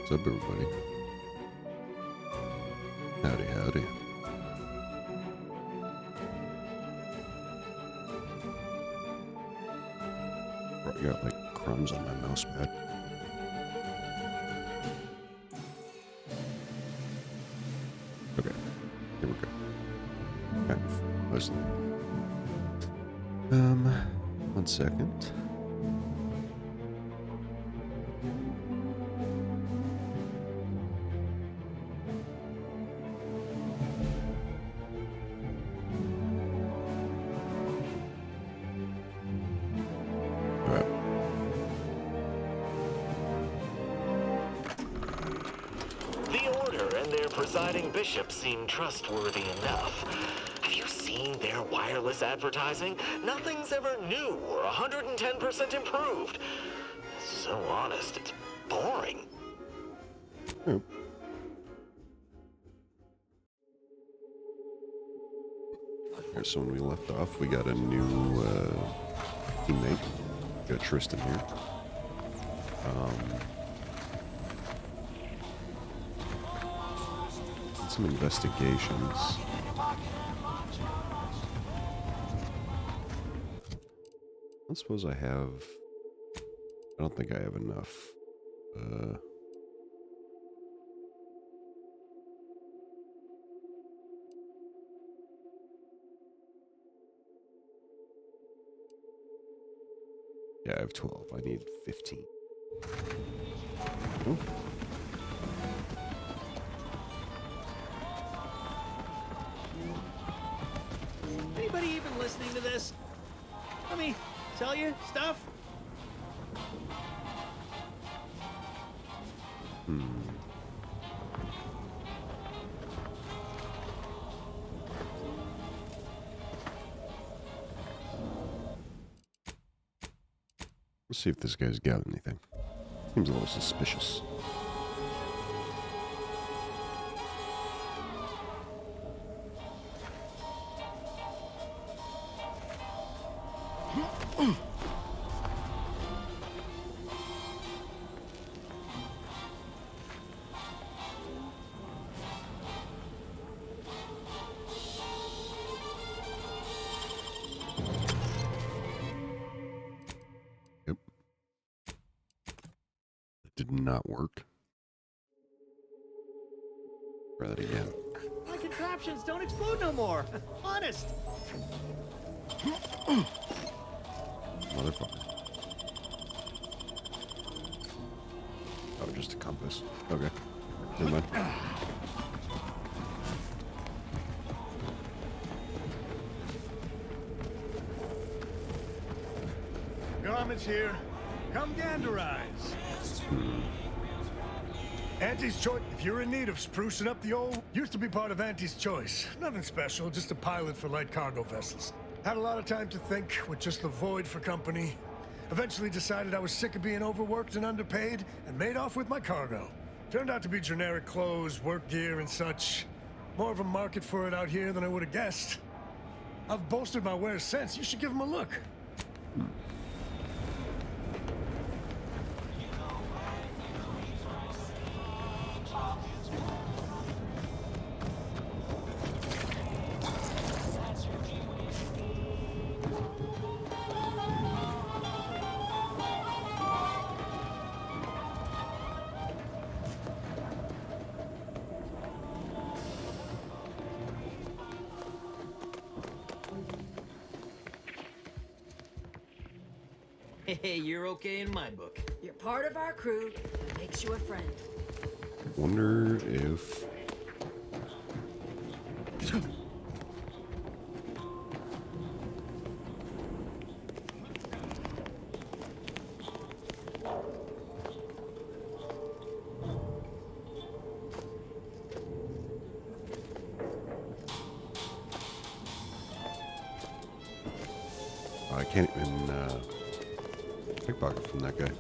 What's up, everybody? Howdy, howdy. Bro, I got like crumbs on my mouse pad. Okay, here we go. Kind of listening. 1 second. Presiding bishops seem trustworthy enough. Have you seen their wireless advertising? Nothing's ever new or 110% improved. So honest, it's boring. Oh. Here's when we left off. We got a new teammate. Got Tristan here. Some investigations. I suppose I have... I don't think I have enough. Yeah, I have 12. I need 15. Oh. Anybody even listening to this? Let me tell you stuff. Let's see if this guy's got anything. Seems a little suspicious. Did not work. Try that again. My contraptions don't explode no more. Honest. Motherfucker. Oh, just a compass. Okay. Never mind. Garment's here. Come ganderize. Auntie's Choice. If you're in need of sprucing up the old, used to be part of Auntie's Choice. Nothing special, just a pilot for light cargo vessels. Had a lot of time to think with just the void for company. Eventually decided I was sick of being overworked and underpaid and made off with my cargo. Turned out to be generic clothes, work gear, and such. More of a market for it out here than I would have guessed. I've bolstered my wares since. You should give them a look. Hey, you're okay in my book. You're part of our crew. That makes you a friend. Wonder if... I can't even pickpocket from that guy.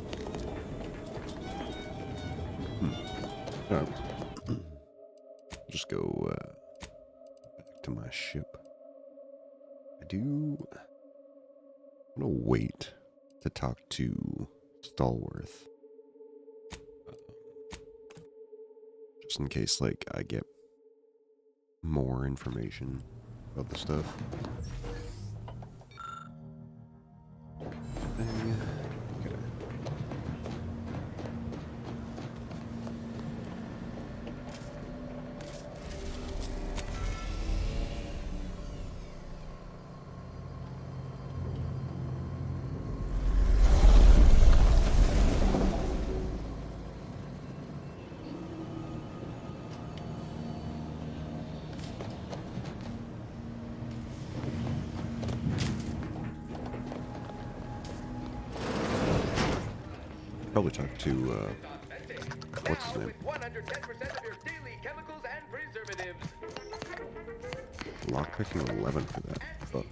Alright. Just go back to my ship. I'm gonna wait to talk to Stallworth. Just in case, like, I get more information about the stuff. Thing. Okay. Probably talk to, what's his name? 110% of your daily chemicals and preservatives. Lockpicking 11 for that. Fuck.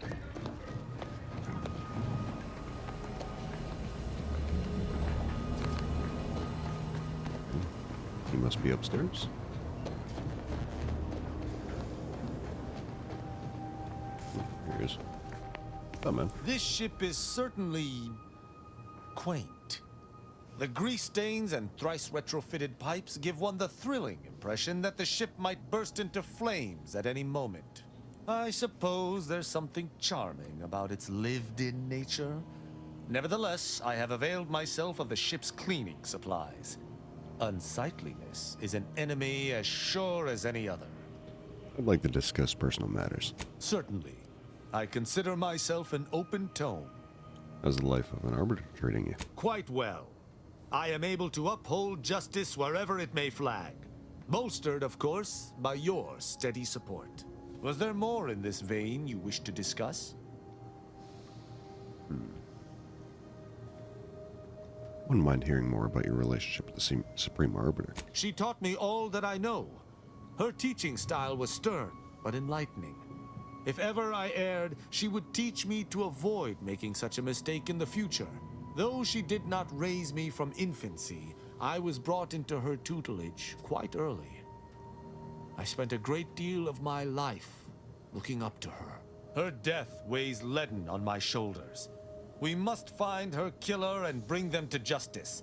He must be upstairs. Here he is. Oh, man. This ship is certainly quaint. The grease stains and thrice retrofitted pipes give one the thrilling impression that the ship might burst into flames at any moment. I suppose there's something charming about its lived-in nature. Nevertheless, I have availed myself of the ship's cleaning supplies. Unsightliness is an enemy as sure as any other. I'd like to discuss personal matters. Certainly. I consider myself an open tome. How's the life of an arbiter treating you? Quite well. I am able to uphold justice wherever it may flag. Bolstered, of course, by your steady support. Was there more in this vein you wish to discuss? Wouldn't mind hearing more about your relationship with the Supreme Arbiter. She taught me all that I know. Her teaching style was stern, but enlightening. If ever I erred, she would teach me to avoid making such a mistake in the future. Though she did not raise me from infancy, I was brought into her tutelage quite early. I spent a great deal of my life looking up to her. Her death weighs leaden on my shoulders. We must find her killer and bring them to justice,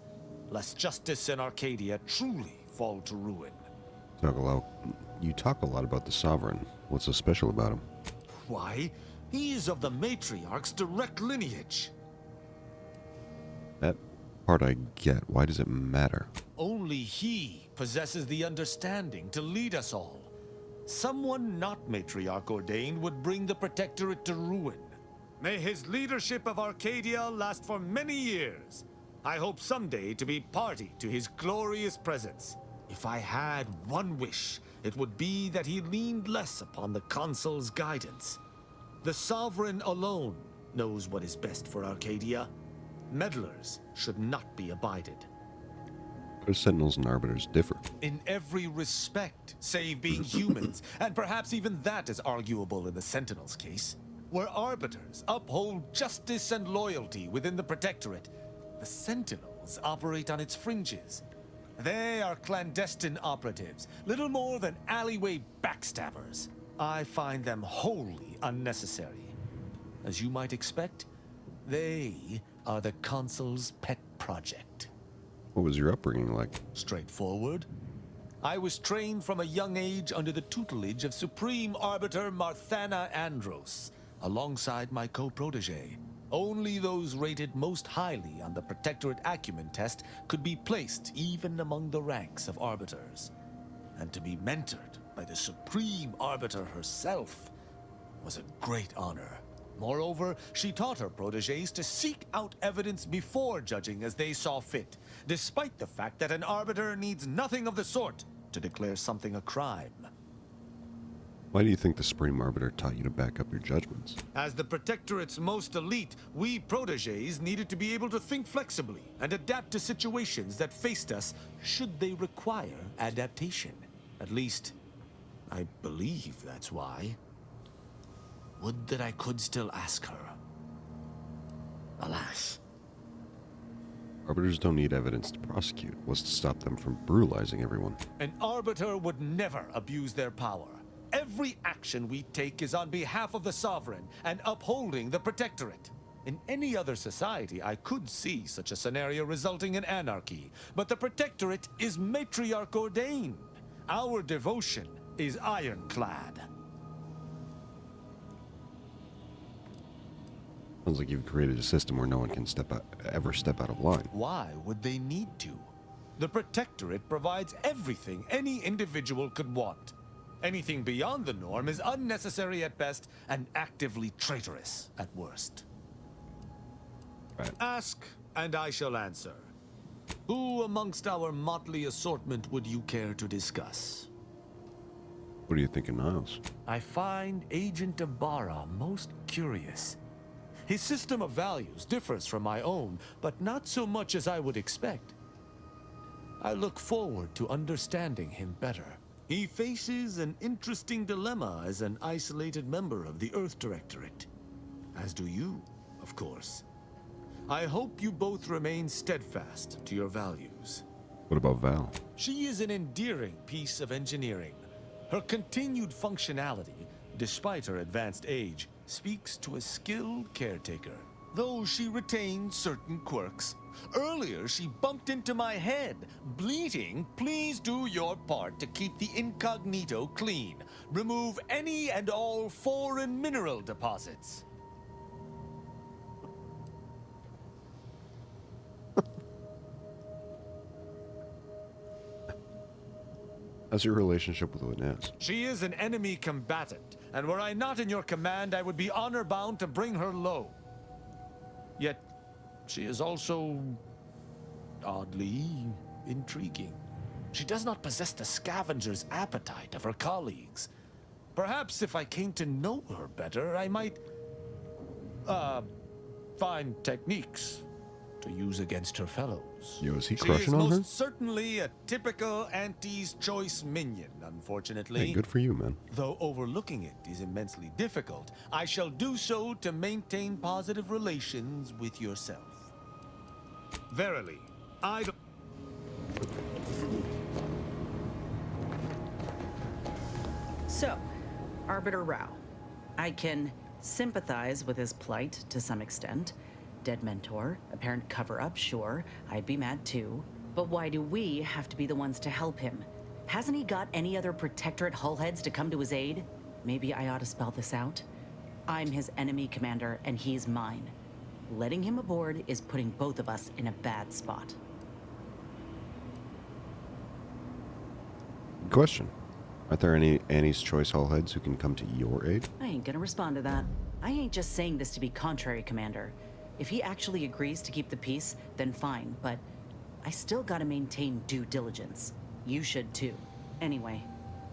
lest justice in Arcadia truly fall to ruin. You talk a lot about the Sovereign. What's so special about him? Why, he is of the Matriarch's direct lineage. That part I get. Why does it matter? Only he possesses the understanding to lead us all. Someone not Matriarch ordained would bring the Protectorate to ruin. May his leadership of Arcadia last for many years. I hope someday to be party to his glorious presence. If I had one wish, it would be that he leaned less upon the Consul's guidance. The Sovereign alone knows what is best for Arcadia. Meddlers should not be abided. How do Sentinels and Arbiters differ? In every respect, save being humans, and perhaps even that is arguable in the Sentinels' case. Where Arbiters uphold justice and loyalty within the Protectorate, the Sentinels operate on its fringes. They are clandestine operatives, little more than alleyway backstabbers. I find them wholly unnecessary. As you might expect, they are the Consul's pet project. What was your upbringing like? Straightforward. I was trained from a young age under the tutelage of Supreme Arbiter Marthana Andros, alongside my co-protege. Only those rated most highly on the Protectorate Acumen test could be placed even among the ranks of Arbiters. And to be mentored by the Supreme Arbiter herself was a great honor. Moreover, she taught her proteges to seek out evidence before judging as they saw fit, despite the fact that an Arbiter needs nothing of the sort to declare something a crime. Why do you think the Supreme Arbiter taught you to back up your judgments? As the Protectorate's most elite, we proteges needed to be able to think flexibly and adapt to situations that faced us should they require adaptation. At least, I believe that's why. Would that I could still ask her. Alas. Arbiters don't need evidence to prosecute. What's to stop them from brutalizing everyone? An Arbiter would never abuse their power. Every action we take is on behalf of the Sovereign and upholding the Protectorate. In any other society, I could see such a scenario resulting in anarchy, but the Protectorate is Matriarch ordained. Our devotion is ironclad. Sounds like you've created a system where no one can ever step out of line. Why would they need to? The Protectorate provides everything any individual could want. Anything beyond the norm is unnecessary at best and actively traitorous at worst. Right. Ask, and I shall answer. Who amongst our motley assortment would you care to discuss? What are you thinking, Niles? I find Agent Ibarra most curious. His system of values differs from my own, but not so much as I would expect. I look forward to understanding him better. He faces an interesting dilemma as an isolated member of the Earth Directorate. As do you, of course. I hope you both remain steadfast to your values. What about Val? She is an endearing piece of engineering. Her continued functionality, despite her advanced age, speaks to a skilled caretaker, though she retains certain quirks. Earlier, she bumped into my head, bleating, "Please do your part to keep the incognito clean. Remove any and all foreign mineral deposits." How's your relationship with Inez? She is an enemy combatant, and were I not in your command, I would be honor-bound to bring her low. Yet, she is also oddly intriguing. She does not possess the scavenger's appetite of her colleagues. Perhaps if I came to know her better, I might, find techniques to use against her fellows. Yo, is he She crushing is on her? most certainly a typical Auntie's choice minion, unfortunately. Hey, good for you, man. Though overlooking it is immensely difficult, I shall do so to maintain positive relations with yourself. Verily, I don't... So, Arbiter Rao. I can sympathize with his plight to some extent. Dead mentor, apparent cover-up, sure. I'd be mad too. But why do we have to be the ones to help him? Hasn't he got any other Protectorate hullheads to come to his aid? Maybe I ought to spell this out. I'm his enemy commander, and he's mine. Letting him aboard is putting both of us in a bad spot. Good question. Aren't there any Annie's Choice hullheads who can come to your aid? I ain't gonna respond to that. I ain't just saying this to be contrary, Commander. If he actually agrees to keep the peace, then fine, but I still gotta maintain due diligence. You should too. Anyway,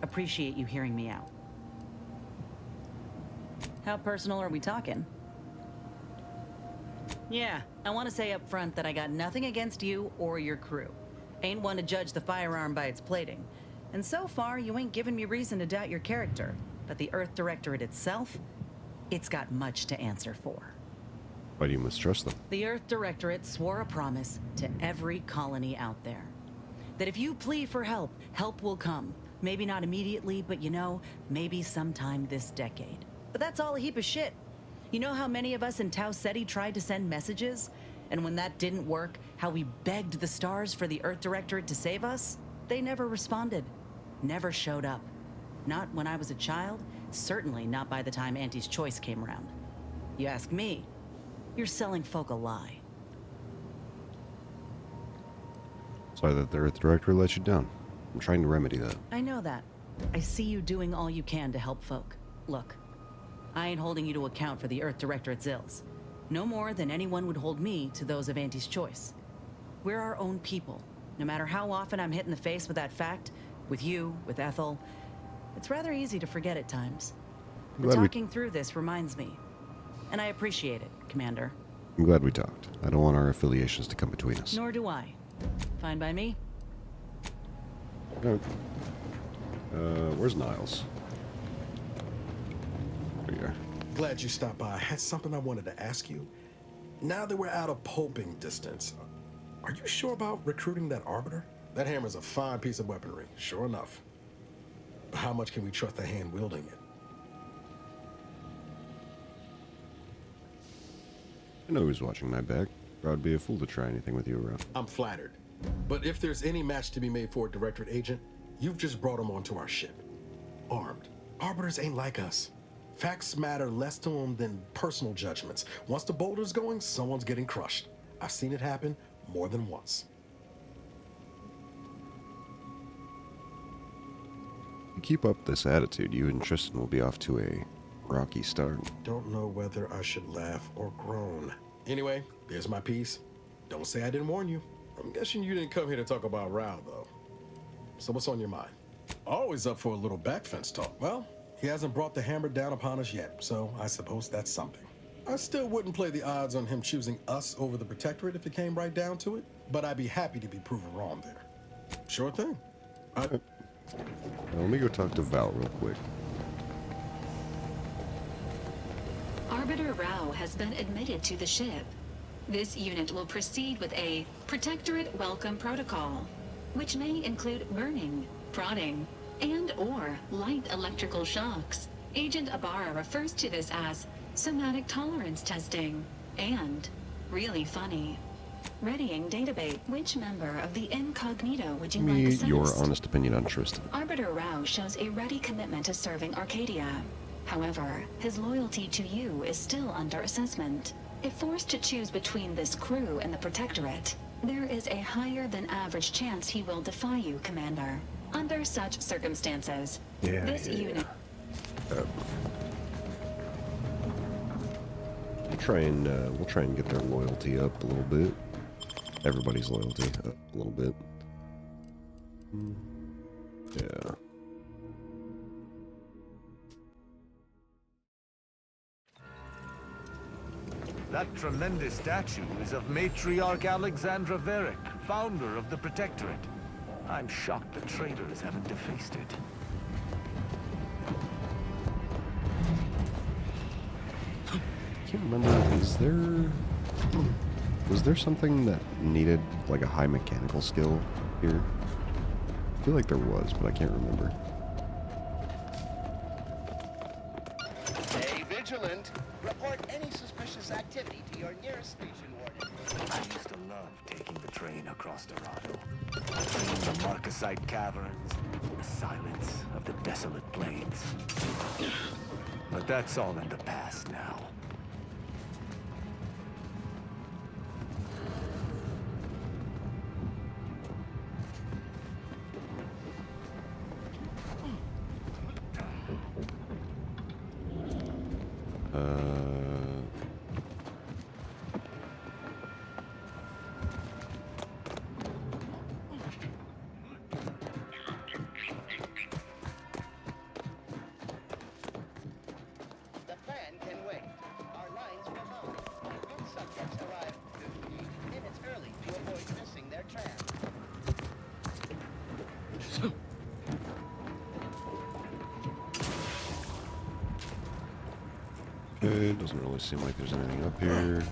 appreciate you hearing me out. How personal are we talking? Yeah, I want to say up front that I got nothing against you or your crew. Ain't one to judge the firearm by its plating. And so far, you ain't given me reason to doubt your character. But the Earth Directorate itself, it's got much to answer for. Why do you mistrust them? The Earth Directorate swore a promise to every colony out there. That if you plead for help, help will come. Maybe not immediately, but you know, maybe sometime this decade. But that's all a heap of shit. You know how many of us in Tau Ceti tried to send messages? And when that didn't work, how we begged the stars for the Earth Directorate to save us? They never responded. Never showed up. Not when I was a child, certainly not by the time Auntie's Choice came around. You ask me, you're selling folk a lie. Sorry that the Earth Director let you down. I'm trying to remedy that. I know that. I see you doing all you can to help folk. Look, I ain't holding you to account for the Earth Directorate's ills. No more than anyone would hold me to those of Auntie's Choice. We're our own people. No matter how often I'm hit in the face with that fact, with you, with Ethel, it's rather easy to forget at times. But talking through this reminds me. And I appreciate it, Commander. I'm glad we talked. I don't want our affiliations to come between us. Nor do I. Fine by me? No. Where's Niles? There you are. Glad you stopped by. I had something I wanted to ask you. Now that we're out of pulping distance, are you sure about recruiting that Arbiter? That hammer's a fine piece of weaponry, sure enough. But how much can we trust the hand wielding it? I know who's watching my back. I would be a fool to try anything with you around. I'm flattered. But if there's any match to be made for a Directorate agent, You've just brought them onto our ship. Armed. Arbiters ain't like us. Facts matter less to them than personal judgments. Once the boulder's going, someone's getting crushed. I've seen it happen more than once. You keep up this attitude, you and Tristan will be off to a rocky start. Don't know whether I should laugh or groan. Anyway, there's my piece. Don't say I didn't warn you. I'm guessing you didn't come here to talk about Rao, though. So what's on your mind? Always up for a little backfence talk. Well, he hasn't brought the hammer down upon us yet, so I suppose that's something. I still wouldn't play the odds on him choosing us over the Protectorate if it came right down to it, but I'd be happy to be proven wrong there. Sure thing. Now, let me go talk to Val real quick. Arbiter Rao has been admitted to the ship. This unit will proceed with a Protectorate Welcome Protocol, which may include burning, prodding, and/or light electrical shocks. Agent Ibarra refers to this as somatic tolerance testing, and really funny. Readying database. Which member of the Incognito would you Give like me assessed? your honest opinion on Tristan. Arbiter Rao shows a ready commitment to serving Arcadia. However, his loyalty to you is still under assessment. If forced to choose between this crew and the Protectorate, there is a higher than average chance he will defy you, Commander. Under such circumstances, this unit... We'll try and get their loyalty up a little bit. Everybody's loyalty up a little bit. Yeah. That tremendous statue is of Matriarch Alexandra Verick, founder of the Protectorate. I'm shocked the traitors haven't defaced it. I can't remember, was there something that needed like a high mechanical skill here? I feel like there was, but I can't remember. Stay vigilant. Report any suspicious activity to your nearest station warden. I used to love taking the train across Dorado. Seeing the Marcasite caverns, the silence of the desolate plains. But that's all in the past now. The plan can wait. Our lines will hold. Good subjects arrive 15 minutes early to avoid missing their tram. Okay, doesn't really seem like there's anything up here.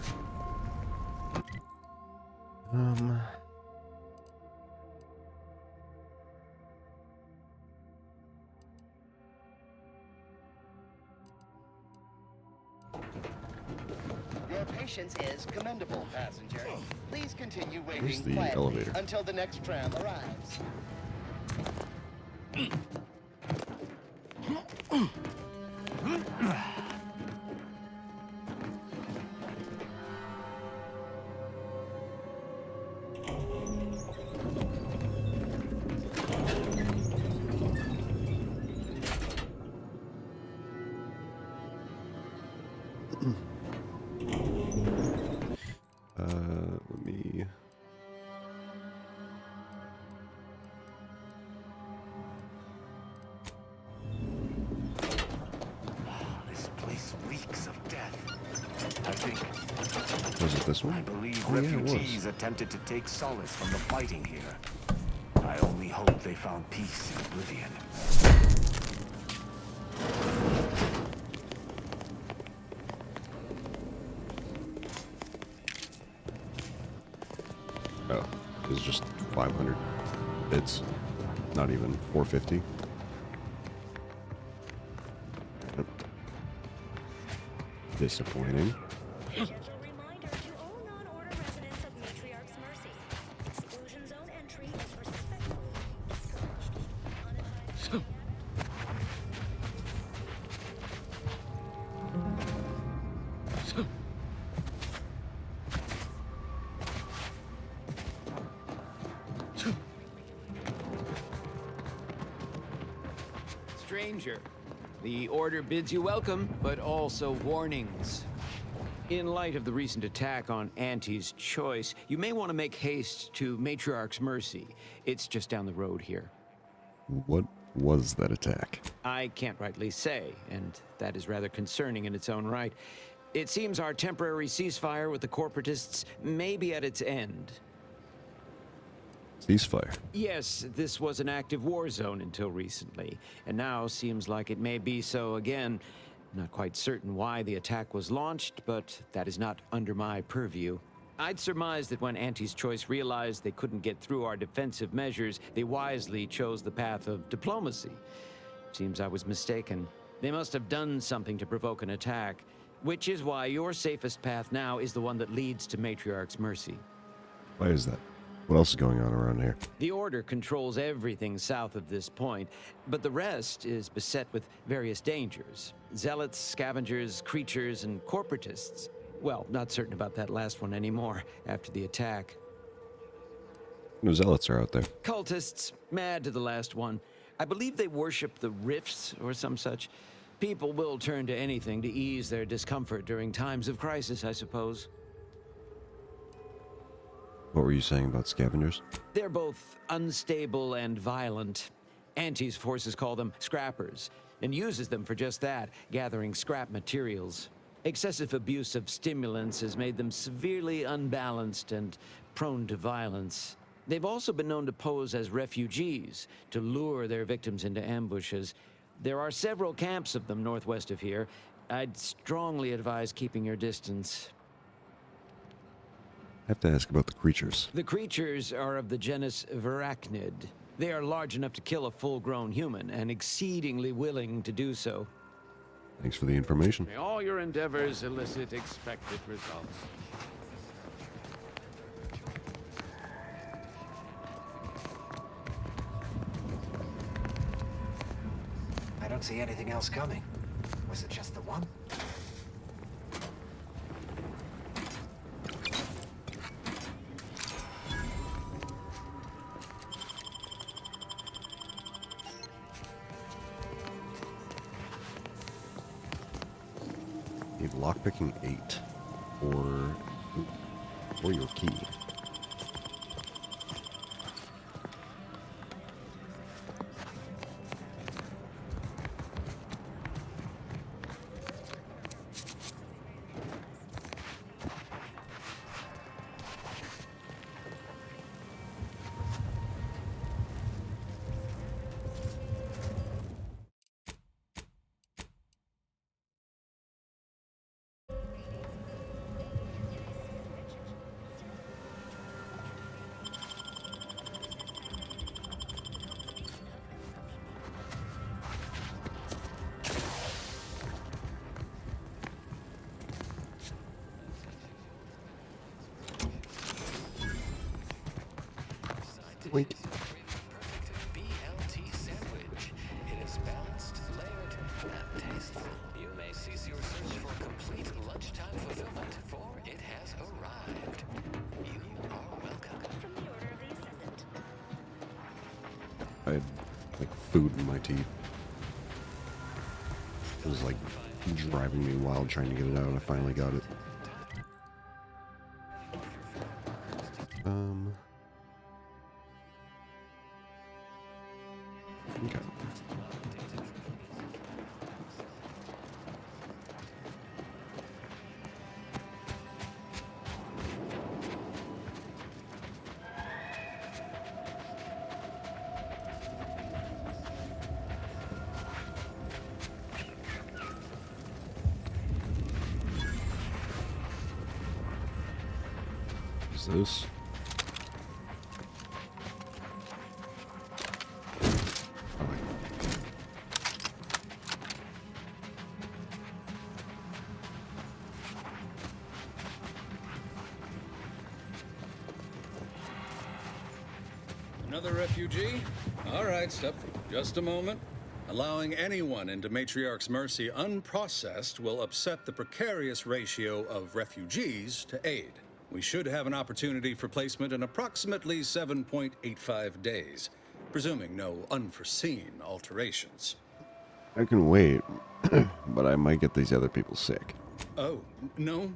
Your patience is commendable, passenger. Please continue Where's waiting the quietly elevator? until the next tram arrives. Let me... This place reeks of death. I think... Was it this one? I believe Oh, yeah, it refugees was. attempted to take solace from the fighting here. I only hope they found peace in oblivion. Oh, it's just 500 bits. Not even 450. Yep. Disappointing. Gentle reminder to all non-order residents of Matriarch's Mercy. Exclusion zone entry is respectfully discouraged. danger. The Order bids you welcome, but also warnings. In light of the recent attack on Auntie's Choice, you may want to make haste to Matriarch's Mercy. It's just down the road here. What was that attack? I can't rightly say, and that is rather concerning in its own right. It seems our temporary ceasefire with the corporatists may be at its end. Ceasefire? Yes, this was an active war zone until recently, and now seems like it may be so again. Not quite certain why the attack was launched, but that is not under my purview. I'd surmise that when Auntie's Choice realized they couldn't get through our defensive measures, they wisely chose the path of diplomacy. Seems I was mistaken. They must have done something to provoke an attack, which is why your safest path now is the one that leads to Matriarch's Mercy. Why is that? What else is going on around here? The Order controls everything south of this point, but the rest is beset with various dangers. Zealots, scavengers, creatures, and corporatists. Well, not certain about that last one anymore after the attack. No zealots are out there. Cultists, mad to the last one. I believe they worship the rifts or some such. People will turn to anything to ease their discomfort during times of crisis, I suppose. What were you saying about scavengers? They're both unstable and violent. Auntie's forces call them scrappers, and uses them for just that, gathering scrap materials. Excessive abuse of stimulants has made them severely unbalanced and prone to violence. They've also been known to pose as refugees, to lure their victims into ambushes. There are several camps of them northwest of here. I'd strongly advise keeping your distance. I have to ask about the creatures. The creatures are of the genus Verachnid. They are large enough to kill a full-grown human, and exceedingly willing to do so. Thanks for the information. May all your endeavors elicit expected results. I don't see anything else coming. Was it just the one? Need lockpicking 8 or your key. Wait. BLT sandwich. It is balanced, layered, and tasteful. You may cease your search for complete lunchtime fulfillment, for it has arrived. You are welcome. From the Order of the Assistant. I had like food in my teeth. It was like driving me wild trying to get it out, and I finally got it. Okay. Is this? Another refugee? All right, step for just a moment. Allowing anyone into Matriarch's Mercy unprocessed will upset the precarious ratio of refugees to aid. We should have an opportunity for placement in approximately 7.85 days, presuming no unforeseen alterations. I can wait, but I might get these other people sick. Oh, no,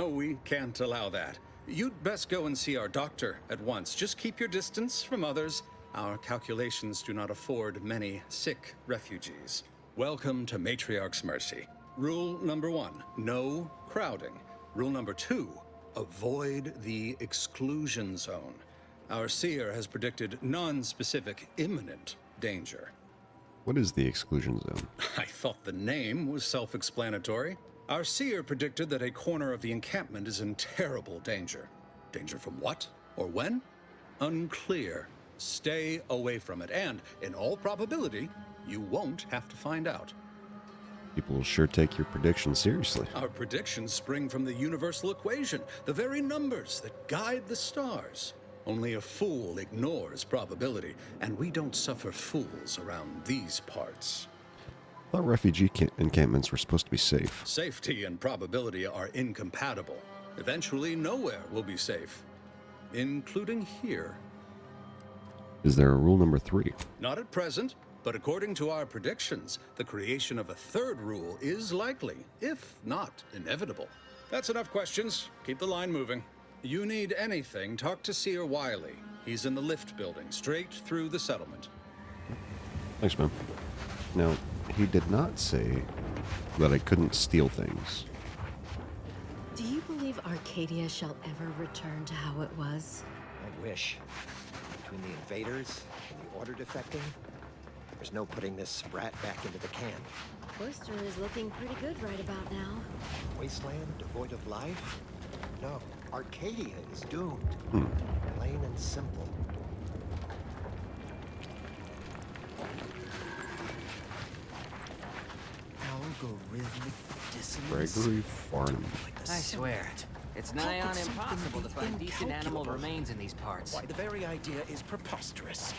we can't allow that. You'd best go and see our doctor at once. Just keep your distance from others. Our calculations do not afford many sick refugees. Welcome to Matriarch's Mercy. Rule number 1, no crowding. Rule number 2, avoid the exclusion zone. Our seer has predicted non-specific imminent danger. What is the exclusion zone? I thought the name was self-explanatory. Our seer predicted that a corner of the encampment is in terrible danger. Danger from what? Or when? Unclear. Stay away from it, and, in all probability, you won't have to find out. People will sure take your predictions seriously. Our predictions spring from the universal equation, the very numbers that guide the stars. Only a fool ignores probability, and we don't suffer fools around these parts. I thought refugee encampments were supposed to be safe. Safety and probability are incompatible. Eventually, nowhere will be safe, including here. Is there a rule number 3? Not at present, but according to our predictions, the creation of a third rule is likely, if not inevitable. That's enough questions. Keep the line moving. You need anything, talk to Seer Wiley. He's in the lift building, straight through the settlement. Thanks, man. Now, he did not say that I couldn't steal things. Do you believe Arcadia shall ever return to how it was? I wish. Between the invaders and the order defecting, there's no putting this sprat back into the can. Oyster is looking pretty good right about now. Wasteland devoid of life? No, Arcadia is doomed. Hmm. Plain and simple. Algorithmic dissonance. Gregory Farnham. I swear it. It's nigh on impossible to find decent animal remains in these parts. Why, the very idea is preposterous.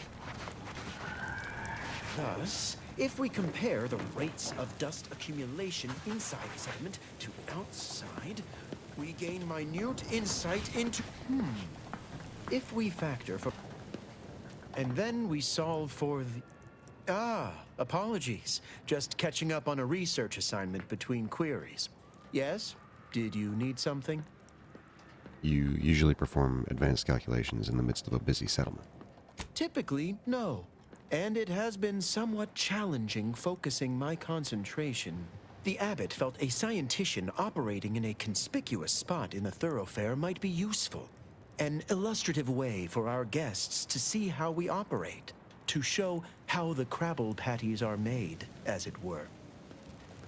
Thus, if we compare the rates of dust accumulation inside the sediment to outside, we gain minute insight into... If we factor for... And then we solve for the... apologies. Just catching up on a research assignment between queries. Yes? Did you need something? You usually perform advanced calculations in the midst of a busy settlement. Typically, no. And it has been somewhat challenging focusing my concentration. The abbot felt a scientician operating in a conspicuous spot in the thoroughfare might be useful. An illustrative way for our guests to see how we operate. To show how the Crabble patties are made, as it were.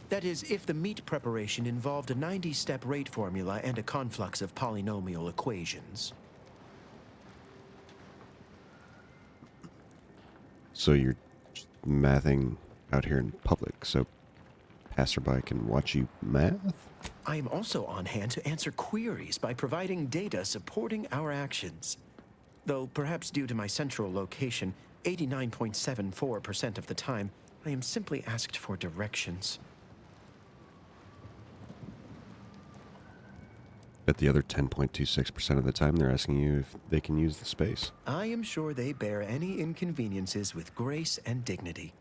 That is, if the meat preparation involved a 90-step rate formula and a conflux of polynomial equations. So you're mathing out here in public, so passerby can watch you math? I am also on hand to answer queries by providing data supporting our actions. Though perhaps due to my central location, 89.74% of the time, I am simply asked for directions. At the other 10.26% of the time, they're asking you if they can use the space. I am sure they bear any inconveniences with grace and dignity.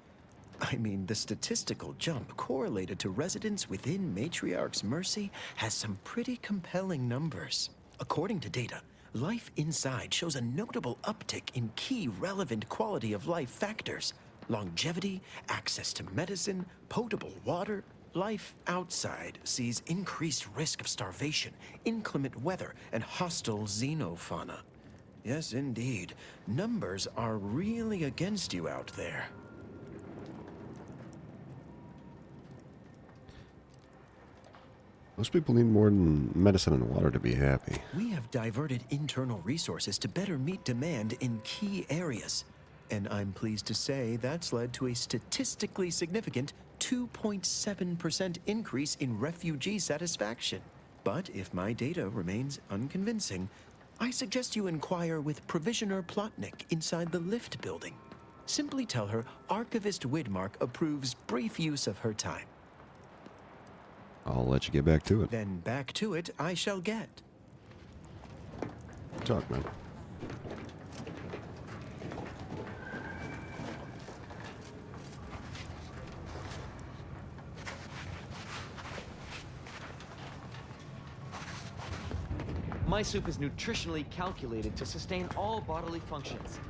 I mean, the statistical jump correlated to residents within Matriarch's Mercy has some pretty compelling numbers. According to data, life inside shows a notable uptick in key relevant quality of life factors. Longevity, access to medicine, potable water. Life outside sees increased risk of starvation, inclement weather, and hostile xenofauna. Yes, indeed. Numbers are really against you out there. Most people need more than medicine and water to be happy. We have diverted internal resources to better meet demand in key areas. And I'm pleased to say that's led to a statistically significant 2.7% increase in refugee satisfaction. But if my data remains unconvincing, I suggest you inquire with Provisioner Plotnik inside the lift building. Simply tell her Archivist Widmark approves brief use of her time. I'll let you get back to it. Then back to it I shall get. Talk, man. My soup is nutritionally calculated to sustain all bodily functions.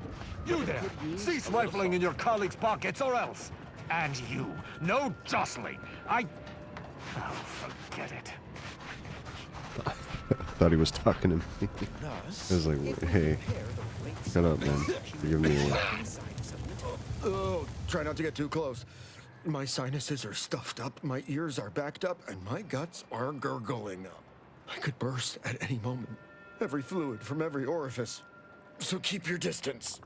You there! Cease rifling in your colleagues' pockets or else! And you, no jostling! Oh, forget it. I thought he was talking to me. I was like, hey, shut up, man. You're giving me away. Oh, try not to get too close. My sinuses are stuffed up, my ears are backed up, and my guts are gurgling. I could burst at any moment. Every fluid from every orifice. So keep your distance.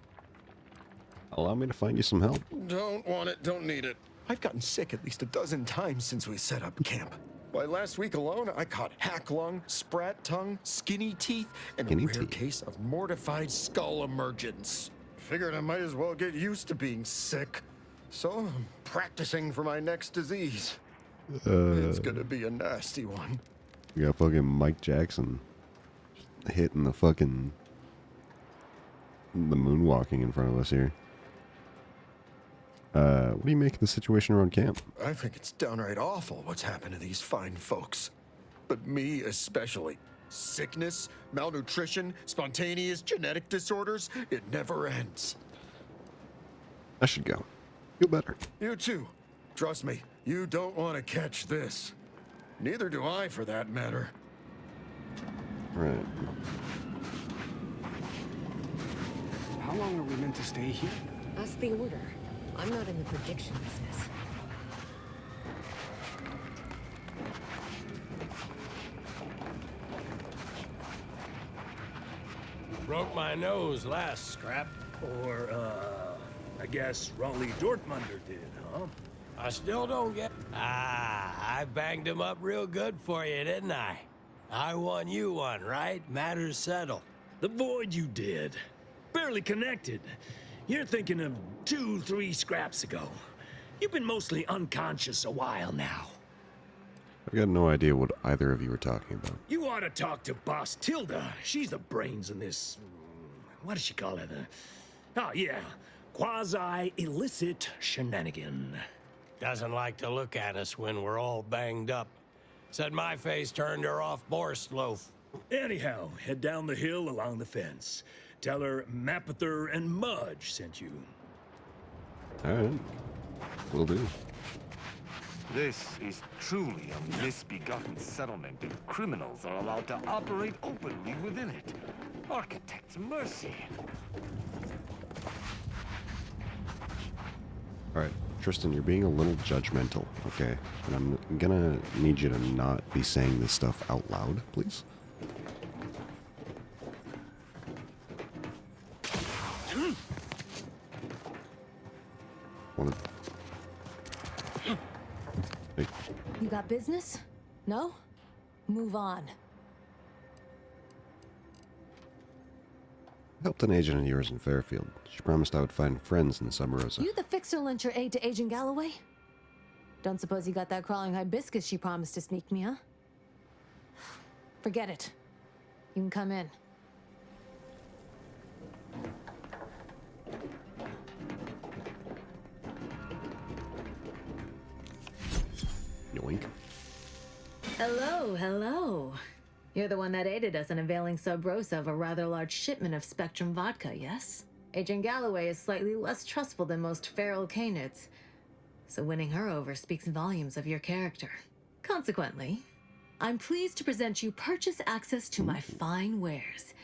Allow me to find you some help. Don't want it, don't need it. I've gotten sick at least a dozen times since we set up camp. Why, last week alone, I caught hack lung, sprat tongue, skinny teeth, and a rare case of mortified skull emergence. Figured I might as well get used to being sick. So I'm practicing for my next disease. It's gonna be a nasty one. We got fucking Mike Jackson hitting the moonwalking in front of us here. What do you make of the situation around camp? I think it's downright awful what's happened to these fine folks. But me especially. Sickness, malnutrition, spontaneous genetic disorders, it never ends. I should go. Feel better. You too. Trust me, you don't want to catch this. Neither do I, for that matter. Right. How long are we meant to stay here? That's the order. I'm not in the prediction business. Broke my nose last scrap. Or, I guess Raleigh Dortmunder did, huh? I still don't get... I banged him up real good for you, didn't I? I won you one, right? Matters settled. The void you did. Barely connected. You're thinking of 2-3 scraps ago. You've been mostly unconscious a while now. I've got no idea what either of you are talking about. You ought to talk to Boss Tilda. She's the brains in this... What does she call it? Oh, yeah. Quasi-illicit shenanigan. Doesn't like to look at us when we're all banged up. Said my face turned her off Borscht loaf. Anyhow, head down the hill along the fence. Tell her Mapother and Mudge sent you. Alright. Will do. This is truly a misbegotten settlement if criminals are allowed to operate openly within it. Architect's mercy. Alright, Tristan, you're being a little judgmental, okay? And I'm gonna need you to not be saying this stuff out loud, please. Hey. You got business? No? Move on. I helped an agent of yours in Fairfield. She promised I would find friends in Sub Rosa. You the fixer lent your aid to Agent Galloway? Don't suppose you got that crawling hibiscus she promised to sneak me, huh? Forget it. You can come in. Yoink. Hello, hello. You're the one that aided us in availing Sub Rosa of a rather large shipment of Spectrum vodka, yes? Agent Galloway is slightly less trustful than most feral canids, so winning her over speaks volumes of your character. Consequently, I'm pleased to present you purchase access to my fine wares.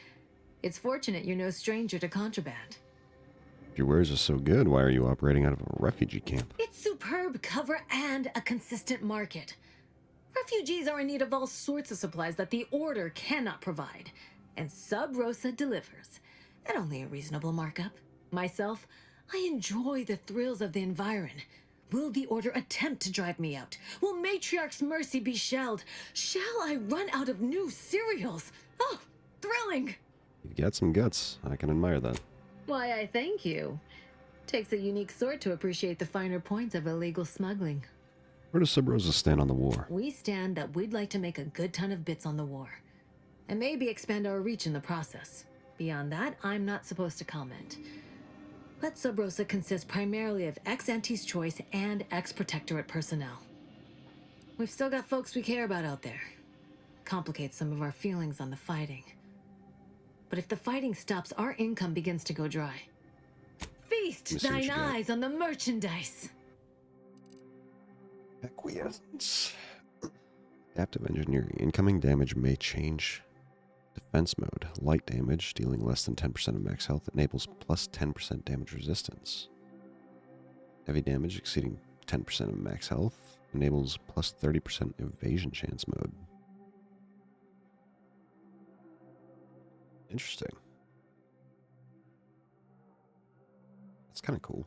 It's fortunate you're no stranger to contraband. If your wares are so good, why are you operating out of a refugee camp? It's superb cover and a consistent market. Refugees are in need of all sorts of supplies that the Order cannot provide, and Sub Rosa delivers, at only a reasonable markup. Myself, I enjoy the thrills of the environ. Will the Order attempt to drive me out? Will Matriarch's mercy be shelled? Shall I run out of new cereals? Oh, thrilling! You've got some guts. I can admire that. Why, I thank you. Takes a unique sort to appreciate the finer points of illegal smuggling. Where does Sub Rosa stand on the war? We stand that we'd like to make a good ton of bits on the war, and maybe expand our reach in the process. Beyond that, I'm not supposed to comment. But Sub Rosa consists primarily of ex-Anti's Choice and ex-Protectorate personnel. We've still got folks we care about out there. Complicates some of our feelings on the fighting. But if the fighting stops, our income begins to go dry. Feast Let me see what thine you got. eyes on the merchandise. Acquiescence. Adaptive engineering. Incoming damage may change. Defense mode. Light damage, dealing less than 10% of max health, enables plus 10% damage resistance. Heavy damage exceeding 10% of max health, enables plus 30% evasion chance mode. Interesting. That's kind of cool.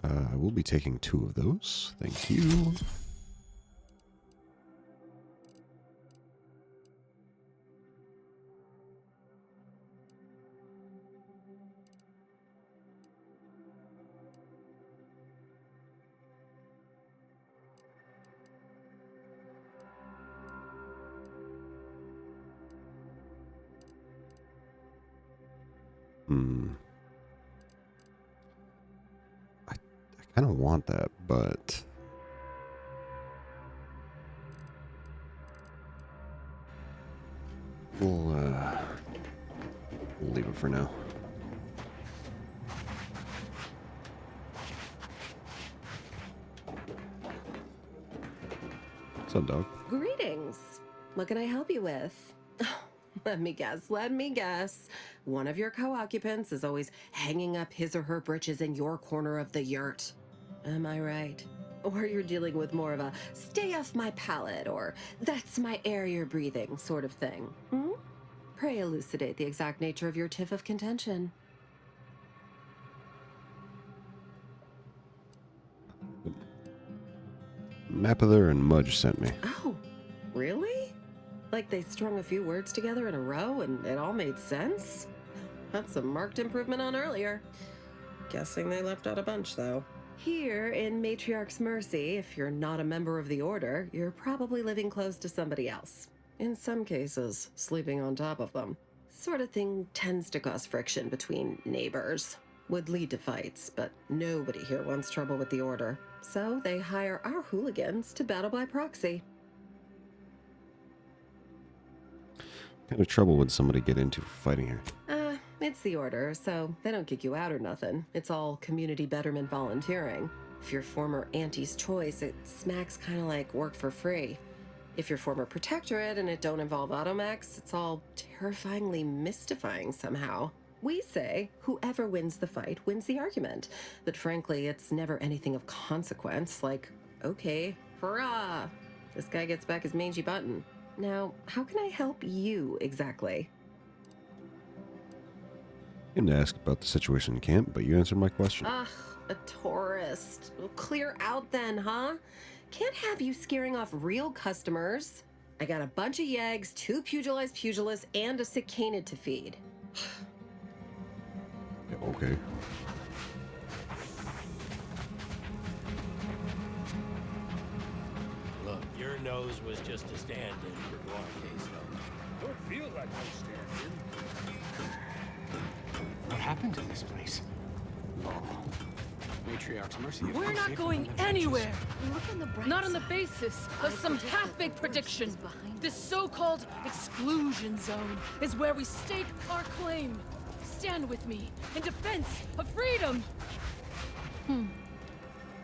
I will be taking 2 of those. Thank you. I kind of want that, but we'll leave it for now. What's up, dog? Greetings. What can I help you with? Let me guess. One of your co-occupants is always hanging up his or her britches in your corner of the yurt. Am I right? Or you're dealing with more of a stay off my palate or that's my air you're breathing sort of thing. Hmm? Pray elucidate the exact nature of your tiff of contention. Mapother and Mudge sent me. Oh, really? Like they strung a few words together in a row and it all made sense? That's a marked improvement on earlier. Guessing they left out a bunch, though. Here in Matriarch's Mercy, if you're not a member of the Order, you're probably living close to somebody else. In some cases, sleeping on top of them. Sort of thing tends to cause friction between neighbors. Would lead to fights, but nobody here wants trouble with the Order. So they hire our hooligans to battle by proxy. What kind of trouble would somebody get into for fighting here? It's the Order, so they don't kick you out or nothing. It's all community betterment volunteering. If you're former Auntie's Choice, it smacks kind of like work for free. If you're former Protectorate and it don't involve Automax, it's all terrifyingly mystifying somehow. We say whoever wins the fight wins the argument, but frankly, it's never anything of consequence, like, okay, hurrah, this guy gets back his mangy button. Now, how can I help you exactly? I didn't ask about the situation in camp, but you answered my question. Ugh, a tourist. Well, clear out then, huh? Can't have you scaring off real customers. I got a bunch of yeggs, 2 pugilized pugilists, and a cicanid to feed. Yeah, okay. Look, your nose was just a stand-in for Duarte, so don't feel like no stand-in. What happened to this place? Matriarch's Mercy. We're not going anywhere. Not on the basis of some half-baked prediction. This so-called exclusion zone is where we stake our claim. Stand with me in defense of freedom.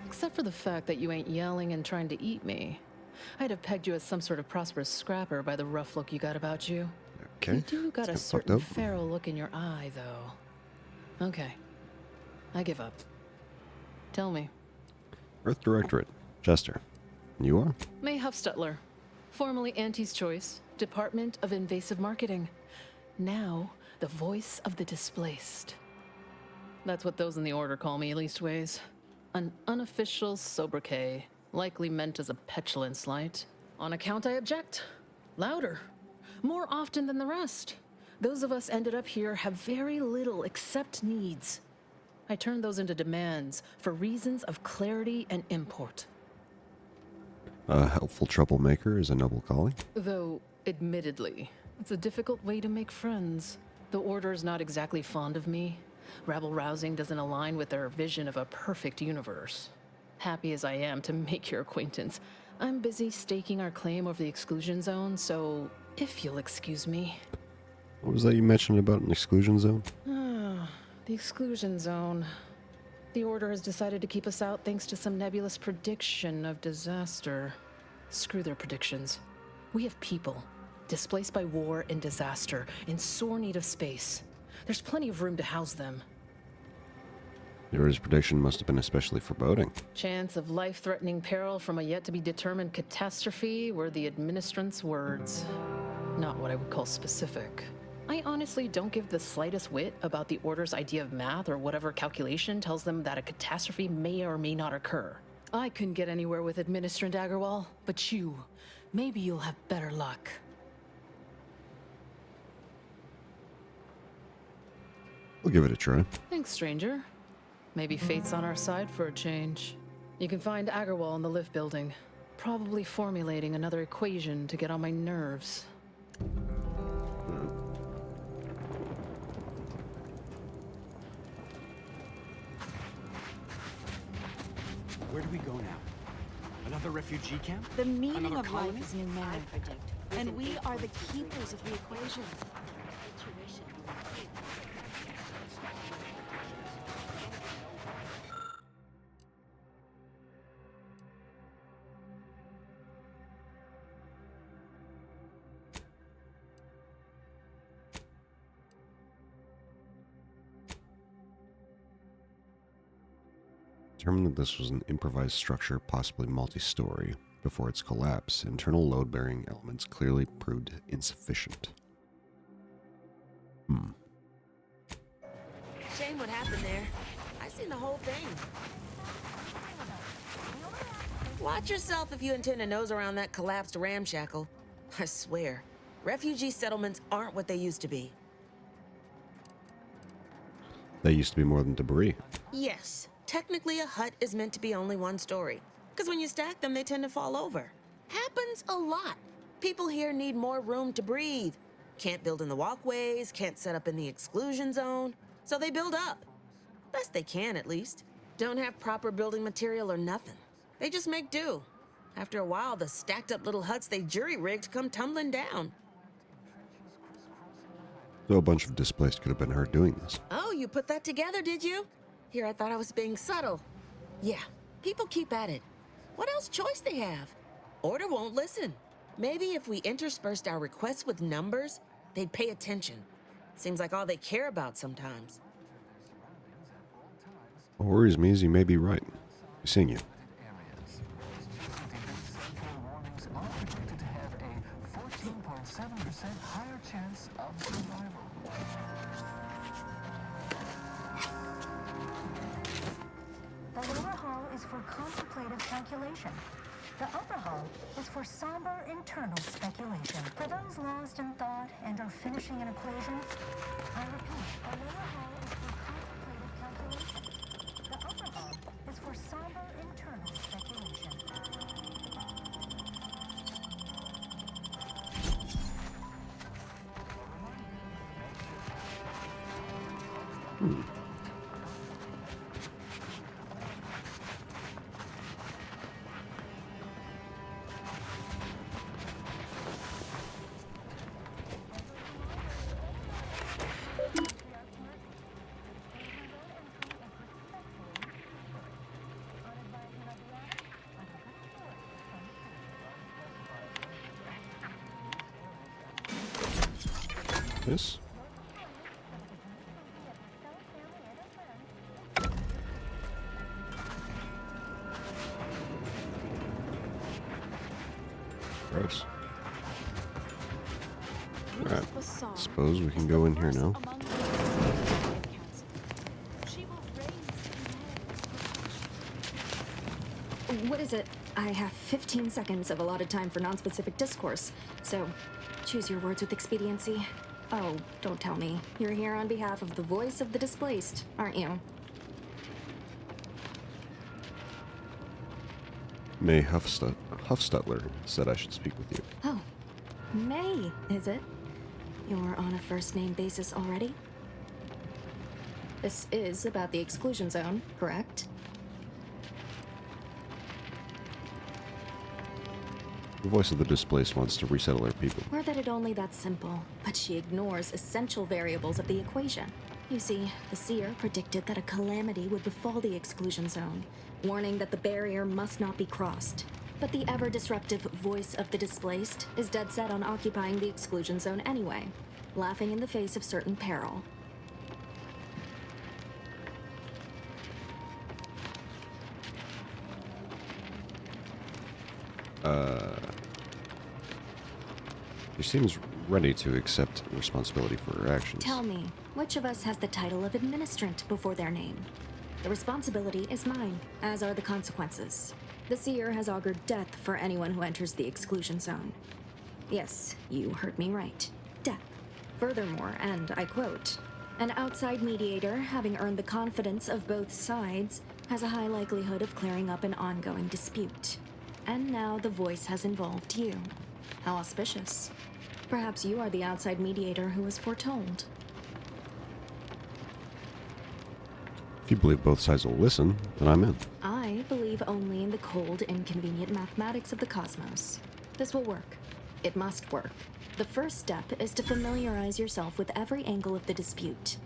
Except for the fact that you ain't yelling and trying to eat me. I'd have pegged you as some sort of prosperous scrapper by the rough look you got about you. Okay. You do got a certain feral look in your eye, though. Okay. I give up. Tell me. Earth Directorate. Chester. You are? May Huffstutler. Formerly Auntie's Choice. Department of Invasive Marketing. Now, the voice of the displaced. That's what those in the Order call me, leastways. An unofficial sobriquet. Likely meant as a petulant slight. On account I object. Louder. More often than the rest. Those of us ended up here have very little except needs. I turned those into demands for reasons of clarity and import. A helpful troublemaker is a noble calling. Though, admittedly, it's a difficult way to make friends. The Order's not exactly fond of me. Rabble-rousing doesn't align with their vision of a perfect universe. Happy as I am to make your acquaintance, I'm busy staking our claim over the exclusion zone, so if you'll excuse me. What was that you mentioned about an exclusion zone? The exclusion zone. The Order has decided to keep us out thanks to some nebulous prediction of disaster. Screw their predictions. We have people, displaced by war and disaster, in sore need of space. There's plenty of room to house them. The Order's prediction must have been especially foreboding. Chance of life-threatening peril from a yet-to-be-determined catastrophe were the administrant's words. Not what I would call specific. I honestly don't give the slightest whit about the Order's idea of math or whatever calculation tells them that a catastrophe may or may not occur. I couldn't get anywhere with Administrant Agarwal, but maybe you'll have better luck. We'll give it a try. Thanks, stranger. Maybe fate's on our side for a change. You can find Agarwal in the lift building, probably formulating another equation to get on my nerves. Where do we go now? Another refugee camp? The meaning Another of colony? life is numeric, and we are the keepers of the equation. Determined that this was an improvised structure, possibly multi-story. Before its collapse, internal load-bearing elements clearly proved insufficient. Shame what happened there. I seen the whole thing. Watch yourself if you intend to nose around that collapsed ramshackle. I swear, refugee settlements aren't what they used to be. They used to be more than debris. Yes, technically a hut is meant to be only one story. Because when you stack them, they tend to fall over. Happens a lot. People here need more room to breathe. Can't build in the walkways, can't set up in the exclusion zone. So they build up. Best they can, at least. Don't have proper building material or nothing. They just make do. After a while, the stacked up little huts they jury-rigged come tumbling down. So a bunch of displaced could have been heard doing this. Oh, you put that together, did you? Here, I thought I was being subtle. Yeah, people keep at it. What else choice they have? Order won't listen. Maybe if we interspersed our requests with numbers, they'd pay attention. Seems like all they care about sometimes. What worries me is you may be right. We're seeing you. Higher chance of survival. The lower hall is for contemplative calculation. The upper hall is for somber internal speculation. For those lost in thought and are finishing an equation, I repeat, the lower hall is for contemplative calculation. The upper hall is for somber internal speculation. This? Gross. Alright, suppose we can go in here now. What is it? I have 15 seconds of allotted time for non-specific discourse, so choose your words with expediency. Oh, don't tell me. You're here on behalf of the voice of the displaced, aren't you? May Huffstutler said I should speak with you. Oh, May, is it? You're on a first-name basis already? This is about the exclusion zone, correct? The voice of the displaced wants to resettle her people. Or that it only that simple, but she ignores essential variables of the equation. You see, the seer predicted that a calamity would befall the exclusion zone, warning that the barrier must not be crossed. But the ever-disruptive voice of the displaced is dead set on occupying the exclusion zone anyway, laughing in the face of certain peril. She seems ready to accept responsibility for her actions. Tell me, which of us has the title of administrant before their name? The responsibility is mine, as are the consequences. The seer has augured death for anyone who enters the exclusion zone. Yes, you heard me right. Death. Furthermore, and I quote, an outside mediator, having earned the confidence of both sides, has a high likelihood of clearing up an ongoing dispute. And now the voice has involved you. How auspicious. Perhaps you are the outside mediator who was foretold. If you believe both sides will listen, then I'm in. I believe only in the cold, inconvenient mathematics of the cosmos. This will work. It must work. The first step is to familiarize yourself with every angle of the dispute.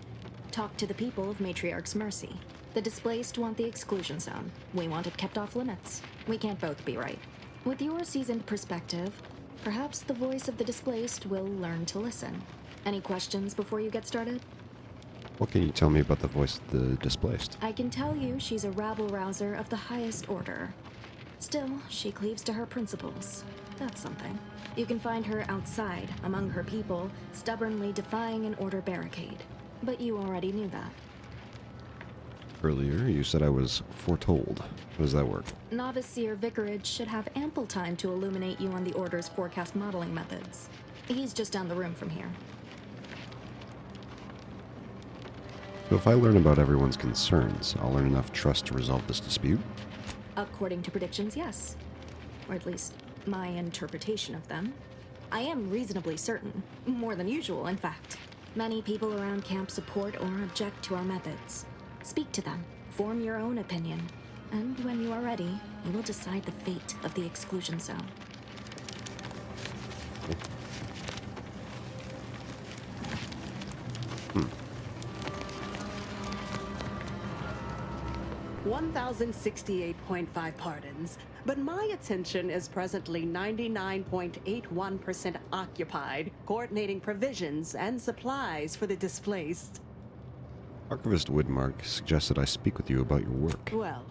Talk to the people of Matriarch's Mercy. The displaced want the exclusion zone. We want it kept off limits. We can't both be right. With your seasoned perspective, perhaps the voice of the displaced will learn to listen. Any questions before you get started? What can you tell me about the voice of the displaced? I can tell you she's a rabble-rouser of the highest order. Still, she cleaves to her principles. That's something. You can find her outside, among her people, stubbornly defying an order barricade. But you already knew that. Earlier, you said I was foretold. How does that work? Novice Seer Vicarage should have ample time to illuminate you on the Order's forecast modeling methods. He's just down the room from here. So if I learn about everyone's concerns, I'll earn enough trust to resolve this dispute? According to predictions, yes. Or at least, my interpretation of them. I am reasonably certain. More than usual, in fact. Many people around camp support or object to our methods. Speak to them, form your own opinion, and when you are ready, you will decide the fate of the exclusion zone. Hmm. 1,068.5 pardons, but my attention is presently 99.81% occupied, coordinating provisions and supplies for the displaced. Archivist Widmark suggested I speak with you about your work. Well,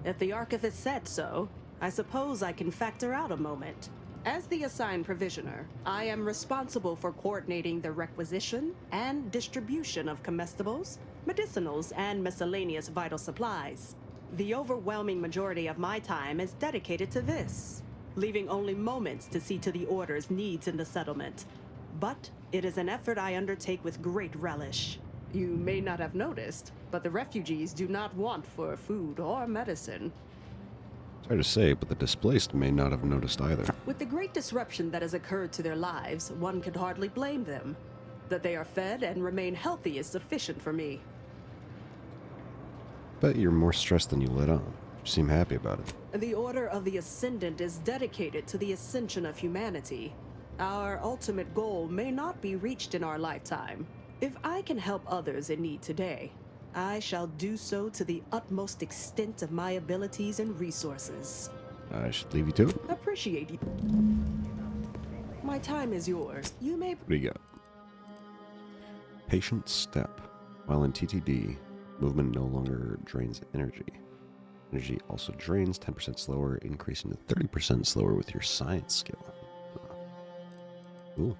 if the Archivist said so, I suppose I can factor out a moment. As the assigned provisioner, I am responsible for coordinating the requisition and distribution of comestibles, medicinals, and miscellaneous vital supplies. The overwhelming majority of my time is dedicated to this, leaving only moments to see to the Order's needs in the settlement. But it is an effort I undertake with great relish. You may not have noticed, but the refugees do not want for food or medicine. Sorry to say, but the displaced may not have noticed either. With the great disruption that has occurred to their lives, one could hardly blame them. That they are fed and remain healthy is sufficient for me. Bet you're more stressed than you let on. You seem happy about it. The Order of the Ascendant is dedicated to the ascension of humanity. Our ultimate goal may not be reached in our lifetime. If I can help others in need today, I shall do so to the utmost extent of my abilities and resources. I should leave you to it. Appreciate you. My time is yours. You may... What do you got? Patient step. While in TTD, movement no longer drains energy. Energy also drains 10% slower, increasing to 30% slower with your science skill. Cool.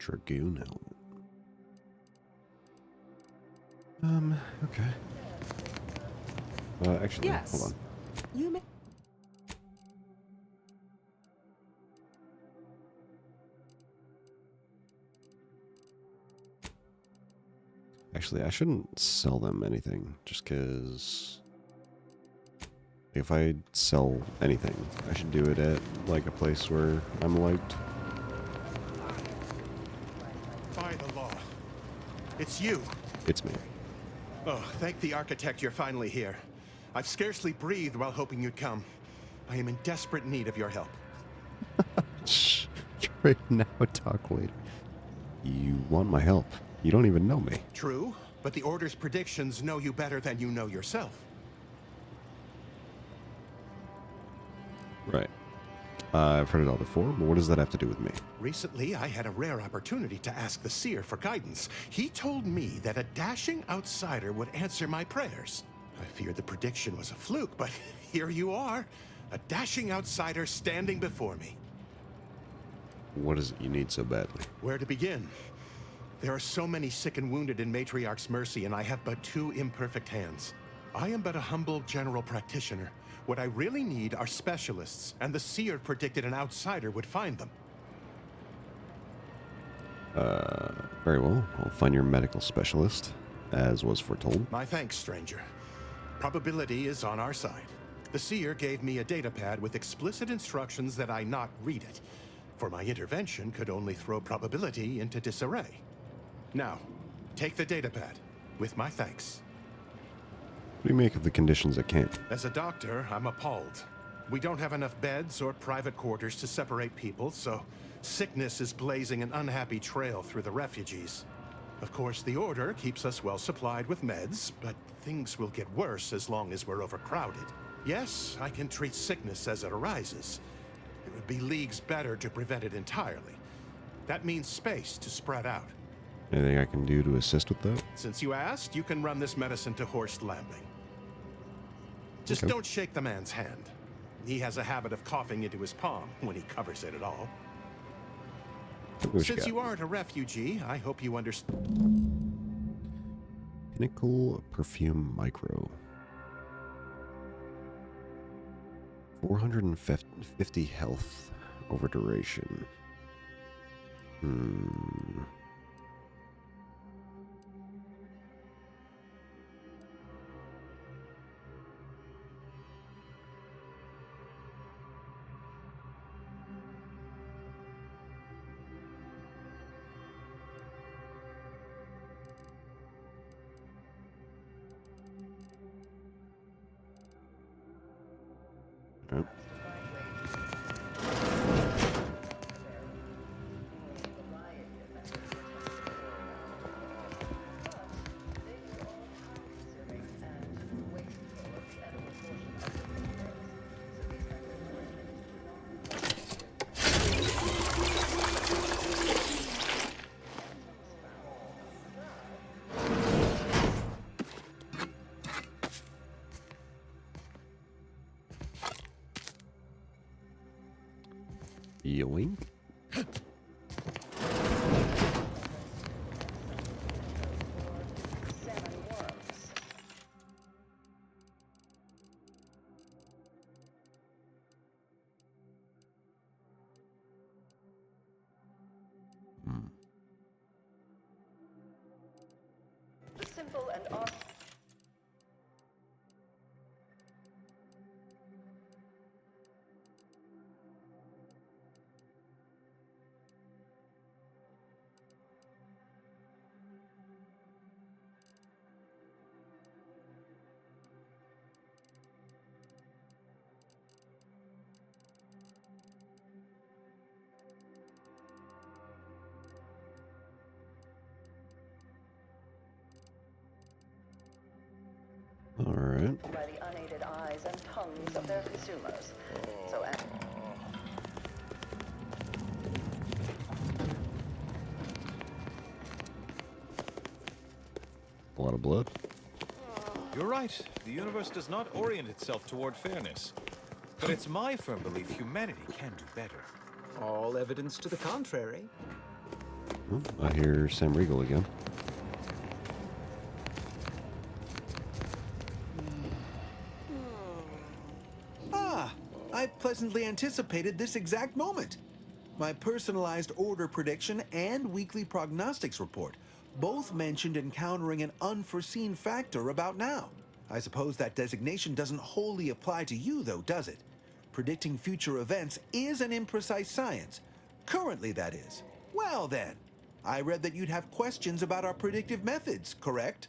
Dragoon helmet. Okay. Actually, Yes. hold on. You may. Actually, I shouldn't sell them anything, just because if I sell anything, I should do it at, like, a place where I'm liked. By the law. It's you. It's me. Oh, thank the architect you're finally here. I've scarcely breathed while hoping you'd come. I am in desperate need of your help. Shh. Right now, talk later. You want my help. You don't even know me. True, but the Order's predictions know you better than you know yourself. Right. I've heard it all before, but what does that have to do with me? Recently, I had a rare opportunity to ask the Seer for guidance. He told me that a dashing outsider would answer my prayers. I feared the prediction was a fluke, but here you are. A dashing outsider standing before me. What is it you need so badly? Where to begin? There are so many sick and wounded in Matriarch's Mercy, and I have but 2 imperfect hands. I am but a humble general practitioner. What I really need are specialists, and the Seer predicted an outsider would find them. Very well. I'll find your medical specialist, as was foretold. My thanks, stranger. Probability is on our side. The Seer gave me a datapad with explicit instructions that I not read it, for my intervention could only throw probability into disarray. Now, take the datapad, with my thanks. What do you make of the conditions at camp? As a doctor, I'm appalled. We don't have enough beds or private quarters to separate people, so sickness is blazing an unhappy trail through the refugees. Of course, the Order keeps us well supplied with meds, but things will get worse as long as we're overcrowded. Yes, I can treat sickness as it arises. It would be leagues better to prevent it entirely. That means space to spread out. Anything I can do to assist with that? Since you asked, you can run this medicine to Horst Lambing. Just Okay. don't shake the man's hand. He has a habit of coughing into his palm when he covers it at all. Since you aren't a refugee, I hope you understand. Pinnacle Perfume Micro. 450 health over duration. Yep. Yoink. The simple and All right. by the unaided eyes and tongues of their consumers. So, A lot of blood. You're right. The universe does not orient itself toward fairness. But it's my firm belief humanity can do better. All evidence to the contrary. Oh, I hear Sam Riegel again. I pleasantly anticipated this exact moment. My personalized order prediction and weekly prognostics report both mentioned encountering an unforeseen factor about now. I suppose that designation doesn't wholly apply to you, though, does it? Predicting future events is an imprecise science. Currently, that is. Well, then. I read that you'd have questions about our predictive methods, correct?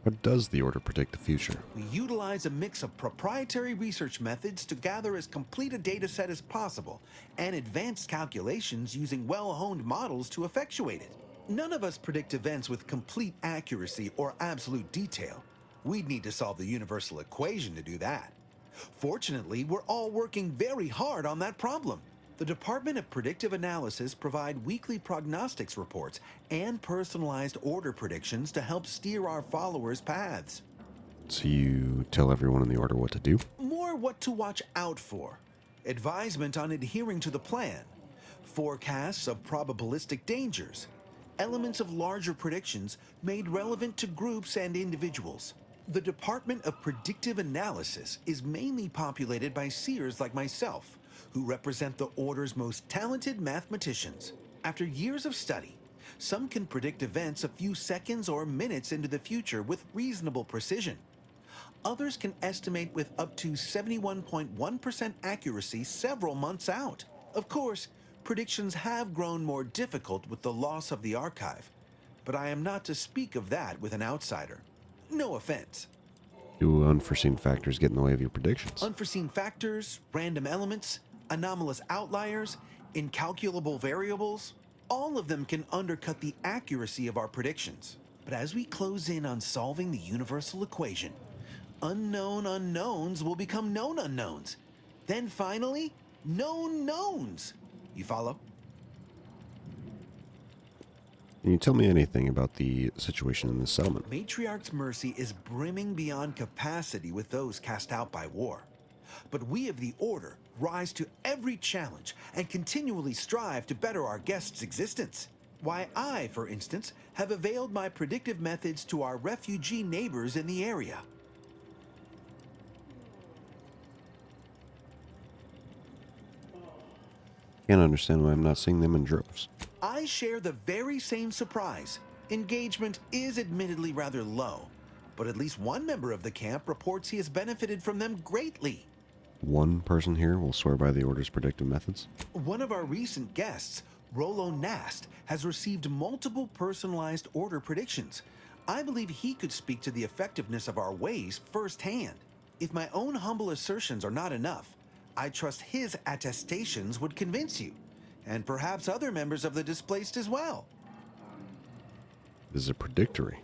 How does the Order predict the future? We utilize a mix of proprietary research methods to gather as complete a data set as possible, and advanced calculations using well-honed models to effectuate it. None of us predict events with complete accuracy or absolute detail. We'd need to solve the universal equation to do that. Fortunately, we're all working very hard on that problem. The Department of Predictive Analysis provide weekly prognostics reports and personalized order predictions to help steer our followers' paths. So you tell everyone in the Order what to do? More what to watch out for. Advisement on adhering to the plan. Forecasts of probabilistic dangers. Elements of larger predictions made relevant to groups and individuals. The Department of Predictive Analysis is mainly populated by seers like myself, who represent the Order's most talented mathematicians. After years of study, some can predict events a few seconds or minutes into the future with reasonable precision. Others can estimate with up to 71.1% accuracy several months out. Of course, predictions have grown more difficult with the loss of the archive, but I am not to speak of that with an outsider. No offense. Do unforeseen factors get in the way of your predictions? Unforeseen factors, random elements, anomalous outliers, incalculable variables, all of them can undercut the accuracy of our predictions. But as we close in on solving the universal equation, unknown unknowns will become known unknowns. Then finally, known knowns. You follow? Can you tell me anything about the situation in the settlement? Matriarch's Mercy is brimming beyond capacity with those cast out by war. But we of the Order rise to every challenge and continually strive to better our guests' existence. Why, I, for instance, have availed my predictive methods to our refugee neighbors in the area. Can't understand why I'm not seeing them in droves. I share the very same surprise. Engagement is admittedly rather low, but at least one member of the camp reports he has benefited from them greatly. One person here will swear by the Order's predictive methods? One of our recent guests, Rolo Nast, has received multiple personalized Order predictions. I believe he could speak to the effectiveness of our ways firsthand. If my own humble assertions are not enough, I trust his attestations would convince you, and perhaps other members of the displaced as well. This is a predictory.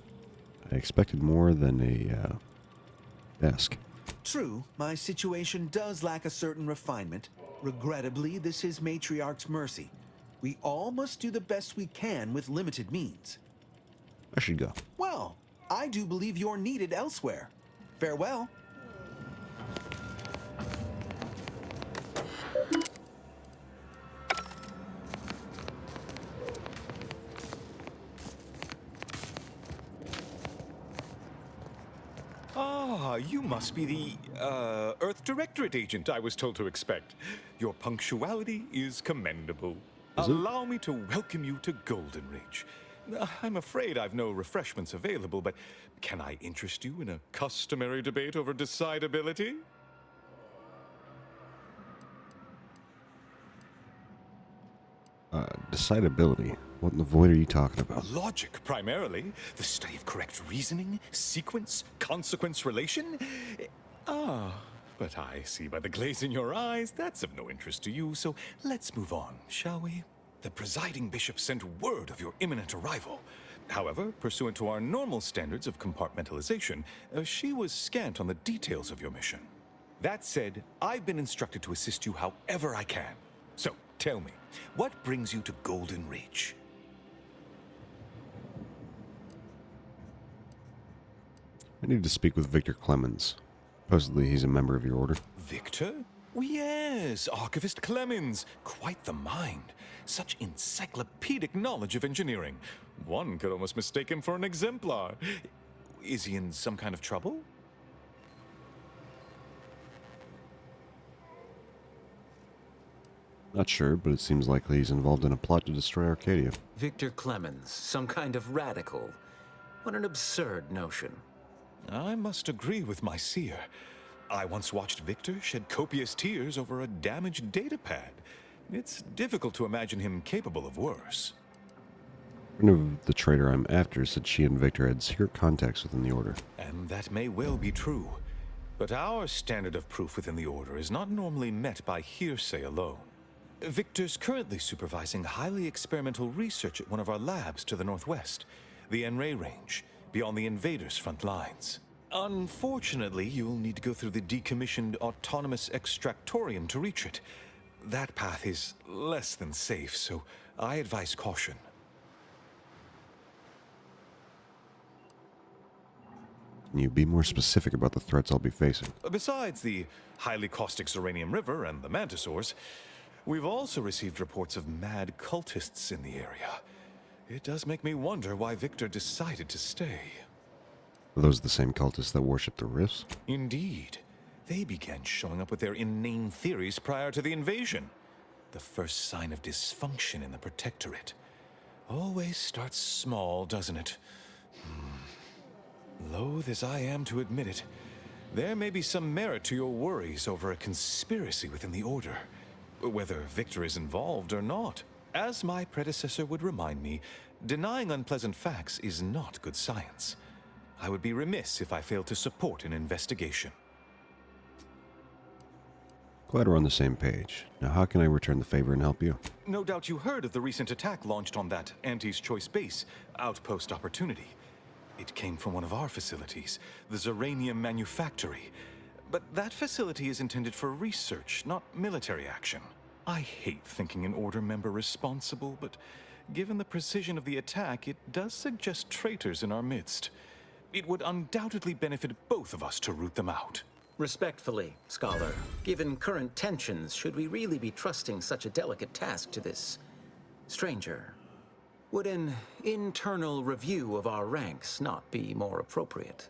I expected more than a desk. True, my situation does lack a certain refinement. Regrettably, this is Matriarch's Mercy. We all must do the best we can with limited means. I should go. Well, I do believe you're needed elsewhere. Farewell. Ah, you must be the, Earth Directorate agent I was told to expect. Your punctuality is commendable. Allow me to welcome you to Golden Ridge. I'm afraid I've no refreshments available, but can I interest you in a customary debate over decidability? Decidability? What in the void are you talking about? Logic, primarily. The study of correct reasoning, sequence, consequence relation. But I see by the glaze in your eyes that's of no interest to you, so let's move on, shall we? The presiding bishop sent word of your imminent arrival. However, pursuant to our normal standards of compartmentalization, she was scant on the details of your mission. That said, I've been instructed to assist you however I can. So, tell me, what brings you to Golden Ridge? I need to speak with Victor Clemens. Supposedly he's a member of your order. Victor? Yes, Archivist Clemens. Quite the mind. Such encyclopedic knowledge of engineering. One could almost mistake him for an exemplar. Is he in some kind of trouble? Not sure, but it seems likely he's involved in a plot to destroy Arcadia. Victor Clemens, some kind of radical. What an absurd notion. I must agree with my seer. I once watched Victor shed copious tears over a damaged datapad. It's difficult to imagine him capable of worse. One of the traitor I'm after said she and Victor had secret contacts within the Order. And that may well be true. But our standard of proof within the Order is not normally met by hearsay alone. Victor's currently supervising highly experimental research at one of our labs to the northwest, the Enray Range, beyond the invaders' front lines. Unfortunately, you'll need to go through the decommissioned autonomous extractorium to reach it. That path is less than safe, so I advise caution. Can you be more specific about the threats I'll be facing? Besides the highly caustic Zeranium River and the Mantisaurs, we've also received reports of mad cultists in the area. It does make me wonder why Victor decided to stay. Are those the same cultists that worship the Rifts? Indeed. They began showing up with their inane theories prior to the invasion. The first sign of dysfunction in the Protectorate. Always starts small, doesn't it? Loath as I am to admit it, there may be some merit to your worries over a conspiracy within the Order. Whether Victor is involved or not. As my predecessor would remind me, denying unpleasant facts is not good science. I would be remiss if I failed to support an investigation. Glad we're on the same page. Now how can I return the favor and help you? No doubt you heard of the recent attack launched on that Auntie's Choice base, Outpost Opportunity. It came from one of our facilities, the Zeranium Manufactory. But that facility is intended for research, not military action. I hate thinking an Order member responsible, but given the precision of the attack, it does suggest traitors in our midst. It would undoubtedly benefit both of us to root them out. Respectfully, Scholar, given current tensions, should we really be trusting such a delicate task to this stranger? Would an internal review of our ranks not be more appropriate?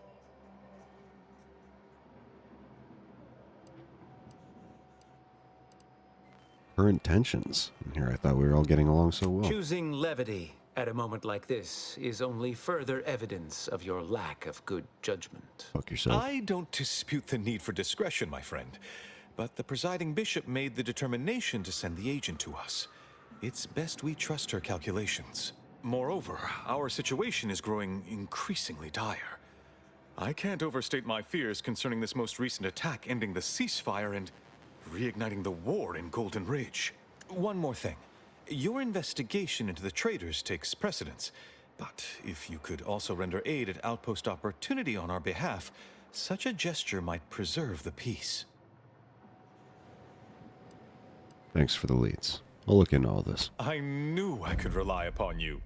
Current tensions. And here I thought we were all getting along so well. Choosing levity at a moment like this is only further evidence of your lack of good judgment. Fuck yourself. I don't dispute the need for discretion, my friend. But the presiding bishop made the determination to send the agent to us. It's best we trust her calculations. Moreover, our situation is growing increasingly dire. I can't overstate my fears concerning this most recent attack ending the ceasefire and reigniting the war in Golden Ridge. One more thing. Your investigation into the traitors takes precedence. But if you could also render aid at Outpost Opportunity on our behalf, such a gesture might preserve the peace. Thanks for the leads. I'll look into all this. I knew I could rely upon you.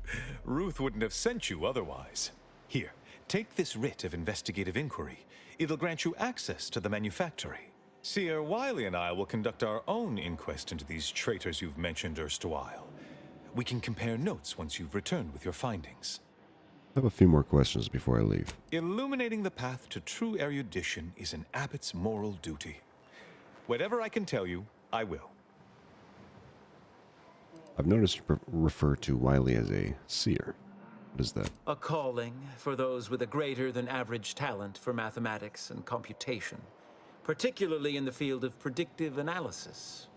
Ruth wouldn't have sent you otherwise. Here, take this writ of investigative inquiry. It'll grant you access to the manufactory. Seer Wiley and I will conduct our own inquest into these traitors you've mentioned erstwhile. We can compare notes once you've returned with your findings. I have a few more questions before I leave. Illuminating the path to true erudition is an abbot's moral duty. Whatever I can tell you, I will. I've noticed you refer to Wiley as a seer. What is that? A calling for those with a greater than average talent for mathematics and computation, particularly in the field of predictive analysis.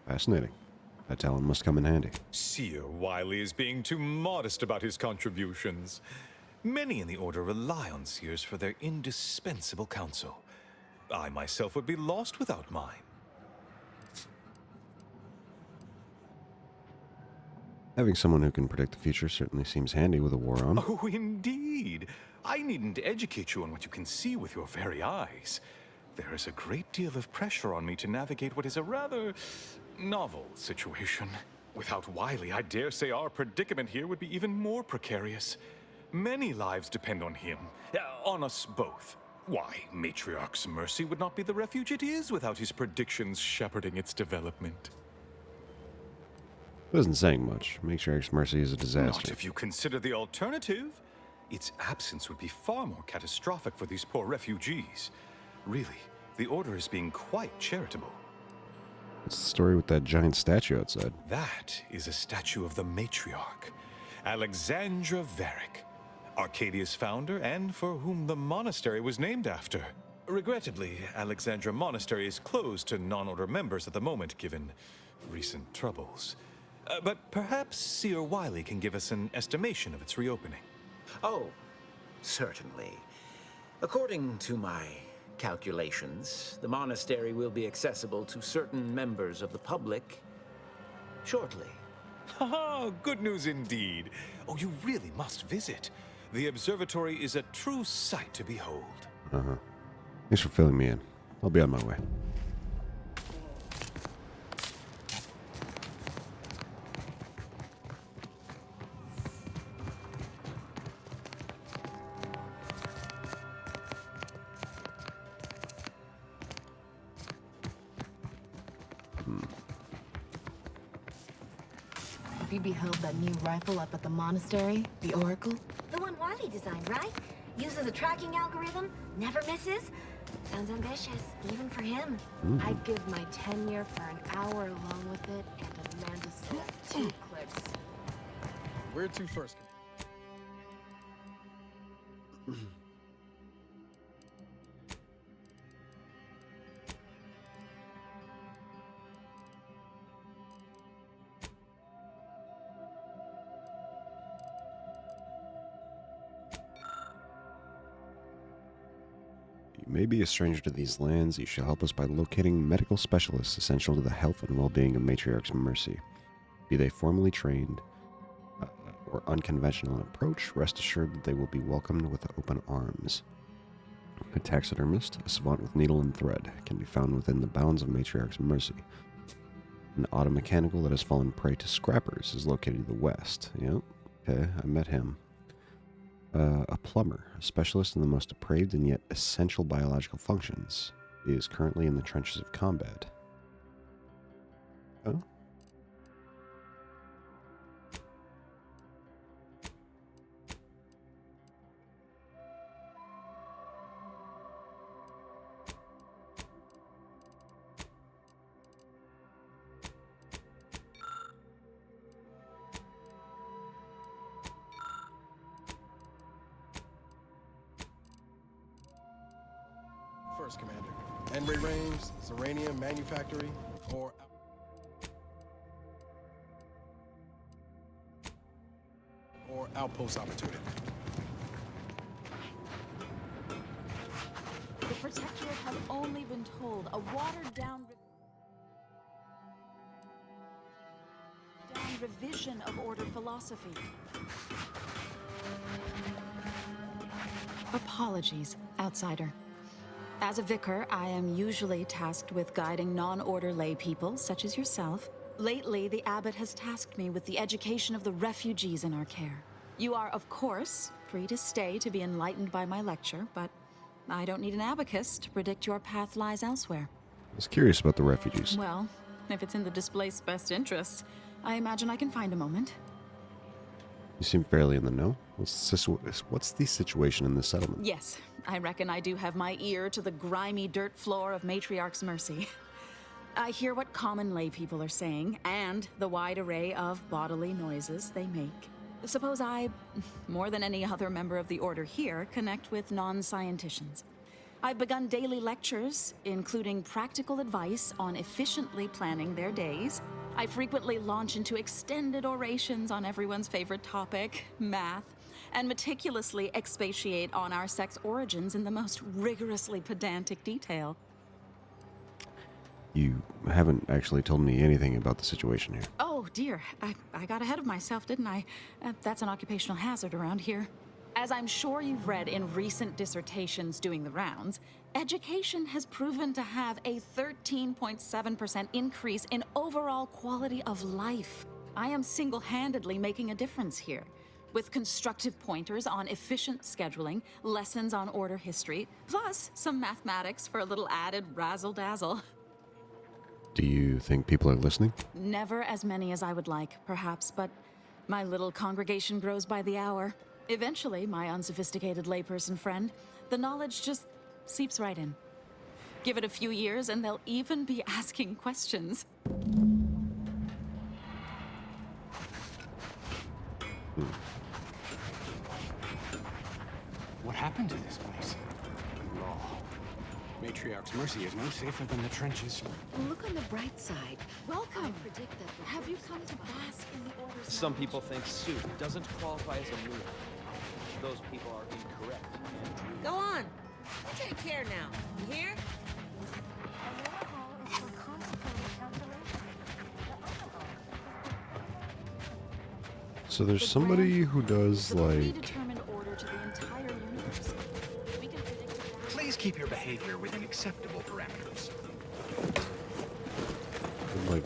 Fascinating. That talent must come in handy. Seer Wiley is being too modest about his contributions. Many in the Order rely on seers for their indispensable counsel. I myself would be lost without mine. Having someone who can predict the future certainly seems handy with a war on. Oh, indeed. I needn't educate you on what you can see with your very eyes. There is a great deal of pressure on me to navigate what is a rather novel situation. Without Wiley, I dare say our predicament here would be even more precarious. Many lives depend on him, on us both. Why, Matriarch's Mercy would not be the refuge it is without his predictions shepherding its development. It isn't saying much. Matriarch's Mercy is a disaster. Not if you consider the alternative. Its absence would be far more catastrophic for these poor refugees. Really, the Order is being quite charitable. What's the story with that giant statue outside? That is a statue of the Matriarch, Alexandra Varric, Arcadia's founder and for whom the monastery was named after. Regrettably, Alexandra Monastery is closed to non-Order members at the moment, given recent troubles. But perhaps Seer Wiley can give us an estimation of its reopening. Oh, certainly. According to my calculations, the monastery will be accessible to certain members of the public shortly. Haha, good news indeed. Oh, you really must visit. The observatory is a true sight to behold. Uh-huh. Thanks for filling me in. I'll be on my way. Have you beheld that new rifle up at the monastery? The Oracle? The one Wiley designed, right? Uses a tracking algorithm, never misses. Sounds ambitious, even for him. I'd give my tenure for an hour alone with it and a man to select 2 clicks. Where to first? You may be a stranger to these lands. You shall help us by locating medical specialists essential to the health and well-being of Matriarch's Mercy. Be they formally trained or unconventional in approach, rest assured that they will be welcomed with open arms. A taxidermist, a savant with needle and thread, can be found within the bounds of Matriarch's Mercy. An automechanical that has fallen prey to scrappers is located to the west. Yep, okay, I met him. A plumber, a specialist in the most depraved and yet essential biological functions, is currently in the trenches of combat. Oh? First, Commander. Enray Range, Serenium Manufactory, or Outpost Opportunity. The Protectorate have only been told a watered-down revision of Order philosophy. Apologies, outsider. As a vicar, I am usually tasked with guiding non-order lay people, such as yourself. Lately, the abbot has tasked me with the education of the refugees in our care. You are, of course, free to stay to be enlightened by my lecture, but I don't need an abacus to predict your path lies elsewhere. I was curious about the refugees. Well, if it's in the displaced's best interests, I imagine I can find a moment. You seem fairly in the know. What's the situation in this settlement? Yes, I reckon I do have my ear to the grimy dirt floor of Matriarch's Mercy. I hear what common lay people are saying, and the wide array of bodily noises they make. Suppose I, more than any other member of the Order here, connect with non-scienticians. I've begun daily lectures, including practical advice on efficiently planning their days. I frequently launch into extended orations on everyone's favorite topic, math, and meticulously expatiate on our sex origins in the most rigorously pedantic detail. You haven't actually told me anything about the situation here. Oh dear, I got ahead of myself, didn't I? That's an occupational hazard around here. As I'm sure you've read in recent dissertations doing the rounds, education has proven to have a 13.7% increase in overall quality of life. I am single-handedly making a difference here. with constructive pointers on efficient scheduling, lessons on order history, plus some mathematics for a little added razzle-dazzle. Do you think people are listening? Never as many as I would like, perhaps, but my little congregation grows by the hour. Eventually, my unsophisticated layperson friend, the knowledge just seeps right in. Give it a few years and they'll even be asking questions. What happened to this place? Law. Matriarch's Mercy is no safer than the trenches. Look on the bright side. Welcome. I predict that Have you come to bask in the Order's Some knowledge? people think soup doesn't qualify as a meal. Those people are incorrect. Go on. You take care now. You hear? The lower hall is for complicated calculation. The upper hall So there's somebody who does like Predetermined order to the entire universe. We can predict that. Please keep your behavior within acceptable parameters.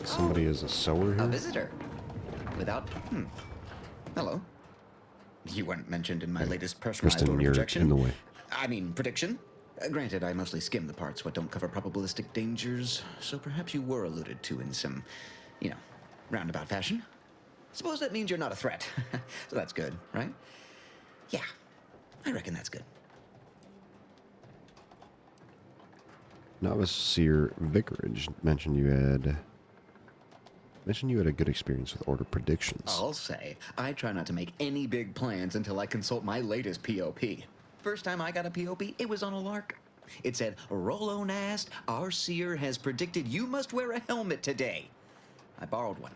somebody is a sewer A here. visitor. Without. Hello. You weren't mentioned in my latest personalized Kristen, order you're projection. in the way. I mean, prediction. Granted, I mostly skim the parts what don't cover probabilistic dangers, so perhaps you were alluded to in some, roundabout fashion. Suppose that means you're not a threat. So that's good, right? Yeah, I reckon that's good. Novice Seer Vicarage mentioned you had a good experience with order predictions. I'll say, I try not to make any big plans until I consult my latest POP. First time I got a POP, it was on a lark. It said, Rolo Nast, our seer has predicted you must wear a helmet today. I borrowed one,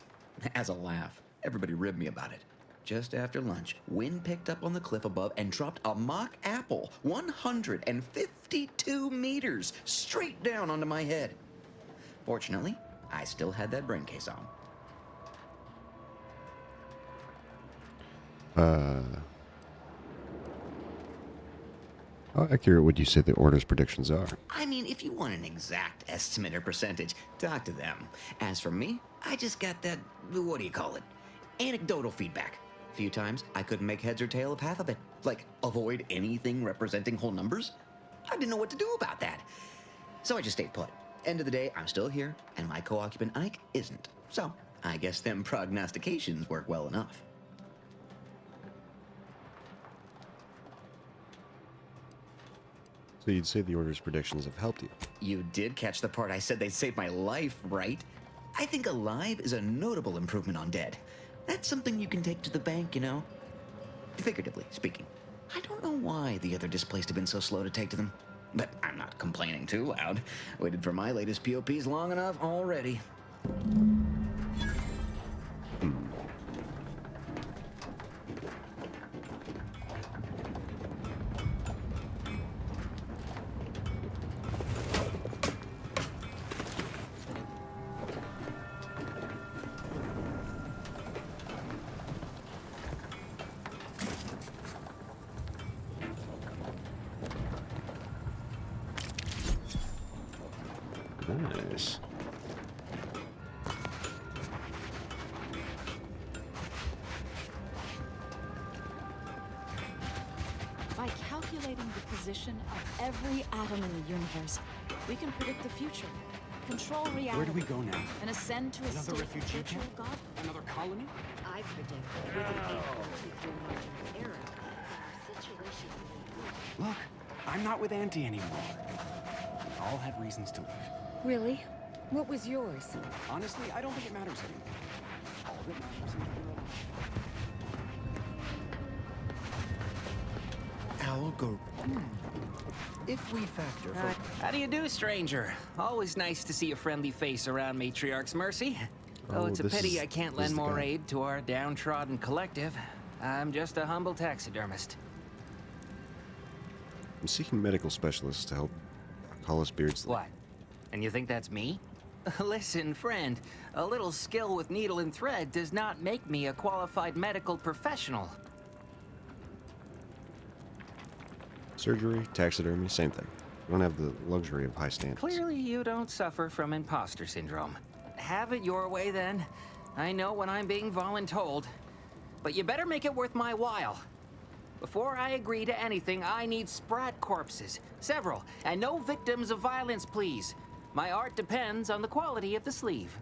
as a laugh. Everybody ribbed me about it. Just after lunch, wind picked up on the cliff above and dropped a mock apple 152 meters straight down onto my head. Fortunately, I still had that brain case on. How accurate would you say the order's predictions are? I mean, if you want an exact estimate or percentage, talk to them. As for me, I just got that, what do you call it? Anecdotal feedback. A few times, I couldn't make heads or tail of half of it. Like, avoid anything representing whole numbers? I didn't know what to do about that. So I just stayed put. End of the day, I'm still here, and my co-occupant Ike isn't. So, I guess them prognostications work well enough. So you'd say the order's predictions have helped you. You did catch the part I said they'd save my life, right? I think alive is a notable improvement on dead. That's something you can take to the bank, Figuratively speaking. I don't know why the other displaced have been so slow to take to them. But I'm not complaining too loud. Waited for my latest POPs long enough already. Nice. By calculating the position of every atom in the universe, we can predict the future, control reality. Where do we go now? And ascend to a Another state refugee of virtual camp? God. Another colony? I predict with an 8.23 margin of error that our situation will be Look, I'm not with Auntie anymore. We all had reasons to leave. Really? What was yours? Honestly, I don't think it matters anymore. All that matters is we're alive. Algorithm. If we factor for... How do you do, stranger? Always nice to see a friendly face around Matriarch's Mercy. Though it's a pity I can't lend more aid to our downtrodden collective. I'm just a humble taxidermist. I'm seeking medical specialists to help Hollis Beardsley. What? And you think that's me? Listen, friend, a little skill with needle and thread does not make me a qualified medical professional. Surgery, taxidermy, same thing. We don't have the luxury of high standards. Clearly, you don't suffer from imposter syndrome. Have it your way, then. I know when I'm being voluntold. but you better make it worth my while. Before I agree to anything, I need sprat corpses. Several. And no victims of violence, please. My art depends on the quality of the sleeve.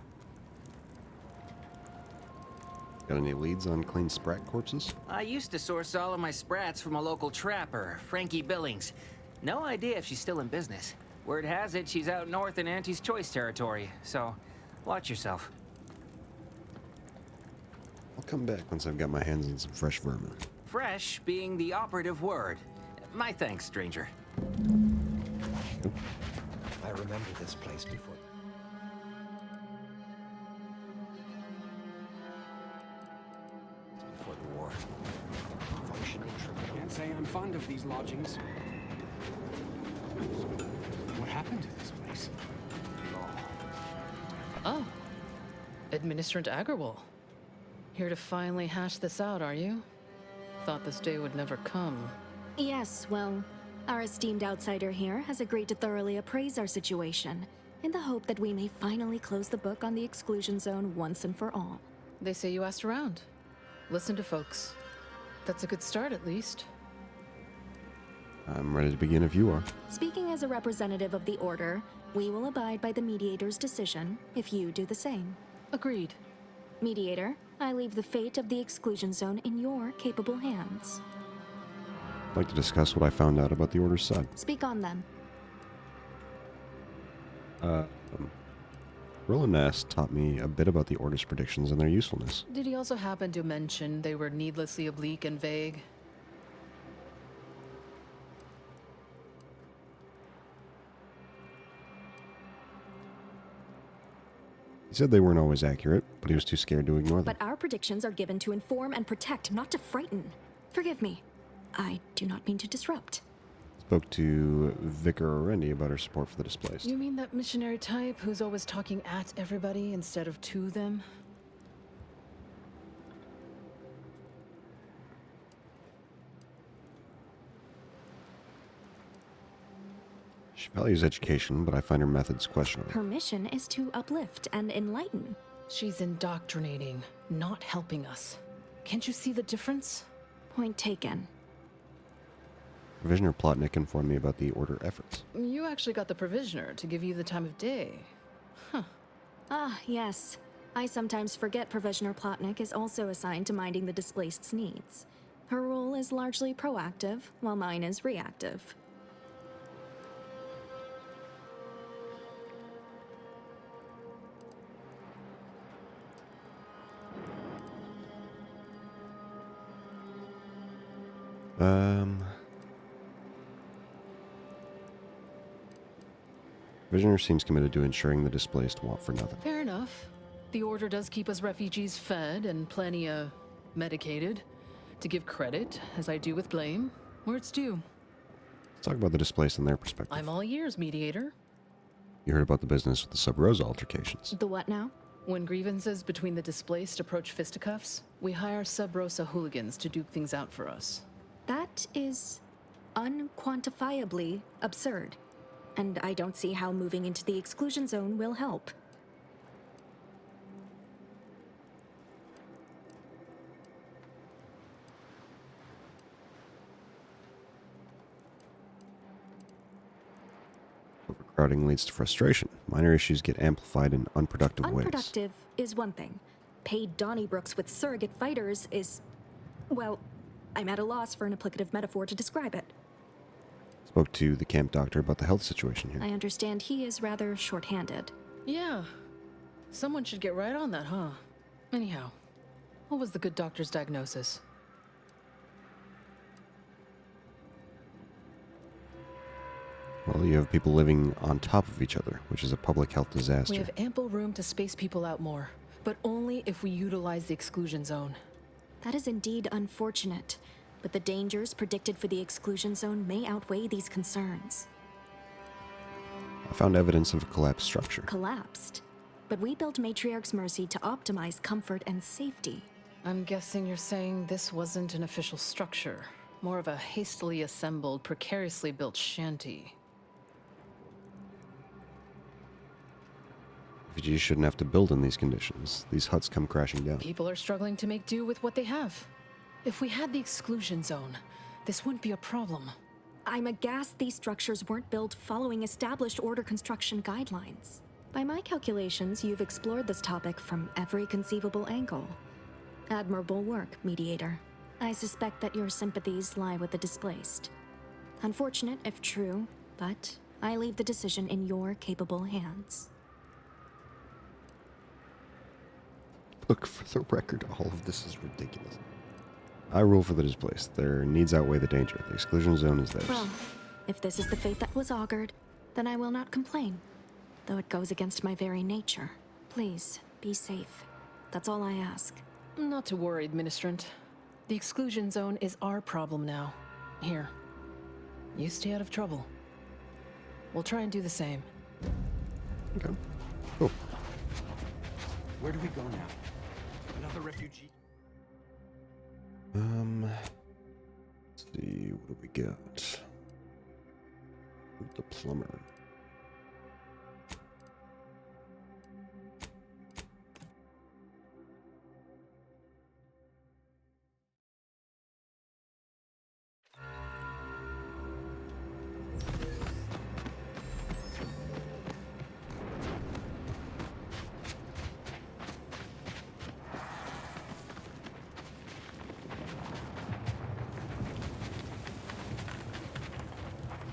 Got any leads on clean sprat corpses? I used to source all of my sprats from a local trapper, Frankie Billings. No idea if she's still in business. Word has it she's out north in Auntie's Choice territory, so watch yourself. I'll come back once I've got my hands on some fresh vermin. Fresh being the operative word. My thanks, stranger. I remember this place before. Before the war. Functioning triple. Can't say I'm fond of these lodgings. What happened to this place? Oh. Administrant Agarwal. Here to finally hash this out, are you? Thought this day would never come. Yes, well, our esteemed outsider here has agreed to thoroughly appraise our situation, in the hope that we may finally close the book on the exclusion zone once and for all. They say you asked around. Listen to folks. That's a good start, at least. I'm ready to begin if you are. Speaking as a representative of the Order, we will abide by the Mediator's decision if you do the same. Agreed. Mediator, I leave the fate of the exclusion zone in your capable hands. I'd like to discuss what I found out about the Order's side. Speak on then. Rilla Nast taught me a bit about the Order's predictions and their usefulness. Did he also happen to mention they were needlessly oblique and vague? He said they weren't always accurate, but he was too scared to ignore them. But our predictions are given to inform and protect, not to frighten. Forgive me. I do not mean to disrupt. Spoke to Vicar Orendi about her support for the displaced. You mean that missionary type who's always talking at everybody instead of to them? She values education, but I find her methods questionable. Her mission is to uplift and enlighten. She's indoctrinating, not helping us. Can't you see the difference? Point taken. Provisioner Plotnik informed me about the Order efforts. You actually got the Provisioner to give you the time of day. Huh. Ah, yes. I sometimes forget Provisioner Plotnik is also assigned to minding the displaced's needs. Her role is largely proactive, while mine is reactive. Provisioner seems committed to ensuring the displaced want for nothing. Fair enough. The Order does keep us refugees fed and plenty, medicated. To give credit, as I do with blame, where it's due. Let's talk about the displaced and their perspective. I'm all ears, Mediator. You heard about the business with the Sub Rosa altercations. The what now? When grievances between the displaced approach fisticuffs, we hire Sub Rosa hooligans to duke things out for us. That is unquantifiably absurd. And I don't see how moving into the exclusion zone will help. Overcrowding leads to frustration. Minor issues get amplified in unproductive ways. Unproductive is one thing. Paid Donnybrooks with surrogate fighters is... well, I'm at a loss for an applicative metaphor to describe it. Spoke to the camp doctor about the health situation here. I understand he is rather short-handed. Yeah. Someone should get right on that, huh? Anyhow, what was the good doctor's diagnosis? Well, you have people living on top of each other, which is a public health disaster. We have ample room to space people out more, but only if we utilize the exclusion zone. That is indeed unfortunate, but the dangers predicted for the exclusion zone may outweigh these concerns. I found evidence of a collapsed structure. Collapsed? But we built Matriarch's Mercy to optimize comfort and safety. I'm guessing you're saying this wasn't an official structure, more of a hastily assembled, precariously built shanty. Refugees shouldn't have to build in these conditions. These huts come crashing down. People are struggling to make do with what they have. If we had the exclusion zone, this wouldn't be a problem. I'm aghast these structures weren't built following established order construction guidelines. By my calculations, you've explored this topic from every conceivable angle. Admirable work, Mediator. I suspect that your sympathies lie with the displaced. Unfortunate if true, but I leave the decision in your capable hands. Look, for the record, all of this is ridiculous. I rule for the displaced. Their needs outweigh the danger. The exclusion zone is theirs. Well, if this is the fate that was augured, then I will not complain. Though it goes against my very nature. Please, be safe. That's all I ask. Not to worry, Administrant. The exclusion zone is our problem now. Here. You stay out of trouble. We'll try and do the same. Okay. Cool. Where do we go now? Another refugee? Let's see, what do we got? The plumber.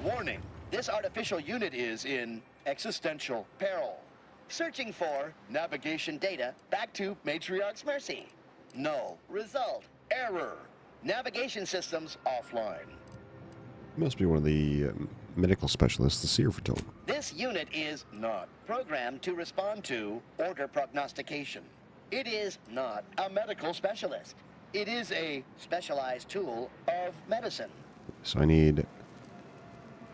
Warning, this artificial unit is in existential peril. Searching for navigation data back to Matriarch's Mercy. Null. Result. Error. Navigation systems offline. Must be one of the medical specialists the seer foretold. This unit is not programmed to respond to order prognostication. It is not a medical specialist. It is a specialized tool of medicine. So I need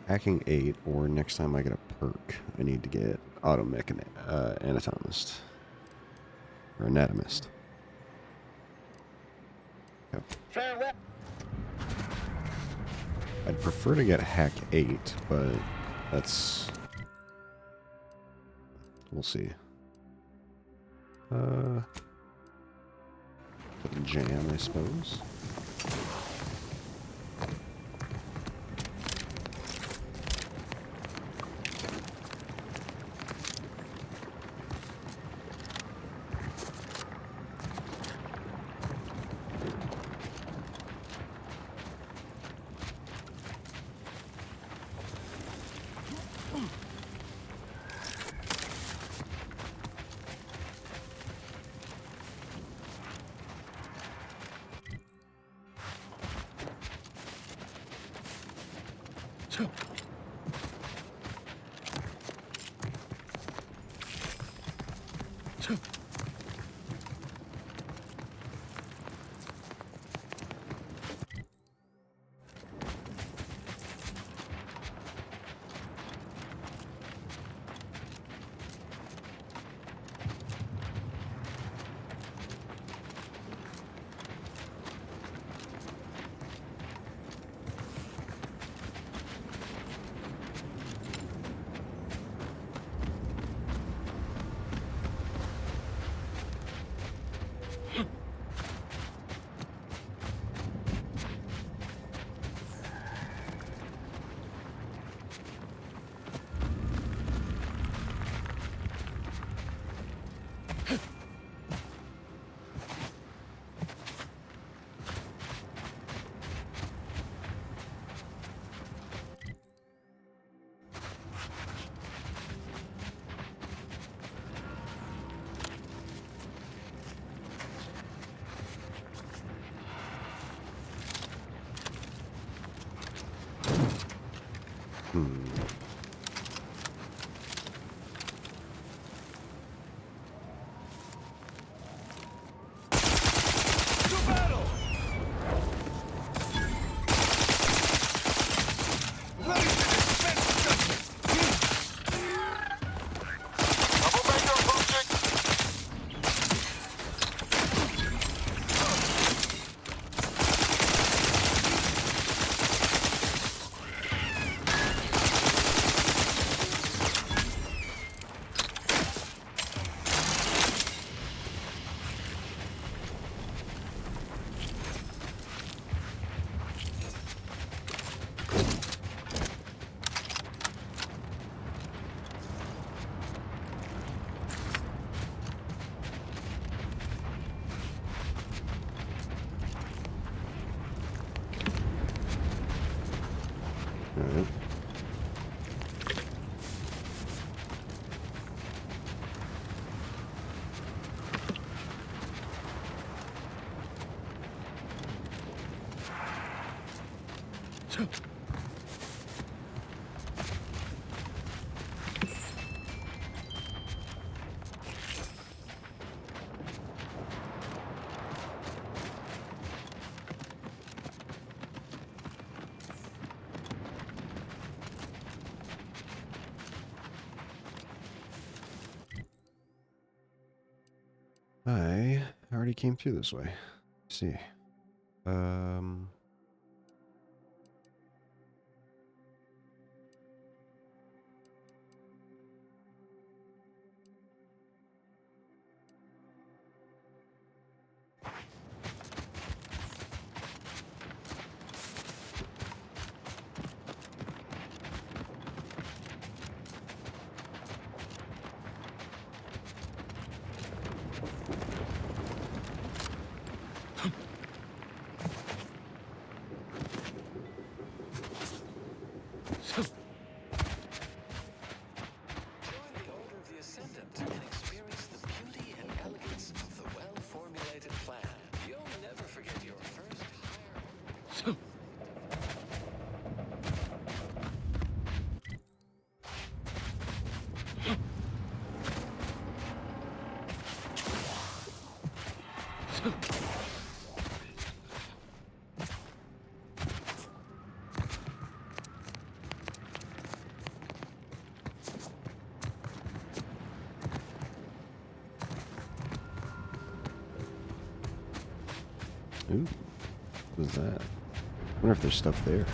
hacking 8, or next time I get a perk, I need to get anatomist. Or anatomist. Okay. Farewell. I'd prefer to get hack 8, but that's... we'll see. Jam, I suppose. Alright. I already came through this way. Let's see. Ooh, what is that? I wonder if there's stuff there.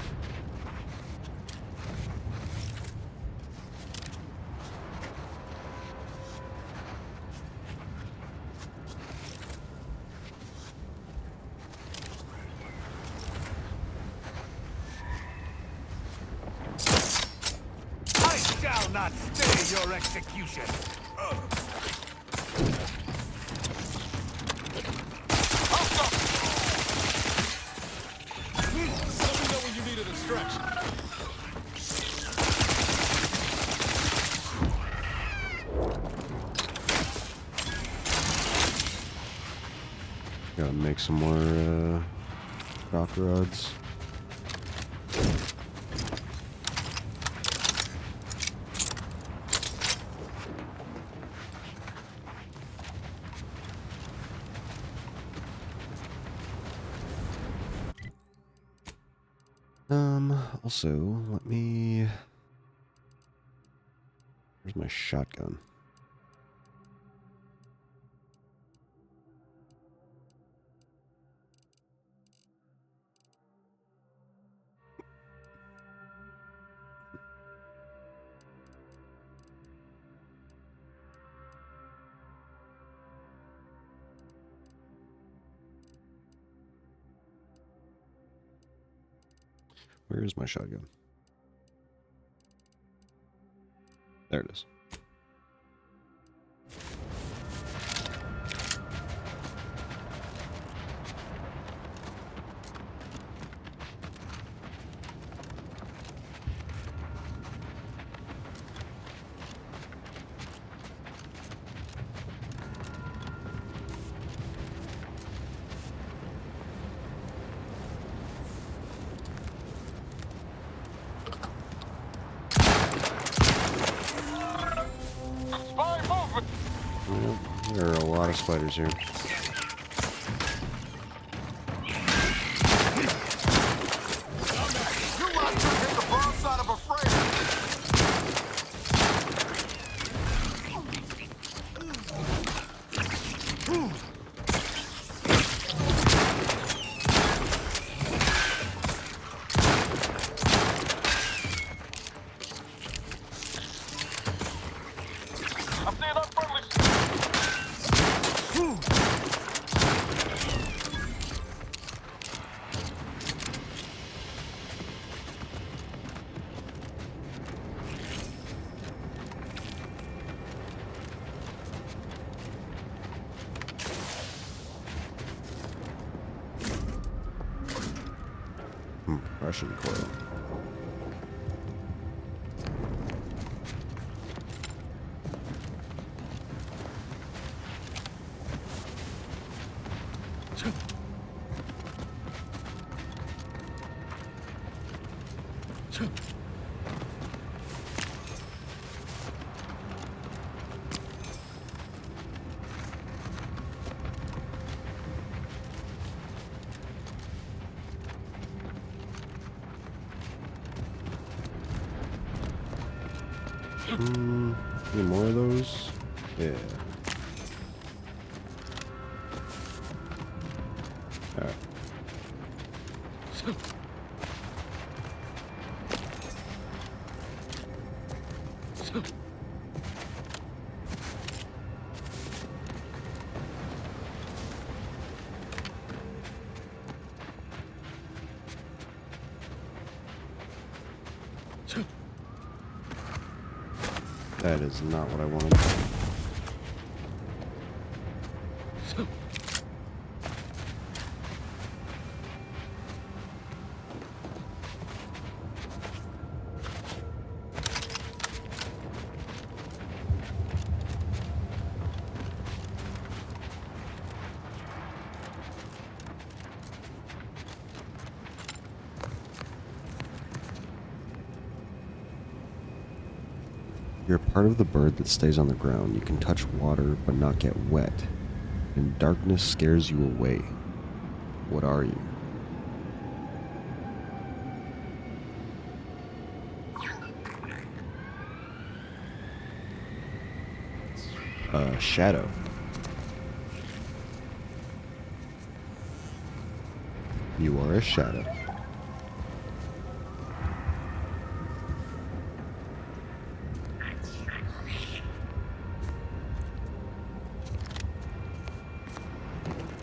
I shall not stay your execution. Gotta make some more shock rods. Also, let me... Where's my shotgun? Where is my shotgun? There it is. There are a lot of spiders here. Russian coil. Any more of those? Yeah. Alright. That is not what I wanted. You're part of the bird that stays on the ground. You can touch water but not get wet. And darkness scares you away. What are you? Shadow. You are a shadow.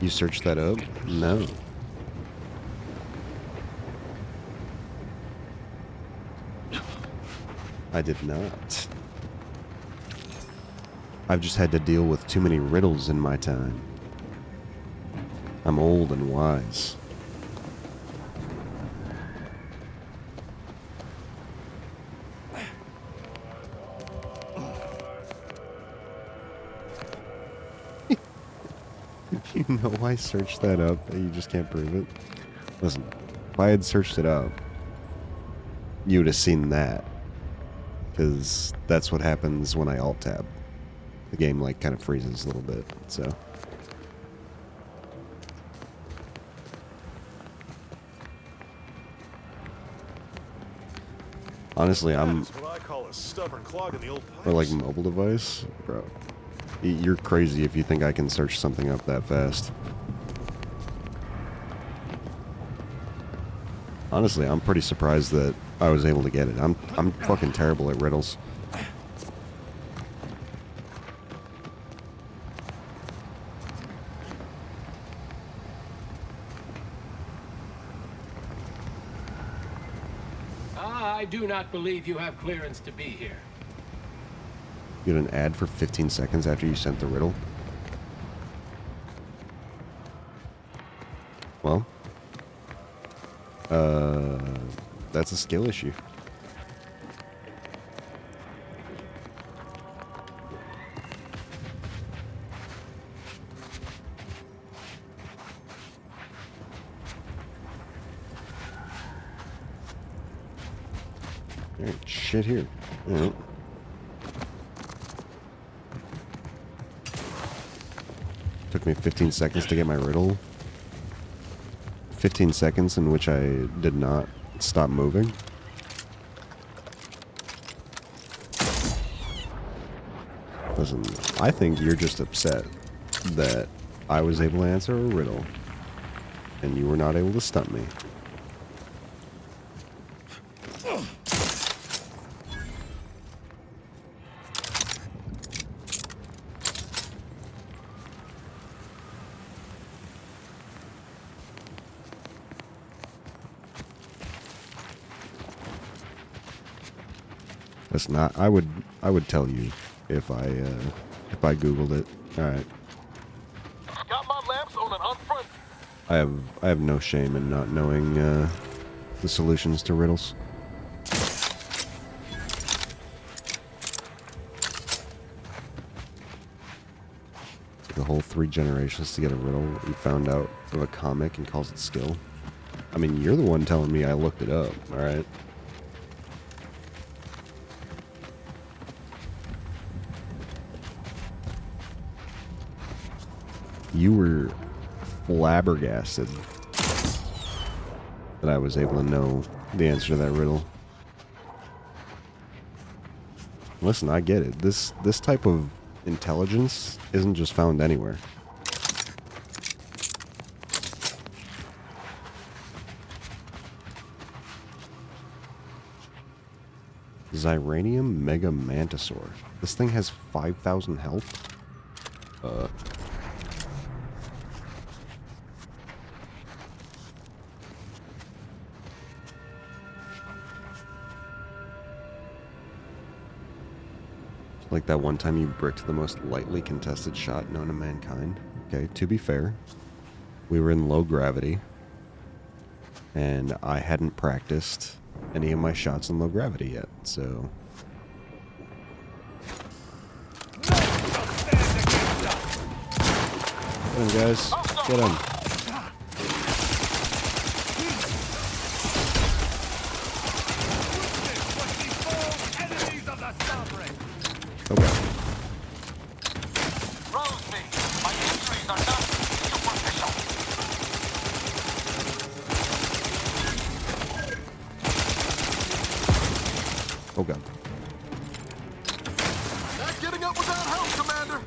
You searched that up? No. I did not. I've just had to deal with too many riddles in my time. I'm old and wise. You know I searched that up, but you just can't prove it. Listen, if I had searched it up, you would have seen that. Because that's what happens when I alt-tab. The game, like, kind of freezes a little bit, so... Honestly, I'm... That's what I call a stubborn clog in the old pipes. Or, like, mobile device? Bro. You're crazy if you think I can search something up that fast. Honestly, I'm pretty surprised that I was able to get it. I'm fucking terrible at riddles. I do not believe you have clearance to be here. You had an ad for 15 seconds after you sent the riddle? Well, that's a skill issue. Alright, shit here. Alright. Took me 15 seconds to get my riddle. 15 seconds in which I did not stop moving. Listen, I think you're just upset that I was able to answer a riddle and you were not able to stump me. That's not. I would tell you if I googled it. All right. Got my lamps on an unfront. I have no shame in not knowing the solutions to riddles. Took a whole 3 generations to get a riddle and found out of a comic and calls it skill. I mean, you're the one telling me I looked it up. All right. You were flabbergasted that I was able to know the answer to that riddle. Listen, I get it. This type of intelligence isn't just found anywhere. Xyranium Mega Mantisaur. This thing has 5,000 health. Like that one time you bricked the most lightly contested shot known to mankind. Okay, to be fair, we were in low gravity, and I hadn't practiced any of my shots in low gravity yet, so... Get him, guys. Get him. Okay. Roseby, my injuries are not superficial. Oh god. Not getting up without help, Commander.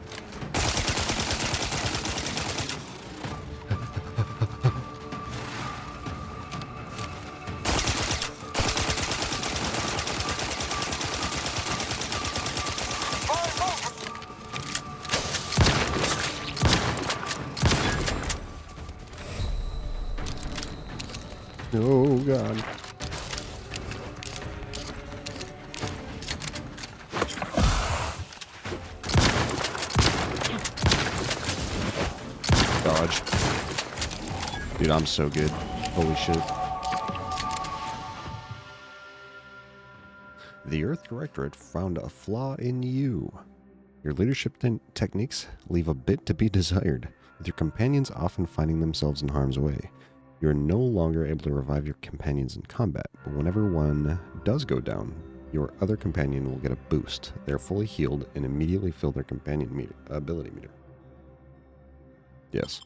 Oh god. Dodge. Dude, I'm so good. Holy shit. The Earth Directorate found a flaw in you. Your leadership techniques leave a bit to be desired, with your companions often finding themselves in harm's way. You are no longer able to revive your companions in combat, but whenever one does go down, your other companion will get a boost. They are fully healed and immediately fill their companion ability meter. Yes.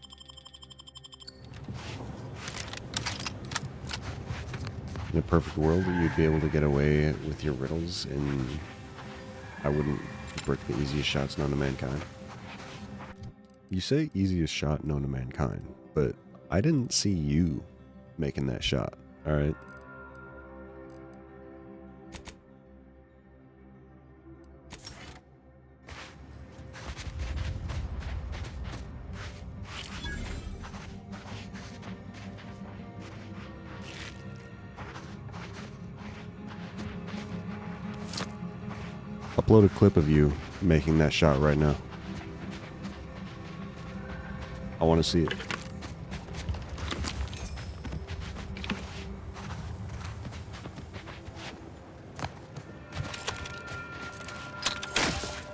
In a perfect world, you'd be able to get away with your riddles, and I wouldn't brick the easiest shots known to mankind. You say easiest shot known to mankind, but I didn't see you making that shot, alright? Upload a clip of you making that shot right now. I want to see it.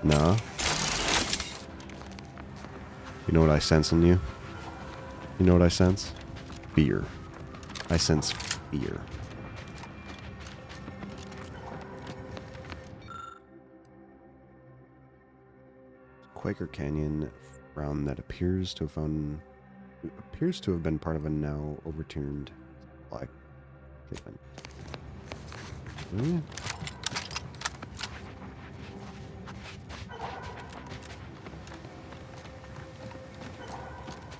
Nah. You know what I sense in you? You know what I sense? Fear. I sense fear. Quaker Canyon frown that appears to have been part of a now overturned black shipment.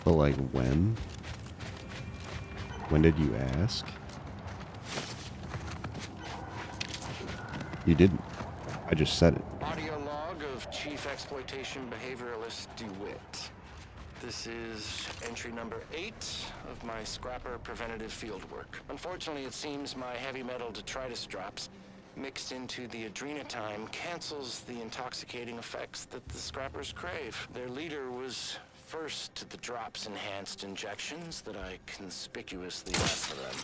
But like when? When did you ask? You didn't. I just said it. Audio log of Chief Exploitation Behavioralist DeWitt. This is entry number 8 of my scrapper preventative fieldwork. Unfortunately, it seems my heavy metal detritus drops mixed into the adrenatime cancels the intoxicating effects that the scrappers crave. Their leader was first to the drops-enhanced injections that I conspicuously left for them.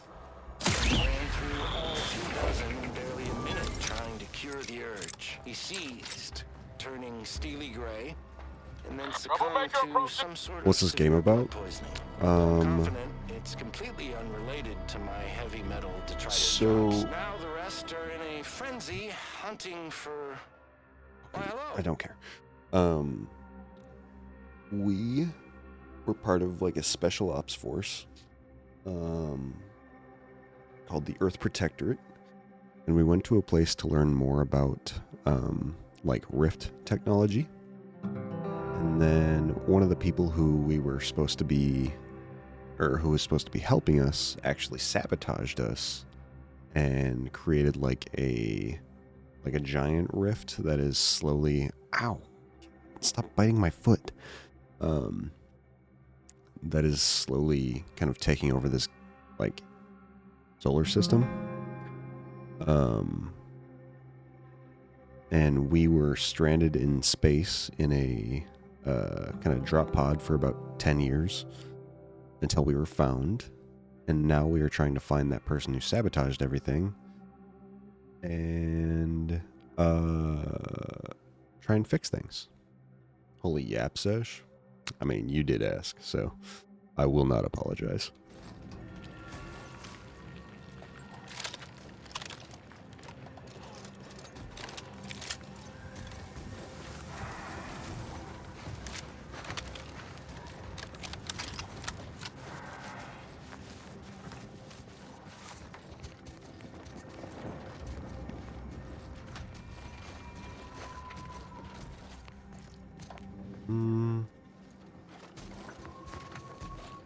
Ran through all 2 dozen in barely a minute trying to cure the urge. He seized, turning steely gray, and then succumbed to some sort of What's this game about? poisoning. I'm confident it's completely unrelated to my heavy metal detritus drops. Now the rest are in a frenzy hunting for... Why, hello. I don't care. We we're part of like a special ops force called the Earth Protectorate, and we went to a place to learn more about like rift technology. And then one of the people who we were supposed to be, or who was supposed to be helping us, actually sabotaged us and created like a giant rift that is slowly, ow, stop biting my foot, that is slowly kind of taking over this like solar system. And we were stranded in space in a kind of drop pod for about 10 years until we were found. And now we are trying to find that person who sabotaged everything and try and fix things. Holy yapsesh. I mean, you did ask, so I will not apologize.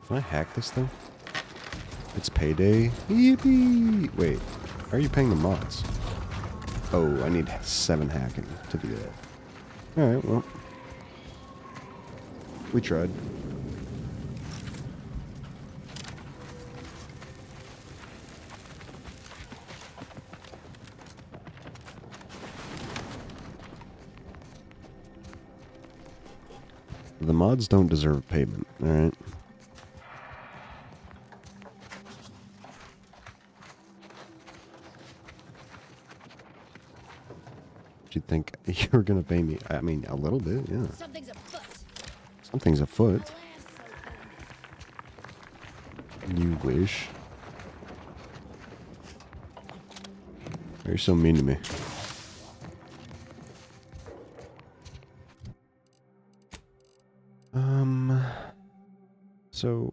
Can I hack this thing? It's payday. Yippee! Wait, how are you paying the mods? Oh, I need 7 hacking to do that. Alright, well. We tried. The mods don't deserve payment, alright? You'd think you were gonna pay me. I mean, a little bit, yeah. Something's afoot. Something's afoot. You wish. You're so mean to me. So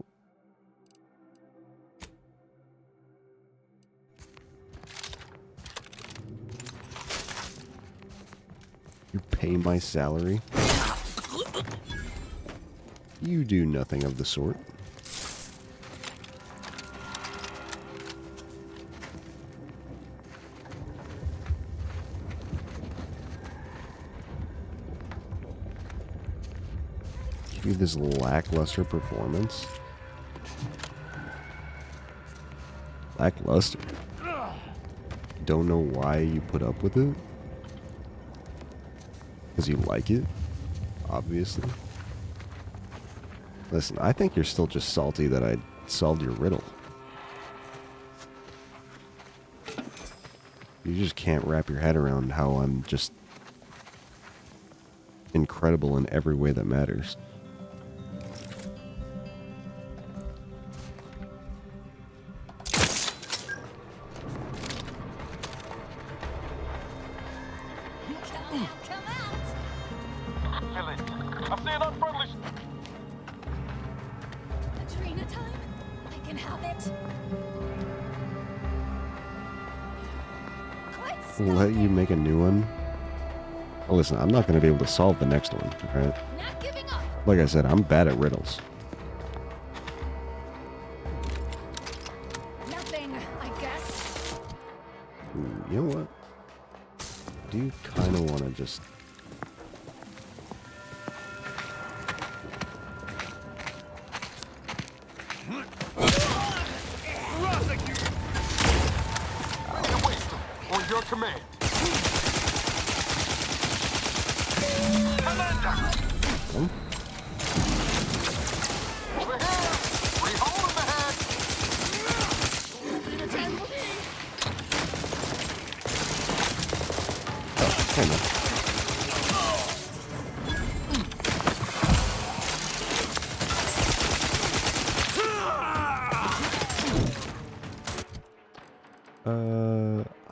you pay my salary? You do nothing of the sort. This lackluster performance. Lackluster. Don't know why you put up with it. Because you like it, obviously. Listen, I think you're still just salty that I solved your riddle. You just can't wrap your head around how I'm just incredible in every way that matters. Let you make a new one? Well, listen, I'm not going to be able to solve the next one, alright? Like I said, I'm bad at riddles. Nothing, I guess. You know what? Do you kind of want to just... On your command. Over here. Free hole in the head. Oh, hey man.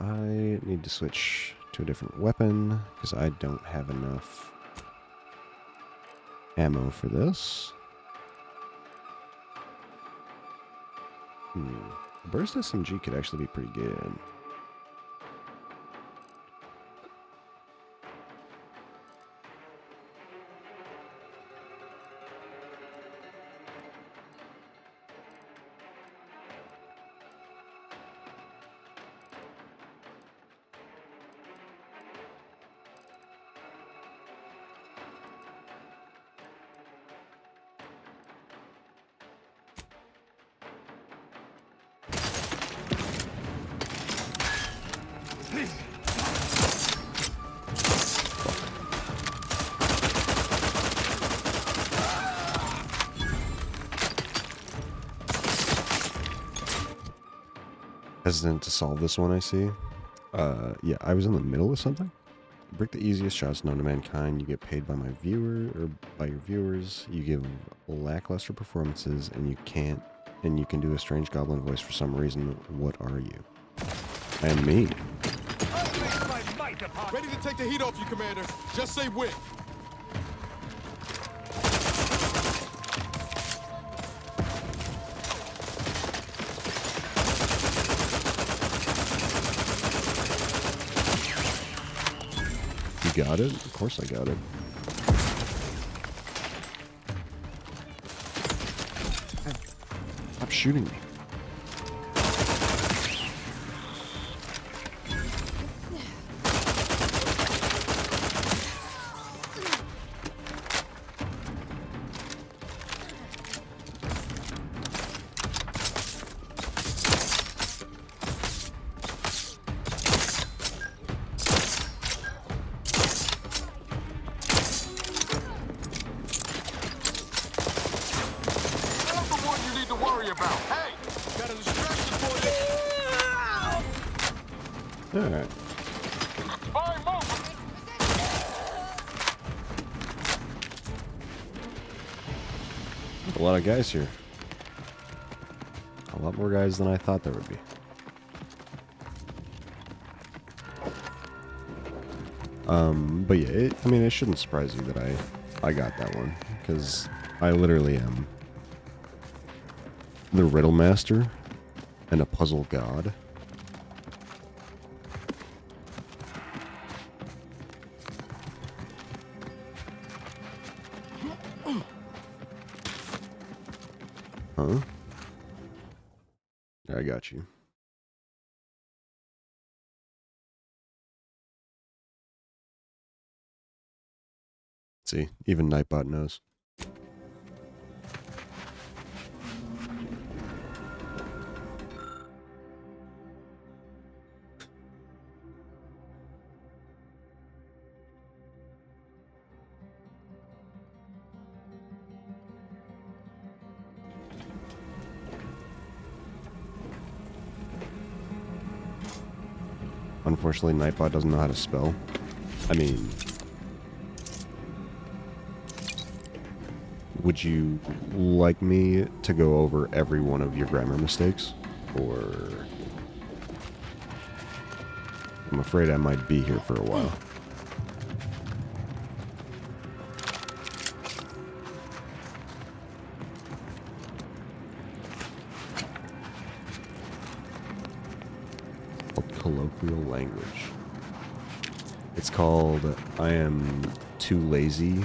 I need to switch to a different weapon because I don't have enough ammo for this. A burst SMG could actually be pretty good. Hesitant to solve this one, I see. Yeah, I was in the middle of something. Break the easiest shots known to mankind. You get paid by my viewer or by your viewers. You give lackluster performances, and you can do a strange goblin voice for some reason. What are you? And me. Ready to take the heat off you, Commander. Just say when. You got it? Of course I got it. Stop shooting me. Alright. A lot of guys here. A lot more guys than I thought there would be. But yeah, I mean, it shouldn't surprise you that I got that one, because I literally am the riddle master and a puzzle god. Huh? I got you. See, even Nightbot knows. Unfortunately, Nightbot doesn't know how to spell. I mean, would you like me to go over every one of your grammar mistakes? Or... I'm afraid I might be here for a while. Colloquial language. It's called I am too lazy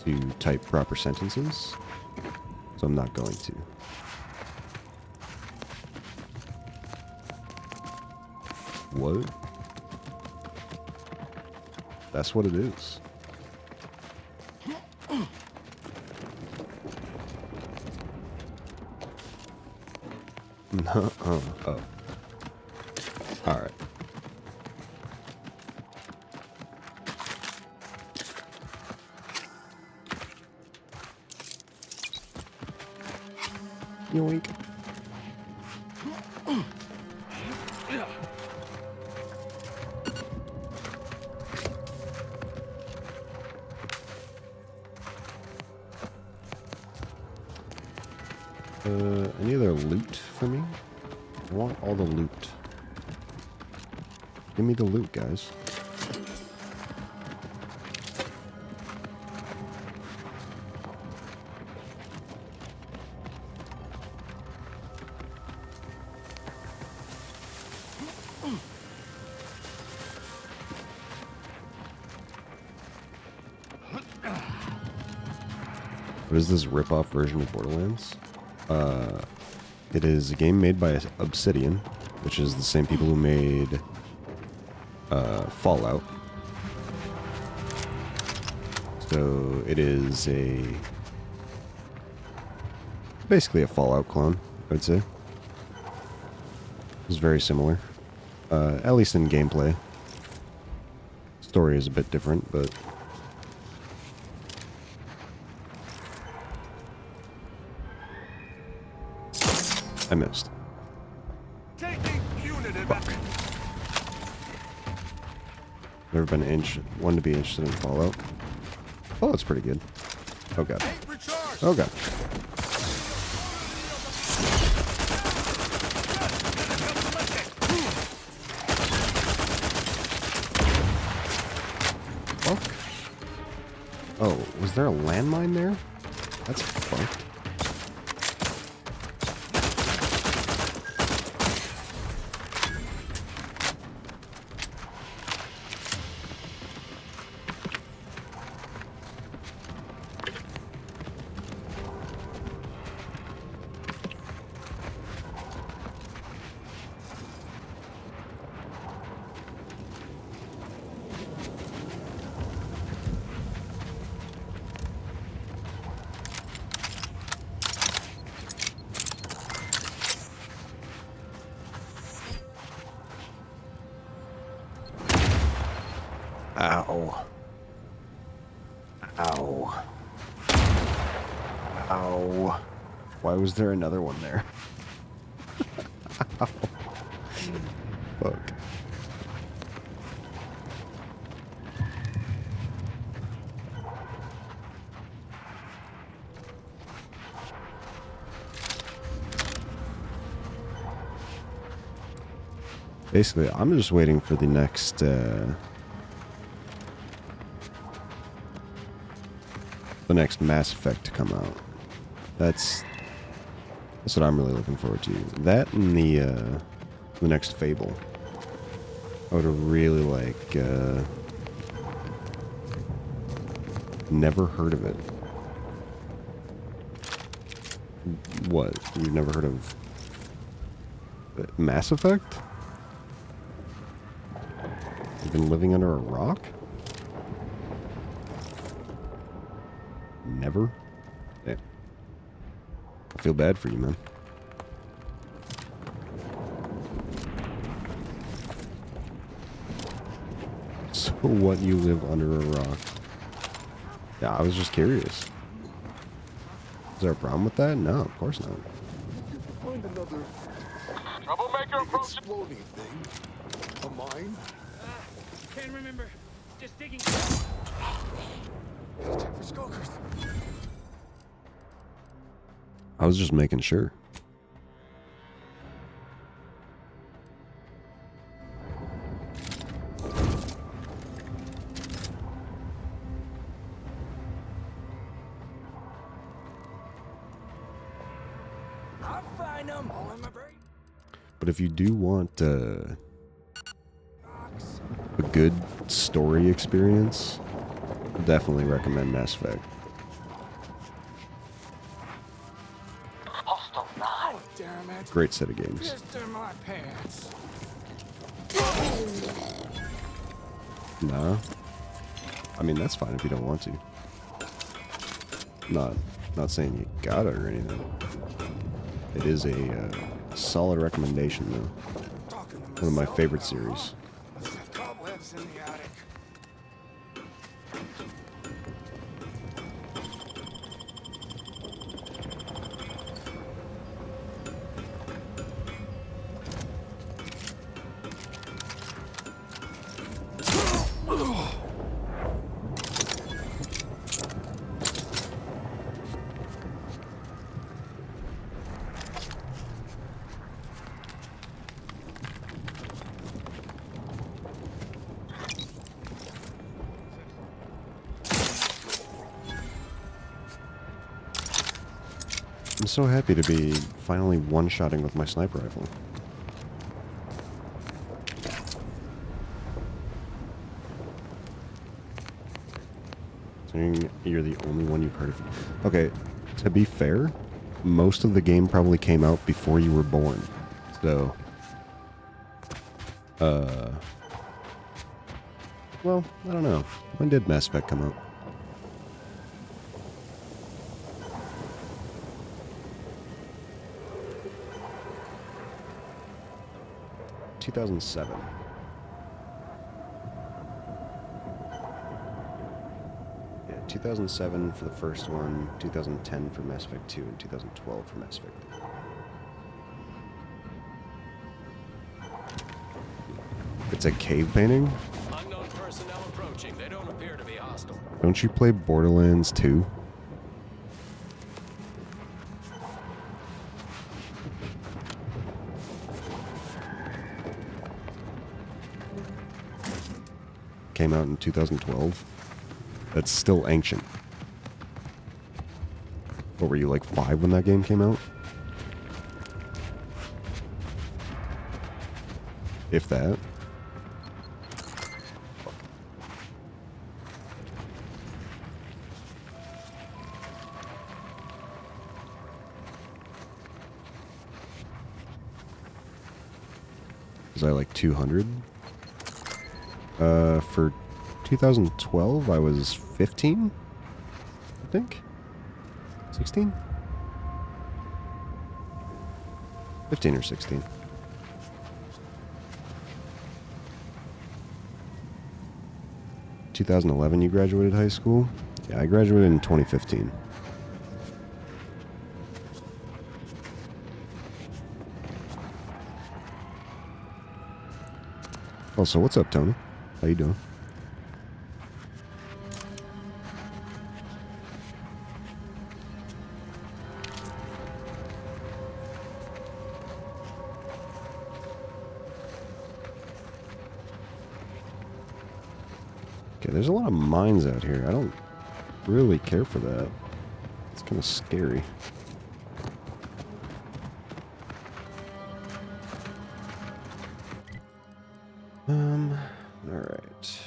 to type proper sentences, so I'm not going to. What? That's what it is. Nuh-uh. Oh. Alright. Yoink. Any other loot for me? I want all the loot. Give me the loot, guys. What is this rip-off version of Borderlands? It is a game made by Obsidian, which is the same people who made Fallout. So it is basically a Fallout clone, I would say. It's very similar, at least in gameplay. Story is a bit different, but I missed. Fuck. Never been one to be interested in Fallout. Oh, it's pretty good. Oh god. Oh god. Fuck. Oh, was there a landmine there? That's fucked. Ow. Ow. Ow. Why was there another one there? Ow. Fuck. Basically, I'm just waiting for the next, Mass Effect to come out. That's what I'm really looking forward to. That and the next Fable. I would have really never heard of it. What? You've never heard of Mass Effect? You've been living under a rock? Never? Yeah. I feel bad for you, man. So what, you live under a rock? Yeah, I was just curious. Is there a problem with that? No, of course not. Find another Troublemaker approaching. exploding thing. A mine? Can't remember. Just digging. Check for skulkers. I was just making sure. I'll find them all in my brain. But if you do want a good story experience, definitely recommend Mass Effect. Oh, damn it. Great set of games. Pissed in my pants. Nah. I mean, that's fine if you don't want to. Not saying you got it or anything. It is a solid recommendation, though. One of my favorite series. Cobwebs in the attic. I'm so happy to be finally one-shotting with my sniper rifle. Considering you're the only one you've heard of. Okay, to be fair, most of the game probably came out before you were born. So, well, I don't know. When did Mass Effect come out? ...2007. Yeah, 2007 for the first one, 2010 for Mass Effect 2, and 2012 for Mass Effect 3. It's a cave painting? Unknown personnel approaching. They don't appear to be hostile. Don't you play Borderlands 2? Came out in 2012. That's still ancient. What were you, like 5 when that game came out? If that. Was I like 200? For 2012, I was 15, I think. 16? 15 or 16. ...2011 you graduated high school? Yeah, I graduated in 2015. Oh, so what's up, Tony? How you doing? Okay, there's a lot of mines out here. I don't really care for that. It's kind of scary. Alright.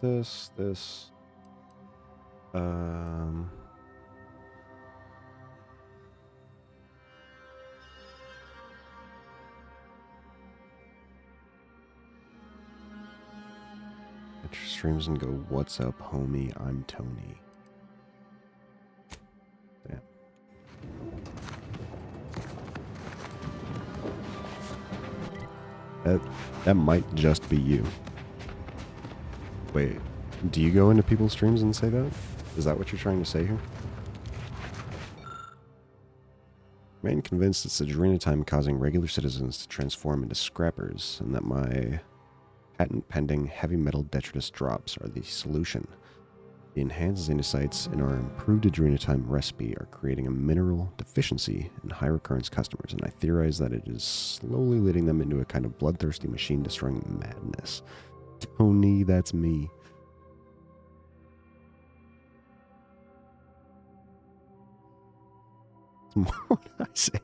This. Get your streams and go, what's up, homie? I'm Tony. Damn. That might just be you. Wait, do you go into people's streams and say that? Is that what you're trying to say here? Remain convinced it's Adrena time causing regular citizens to transform into scrappers, and that my patent-pending heavy metal detritus drops are the solution. The enhanced xenosites in our improved Adrena time recipe are creating a mineral deficiency in high recurrence customers, and I theorize that it is slowly leading them into a kind of bloodthirsty machine-destroying madness. Tony, that's me. What did I say?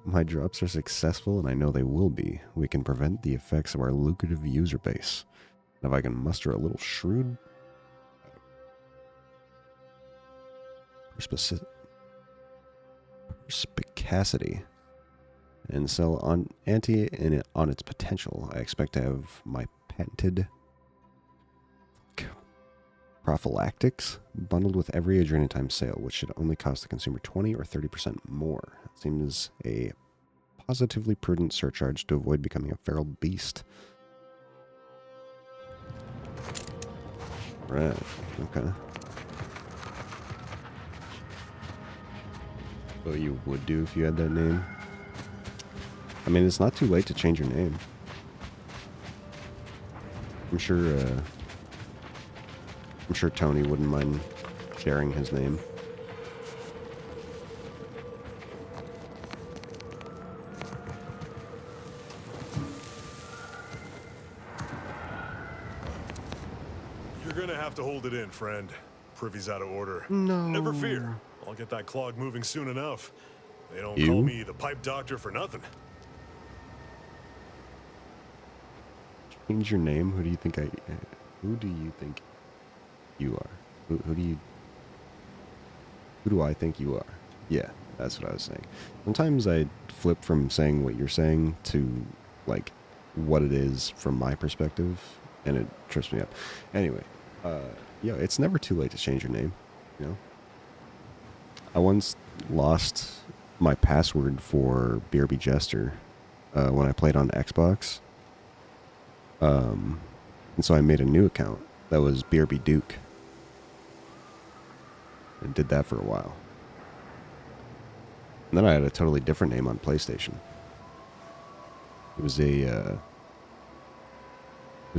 My drops are successful, and I know they will be. We can prevent the effects of our lucrative user base. And if I can muster a little shrewd perspicacity and sell on on its potential, I expect to have my patented prophylactics bundled with every Adrena time sale, which should only cost the consumer 20 or 30% more. It seems a positively prudent surcharge to avoid becoming a feral beast. Right, okay. What you would do if you had that name? I mean, it's not too late to change your name. I'm sure Tony wouldn't mind sharing his name. You're gonna have to hold it in, friend. Privy's out of order. No. Never fear. I'll get that clog moving soon enough. They don't You? call me the pipe doctor for nothing. Change your name? Who do you think you are? Who do I think you are? Yeah, that's what I was saying. Sometimes I flip from saying what you're saying to, like, what it is from my perspective, and it trips me up. Anyway, yeah, it's never too late to change your name, you know? I once lost my password for BRB Jester when I played on Xbox. And so I made a new account that was BRB Duke. And did that for a while. And then I had a totally different name on PlayStation. It was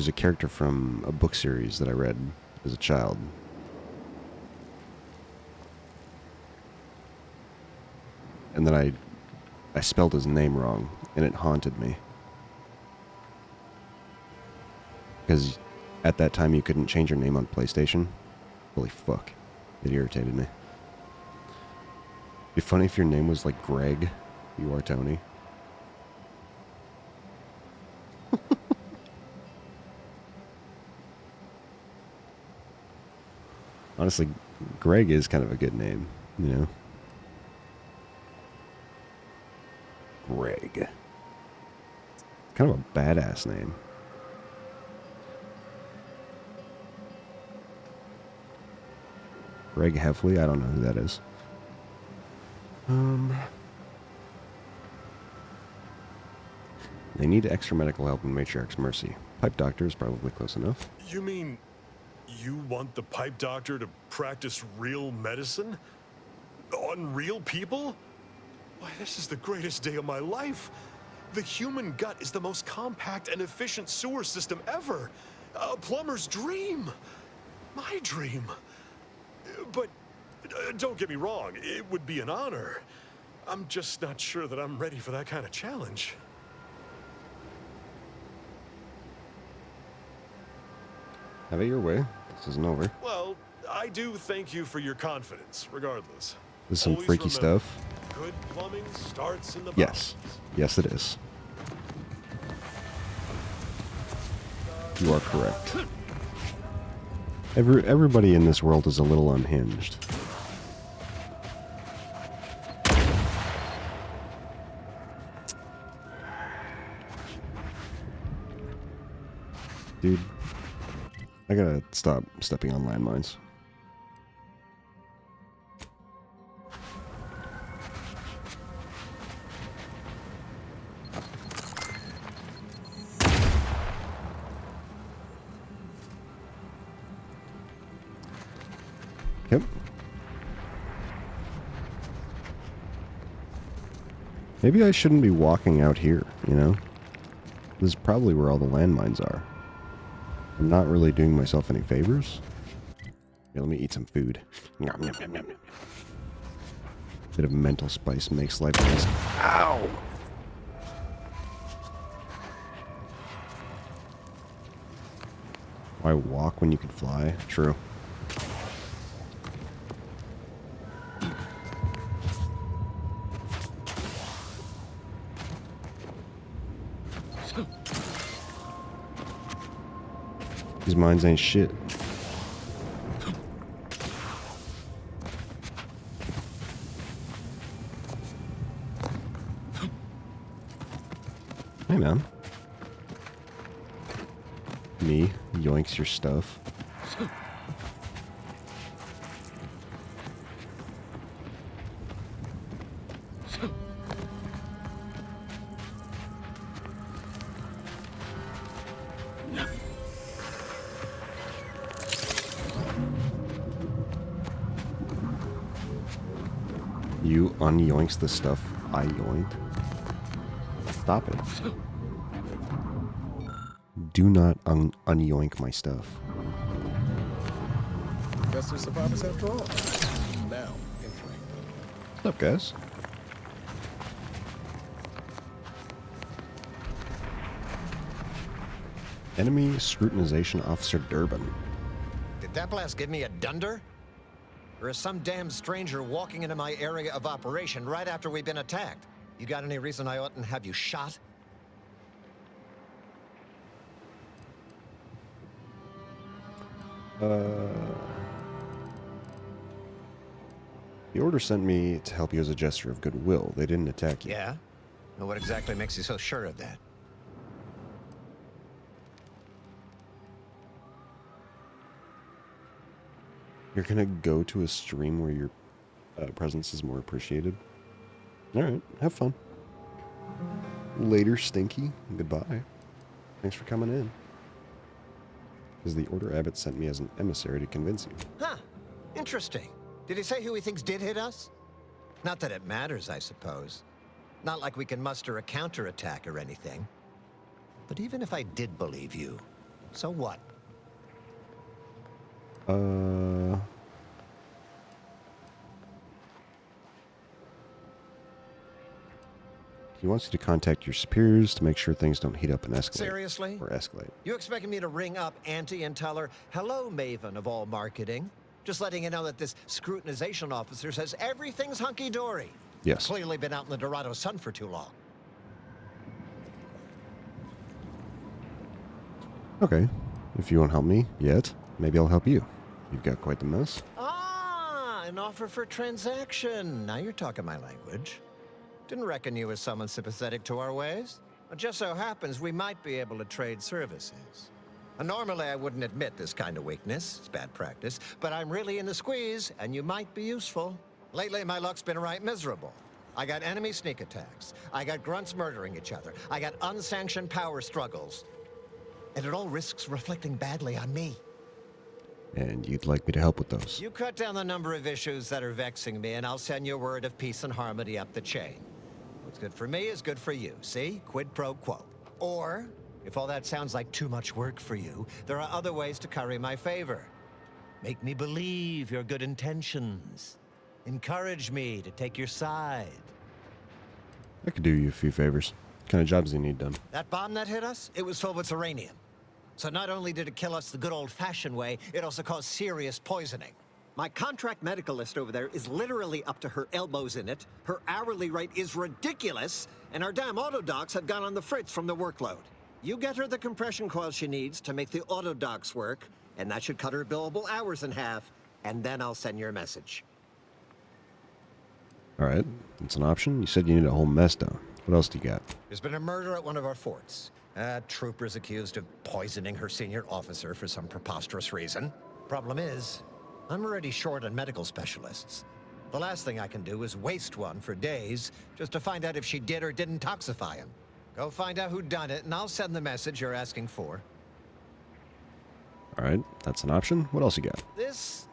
a character from a book series that I read as a child. And then I spelled his name wrong, and it haunted me. Because at that time you couldn't change your name on PlayStation. Holy fuck. It irritated me. It'd be funny if your name was like Greg. You are Tony. Honestly, Greg is kind of a good name, you know? Greg. Kind of a badass name. Greg Heffley? I don't know who that is. They need extra medical help in Matriarch's Mercy. Pipe Doctor is probably close enough. You mean you want the Pipe Doctor to practice real medicine? On real people? Why, this is the greatest day of my life. The human gut is the most compact and efficient sewer system ever. A plumber's dream. My dream. But don't get me wrong, it would be an honor. I'm just not sure that I'm ready for that kind of challenge. Have it your way. This isn't over. Well, I do thank you for your confidence, regardless. This is some Always freaky remember, stuff. Good plumbing starts in the Yes. Yes, it is. You are correct. Everybody in this world is a little unhinged. Dude, I gotta stop stepping on landmines. Yep. Maybe I shouldn't be walking out here, you know? This is probably where all the landmines are. I'm not really doing myself any favors. Here, let me eat some food. Nom, nom, nom, nom, nom. Bit of mental spice makes life nice. Ow! Why walk when you can fly? True. These mines ain't shit. Hey, man. Me yoinks your stuff. You unyoinks the stuff I yoinked. Stop it. Do not unyoink my stuff. Guess they're survivors after all. Now, entering. What's up, guys? Enemy Scrutinization Officer Durbin. Did that blast give me a dunder? Or is some damn stranger walking into my area of operation right after we've been attacked? You got any reason I oughtn't have you shot? The Order sent me to help you as a gesture of goodwill. They didn't attack you. Yeah? Well, what exactly makes you so sure of that? You're gonna go to a stream where your presence is more appreciated? Alright, have fun. Later, Stinky. Goodbye. Thanks for coming in. Because the Order Abbot sent me as an emissary to convince you. Huh. Interesting. Did he say who he thinks did hit us? Not that it matters, I suppose. Not like we can muster a counterattack or anything. But even if I did believe you, so what? He wants you to contact your superiors to make sure things don't heat up and escalate. Seriously? Or escalate. You expecting me to ring up Auntie and tell her, hello, Maven of all marketing? Just letting you know that this scrutinization officer says everything's hunky-dory. Yes. Clearly been out in the Dorado sun for too long. Okay. If you won't help me yet, maybe I'll help you. You've got quite the mess. Ah, an offer for transaction. Now you're talking my language. Didn't reckon you as someone sympathetic to our ways. It just so happens we might be able to trade services. Normally I wouldn't admit this kind of weakness. It's bad practice. But I'm really in the squeeze, and you might be useful. Lately my luck's been right miserable. I got enemy sneak attacks. I got grunts murdering each other. I got unsanctioned power struggles. And it all risks reflecting badly on me. And you'd like me to help with those? You cut down the number of issues that are vexing me, and I'll send you a word of peace and harmony up the chain. What's good for me is good for you, see? Quid pro quo. Or, if all that sounds like too much work for you, there are other ways to curry my favor. Make me believe your good intentions. Encourage me to take your side. I could do you a few favors. What kind of jobs do you need done? That bomb that hit us, it was filled with uranium. So not only did it kill us the good old-fashioned way, it also caused serious poisoning. My contract medicalist over there is literally up to her elbows in it, her hourly rate is ridiculous, and our damn autodocs have gone on the fritz from the workload. You get her the compression coil she needs to make the autodocs work, and that should cut her billable hours in half, and then I'll send your message. Alright, it's an option. You said you need a whole mess done. What else do you got? There's been a murder at one of our forts. Troopers accused of poisoning her senior officer for some preposterous reason. Problem is, I'm already short on medical specialists. The last thing I can do is waste one for days just to find out if she did or didn't toxify him. Go find out who done it, and I'll send the message you're asking for. Alright, that's an option. What else you got? This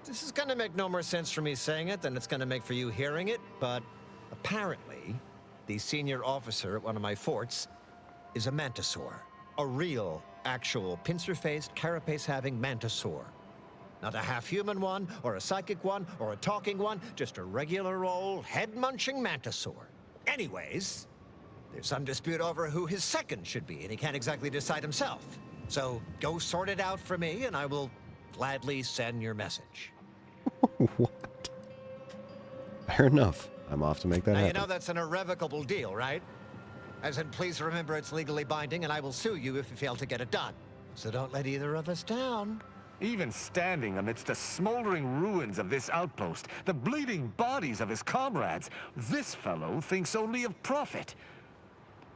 is gonna make no more sense for me saying it than it's gonna make for you hearing it, but apparently, the senior officer at one of my forts is a mantisaur. A real, actual, pincer-faced, carapace-having mantisaur. Not a half-human one, or a psychic one, or a talking one, just a regular old, head-munching mantisaur. Anyways, there's some dispute over who his second should be, and he can't exactly decide himself. So, go sort it out for me, and I will gladly send your message. What? Fair enough. I'm off to make that now, happen. You know that's an irrevocable deal, right? As in, please remember it's legally binding, and I will sue you if you fail to get it done. So don't let either of us down. Even standing amidst the smoldering ruins of this outpost, the bleeding bodies of his comrades, this fellow thinks only of profit.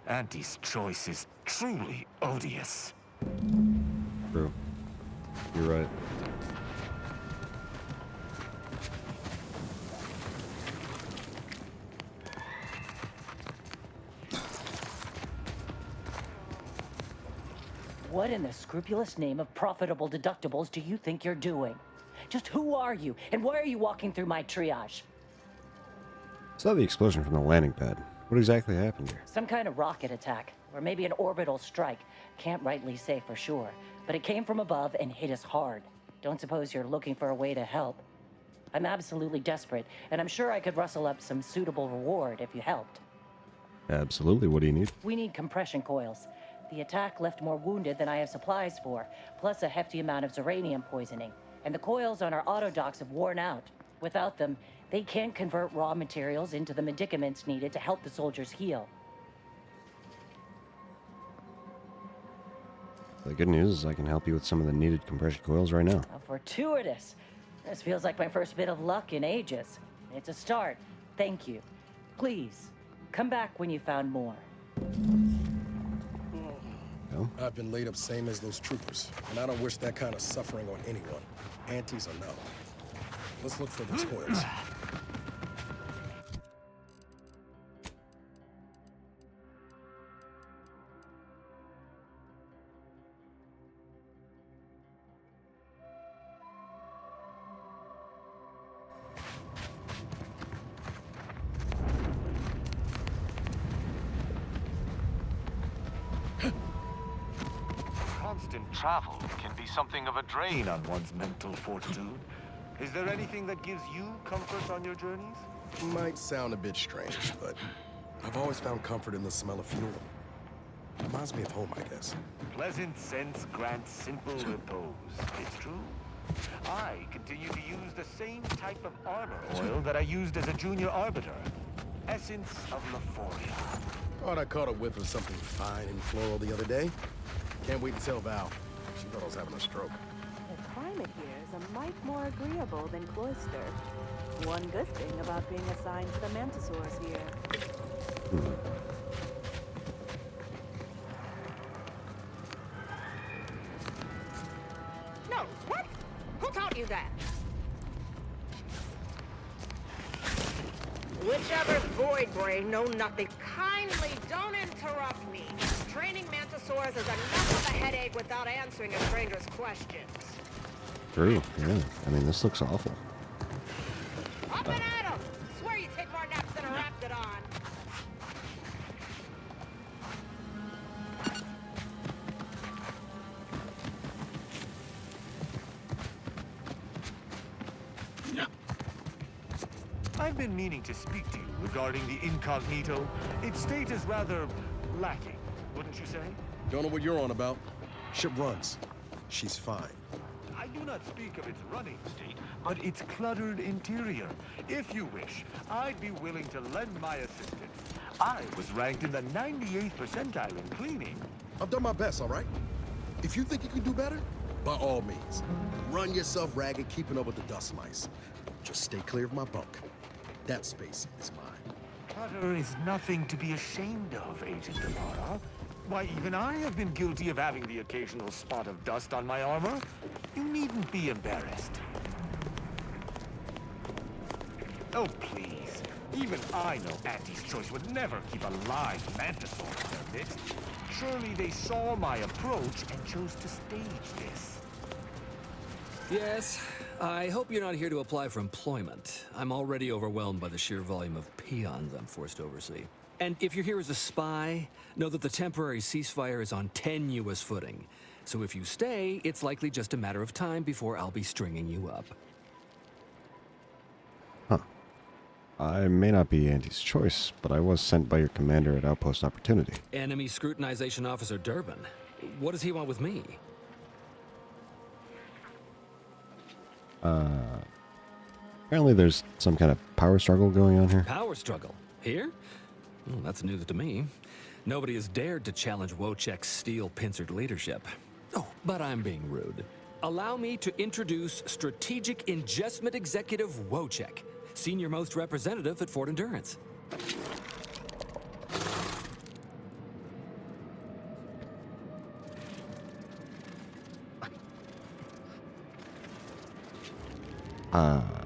Auntie's choice is truly odious. True. You're right. What in the scrupulous name of profitable deductibles do you think you're doing? Just who are you, and why are you walking through my triage? Saw the explosion from the landing pad. What exactly happened here? Some kind of rocket attack, or maybe an orbital strike. Can't rightly say for sure, but it came from above and hit us hard. Don't suppose you're looking for a way to help? I'm absolutely desperate, and I'm sure I could rustle up some suitable reward if you helped. Absolutely. What do you need? We need compression coils. The attack left more wounded than I have supplies for, plus a hefty amount of uranium poisoning. And the coils on our autodocs have worn out. Without them, they can't convert raw materials into the medicaments needed to help the soldiers heal. The good news is I can help you with some of the needed compression coils right now. How fortuitous. This feels like my first bit of luck in ages. It's a start. Thank you. Please, come back when you found more. No? I've been laid up same as those troopers, and I don't wish that kind of suffering on anyone. Antes or no. Let's look for the spoils. Constant travel can be something of a drain on one's mental fortitude. Is there anything that gives you comfort on your journeys? Might sound a bit strange, but I've always found comfort in the smell of fuel. Reminds me of home, I guess. Pleasant scents grant simple repose. It's true. I continue to use the same type of armor oil that I used as a junior arbiter. Essence of Lephoria. Thought I caught a whiff of something fine and floral the other day. Can't wait to tell Val. She thought I was having a stroke. The climate here is a mite more agreeable than Cloister. One good thing about being assigned to the Mantisaurs here. No, what? Who taught you that? Whichever void brain know nothing, kindly don't interrupt me. Training Mantisaurs is enough of a headache without answering a stranger's questions. True, yeah. I mean, this looks awful. Up and at 'em! Swear you take more naps than a Raptidon. I've been meaning to speak to you regarding the Incognito. Its state is rather lacking, wouldn't you say? Don't know what you're on about. Ship runs. She's fine. I do not speak of its running state, but its cluttered interior. If you wish, I'd be willing to lend my assistance. I was ranked in the 98th percentile in cleaning. I've done my best, all right? If you think you can do better, by all means. Run yourself ragged, keeping up with the dust mice. Just stay clear of my bunk. That space is mine. Clutter is nothing to be ashamed of, Agent Ibarra. Why, even I have been guilty of having the occasional spot of dust on my armor. You needn't be embarrassed. Oh, please. Even I know Auntie's Choice would never keep a live Mantisaur in their midst. Surely they saw my approach and chose to stage this. Yes, I hope you're not here to apply for employment. I'm already overwhelmed by the sheer volume of peons I'm forced to oversee. And if you're here as a spy, know that the temporary ceasefire is on tenuous footing. So if you stay, it's likely just a matter of time before I'll be stringing you up. Huh. I may not be Auntie's Choice, but I was sent by your commander at Outpost Opportunity. Enemy Scrutinization Officer Durbin. What does he want with me? Apparently there's some kind of power struggle going on here. Power struggle? Here? Well, that's news to me. Nobody has dared to challenge Wojciech's steel-pincered leadership. Oh, but I'm being rude. Allow me to introduce Strategic Ingestment Executive Wojciech, senior-most representative at Fort Endurance.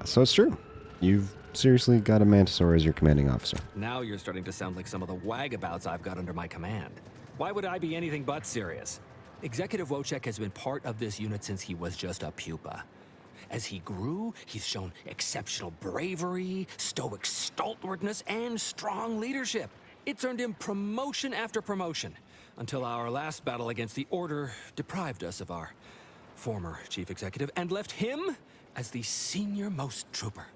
So it's true. You've seriously got a Mantisaur as your commanding officer. Now you're starting to sound like some of the wagabouts I've got under my command. Why would I be anything but serious? Executive Wojciech has been part of this unit since he was just a pupa. As he grew, he's shown exceptional bravery, stoic stalwartness, and strong leadership. It's earned him promotion after promotion, until our last battle against the Order deprived us of our former chief executive and left him as the senior-most trooper.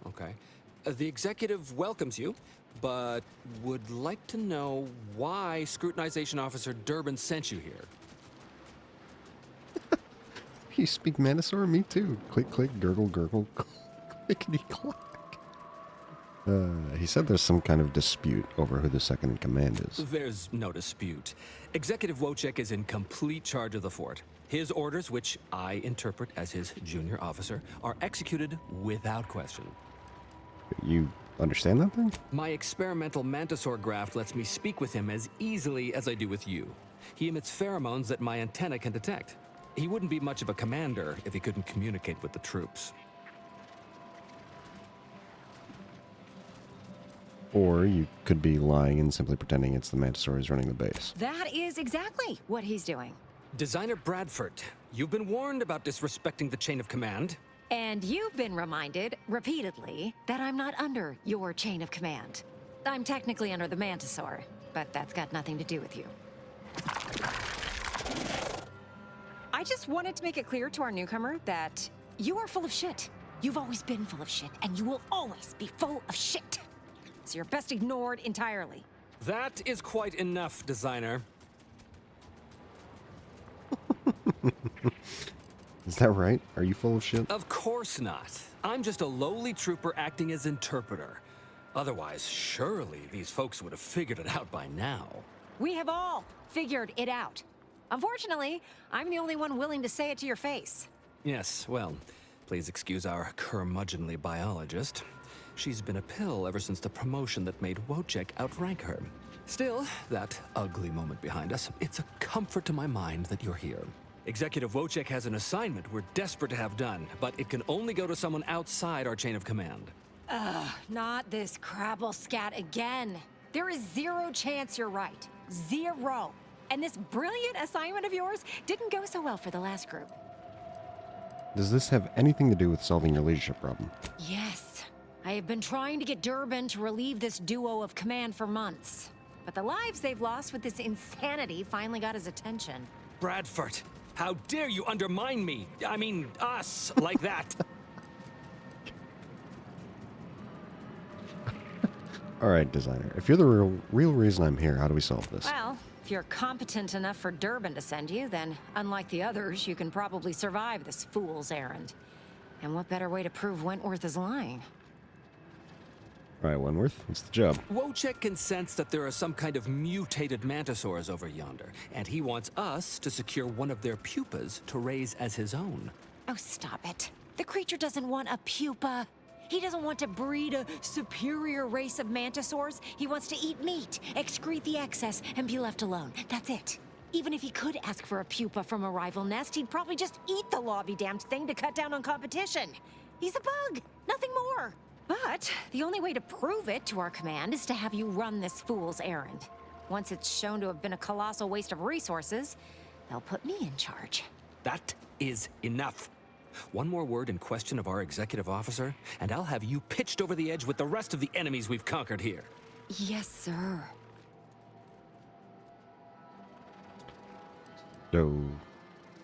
Okay. The executive welcomes you, but would like to know why Scrutinization Officer Durbin sent you here. You speak Mantisaur? Me too. Click, click, gurgle, gurgle, clickety, clack. He said there's some kind of dispute over who the second in command is. There's no dispute. Executive Wojciech is in complete charge of the fort. His orders, which I interpret as his junior officer, are executed without question. You understand that thing? My experimental Mantisaur graft lets me speak with him as easily as I do with you. He emits pheromones that my antenna can detect. He wouldn't be much of a commander if he couldn't communicate with the troops. Or you could be lying and simply pretending it's the Mantisaur who's running the base. That is exactly what he's doing. Designer Bradford, you've been warned about disrespecting the chain of command. And you've been reminded, repeatedly, that I'm not under your chain of command. I'm technically under the Mantisaur, but that's got nothing to do with you. I just wanted to make it clear to our newcomer that you are full of shit. You've always been full of shit, and you will always be full of shit. So you're best ignored entirely. That is quite enough, Designer. Is that right? Are you full of shit? Of course not. I'm just a lowly trooper acting as interpreter. Otherwise, surely these folks would have figured it out by now. We have all figured it out. Unfortunately, I'm the only one willing to say it to your face. Yes, well, please excuse our curmudgeonly biologist. She's been a pill ever since the promotion that made Wojciech outrank her. Still, that ugly moment behind us, it's a comfort to my mind that you're here. Executive Wojciech has an assignment we're desperate to have done, but it can only go to someone outside our chain of command. Ugh, not this crabble scat again. There is zero chance you're right. Zero. And this brilliant assignment of yours didn't go so well for the last group. Does this have anything to do with solving your leadership problem? Yes. I have been trying to get Durbin to relieve this duo of command for months. But the lives they've lost with this insanity finally got his attention. Bradford, how dare you undermine me? I mean, us, like that. All right, Designer. If you're the real reason I'm here, how do we solve this? Well, if you're competent enough for Durbin to send you, then unlike the others, you can probably survive this fool's errand. And what better way to prove Wentworth is lying? All right, Wentworth, what's the job? Wojciech can sense that there are some kind of mutated Mantisaurs over yonder, and he wants us to secure one of their pupas to raise as his own. Oh, stop it. The creature doesn't want a pupa. He doesn't want to breed a superior race of Mantisaurs. He wants to eat meat, excrete the excess, and be left alone. That's it. Even if he could ask for a pupa from a rival nest, he'd probably just eat the law-be-damned thing to cut down on competition. He's a bug, nothing more. But the only way to prove it to our command is to have you run this fool's errand. Once it's shown to have been a colossal waste of resources, they'll put me in charge. That is enough. One more word in question of our executive officer, and I'll have you pitched over the edge with the rest of the enemies we've conquered here. Yes, sir. So,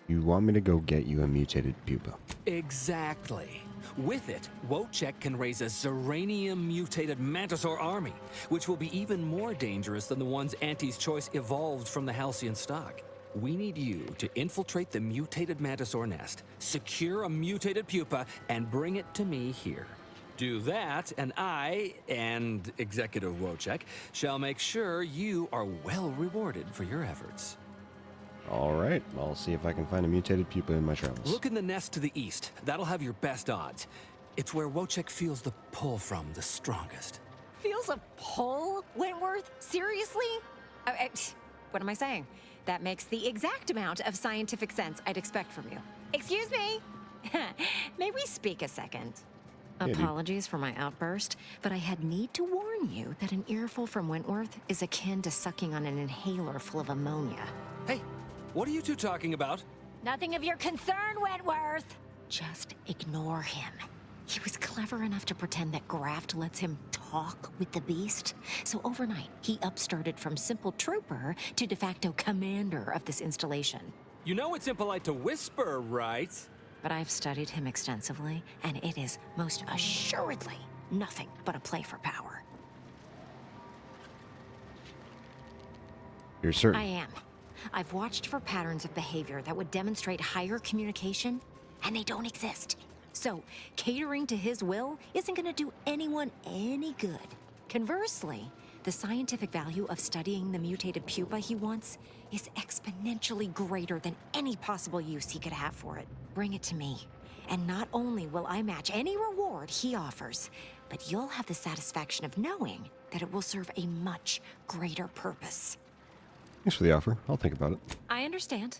you want me to go get you a mutated pupa? Exactly. With it, Wojciech can raise a Zeranium-mutated Mantisaur army, which will be even more dangerous than the ones Auntie's Choice evolved from the Halcyon stock. We need you to infiltrate the mutated Mantisaur nest, secure a mutated pupa, and bring it to me here. Do that, and I, and Executive Wojciech, shall make sure you are well rewarded for your efforts. All right, I'll see if I can find a mutated pupa in my travels. Look in the nest to the east. That'll have your best odds. It's where Wojciech feels the pull from the strongest. Feels a pull, Wentworth? Seriously? What am I saying? That makes the exact amount of scientific sense I'd expect from you. Excuse me? May we speak a second? Yeah, Apologies for my outburst, but I had need to warn you that an earful from Wentworth is akin to sucking on an inhaler full of ammonia. Hey, what are you two talking about? Nothing of your concern, Wentworth! Just ignore him. He was clever enough to pretend that Graft lets him talk with the beast. So overnight, he upstarted from simple trooper to de facto commander of this installation. You know it's impolite to whisper, right? But I've studied him extensively, and it is most assuredly nothing but a play for power. You're certain? I am. I've watched for patterns of behavior that would demonstrate higher communication, and they don't exist. So, catering to his will isn't going to do anyone any good. Conversely, The scientific value of studying the mutated pupa he wants is exponentially greater than any possible use he could have for it. Bring it to me, and not only will I match any reward he offers, but you'll have the satisfaction of knowing that it will serve a much greater purpose. Thanks for the offer. I'll think about it. I understand.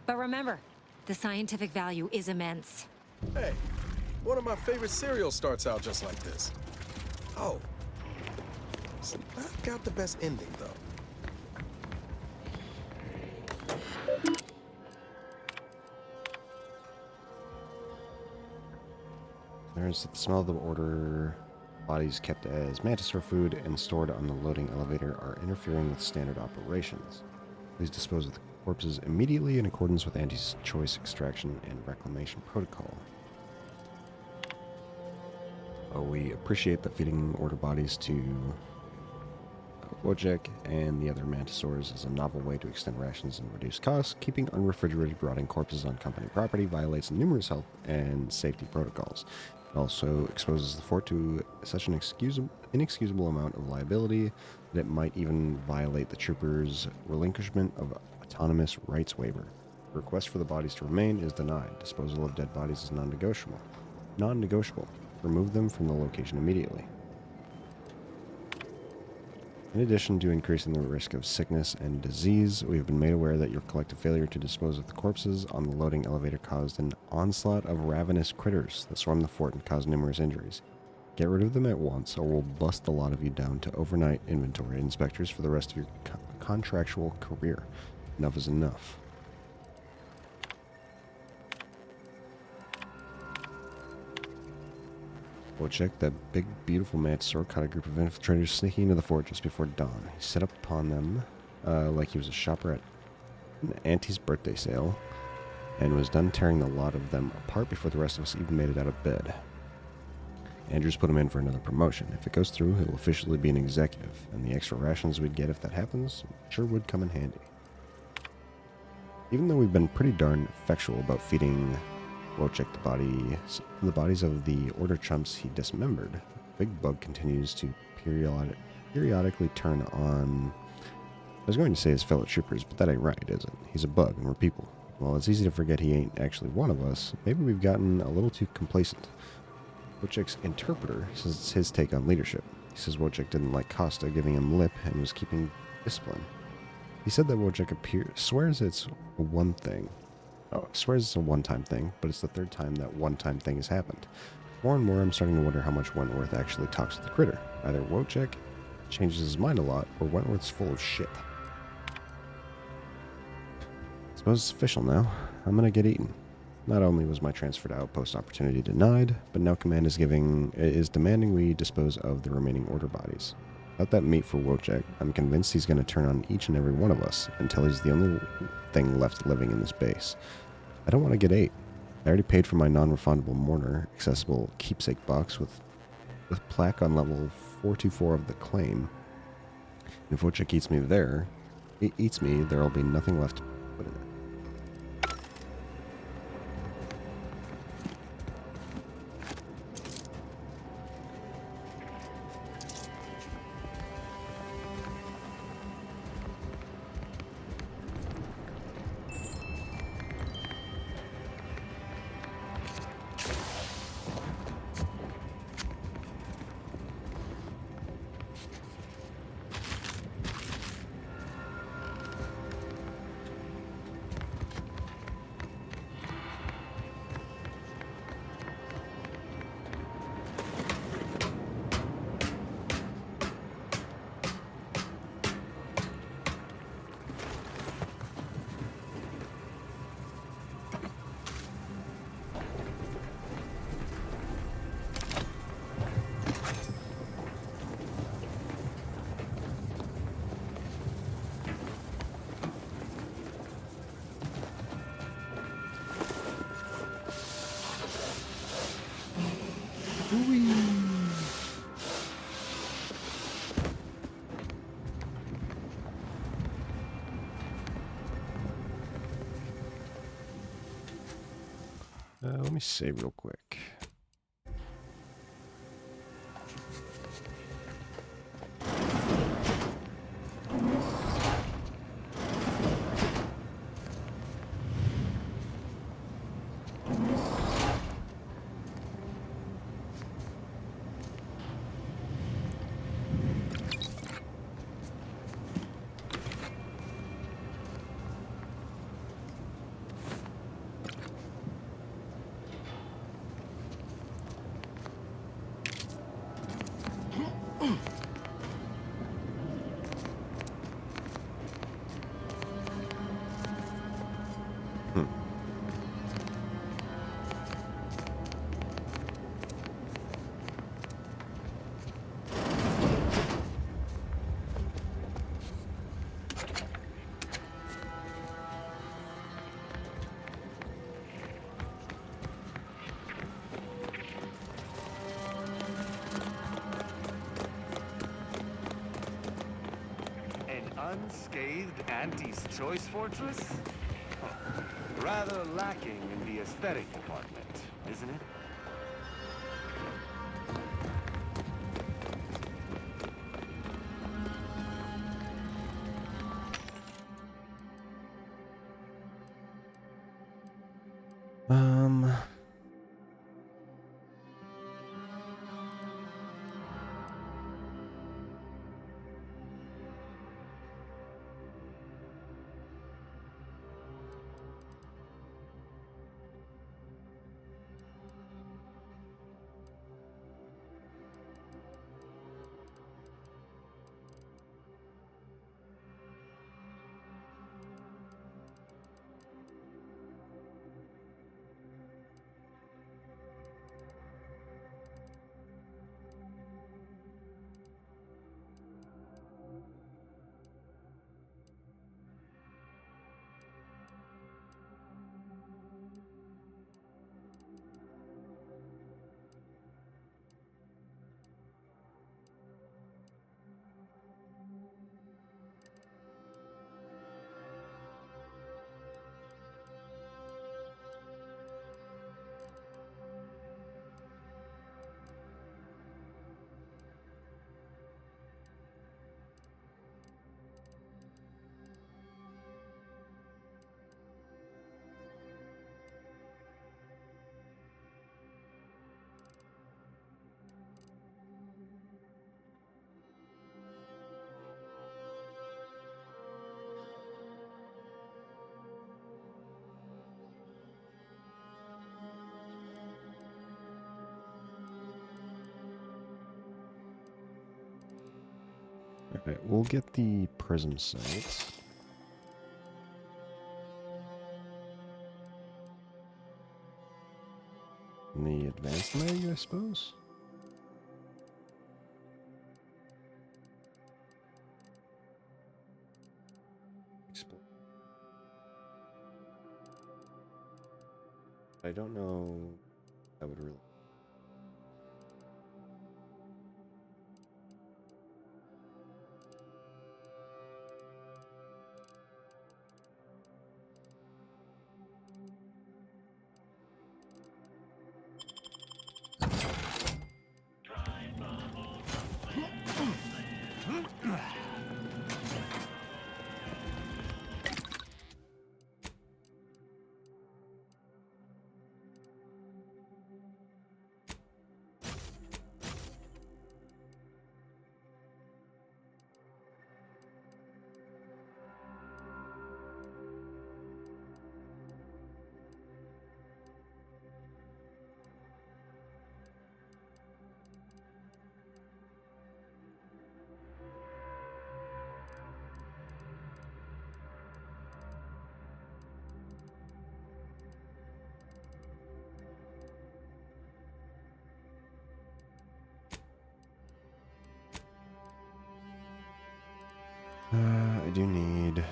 But remember, the scientific value is immense. Hey, one of my favorite cereals starts out just like this. Oh. It's not got the best ending, though. There's the smell of the order. Bodies kept as mantisaur food and stored on the loading elevator are interfering with standard operations. Please dispose of the corpses immediately in accordance with Auntie's choice extraction and reclamation protocol. We appreciate that feeding order bodies to Wojciech and the other mantisaurs is a novel way to extend rations and reduce costs. Keeping unrefrigerated rotting corpses on company property violates numerous health and safety protocols. It also exposes the fort to such an inexcusable amount of liability that it might even violate the troopers' relinquishment of autonomous rights waiver. The request for the bodies to remain is denied. Disposal of dead bodies is non-negotiable. Non-negotiable. Remove them from the location immediately. In addition to increasing the risk of sickness and disease, we have been made aware that your collective failure to dispose of the corpses on the loading elevator caused an onslaught of ravenous critters that swarmed the fort and caused numerous injuries. Get rid of them at once, or we'll bust a lot of you down to overnight inventory inspectors for the rest of your contractual career. Enough is enough. Wojciech, that big, beautiful mantisaur, caught a group of infiltrators sneaking into the fort just before dawn. He set up upon them like he was a shopper at an Auntie's birthday sale, and was done tearing the lot of them apart before the rest of us even made it out of bed. Andrews put him in for another promotion. If it goes through, he'll officially be an executive, and the extra rations we'd get if that happens sure would come in handy. Even though we've been pretty darn effectual about feeding Wojciech the bodies of the order chumps he dismembered, Big Bug continues to periodically turn on... I was going to say his fellow troopers, but that ain't right, is it? He's a bug, and we're people. While it's easy to forget he ain't actually one of us, maybe we've gotten a little too complacent. Wojciech's interpreter says it's his take on leadership. He says Wojciech didn't like Costa giving him lip and was keeping discipline. He said that Wojciech swears it's one thing. Oh, swears it's a one-time thing, but it's the third time that one-time thing has happened. More and more, I'm starting to wonder how much Wentworth actually talks to the critter. Either Wojciech changes his mind a lot, or Wentworth's full of shit. Suppose it's official now. I'm gonna get eaten. Not only was my transfer to Outpost opportunity denied, but now Command is demanding we dispose of the remaining order bodies. Without that meat for Wojciech, I'm convinced he's going to turn on each and every one of us until he's the only thing left living in this base. I don't want to get ate. I already paid for my non-refundable mourner accessible keepsake box with plaque on level 424 of the claim. And if Wojciech eats me, there'll be nothing left to put in it. Let me save real quick. unscathed Auntie's Choice Fortress? Rather lacking in the aesthetic department, isn't it? Alright, we'll get the prism sights. And the advanced mag, I suppose? I don't know. I would really. I do need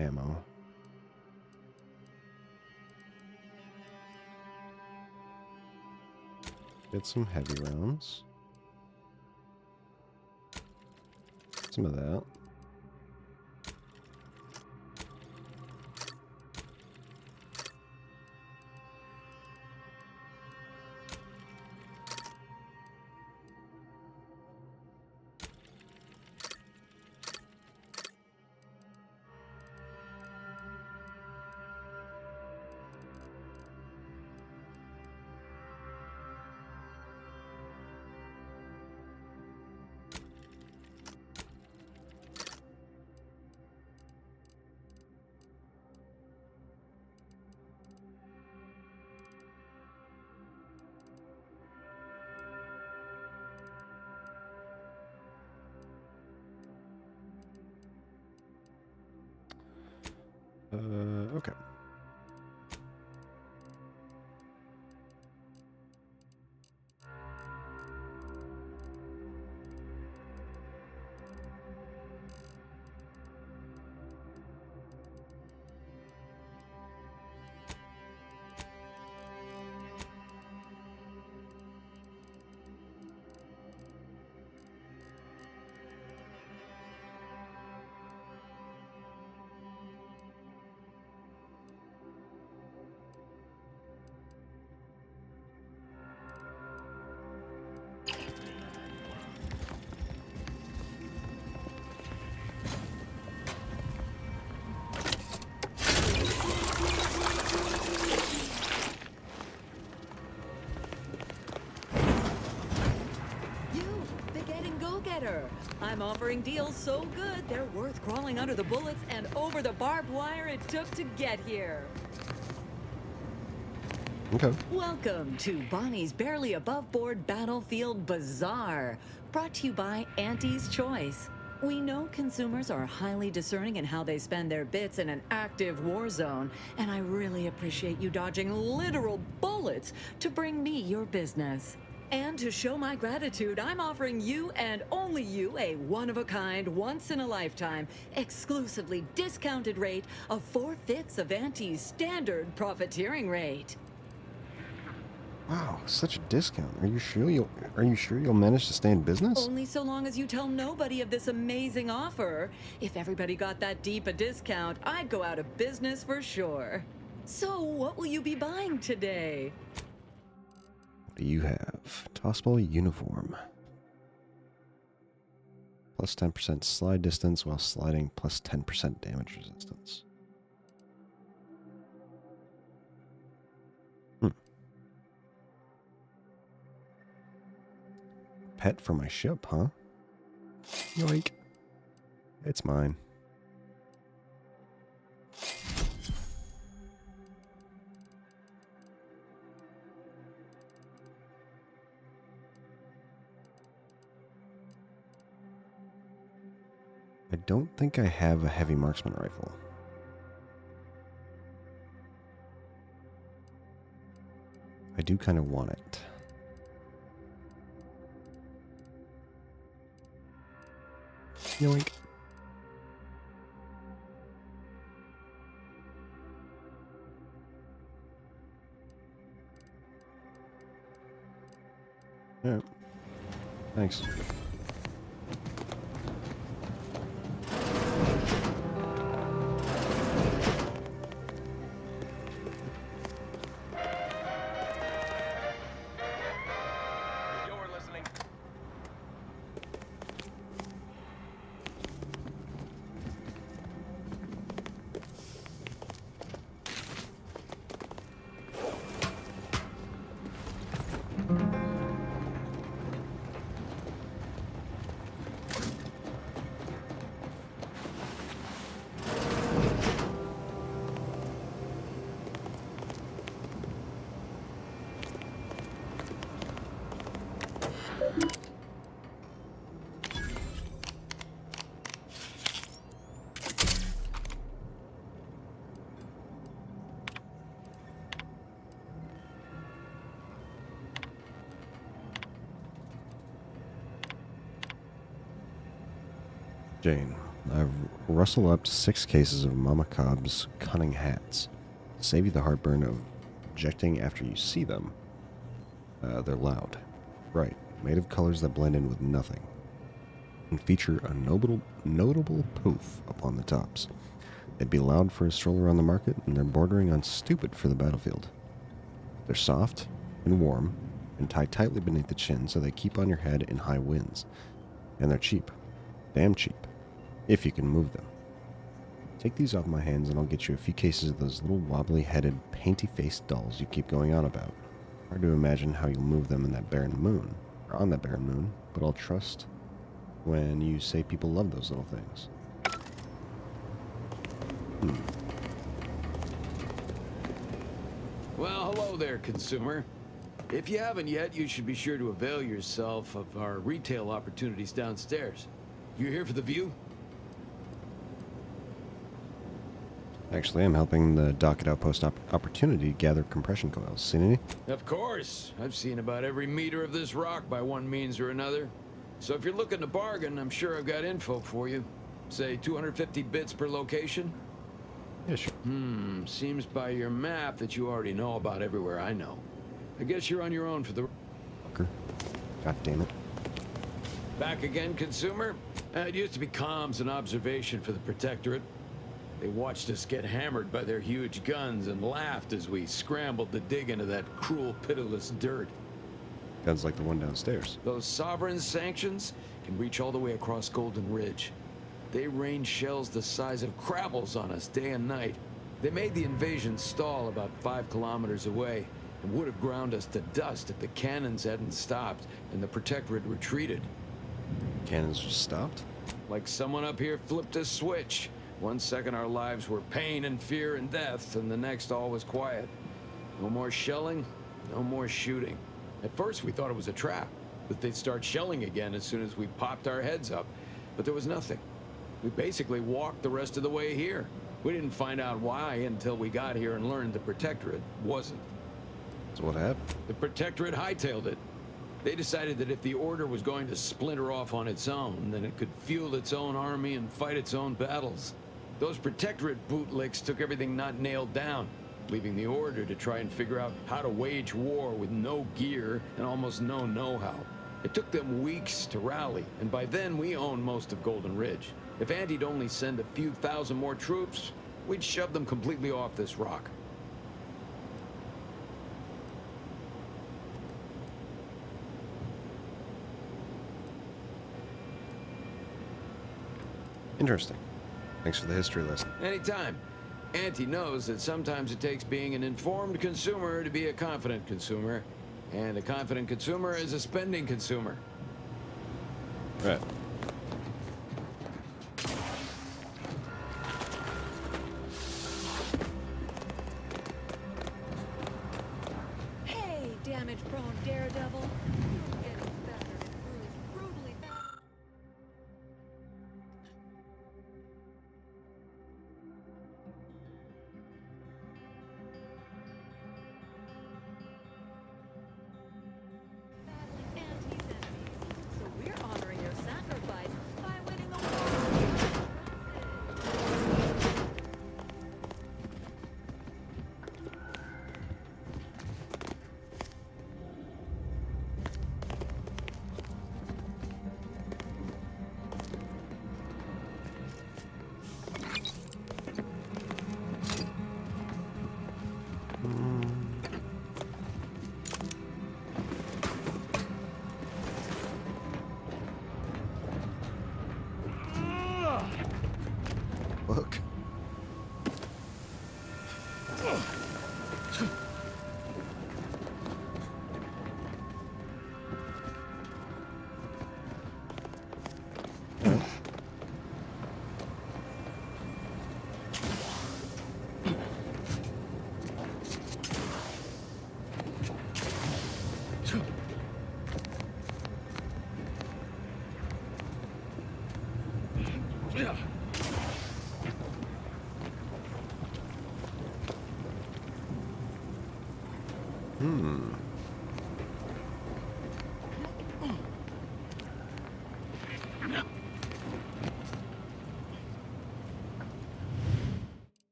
ammo. Get some heavy rounds. Some of that. Okay. I'm offering deals so good, they're worth crawling under the bullets and over the barbed wire it took to get here. Okay. Welcome to Bonnie's Barely Above Board Battlefield Bazaar, brought to you by Auntie's Choice. We know consumers are highly discerning in how they spend their bits in an active war zone, and I really appreciate you dodging literal bullets to bring me your business. And to show my gratitude, I'm offering you and only you a one-of-a-kind, once-in-a-lifetime, exclusively discounted rate of 4/5 of Auntie's standard profiteering rate. Wow, such a discount. Are you sure you'll manage to stay in business? Only so long as you tell nobody of this amazing offer. If everybody got that deep a discount, I'd go out of business for sure. So, what will you be buying today? What do you have? Tossball uniform. Plus 10% slide distance while sliding, plus 10% damage resistance. Pet for my ship, huh? Yoink. It's mine. I don't think I have a heavy marksman rifle. I do kind of want it. Yoink. Yeah. Thanks. Jane, I've rustled up 6 cases of Mama Cobb's cunning hats. Save you the heartburn of objecting after you see them. They're loud, bright, made of colors that blend in with nothing, and feature a notable poof upon the tops. They'd be loud for a stroller on the market, and they're bordering on stupid for the battlefield. They're soft and warm, and tie tightly beneath the chin so they keep on your head in high winds. And they're cheap. Damn cheap. If you can move them. Take these off my hands and I'll get you a few cases of those little wobbly-headed, painty-faced dolls you keep going on about. Hard to imagine how you'll move them in that barren moon, or on that barren moon, but I'll trust when you say people love those little things. Well, hello there, consumer. If you haven't yet, you should be sure to avail yourself of our retail opportunities downstairs. You here for the view? Actually, I'm helping the Docket Outpost Opportunity gather compression coils. Seen any? Of course. I've seen about every meter of this rock by one means or another. So if you're looking to bargain, I'm sure I've got info for you. Say 250 bits per location? Yeah, sure. Seems by your map that you already know about everywhere I know. I guess you're on your own for the... Fucker. God damn it. Back again, consumer? It used to be comms and observation for the Protectorate. They watched us get hammered by their huge guns and laughed as we scrambled to dig into that cruel, pitiless dirt. Guns like the one downstairs. Those sovereign sanctions can reach all the way across Golden Ridge. They rain shells the size of crabbles on us day and night. They made the invasion stall about 5 kilometers away and would have ground us to dust if the cannons hadn't stopped and the Protectorate retreated. cannons just stopped? Like someone up here flipped a switch. One second our lives were pain and fear and death, and the next all was quiet. No more shelling, no more shooting. At first we thought it was a trap, that they'd start shelling again as soon as we popped our heads up. But there was nothing. We basically walked the rest of the way here. We didn't find out why until we got here and learned the Protectorate wasn't. So what happened? The Protectorate hightailed it. They decided that if the Order was going to splinter off on its own, then it could fuel its own army and fight its own battles. Those Protectorate bootlicks took everything not nailed down, leaving the Order to try and figure out how to wage war with no gear and almost no know-how. It took them weeks to rally, and by then we owned most of Golden Ridge. If Anti'd only send a few thousand more troops, we'd shove them completely off this rock. Interesting. Thanks for the history lesson. Anytime. Anti knows that sometimes it takes being an informed consumer to be a confident consumer, and a confident consumer is a spending consumer. Right. Hey, damage-prone daredevil. You're getting better and brutally bad. So we're honoring your sacrifice by winning the war. Look.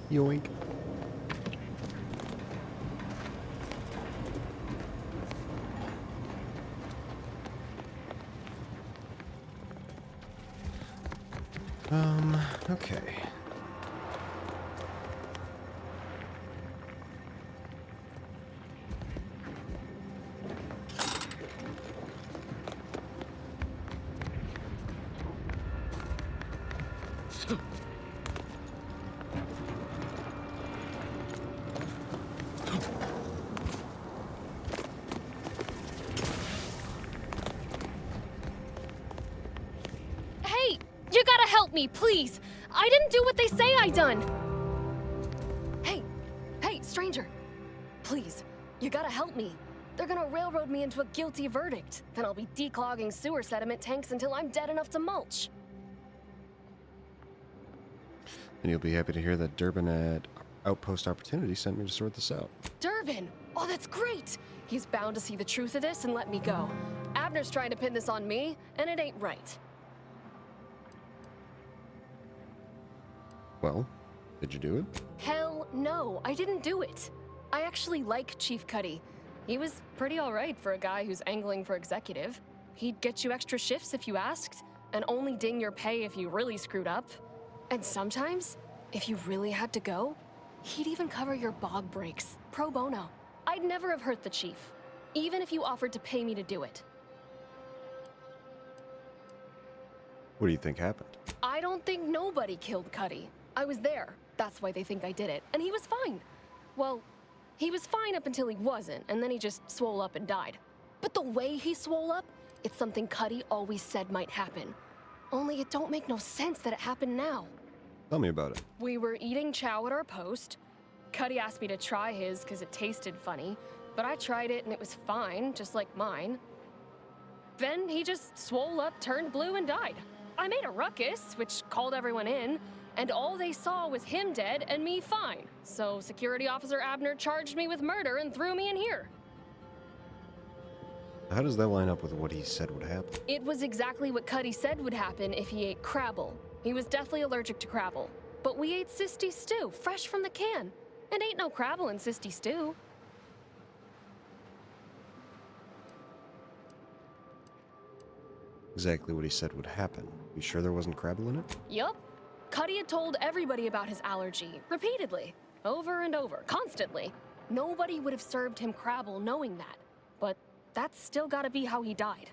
Yoink. Okay. Hey, you gotta help me, please. I didn't do what they say I done. Hey, stranger. Please, you gotta help me. They're gonna railroad me into a guilty verdict. Then I'll be declogging sewer sediment tanks until I'm dead enough to mulch. And you'll be happy to hear that Durbin at Outpost Opportunity sent me to sort this out. Durbin! Oh, that's great! He's bound to see the truth of this and let me go. Abner's trying to pin this on me, and it ain't right. Well, did you do it? Hell no, I didn't do it. I actually like Chief Cuddy. He was pretty alright for a guy who's angling for executive. He'd get you extra shifts if you asked, and only ding your pay if you really screwed up. And sometimes, if you really had to go, He'd even cover your bog breaks, pro bono. I'd never have hurt the chief, even if you offered to pay me to do it. What do you think happened? I don't think nobody killed Cuddy. I was there. That's why they think I did it. And he was fine. Well, he was fine up until he wasn't, and then he just swole up and died. But the way he swole up, it's something Cuddy always said might happen. Only it don't make no sense that it happened now. Tell me about it. We were eating chow at our post. Cuddy asked me to try his because it tasted funny, but I tried it and it was fine, just like mine. Then he just swole up, turned blue, and died. I made a ruckus, which called everyone in, and all they saw was him dead and me fine. So Security Officer Abner charged me with murder and threw me in here. How does that line up with what he said would happen? It was exactly what Cuddy said would happen if he ate Crabble. He was deathly allergic to Crabble. But we ate Sisty stew, fresh from the can. And ain't no Crabble in Sisty stew. Exactly what he said would happen. You sure there wasn't Crabble in it? Yup. Cuddy had told everybody about his allergy, repeatedly, over and over, constantly. Nobody would have served him Crabble knowing that. But that's still gotta be how he died.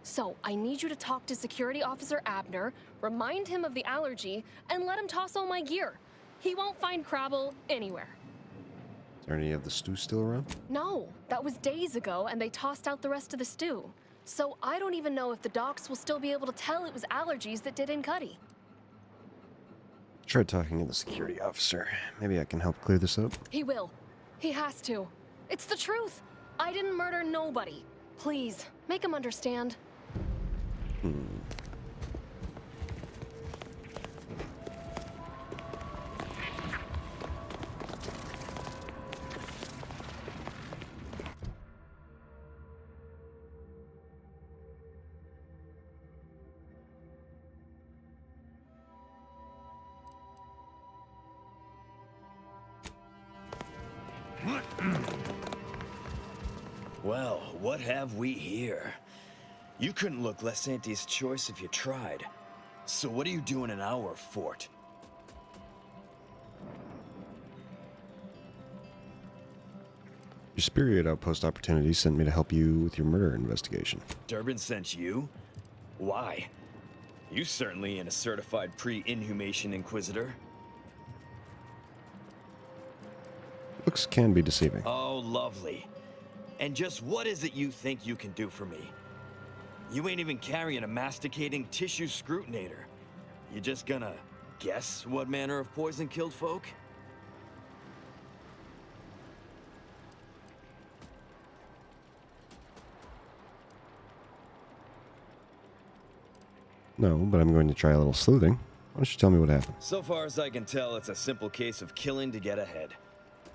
So, I need you to talk to Security Officer Abner, remind him of the allergy, and let him toss all my gear. He won't find Crabble anywhere. Is there any of the stew still around? No, that was days ago, and they tossed out the rest of the stew. So I don't even know if the docs will still be able to tell it was allergies that did in Cuddy. Try talking to the security officer. Maybe I can help clear this up. He will. He has to. It's the truth. I didn't murder nobody. Please, make him understand. Well, what have we here? You couldn't look less Auntie's choice if you tried. So what are you doing in our fort? Your superior at Outpost Opportunity sent me to help you with your murder investigation. Durbin sent you? Why? You certainly ain't a certified pre-inhumation inquisitor. Looks can be deceiving. Oh, lovely. And just what is it you think you can do for me? You ain't even carrying a masticating tissue scrutinator. You just gonna guess what manner of poison killed folk? No, but I'm going to try a little sleuthing. Why don't you tell me what happened? So far as I can tell, it's a simple case of killing to get ahead.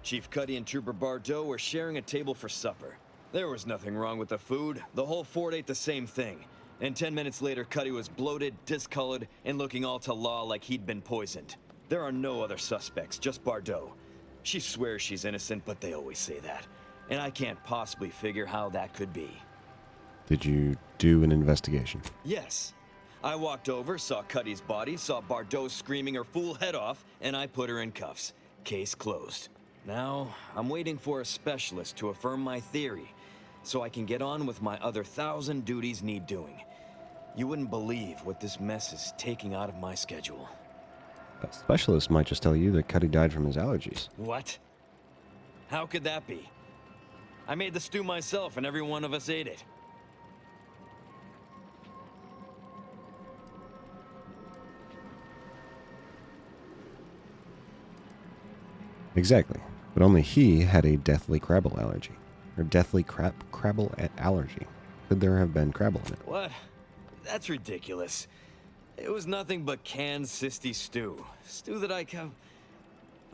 Chief Cuddy and Trooper Bardot were sharing a table for supper. There was nothing wrong with the food. The whole fort ate the same thing. And 10 minutes later, Cuddy was bloated, discolored, and looking all to law like he'd been poisoned. There are no other suspects, just Bardot. She swears she's innocent, but they always say that. And I can't possibly figure how that could be. Did you do an investigation? Yes. I walked over, saw Cuddy's body, saw Bardot screaming her fool head off, and I put her in cuffs. Case closed. Now, I'm waiting for a specialist to affirm my theory, so I can get on with my other 1,000 duties need doing. You wouldn't believe what this mess is taking out of my schedule. A specialist might just tell you that Cuddy died from his allergies. What? How could that be? I made the stew myself and every one of us ate it. Exactly. But only he had a deathly Crabble allergy. Or deathly Crabble allergy. Could there have been Crabble in it? What? That's ridiculous. It was nothing but canned Sisty stew. Stew that I can...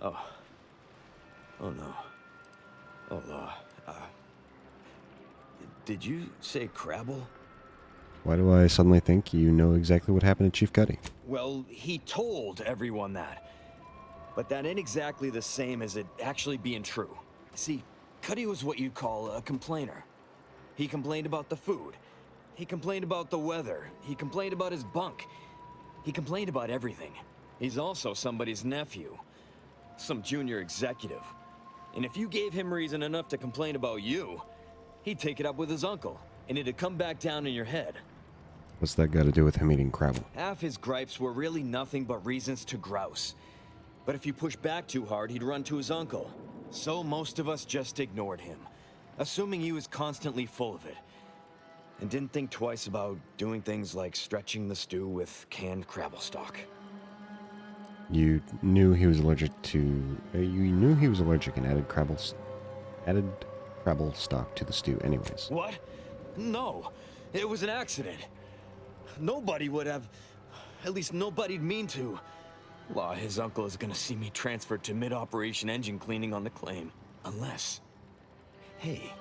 Oh. Oh no. Oh no. Did you say Crabble? Why do I suddenly think you know exactly what happened to Chief Cuddy? Well, he told everyone that. But that ain't exactly the same as it actually being true. See, Cuddy was what you'd call a complainer. He complained about the food. He complained about the weather. He complained about his bunk. He complained about everything. He's also somebody's nephew. some junior executive. And if you gave him reason enough to complain about you, he'd take it up with his uncle, and it'd come back down in your head. What's that got to do with him eating Crabble? Half his gripes were really nothing but reasons to grouse. But if you push back too hard, he'd run to his uncle. So most of us just ignored him, assuming he was constantly full of it. And didn't think twice about doing things like stretching the stew with canned Crabble stock. You knew he was allergic to... you knew he was allergic and added Crabble stock to the stew anyways. What? No. It was an accident. Nobody would have... At least nobody'd mean to. Law, his uncle is gonna see me transferred to mid-operation engine cleaning on the claim. Unless... Hey,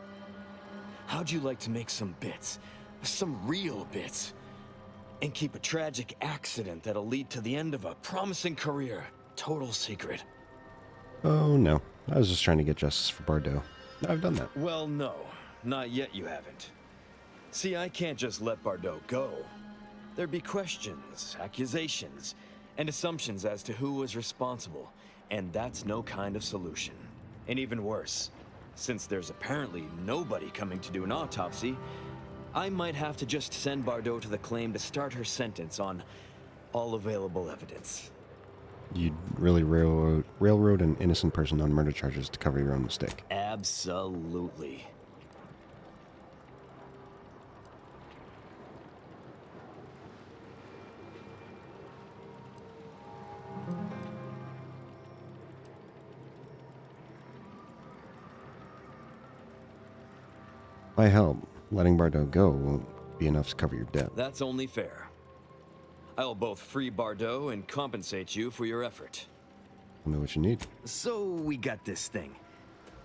how'd you like to make some bits? Some real bits? And keep a tragic accident that'll lead to the end of a promising career. Total secret. Oh, no. I was just trying to get justice for Bardot. I've done that. Well, no. Not yet you haven't. See, I can't just let Bardot go. There'd be questions, accusations, and assumptions as to who was responsible. And that's no kind of solution. And even worse, since there's apparently nobody coming to do an autopsy, I might have to just send Bardot to the claim to start her sentence on all available evidence. You'd really railroad an innocent person on murder charges to cover your own mistake. Absolutely. By help, letting Bardot go won't be enough to cover your debt. That's only fair. I'll both free Bardot and compensate you for your effort. Tell me what you need. So we got this thing.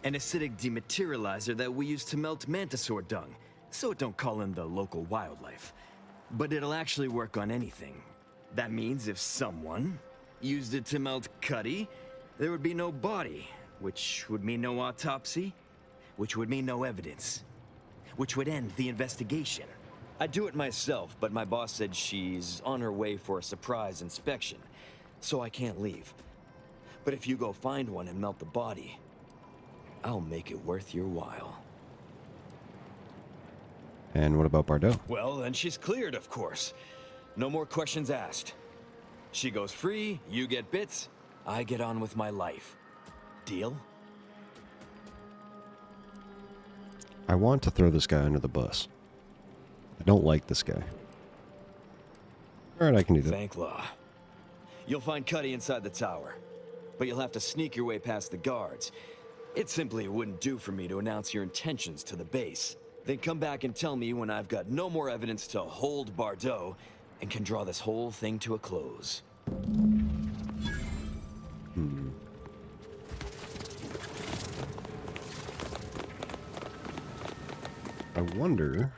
An acidic dematerializer that we use to melt mantisaur dung, so it don't call in the local wildlife. But it'll actually work on anything. That means if someone used it to melt Cuddy, there would be no body, which would mean no autopsy, which would mean no evidence, which would end the investigation. I'd do it myself, but my boss said she's on her way for a surprise inspection, so I can't leave. But if you go find one and melt the body, I'll make it worth your while. And what about Bardot? Well, then she's cleared, of course. No more questions asked. She goes free, you get bits, I get on with my life. Deal? I want to throw this guy under the bus. I don't like this guy. Alright, I can do that. Thank law. You'll find Cuddy inside the tower, but you'll have to sneak your way past the guards. It simply wouldn't do for me to announce your intentions to the base. Then come back and tell me when I've got no more evidence to hold Bardot and can draw this whole thing to a close. I wonder...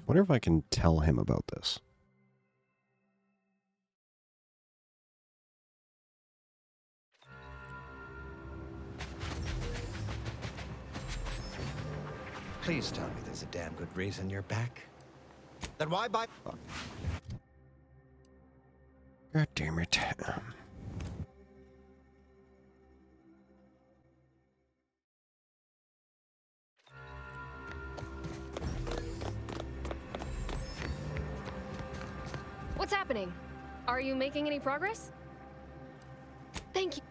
wonder if I can tell him about this. Please tell me there's a damn good reason you're back. Then why buy... God damn it. What's happening? Are you making any progress? Thank you.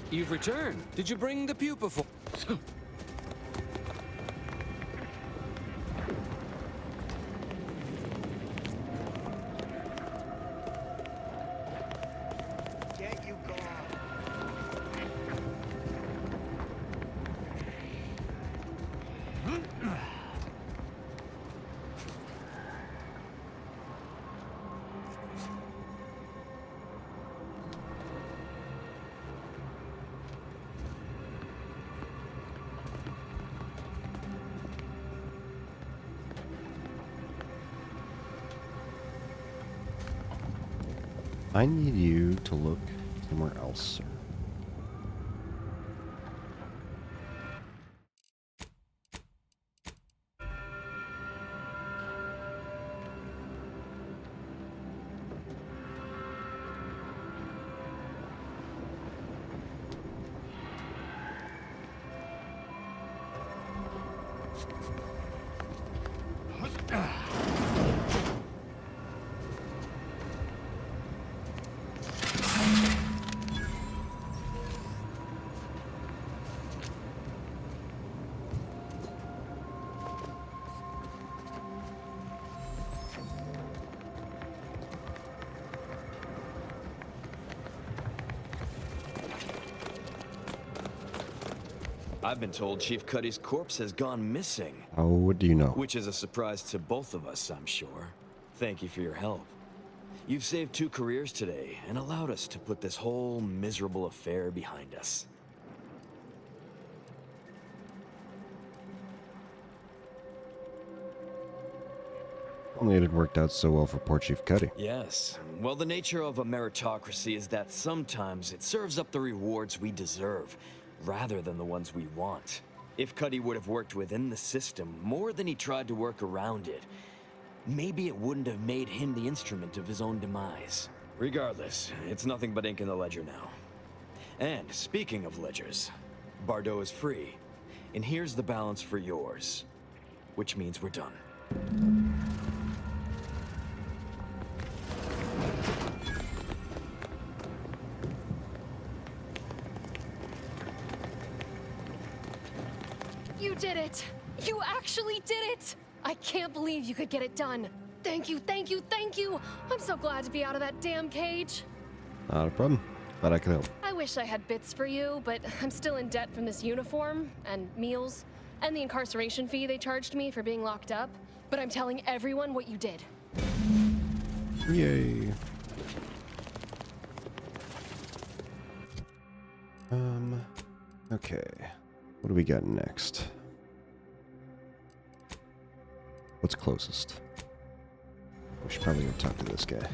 You've returned. Did you bring the pupa for... Get you gone. I need you to look Somewhere else. I've been told Chief Cuddy's corpse has gone missing. Oh, what do you know? Which is a surprise to both of us, I'm sure. Thank you for your help. You've saved 2 careers today and allowed us to put this whole miserable affair behind us. Only it had worked out so well for poor Chief Cuddy. Yes. Well, the nature of a meritocracy is that sometimes it serves up the rewards we deserve, rather than the ones we want. If Cuddy would have worked within the system more than he tried to work around it, maybe it wouldn't have made him the instrument of his own demise. Regardless, it's nothing but ink in the ledger now. And speaking of ledgers, Bardot is free. And here's the balance for yours. Which means we're done. You did it! You actually did it! I can't believe you could get it done. Thank you, thank you, thank you! I'm so glad to be out of that damn cage. Not a problem. Glad I could help. I wish I had bits for you, but I'm still in debt from this uniform, and meals, and the incarceration fee they charged me for being locked up. But I'm telling everyone what you did. Yay. Okay. What do we got next? What's closest? We should probably go talk to this guy.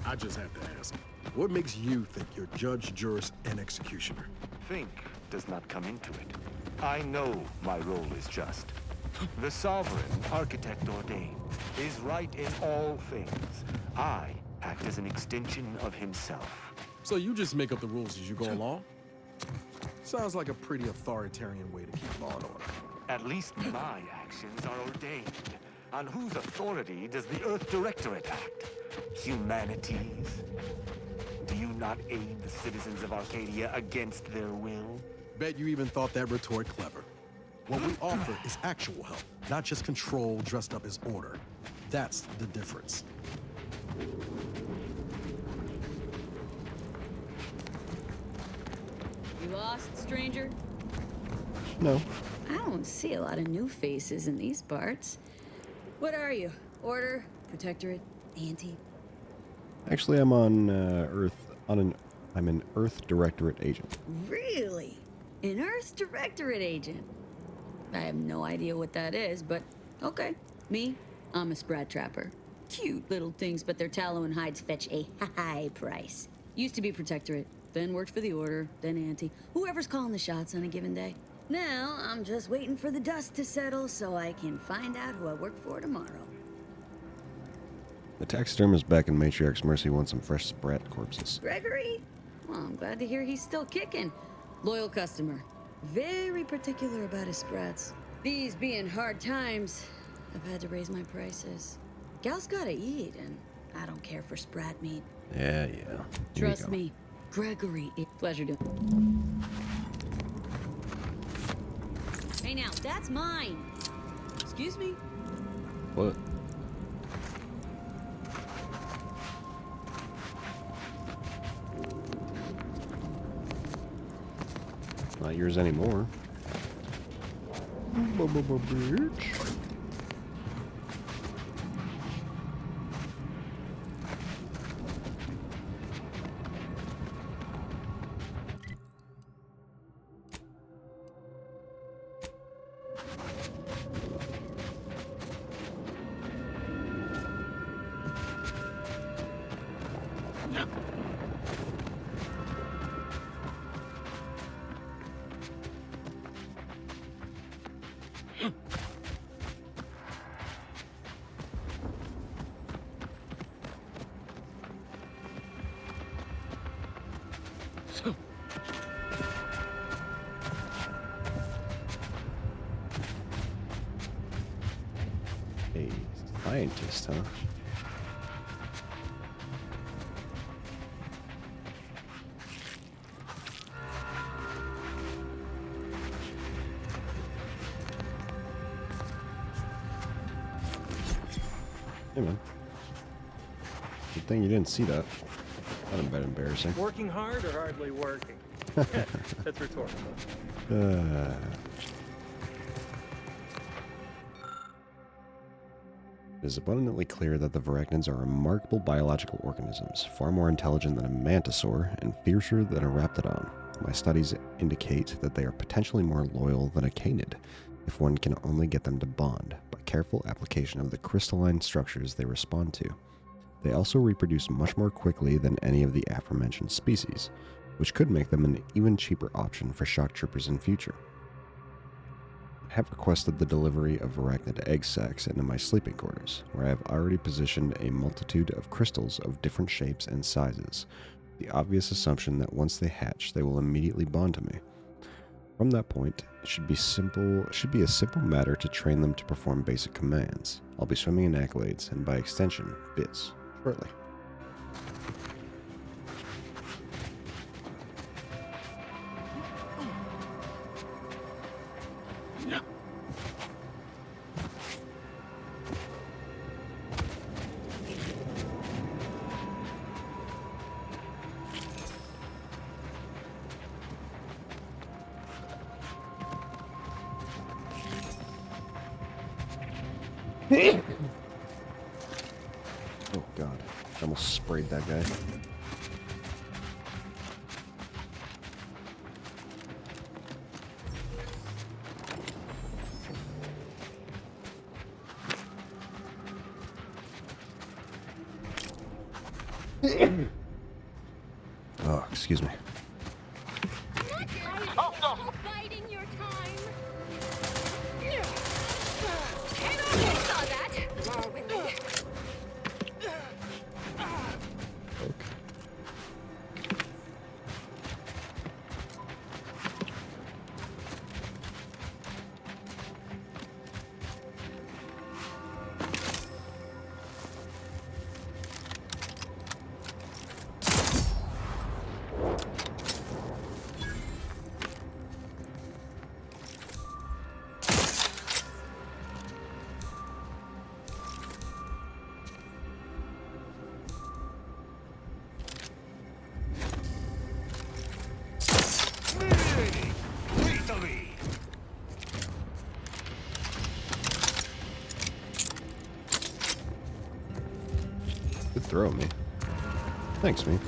I just have to ask, what makes you think you're judge, jurist, and executioner? Think does not come into it. I know my role is just. The sovereign, architect ordained, is right in all things. I act as an extension of himself. So you just make up the rules as you go along? Sounds like a pretty authoritarian way to keep law and order. At least my actions are ordained. On whose authority does the Earth Directorate act? Humanities? Do you not aid the citizens of Arcadia against their will? Bet you even thought that retort clever. What we offer is actual help, not just control dressed up as order. That's the difference. You lost, stranger? No. I don't see a lot of new faces in these parts. What are you? Order? Protectorate? Anti? Actually, I'm on I'm an Earth Directorate agent. Really? An Earth Directorate agent? I have no idea what that is, but okay. Me? I'm a Sprat Trapper. Cute little things, but their tallow and hides fetch a high price. Used to be Protectorate, then worked for the Order, then Anti. Whoever's calling the shots on a given day. Now, I'm just waiting for the dust to settle so I can find out who I work for tomorrow. The taxidermist back in Matriarch's Mercy wants some fresh Sprat corpses. Gregory? Well, I'm glad to hear he's still kicking. Loyal customer. Very particular about his sprats. These being hard times, I've had to raise my prices. Gal's gotta eat, and I don't care for sprat meat. Yeah. Trust me, Gregory. Pleasure doing. Hey, Hey now, that's mine. Excuse me? What? Not yours anymore. Bitch. A scientist, huh? Hey, man. Good thing you didn't see that. That'd have been embarrassing. Working hard or hardly working? That's rhetorical. It is abundantly clear that the Varachnids are remarkable biological organisms, far more intelligent than a mantisaur and fiercer than a raptidon. My studies indicate that they are potentially more loyal than a canid, if one can only get them to bond, by careful application of the crystalline structures they respond to. They also reproduce much more quickly than any of the aforementioned species, which could make them an even cheaper option for shock troopers in future. I have requested the delivery of arachnid egg sacs into my sleeping quarters, where I have already positioned a multitude of crystals of different shapes and sizes, the obvious assumption that once they hatch, they will immediately bond to me. From that point, it should be a simple matter to train them to perform basic commands. I'll be swimming in accolades, and by extension, bits, shortly. Oh god, I almost sprayed that guy. Oh, excuse me. Biding your time. I saw that. Long-winded. Good throw, me. Thanks, me.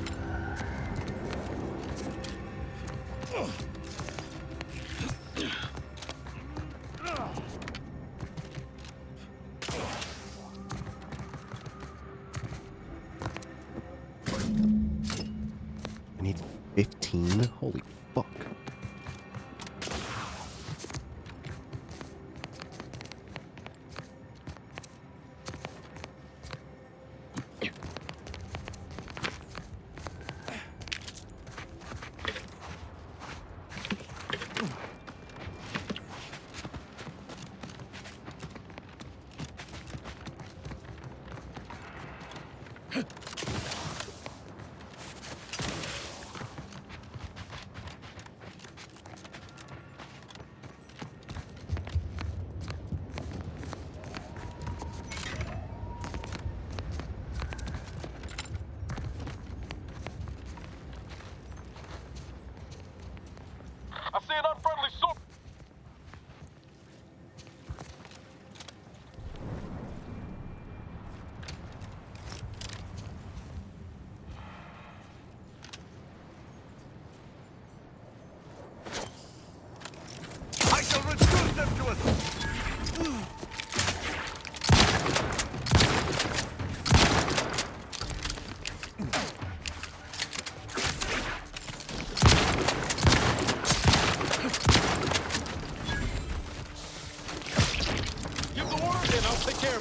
I need 15? Holy fuck.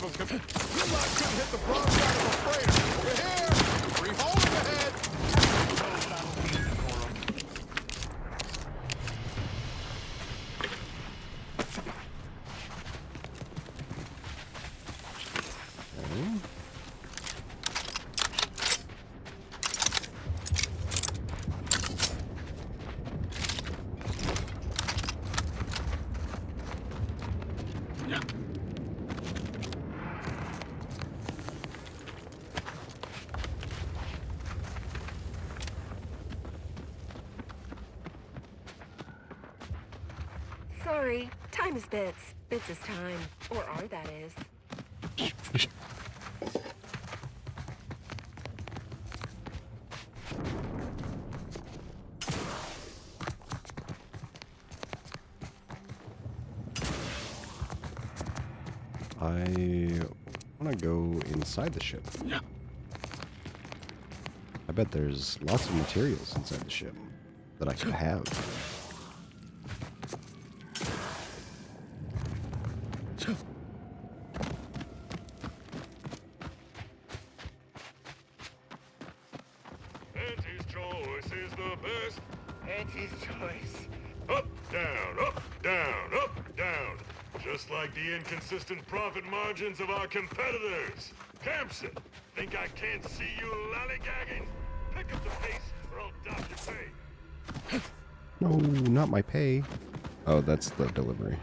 of a... You lot couldn't hit the broadside of a freighter. Over here! Free holding ahead! Sorry, time is bits. Bits is time. Or are, that is. I want to go inside the ship. I bet there's lots of materials inside the ship that I could have. Auntie's choice is the best. Auntie's choice. Up, down, down. Just like the inconsistent profit margins of our competitors. Campson, think I can't see you lollygagging? Pick up the pace or I'll dock your pay. No, not my pay. Oh, that's the delivery.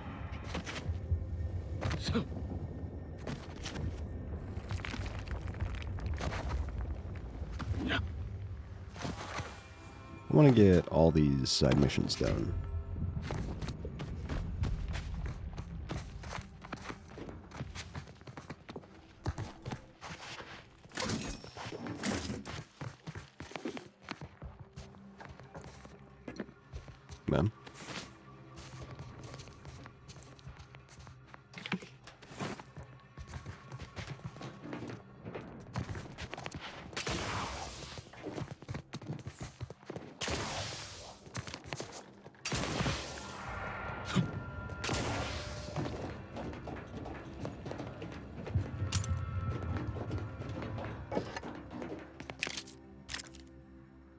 I want to get all these side missions done. Man.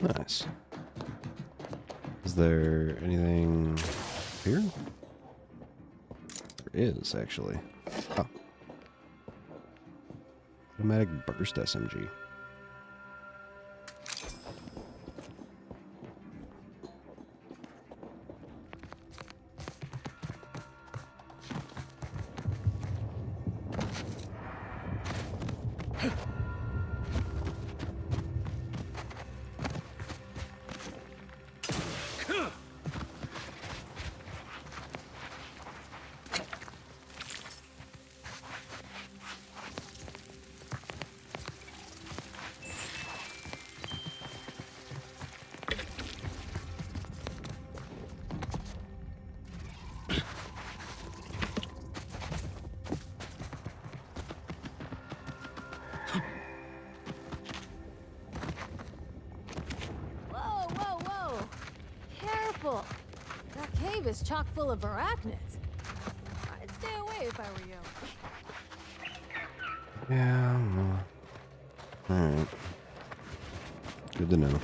Nice. Is there anything here? There is, actually. Oh. Automatic burst SMG. That cave is chock full of arachnids. I'd stay away if I were you. Yeah, well. Alright. Good to know.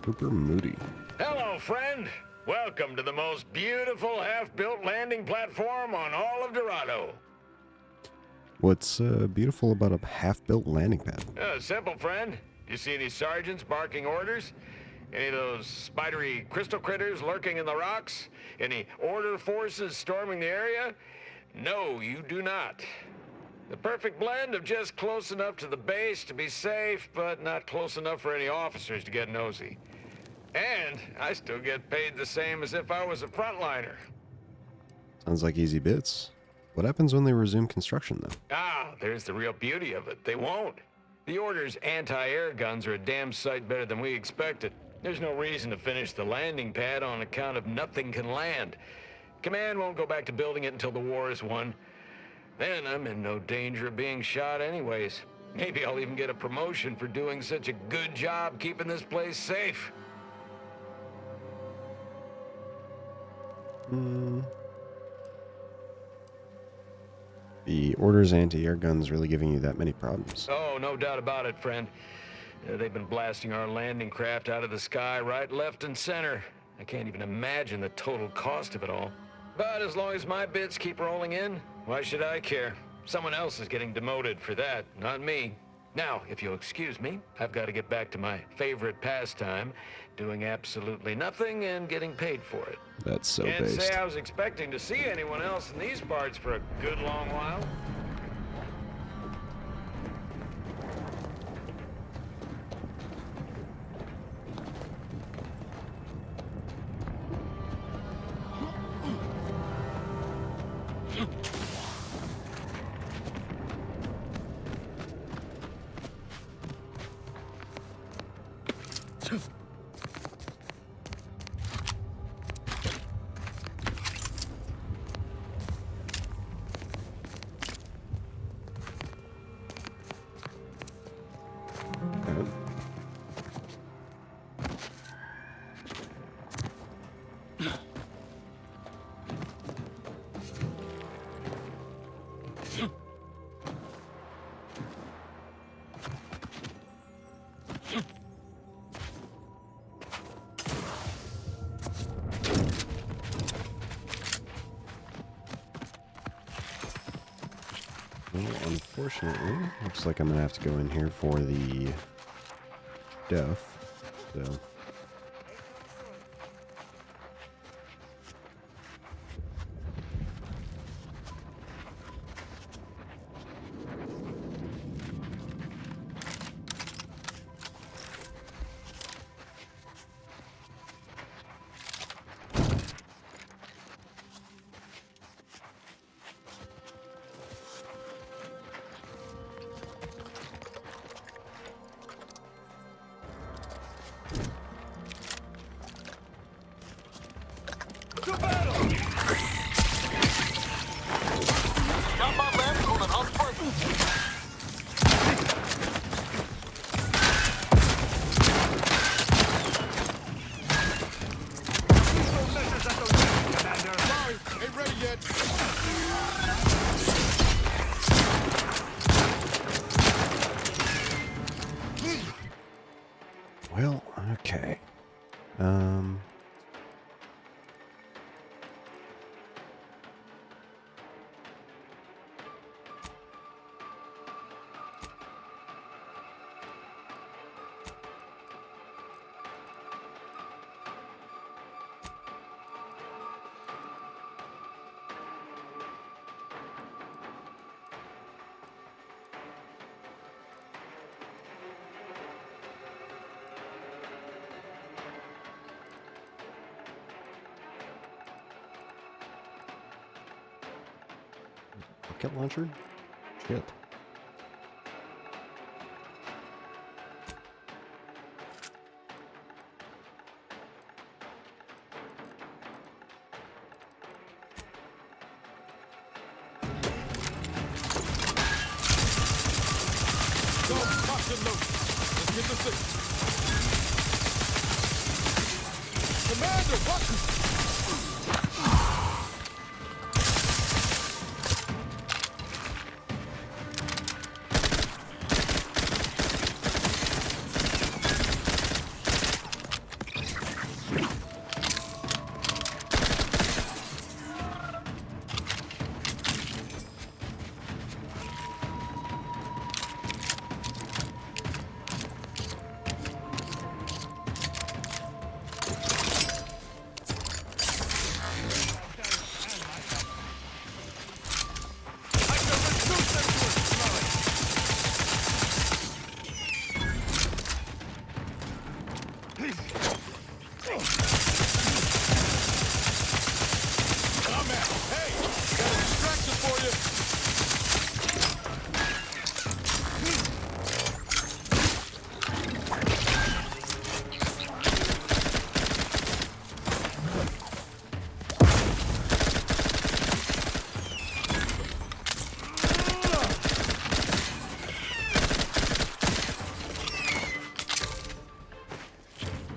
Cooper Moody. Hello, friend. Welcome to the most beautiful half-built landing platform on all of Dorado. What's beautiful about a half-built landing pad? Simple, friend. You see any sergeants barking orders? Any of those spidery crystal critters lurking in the rocks? Any order forces storming the area? No, you do not. The perfect blend of just close enough to the base to be safe, but not close enough for any officers to get nosy. And I still get paid the same as if I was a frontliner. Sounds like easy bits. What happens when they resume construction, though? Ah, there's the real beauty of it. They won't. The Order's anti-air guns are a damn sight better than we expected. There's no reason to finish the landing pad on account of nothing can land. Command won't go back to building it until the war is won. Then I'm in no danger of being shot anyways. Maybe I'll even get a promotion for doing such a good job keeping this place safe. The Order's anti-air guns really giving you that many problems? Oh, no doubt about it, friend. They've been blasting our landing craft out of the sky right, left, and center. I can't even imagine the total cost of it all. But as long as my bits keep rolling in, why should I care? Someone else is getting demoted for that, not me. Now, if you'll excuse me, I've got to get back to my favorite pastime, doing absolutely nothing and getting paid for it. That's so Can't based. say I was expecting to see anyone else in these parts for a good long while. Well, unfortunately, looks like I'm gonna have to go in here for the death. So. Well, okay. Rocket launcher? Shit. Commander, what?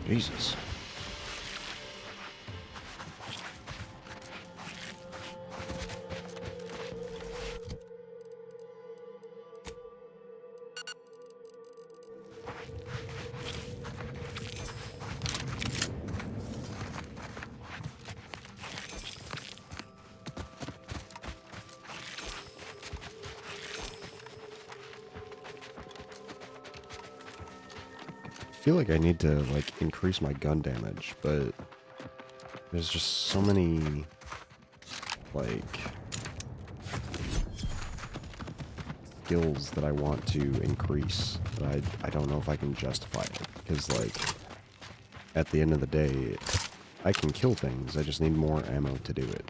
Jesus. I feel like I need to like increase my gun damage, but there's just so many like skills that I want to increase that I don't know if I can justify it, because like at the end of the day I can kill things, I just need more ammo to do it.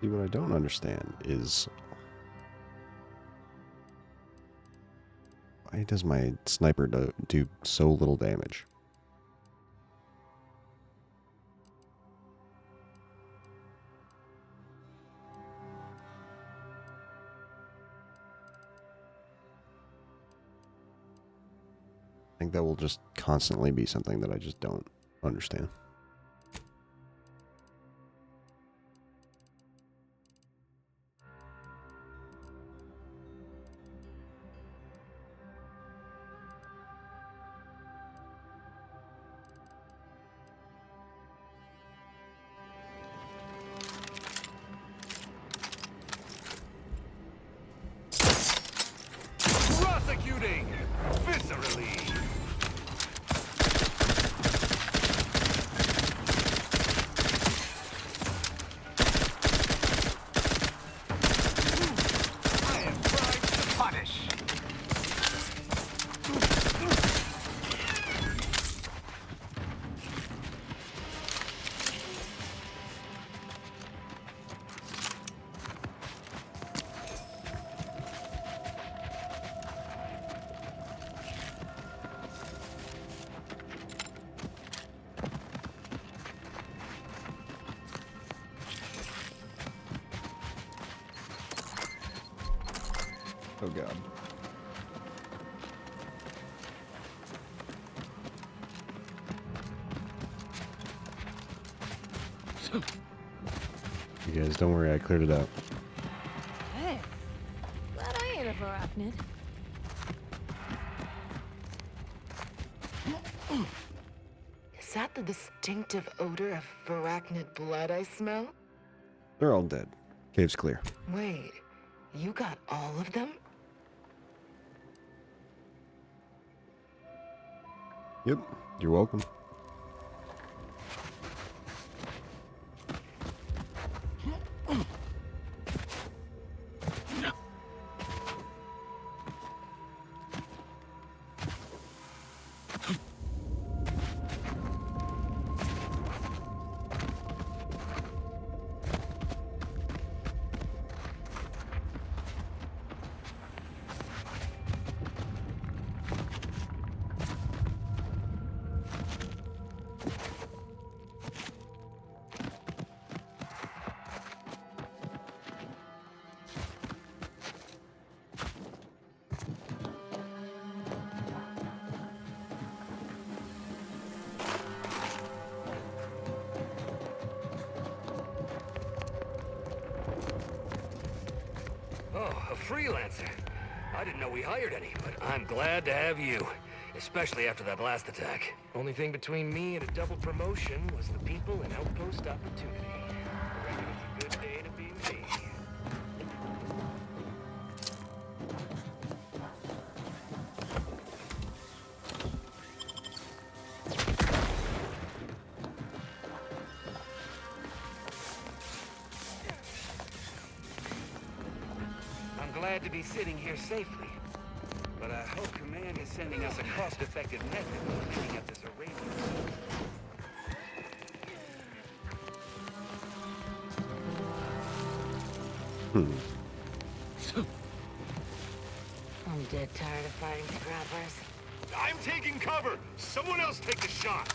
See, what I don't understand is why does my sniper do so little damage? I think that will just constantly be something that I just don't understand. Prosecuting viscerally. I am primed to punish. Oh god. You guys, don't worry, I cleared it out. Hey, glad I ain't a arachnid. Is that the distinctive odor of arachnid blood I smell? They're all dead. Cave's clear. Wait, you got all of them? Yep, you're welcome. Oh, a freelancer. I didn't know we hired any, but I'm glad to have you. Especially after that last attack. Only thing between me and a double promotion was the people and outpost opportunity. I reckon it's a good day to be me. I'm glad to be sitting here safely. But I hope Command is sending us a cost-effective method of cleaning up this arrangement. I'm dead tired of fighting scrappers. I'm taking cover! Someone else take the shot!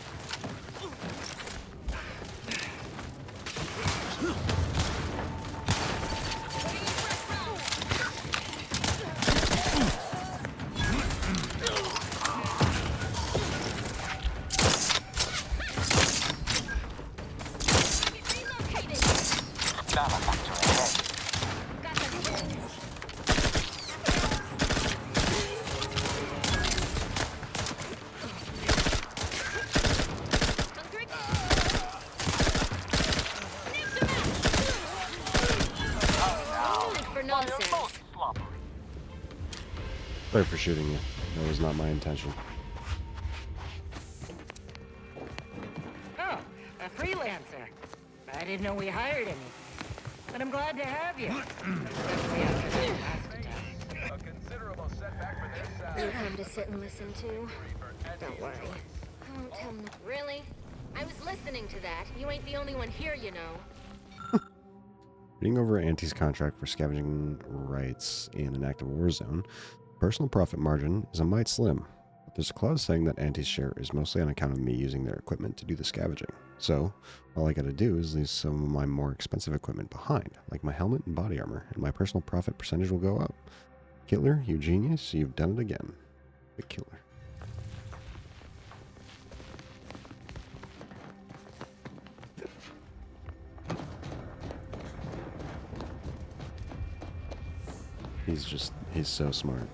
Sorry for shooting you. That was not my intention. Oh, a freelancer. I didn't know we hired any. But I'm glad to have you. Especially after that last attack. A considerable setback for their side. You're home to sit and listen to. Don't worry. I won't tell them. Really? I was listening to that. You ain't the only one here, you know. Reading over Auntie's contract for scavenging rights in an active war zone, personal profit margin is a mite slim. But there's a clause saying that Auntie's share is mostly on account of me using their equipment to do the scavenging. So, all I gotta do is leave some of my more expensive equipment behind, like my helmet and body armor, and my personal profit percentage will go up. Hitler, you genius, you've done it again. Big killer. He's so smart.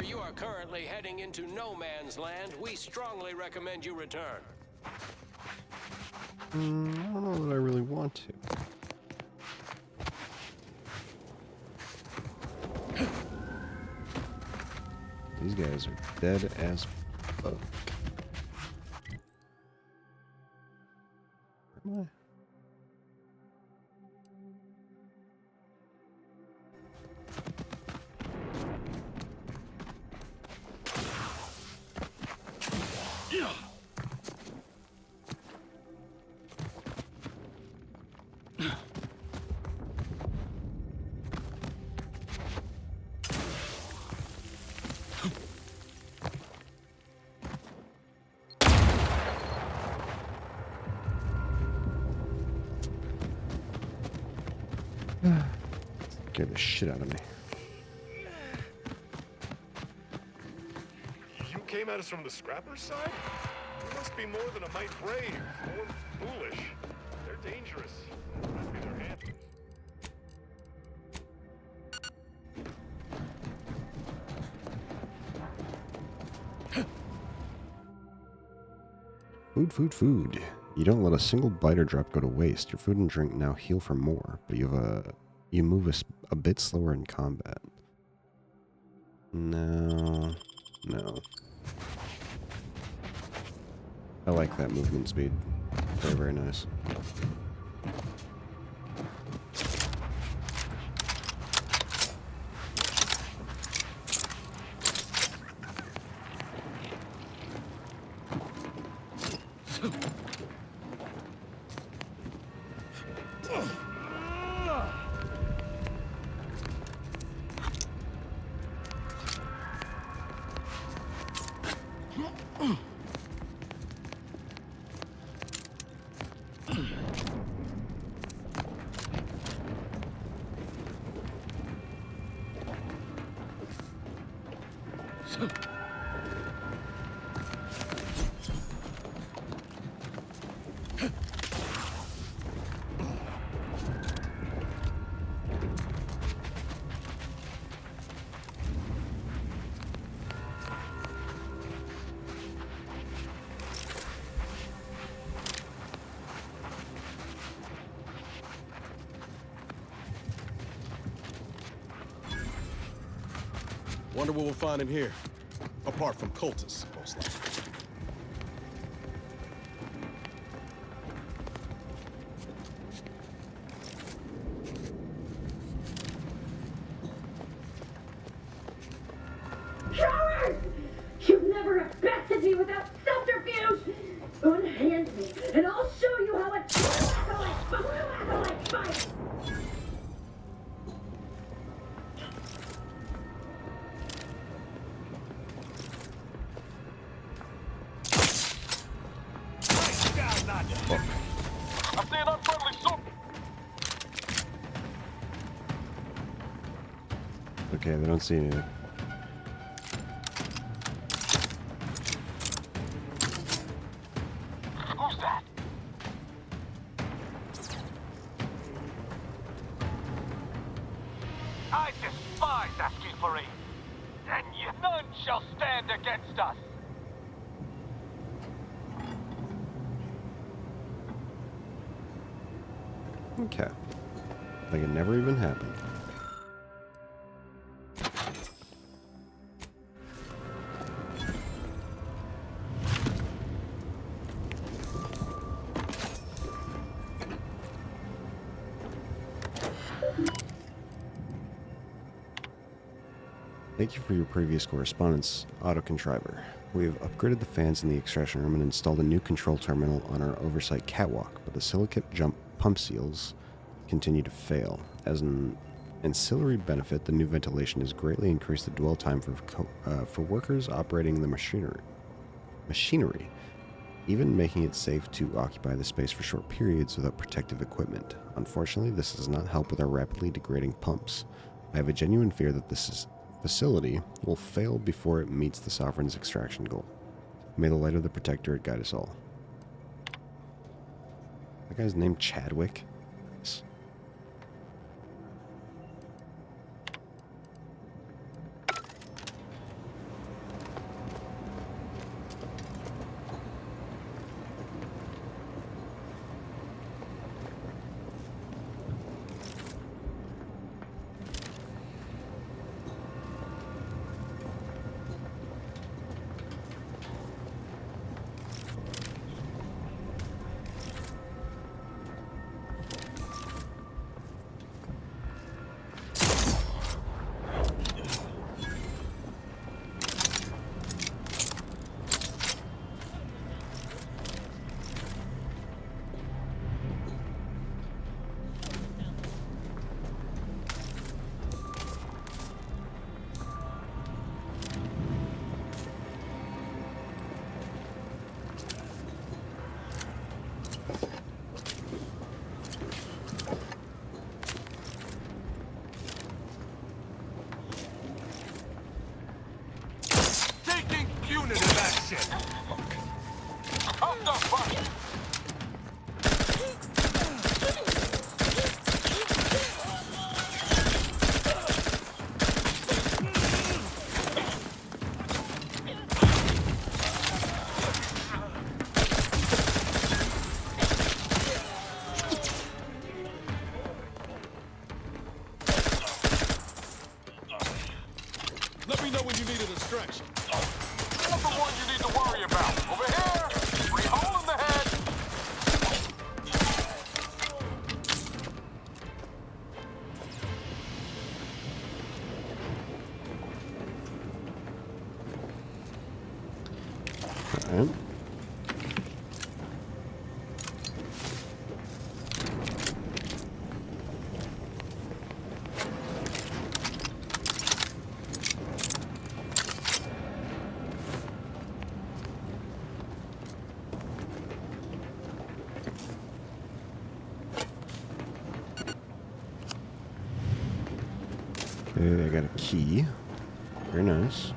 You are currently heading into no man's land. We strongly recommend you return. I don't know that I really want to. These guys are dead as fuck. Am I? Scared the shit out of me. You came at us from the scrapper side? You must be more than a mite brave, more foolish. They're dangerous. Must be their handlers. Food, food, food. You don't let a single bite or drop go to waste. Your food and drink now heal for more, but you move a bit slower in combat. No. I like that movement speed. Very, very nice. Wonder what we'll find in here. Apart from cultists, most likely. Cowards! You've never have bested me without subterfuge! Unhand me, and I'll show you how a true acolyte fights! Okay, they don't see anything. Who's that? I despise asking for aid, and yet none shall stand against us. Okay. Like it never even happened. Thank you for your previous correspondence, Autocontriver. We have upgraded the fans in the extraction room and installed a new control terminal on our oversight catwalk, but the silicate jump pump seals continue to fail. As an ancillary benefit, the new ventilation has greatly increased the dwell time for workers operating the machinery, even making it safe to occupy the space for short periods without protective equipment. Unfortunately, this does not help with our rapidly degrading pumps. I have a genuine fear that this facility will fail before it meets the Sovereign's extraction goal. May the light of the Protectorate guide us all. That guy's named Chadwick? Nice. Let me know when you need a distraction. I'm the one you need to worry about. Over here! Free hole in the head! Alright. Okay, I got a key. Very nice.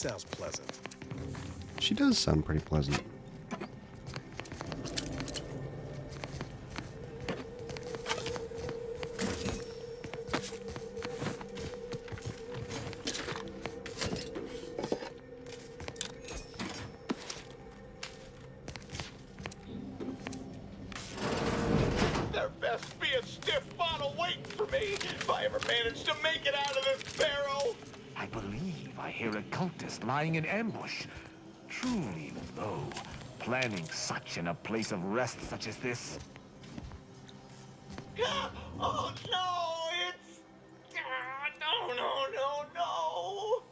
sounds pleasant. She does sound pretty pleasant. There best be a stiff bottle waiting for me if I ever manage to make it out of this barrel. I believe I hear a cultist lying in ambush. Truly low, planning such in a place of rest such as this. Oh no, it's... No.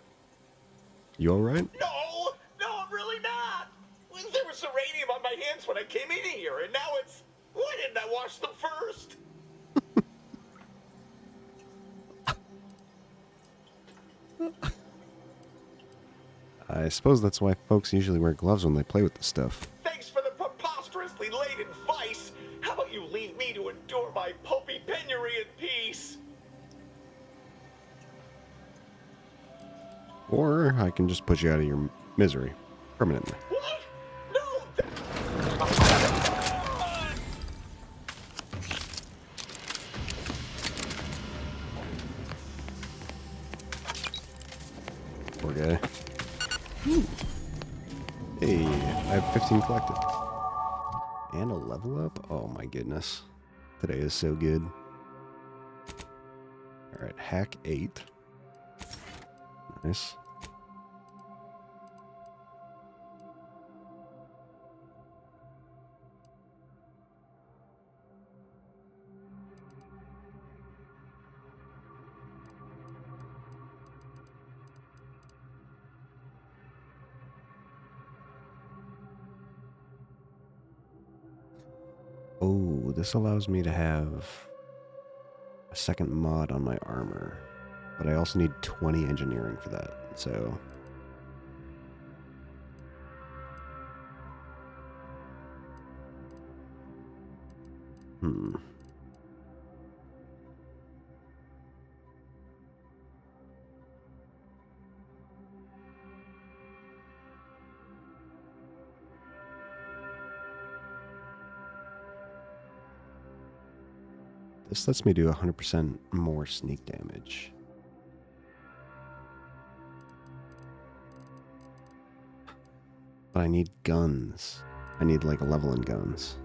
You alright? No, I'm really not. There was uranium on my hands when I came in here, and now it's... Why didn't I wash them first? I suppose that's why folks usually wear gloves when they play with the stuff. Thanks for the preposterously laden vice. How about you leave me to endure my pulpy penury in peace? Or I can just put you out of your misery permanently. What? No! Poor guy. Ooh. Hey, I have 15 collected. And a level up? Oh my goodness. Today is so good. Alright, hack 8. Nice. Oh, this allows me to have a second mod on my armor. But I also need 20 engineering for that, so... This lets me do 100% more sneak damage. But I need guns. I need like a level in guns.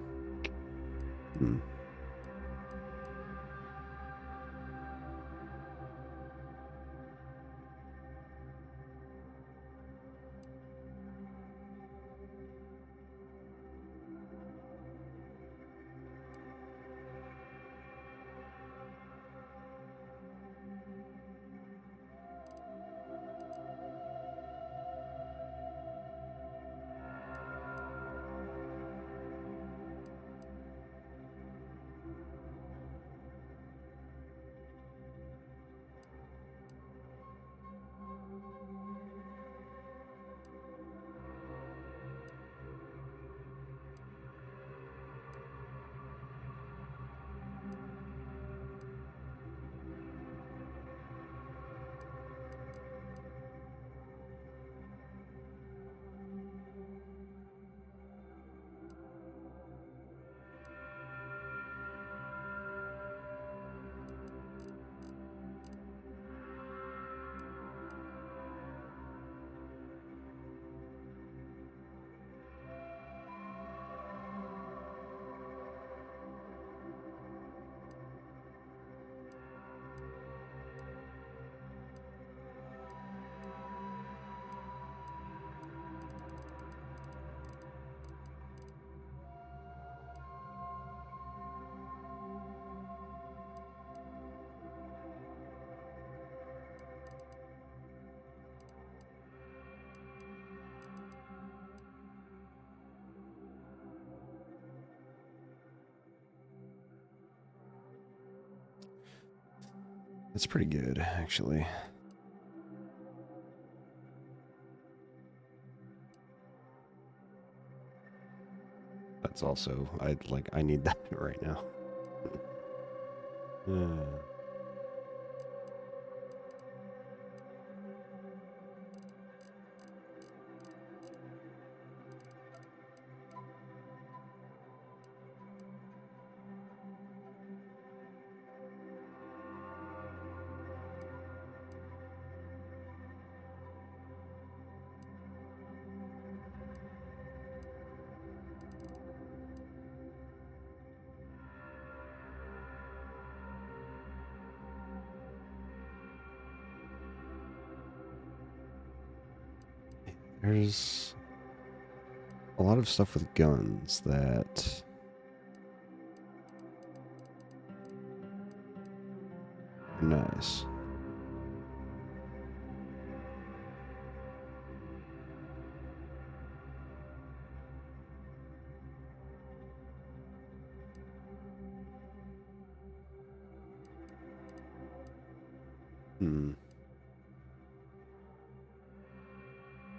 It's pretty good, actually. That's also, I need that right now. There's a lot of stuff with guns that are nice.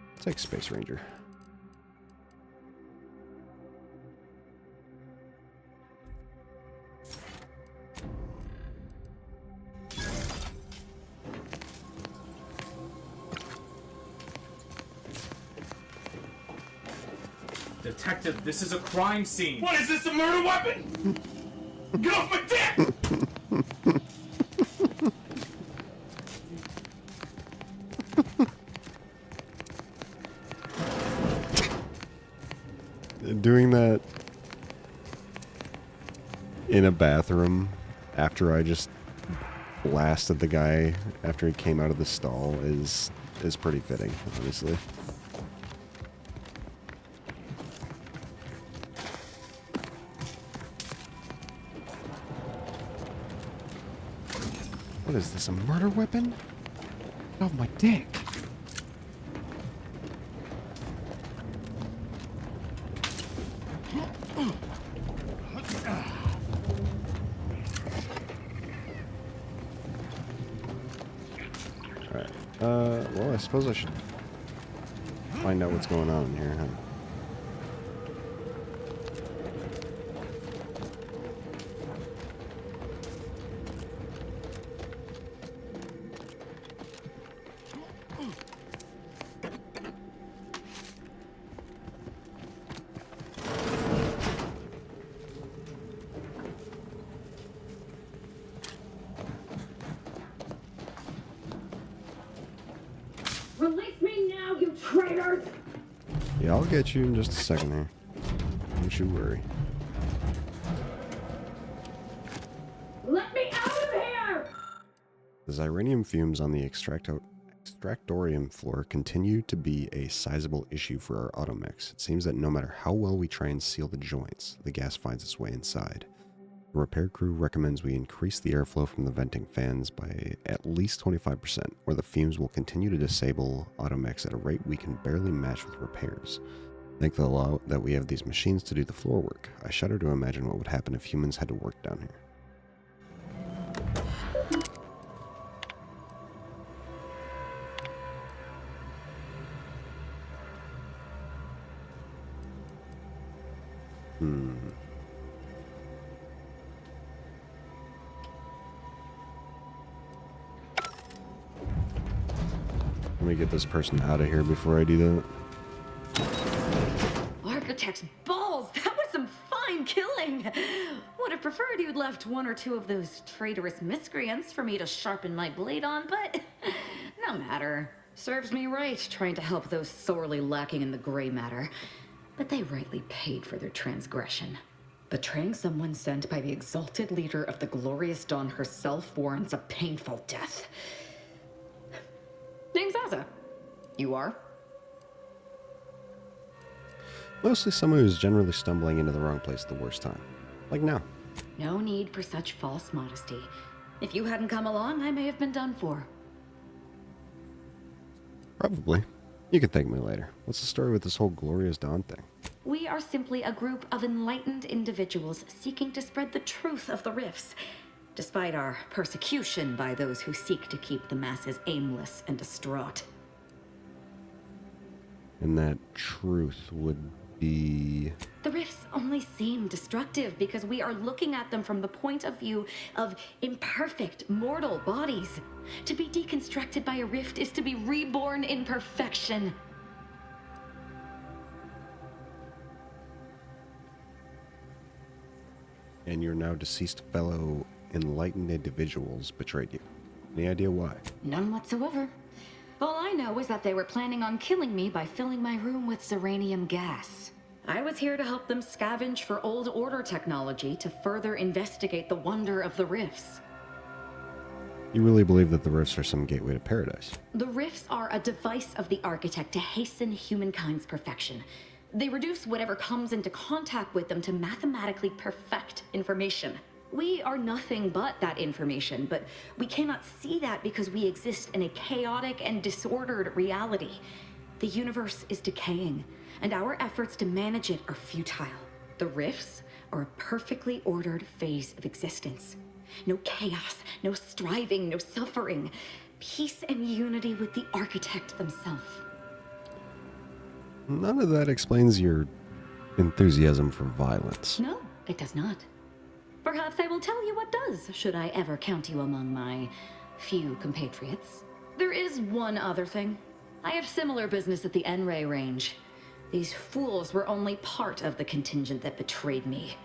Let's take Space Ranger. Detective, this is a crime scene. What is this, a murder weapon? Get off my dick! Doing that in a bathroom after I just blasted the guy after he came out of the stall is pretty fitting, honestly. What is this, a murder weapon? Get off my dick. Alright, well, I suppose I should find out what's going on here, huh? Release me now, you traitors! Yeah, I'll get you in just a second here. Don't you worry. Let me out of here! The xyranium fumes on the extractorium floor continue to be a sizable issue for our automechs. It seems that no matter how well we try and seal the joints, the gas finds its way inside. The repair crew recommends we increase the airflow from the venting fans by at least 25%, or the fumes will continue to disable automechs at a rate we can barely match with repairs. Thank the law that we have these machines to do the floor work. I shudder to imagine what would happen if humans had to work down here. Let me get this person out of here before I do that. Architect's balls! That was some fine killing! Would have preferred you'd left one or two of those traitorous miscreants for me to sharpen my blade on, but no matter. Serves me right trying to help those sorely lacking in the gray matter. But they rightly paid for their transgression. Betraying someone sent by the exalted leader of the Glorious Dawn herself warrants a painful death. Name's Azza. You are? Mostly someone who's generally stumbling into the wrong place at the worst time. Like now. No need for such false modesty. If you hadn't come along, I may have been done for. Probably. You can thank me later. What's the story with this whole Glorious Dawn thing? We are simply a group of enlightened individuals seeking to spread the truth of the rifts, despite our persecution by those who seek to keep the masses aimless and distraught. And that truth would be... The rifts only seem destructive because we are looking at them from the point of view of imperfect, mortal bodies. To be deconstructed by a rift is to be reborn in perfection. And your now deceased fellow enlightened individuals betrayed you. Any idea why? None whatsoever. All I know is that they were planning on killing me by filling my room with xeranium gas. I was here to help them scavenge for old order technology to further investigate the wonder of the rifts. You really believe that the rifts are some gateway to paradise? The rifts are a device of the architect to hasten humankind's perfection. They reduce whatever comes into contact with them to mathematically perfect information. We are nothing but that information, but we cannot see that because we exist in a chaotic and disordered reality. The universe is decaying, and our efforts to manage it are futile. The rifts are a perfectly ordered phase of existence. No chaos, no striving, no suffering. Peace and unity with the architect themselves. None of that explains your enthusiasm for violence. No, it does not. Perhaps I will tell you what does, should I ever count you among my few compatriots. There is one other thing. I have similar business at the N-Ray range. These fools were only part of the contingent that betrayed me.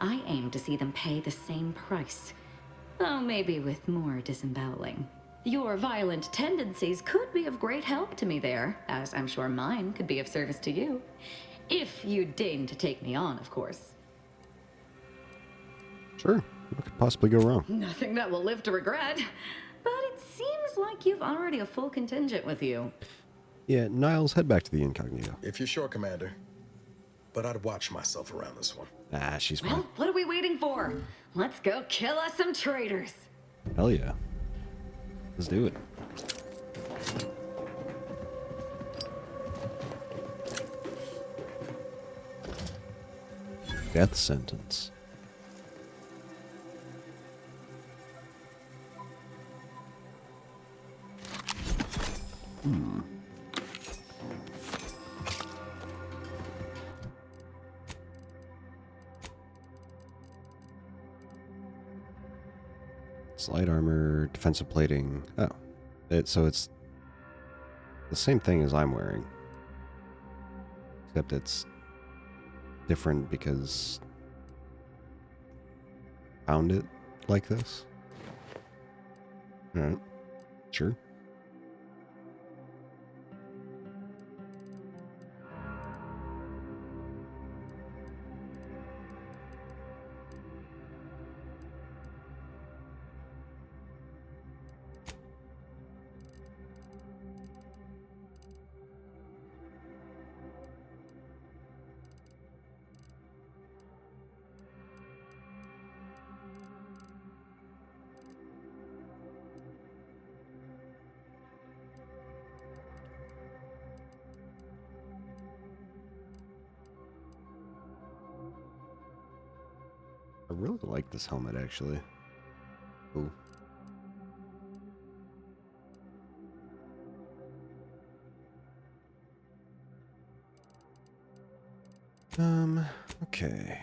I aim to see them pay the same price, though maybe with more disemboweling. Your violent tendencies could be of great help to me there, as I'm sure mine could be of service to you. If you deign to take me on, of course. Sure. What could possibly go wrong? Nothing that will live to regret. But it seems like you've already a full contingent with you. Yeah, Niles, head back to the incognito. If you're sure, Commander. But I'd watch myself around this one. Ah, she's fine. Well, what are we waiting for? Let's go kill us some traitors. Hell yeah. Let's do it. Death sentence. Light armor, defensive plating. Oh, so it's the same thing as I'm wearing, except it's different because I found it like this. All right, sure. I really like this helmet, actually. Ooh. Okay.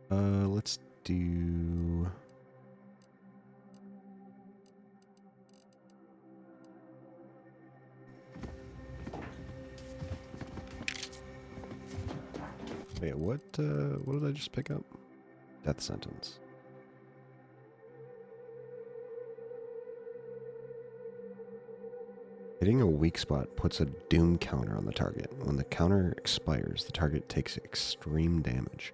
Let's do... Wait, what did I just pick up? Death sentence. Hitting a weak spot puts a doom counter on the target. When the counter expires, the target takes extreme damage.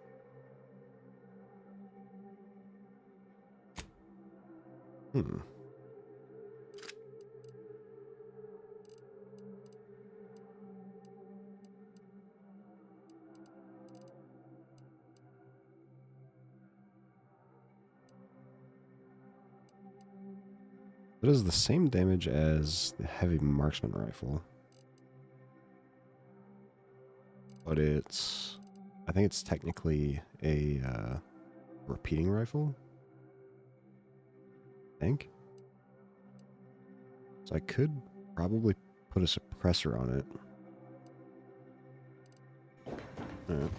It does the same damage as the heavy marksman rifle. But it's... I think it's technically a repeating rifle. I think. So I could probably put a suppressor on it. Alright.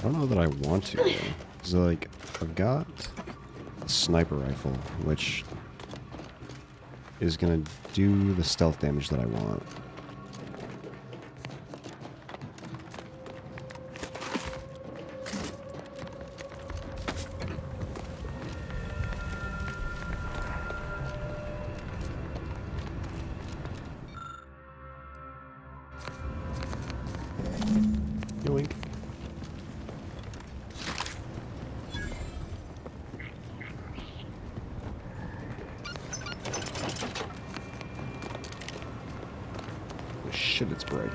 don't know that I want to, though. Because, like, I've got a sniper rifle, which is going to do the stealth damage that I want. Yoink. Oh, shit, it's bright.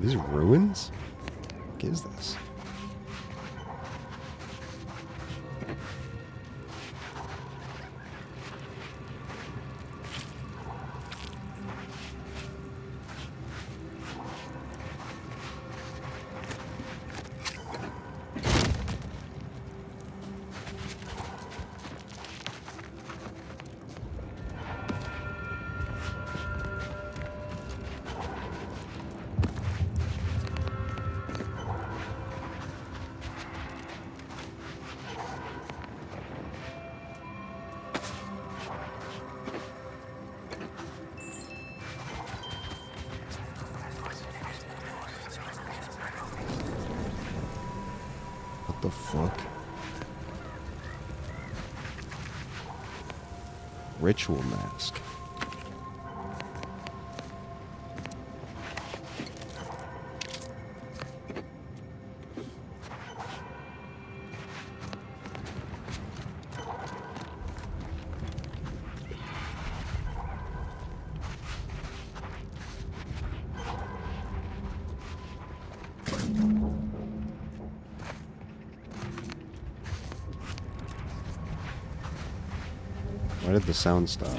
These ruins? What is this? What the fuck? Ritual mask. Why did the sound stop?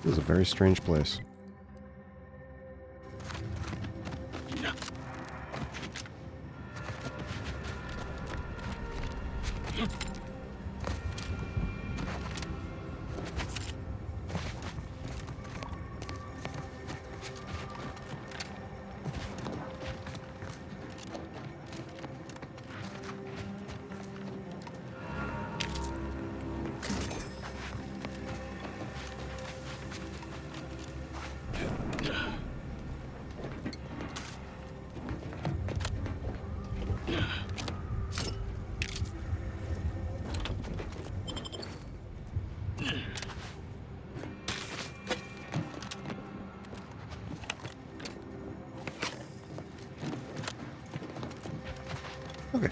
This is a very strange place. Okay.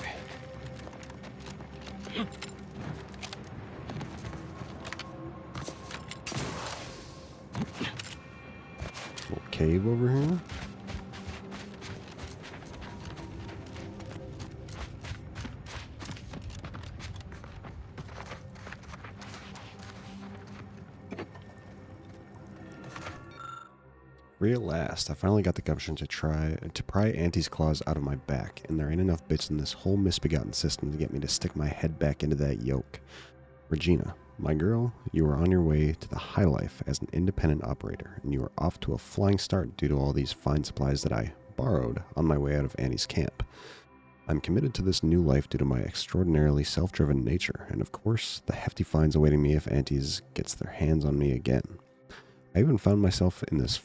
Little cave over here. At last, I finally got the gumption to pry Auntie's claws out of my back, and there ain't enough bits in this whole misbegotten system to get me to stick my head back into that yoke. Regina, my girl, you are on your way to the high life as an independent operator, and you are off to a flying start due to all these fine supplies that I borrowed on my way out of Annie's camp. I'm committed to this new life due to my extraordinarily self-driven nature, and of course, the hefty fines awaiting me if Aunties gets their hands on me again. I even found myself this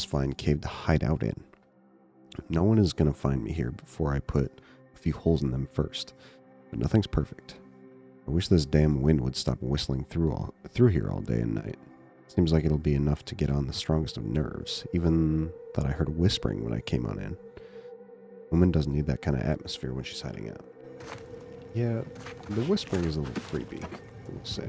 fine cave to hide out in. No one is going to find me here before I put a few holes in them first, but nothing's perfect. I wish this damn wind would stop whistling through here all day and night. Seems like it'll be enough to get on the strongest of nerves. Even thought I heard whispering when I came on in. Woman doesn't need that kind of atmosphere when she's hiding out. Yeah, the whispering is a little creepy, I will say.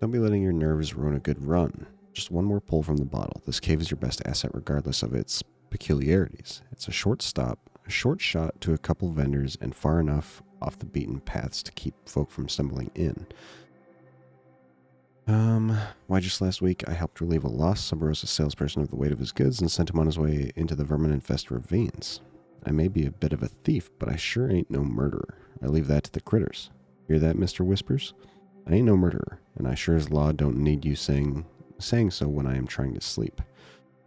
Don't be letting your nerves ruin a good run. Just one more pull from the bottle. This cave is your best asset regardless of its peculiarities. It's a short stop, a short shot to a couple vendors, and far enough off the beaten paths to keep folk from stumbling in. Why just last week I helped relieve a lost Sub Rosa salesperson of the weight of his goods and sent him on his way into the vermin-infested ravines. I may be a bit of a thief, but I sure ain't no murderer. I leave that to the critters. Hear that, Mr. Whispers? I ain't no murderer, and I sure as law don't need you saying so when I am trying to sleep.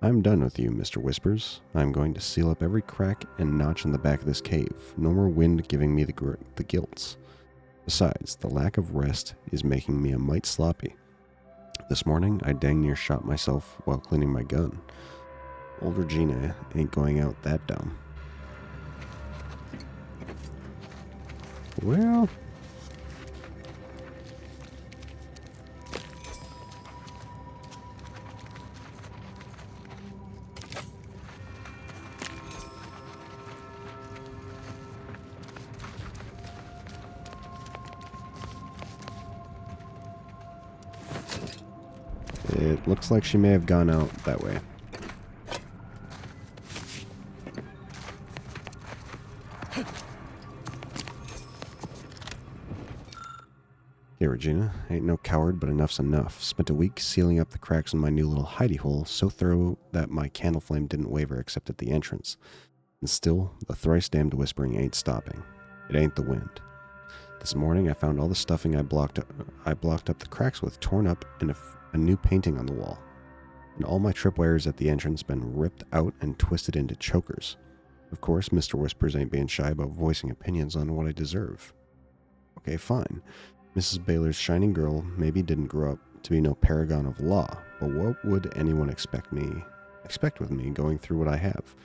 I'm done with you, Mr. Whispers. I'm going to seal up every crack and notch in the back of this cave. No more wind giving me the gilts. Besides, the lack of rest is making me a mite sloppy. This morning, I dang near shot myself while cleaning my gun. Old Regina ain't going out that dumb. Well... It looks like she may have gone out that way. Okay, Regina, ain't no coward, but enough's enough. Spent a week sealing up the cracks in my new little hidey hole, so thorough that my candle flame didn't waver except at the entrance. And still, the thrice damned whispering ain't stopping. It ain't the wind. This morning, I found all the stuffing I blocked up the cracks with torn up and a new painting on the wall. And all my tripwires at the entrance been ripped out and twisted into chokers. Of course, Mr. Whispers ain't being shy about voicing opinions on what I deserve. Okay, fine. Mrs. Baylor's shining girl maybe didn't grow up to be no paragon of law, but what would anyone expect with me going through what I have?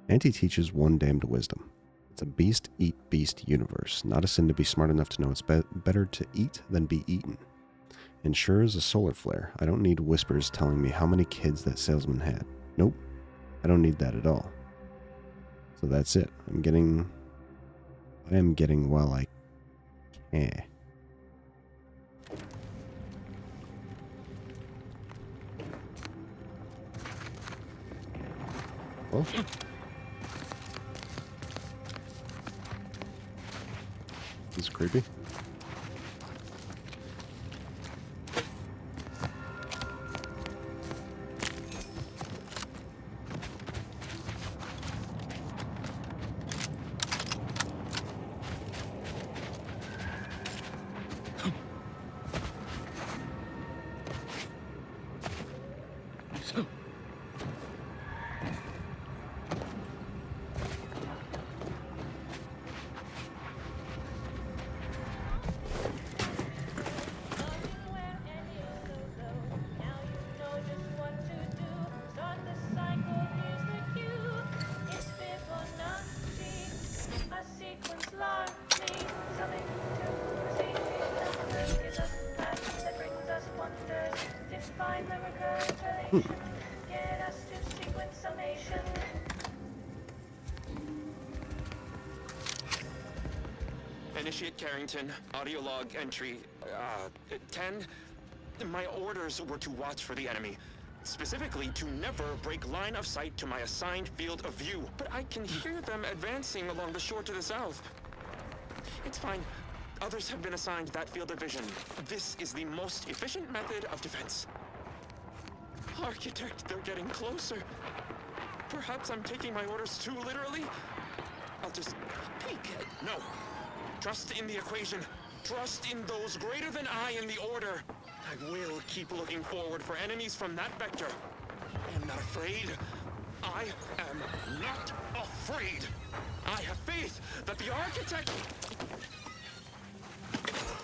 Auntie teaches one damned wisdom. It's a beast eat beast universe, not a sin to be smart enough to know it's better to eat than be eaten. And sure as a solar flare, I don't need Whispers telling me how many kids that salesman had. Nope, I don't need that at all. So that's it. I am getting while I can. Well. This is creepy. Initiate Carrington, audio log entry, 10. My orders were to watch for the enemy. Specifically, to never break line of sight to my assigned field of view. But I can hear them advancing along the shore to the south. It's fine. Others have been assigned that field of vision. This is the most efficient method of defense. Architect, they're getting closer. Perhaps I'm taking my orders too literally? I'll just peek. No. Trust in the equation. trust in those greater than I in the Order. I will keep looking forward for enemies from that vector. I am not afraid. I am not afraid. I have faith that the Architect...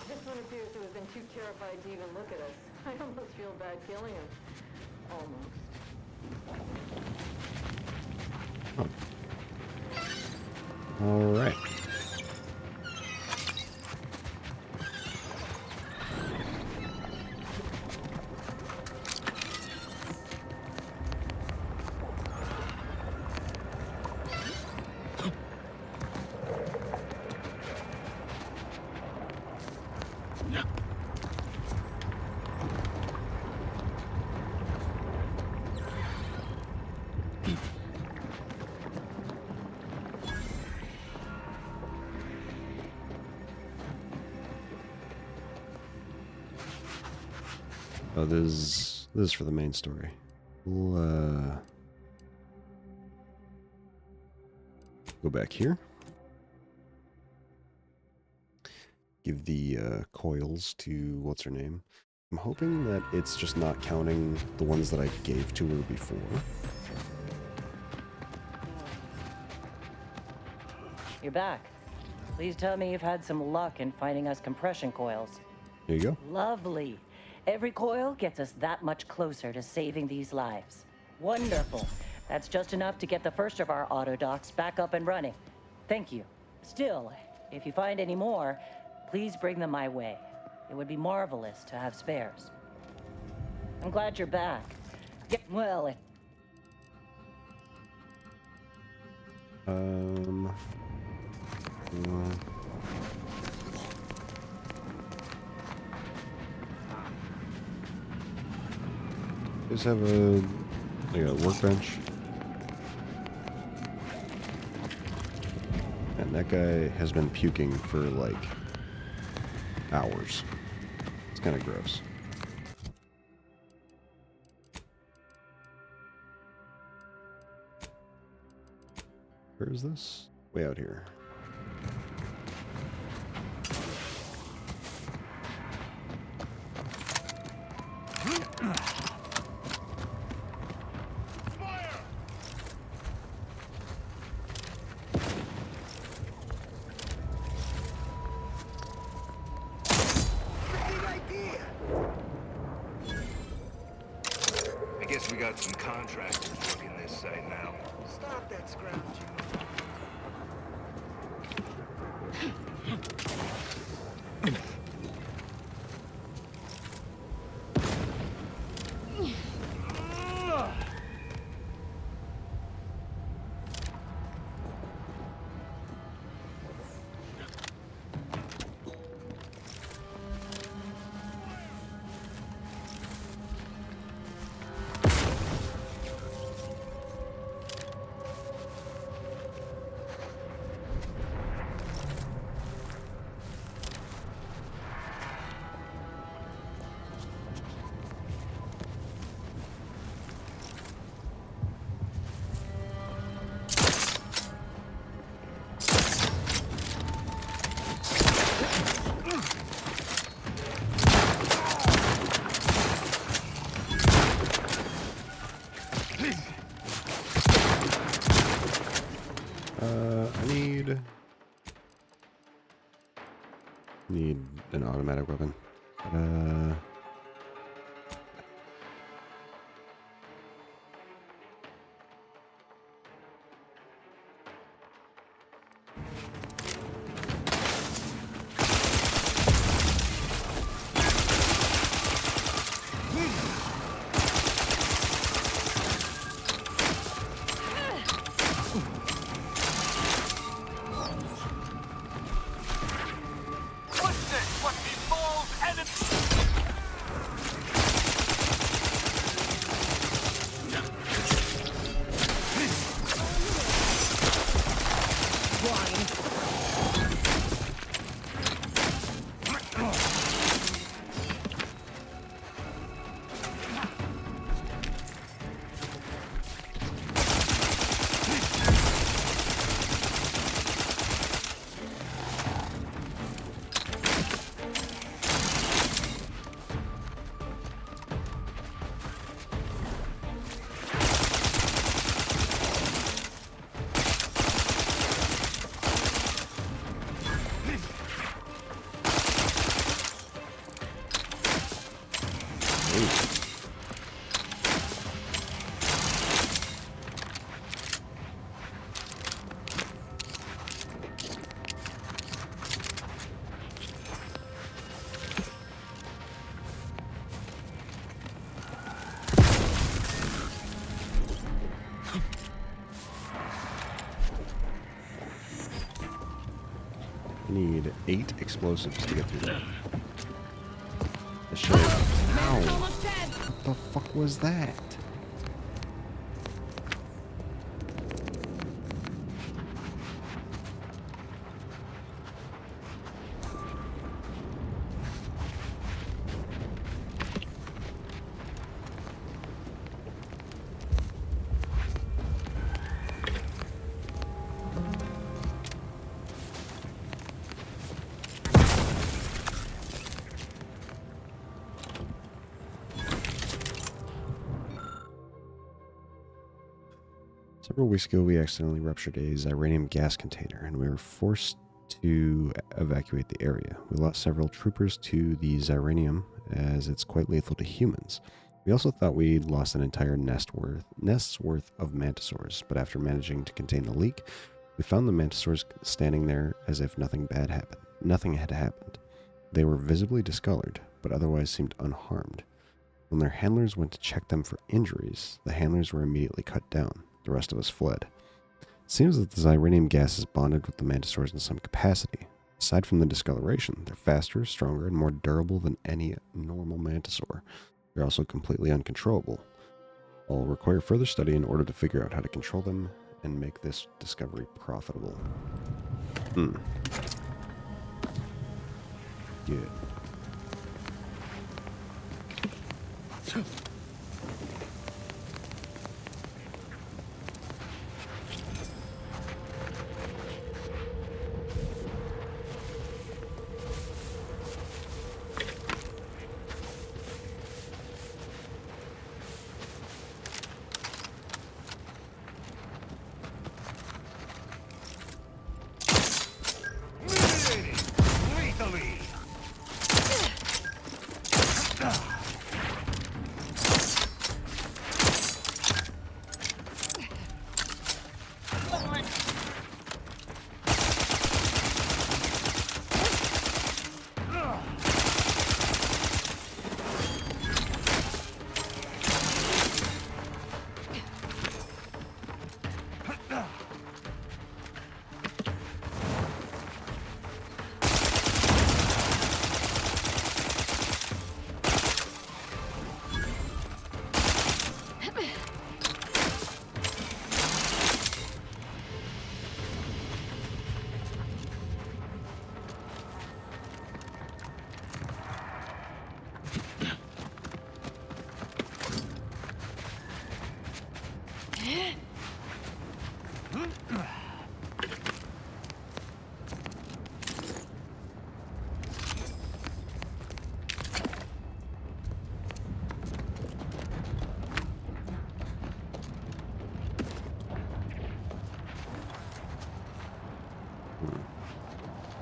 This one appears to have been too terrified to even look at us. I almost feel bad killing him. Almost. All right. Oh, this is for the main story. We'll go back here. Give the coils to what's her name. I'm hoping that it's just not counting the ones that I gave to her before. You're back. Please tell me you've had some luck in finding us compression coils. There you go. Lovely. Every coil gets us that much closer to saving these lives. Wonderful. That's just enough to get the first of our auto docks back up and running. Thank you. Still, if you find any more, please bring them my way. It would be marvelous to have spares. I'm glad you're back. Get well. Just have a workbench. And that guy has been puking for like hours. It's kind of gross. Where is this? Way out here. I guess we got some contractors working this site now. Stop that scrounging. Need an automatic weapon. 8 explosives to get through that. The shit. Ow! What the fuck was that? Several weeks ago, we accidentally ruptured a Xyranium gas container, and we were forced to evacuate the area. We lost several troopers to the Xyranium, as it's quite lethal to humans. We also thought we'd lost an entire nest's worth of mantisaurs, but after managing to contain the leak, we found the mantisaurs standing there as if nothing bad happened. Nothing had happened. They were visibly discolored, but otherwise seemed unharmed. When their handlers went to check them for injuries, the handlers were immediately cut down. The rest of us fled. It seems that the Xyranium gas is bonded with the mantisaurs in some capacity. Aside from the discoloration, they're faster, stronger, and more durable than any normal mantisaur. They're also completely uncontrollable. I'll require further study in order to figure out how to control them and make this discovery profitable. Good.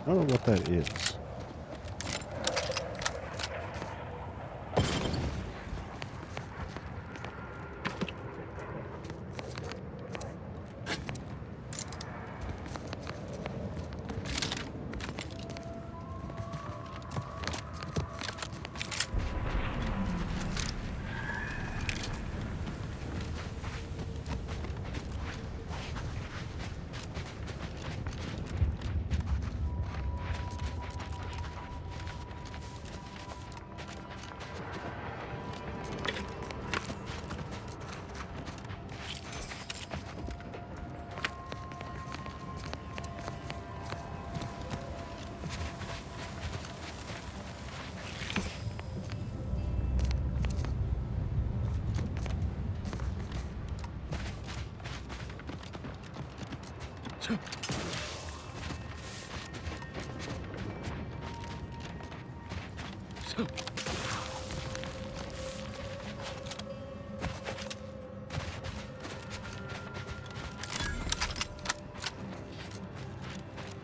I don't know what that is.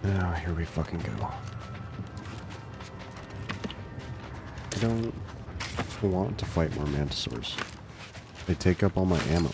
Now here we fucking go. I don't want to fight more mantisaurs. They take up all my ammo.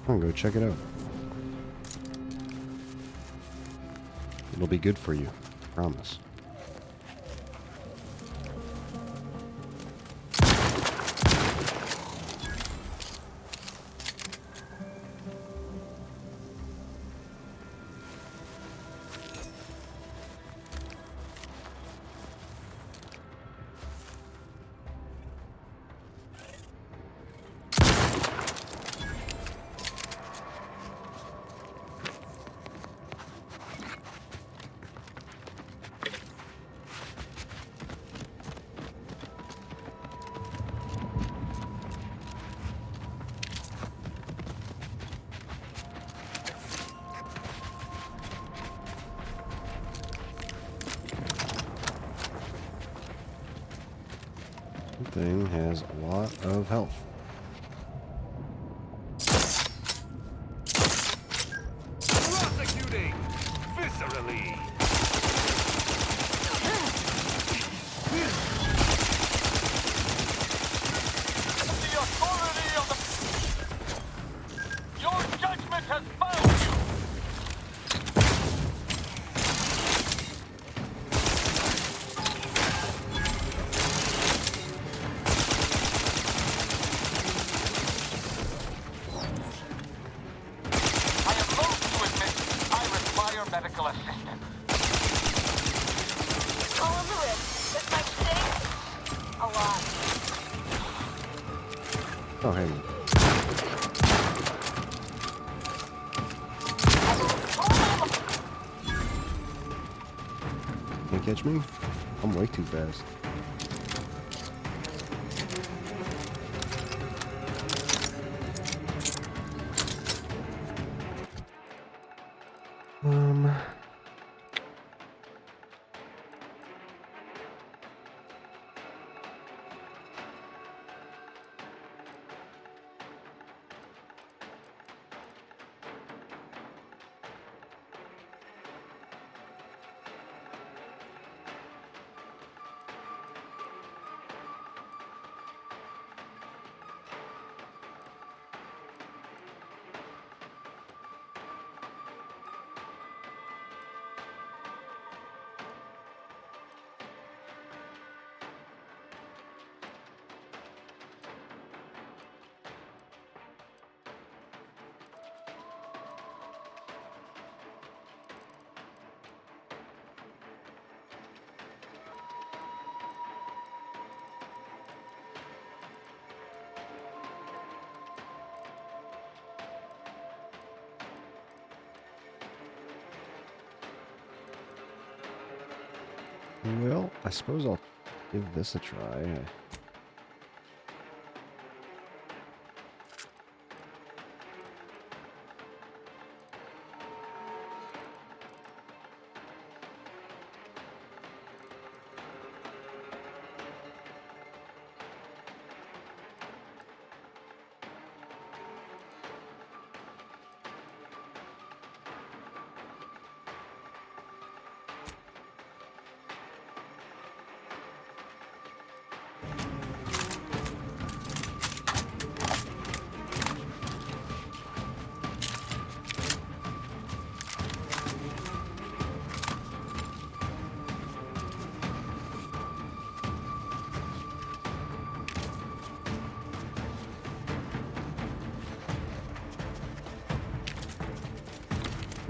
Come on, go check it out. It'll be good for you. Promise. Thing has a lot of health. Prosecuting viscerally. The authority of the... Your judgment has found you! Medical assistant. Call on the wrist. This might sting a lot. Oh, hey. Can't catch me? I'm way too fast. Well, I suppose I'll give this a try.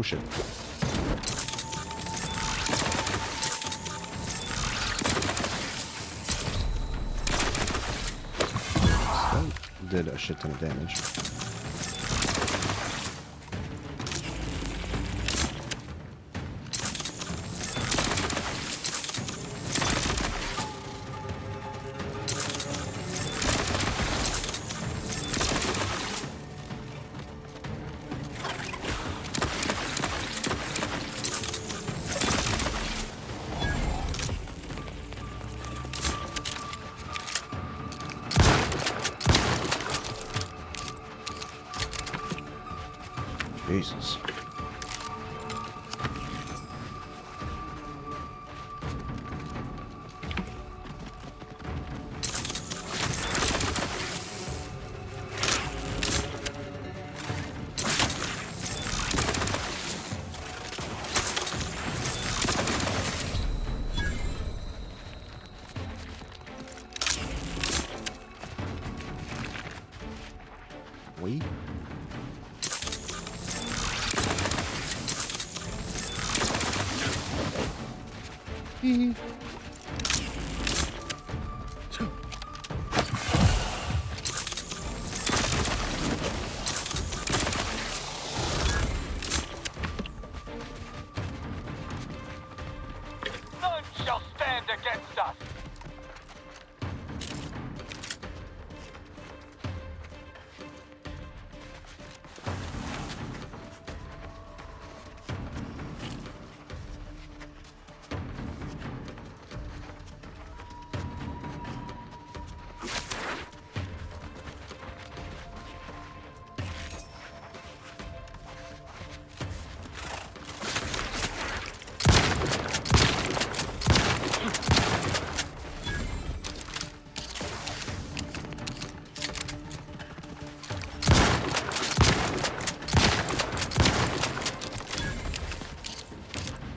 Oh shit. That did a shit ton of damage. Jesus. pee. None shall stand against us.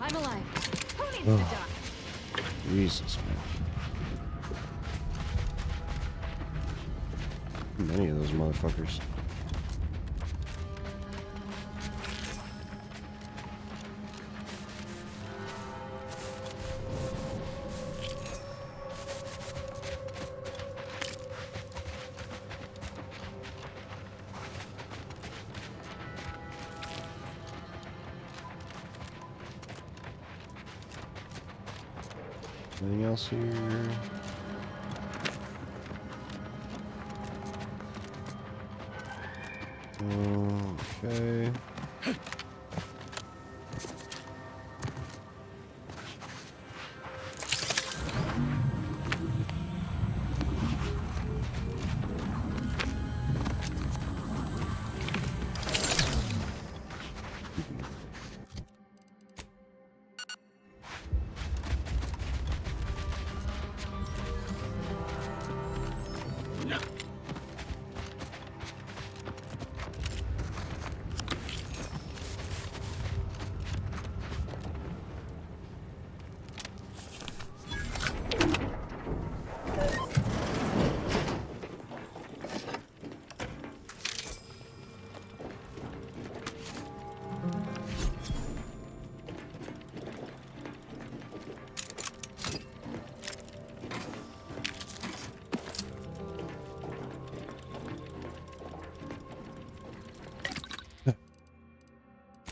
I'm alive. Who needs Oh. to die? Jesus, man. Many of those motherfuckers. Anything else here? Okay.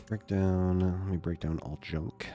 Break down. Let me break down all junk.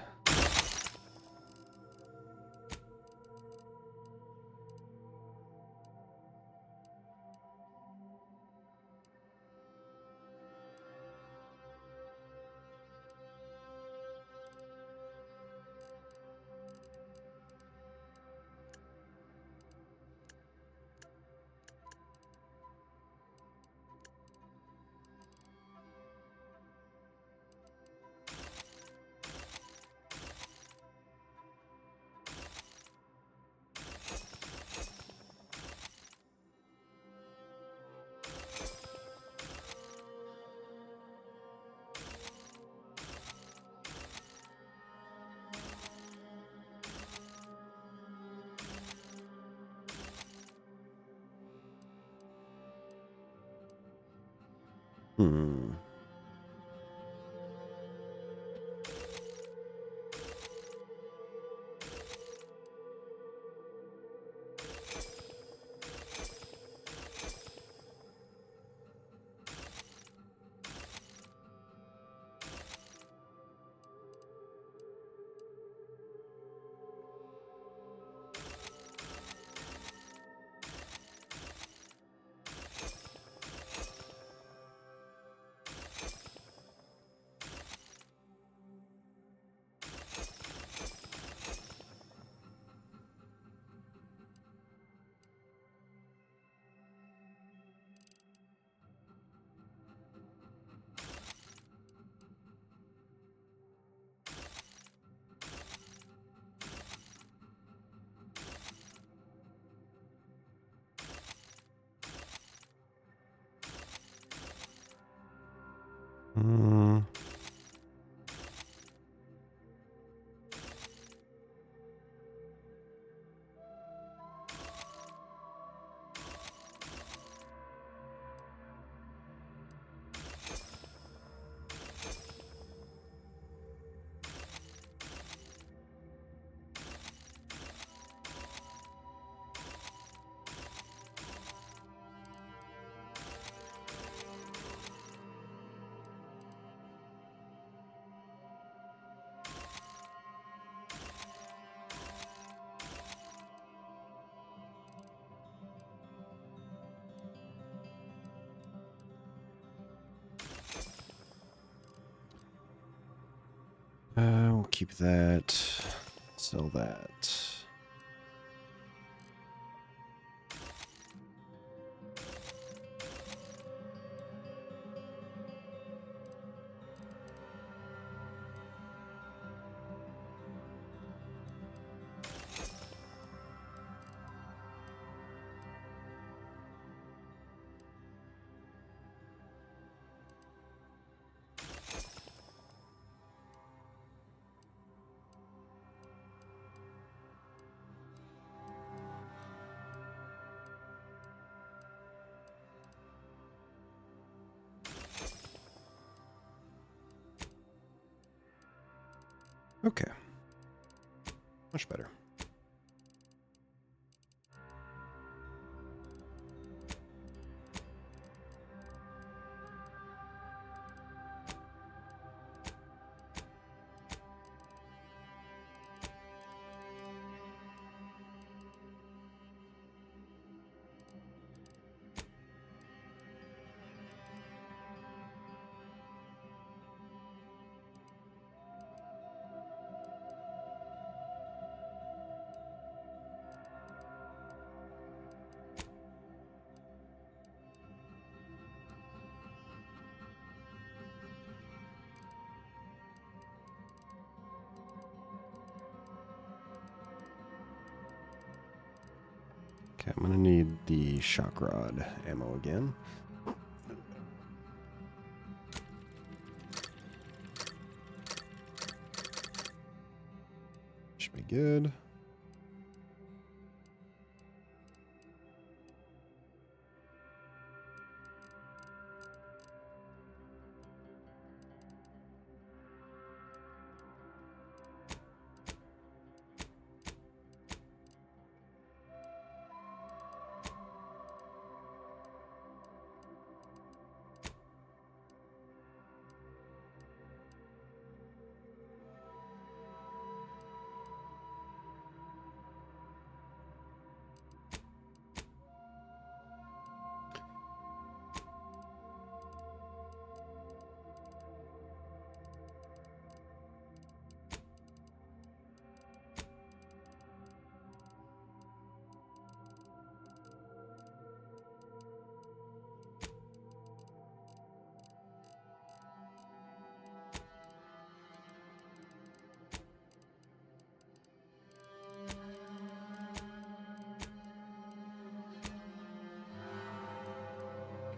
Hmm. Hmm. keep that. Sell that. Okay. Much better. Okay, I'm gonna need the shock rod ammo again. Should be good.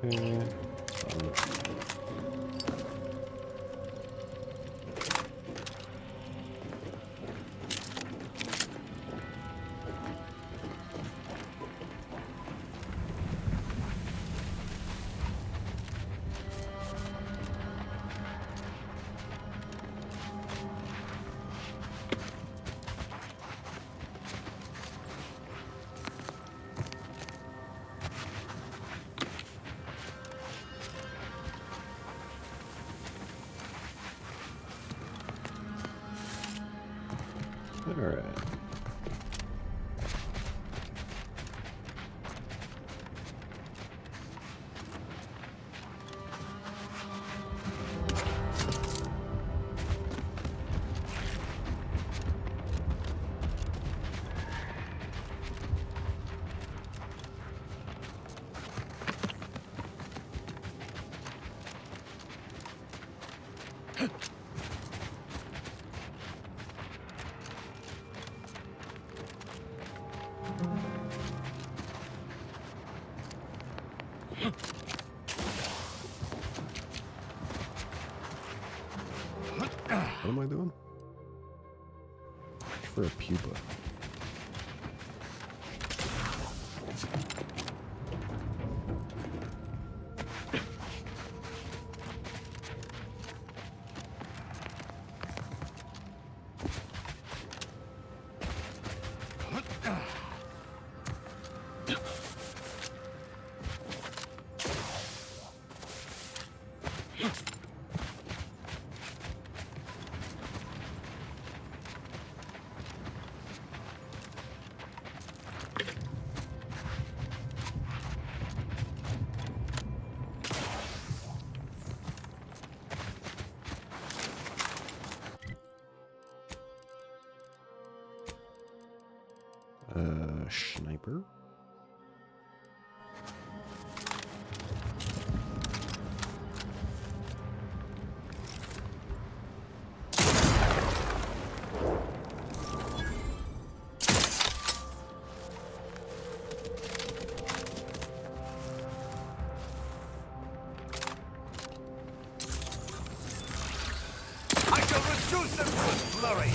Okay. All right. What am I doing? For a pupa. Sniper. I shall reduce them to a flurry.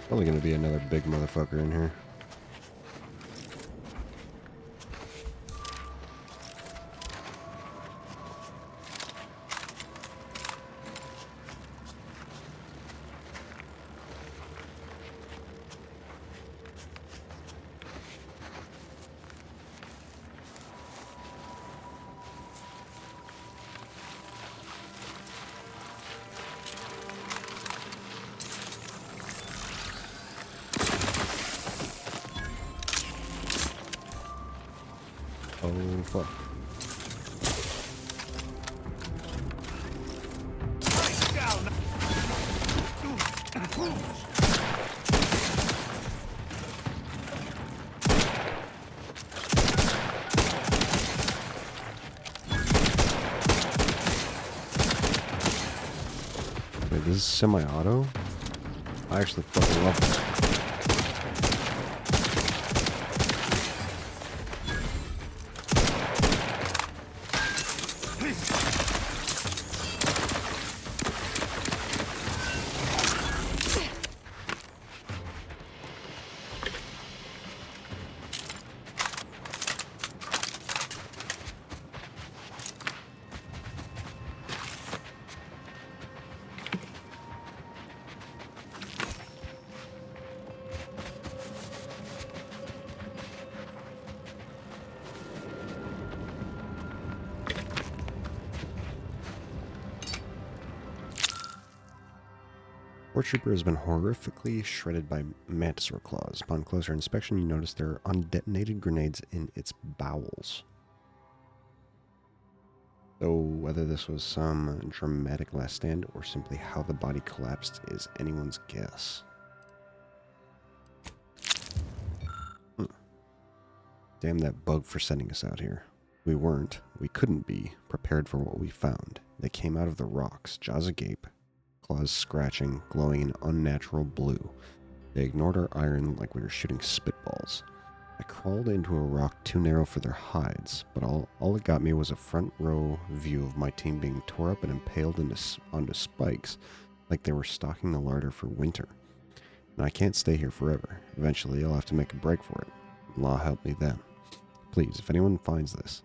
Probably gonna be another big motherfucker in here. Oh fuck. Wait, this is semi-auto? I actually fucking love it. Port Trooper has been horrifically shredded by Mantisaur claws. Upon closer inspection, you notice there are undetonated grenades in its bowels. So whether this was some dramatic last stand or simply how the body collapsed is anyone's guess. Damn that bug for sending us out here. We couldn't be prepared for what we found. They came out of the rocks, jaws agape, claws scratching, glowing an unnatural blue. They ignored our iron like we were shooting spitballs. I crawled into a rock too narrow for their hides, but all it got me was a front row view of my team being tore up and impaled onto spikes like they were stocking the larder for winter. And I can't stay here forever. Eventually, I'll have to make a break for it. Allah help me then. Please, if anyone finds this,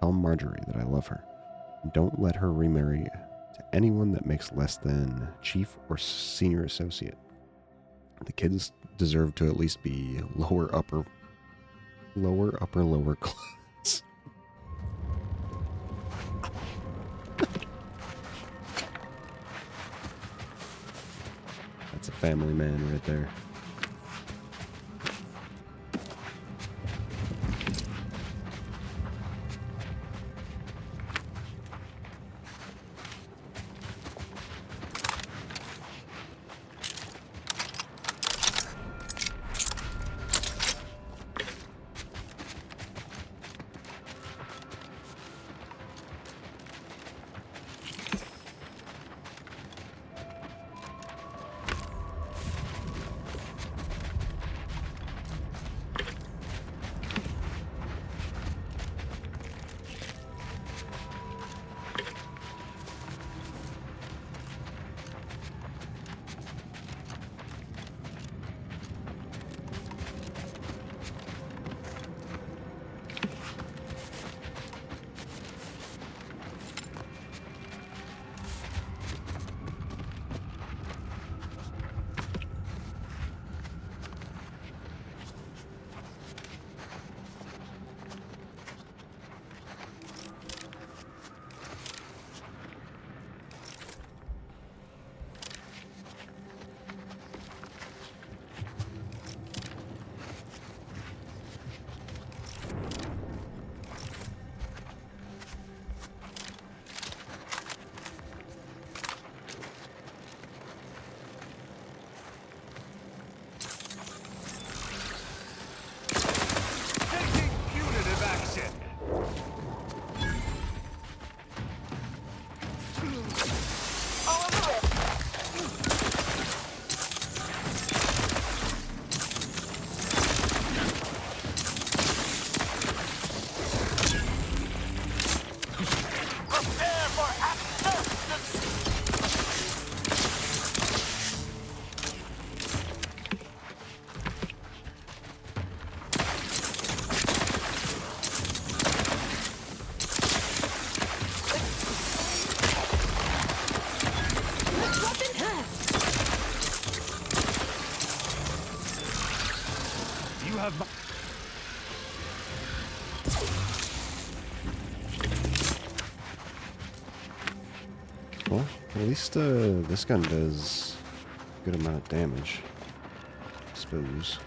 tell Marjorie that I love her. And don't let her remarry to anyone that makes less than chief or senior associate. The kids deserve to at least be lower upper class. That's a family man right there. Well, at least this gun does a good amount of damage, I suppose.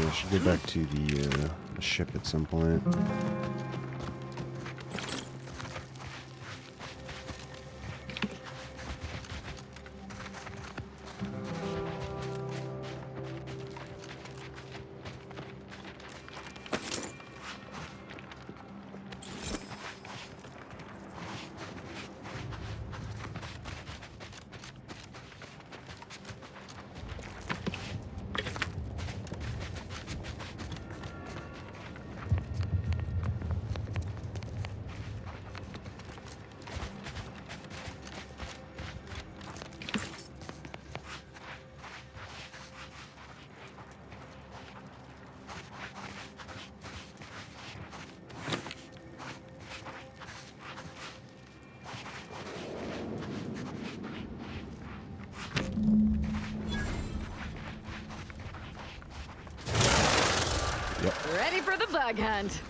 I should get back to the ship at some point. Ready for the bug hunt.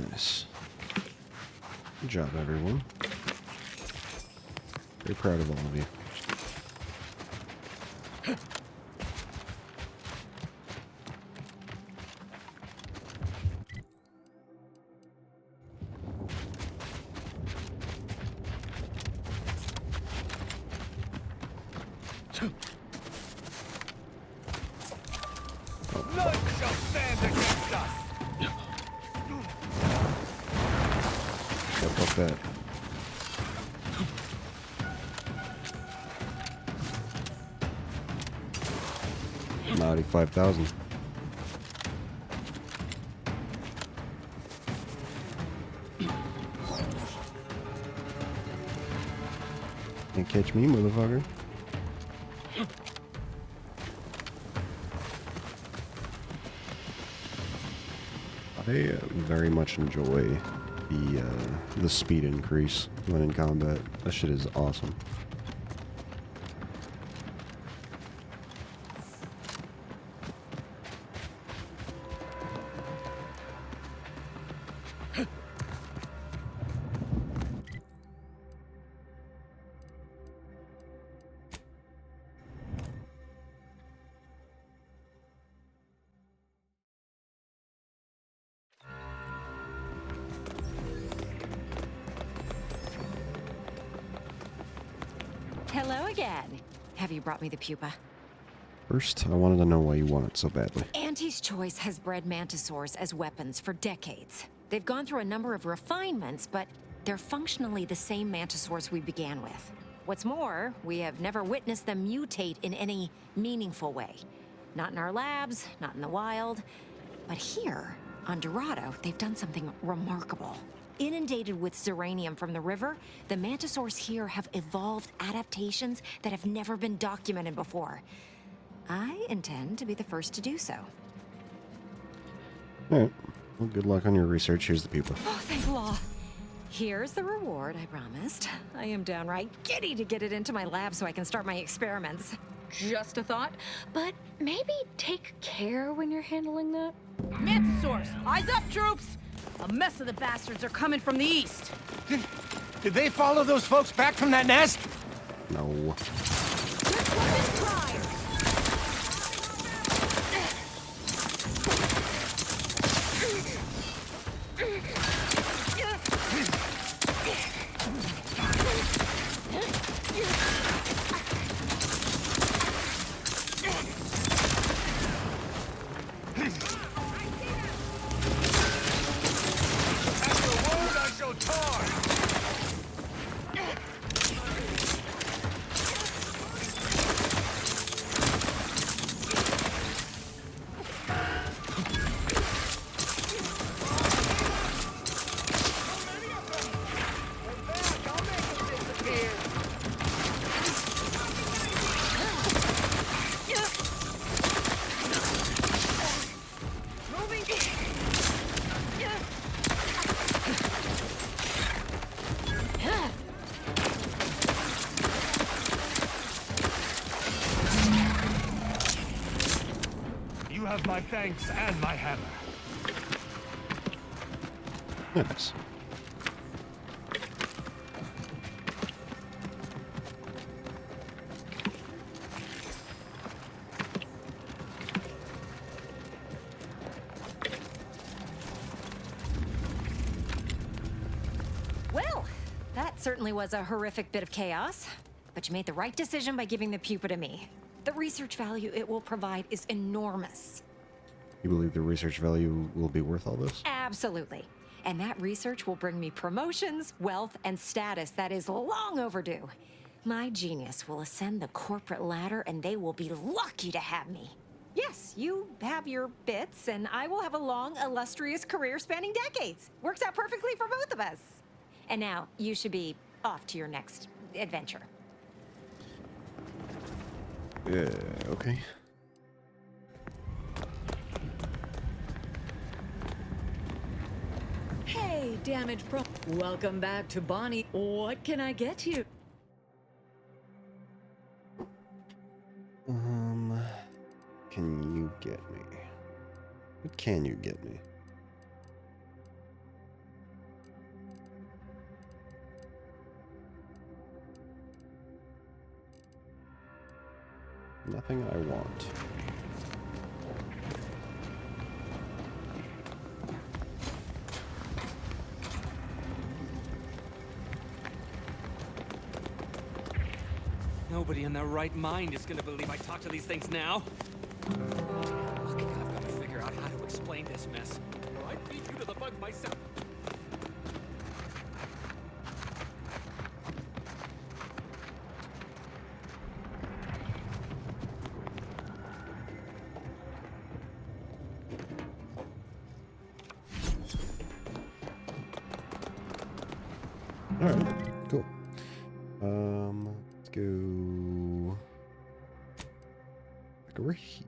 Nice. Good job, everyone. Very proud of all of you. None shall stand against us. Fuck that. Naughty 5,000. Can't catch me, motherfucker. I very much enjoy the speed increase when in combat. That shit is awesome. Hello again. Have you brought me the pupa? First, I wanted to know why you want it so badly. Auntie's Choice has bred mantisaurs as weapons for decades. They've gone through a number of refinements, but they're functionally the same mantisaurs we began with. What's more, we have never witnessed them mutate in any meaningful way. Not in our labs, not in the wild. But here, on Dorado, they've done something remarkable. Inundated with Zeranium from the river, the mantisaurs here have evolved adaptations that have never been documented before. I intend to be the first to do so. Alright. Well, good luck on your research. Here's the pupa. Oh, thank law. Here's the reward I promised. I am downright giddy to get it into my lab so I can start my experiments. Just a thought, but maybe take care when you're handling that. Mantisaurs, eyes up, troops! A mess of the bastards are coming from the east. Did they follow those folks back from that nest? No. Have my thanks and my hammer. Nice. Well, that certainly was a horrific bit of chaos. But you made the right decision by giving the pupa to me. The research value it will provide is enormous. You believe the research value will be worth all this? Absolutely. And that research will bring me promotions, wealth, and status that is long overdue. My genius will ascend the corporate ladder, and they will be lucky to have me. Yes, you have your bits, and I will have a long, illustrious career spanning decades. Works out perfectly for both of us. And now, you should be off to your next adventure. Yeah, okay. Hey, Damage Pro. Welcome back to Bonnie. What can I get you? Can you get me? What can you get me? Nothing I want. Nobody in their right mind is gonna believe I talk to these things now. Look, I've got to figure out how to explain this mess. Or I beat you to the bug myself. Alright, cool. Let's go back over here.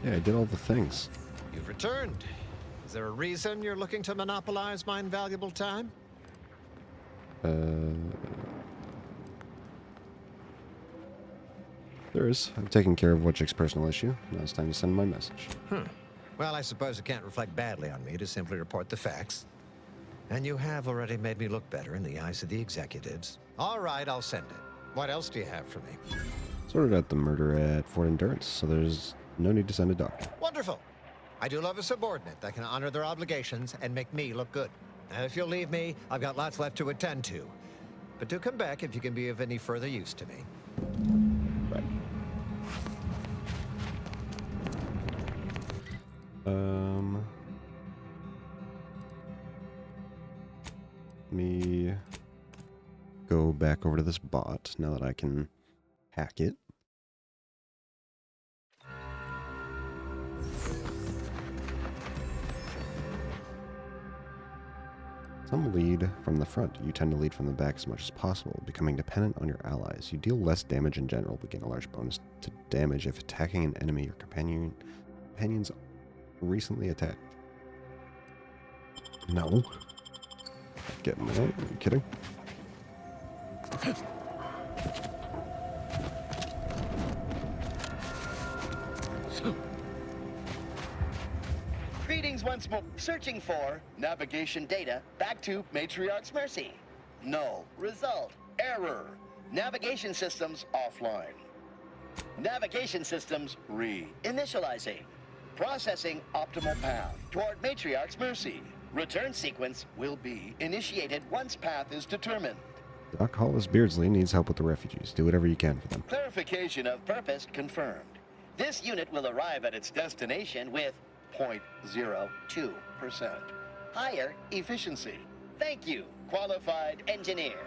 Yeah, I did all the things. You've returned. Is there a reason you're looking to monopolize my invaluable time? There is. I've taken care of Wojcik's personal issue. Now it's time to send my message. Well, I suppose it can't reflect badly on me to simply report the facts. And you have already made me look better in the eyes of the executives. All right, I'll send it. What else do you have for me? Sorted out the murder at Fort Endurance, so there's no need to send a doctor. Wonderful. I do love a subordinate that can honor their obligations and make me look good. And if you'll leave me, I've got lots left to attend to. But do come back if you can be of any further use to me. Right. Let me go back over to this bot now that I can hack it. Some lead from the front. You tend to lead from the back as much as possible, becoming dependent on your allies. You deal less damage in general, but gain a large bonus to damage if attacking an enemy or companions recently attacked. No. Get me out. Are you kidding? Greetings once more. Searching for navigation data back to Matriarch's Mercy. Null. Result. Error. Navigation systems offline. Navigation systems re-initializing. Processing optimal path toward Matriarch's Mercy. Return sequence will be initiated once path is determined. Doc Hollis Beardsley needs help with the refugees. Do whatever you can for them. Clarification of purpose confirmed. This unit will arrive at its destination with 0.02% higher efficiency. Thank you, qualified engineer.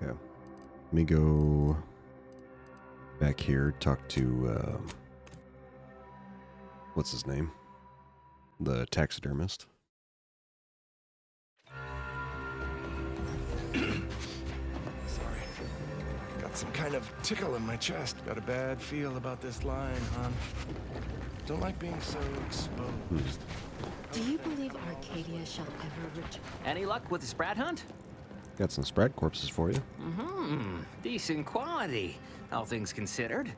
Okay. Let me go back here, talk to, what's his name? The taxidermist. Sorry. Got some kind of tickle in my chest. Got a bad feel about this line, hon. Don't like being so exposed. Do you believe Arcadia shall ever return? Any luck with the Sprat hunt? Got some Sprat corpses for you. Mm-hmm. Decent quality, all things considered.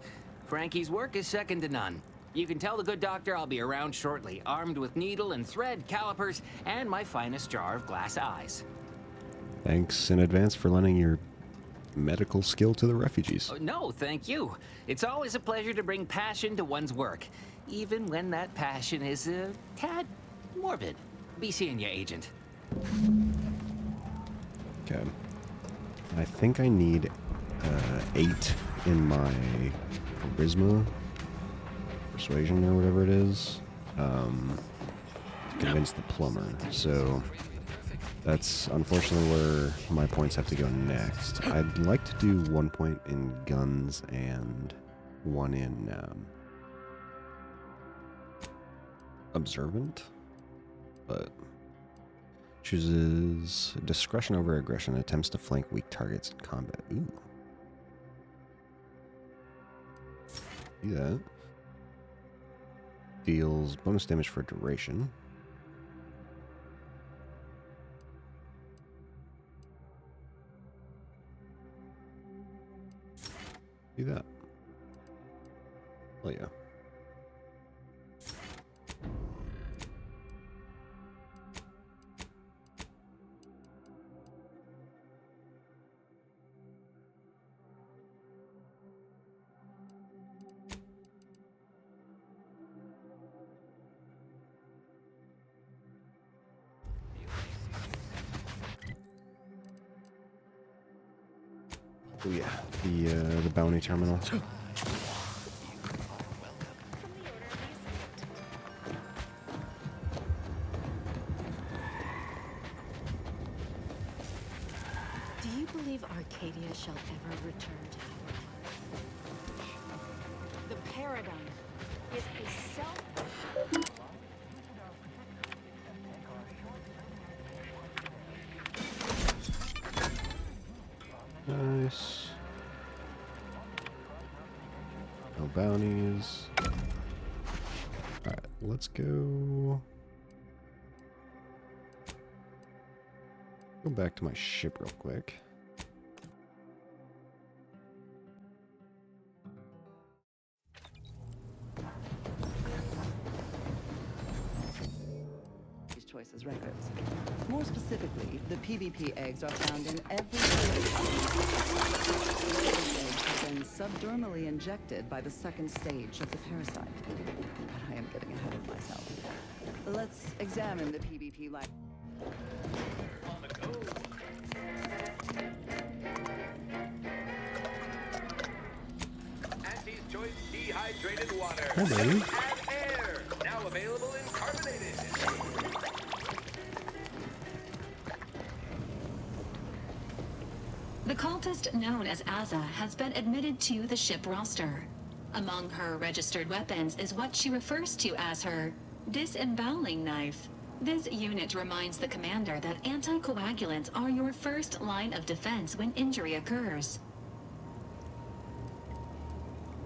Frankie's work is second to none. You can tell the good doctor I'll be around shortly, armed with needle and thread, calipers, and my finest jar of glass eyes. Thanks in advance for lending your medical skill to the refugees. No, thank you. It's always a pleasure to bring passion to one's work, even when that passion is a tad morbid. Be seeing you, Agent. Okay. I think I need 8 in my charisma, persuasion, or whatever it is, to convince the plumber. So that's unfortunately where my points have to go next. I'd like to do 1 point in guns and 1 in observant, but chooses discretion over aggression, attempts to flank weak targets in combat. Ooh. Do that. Deals bonus damage for duration. Do that. Oh yeah. Oh yeah, the bounty terminal. Do you believe Arcadia shall ever return to our hearts? The paradigm is a self... Nice. No bounties. Alright, let's go. Go back to my ship real quick. Force's records. More specifically, the PvP eggs are found in every eggs have been subdermally injected by the second stage of the parasite. But I am getting ahead of myself. Let's examine the PvP lab. On the go. Auntie's Choice dehydrated water. Hello. And air. Now available in carbonated. The cultist known as Azza has been admitted to the ship roster. Among her registered weapons is what she refers to as her disemboweling knife. This unit reminds the commander that anticoagulants are your first line of defense when injury occurs.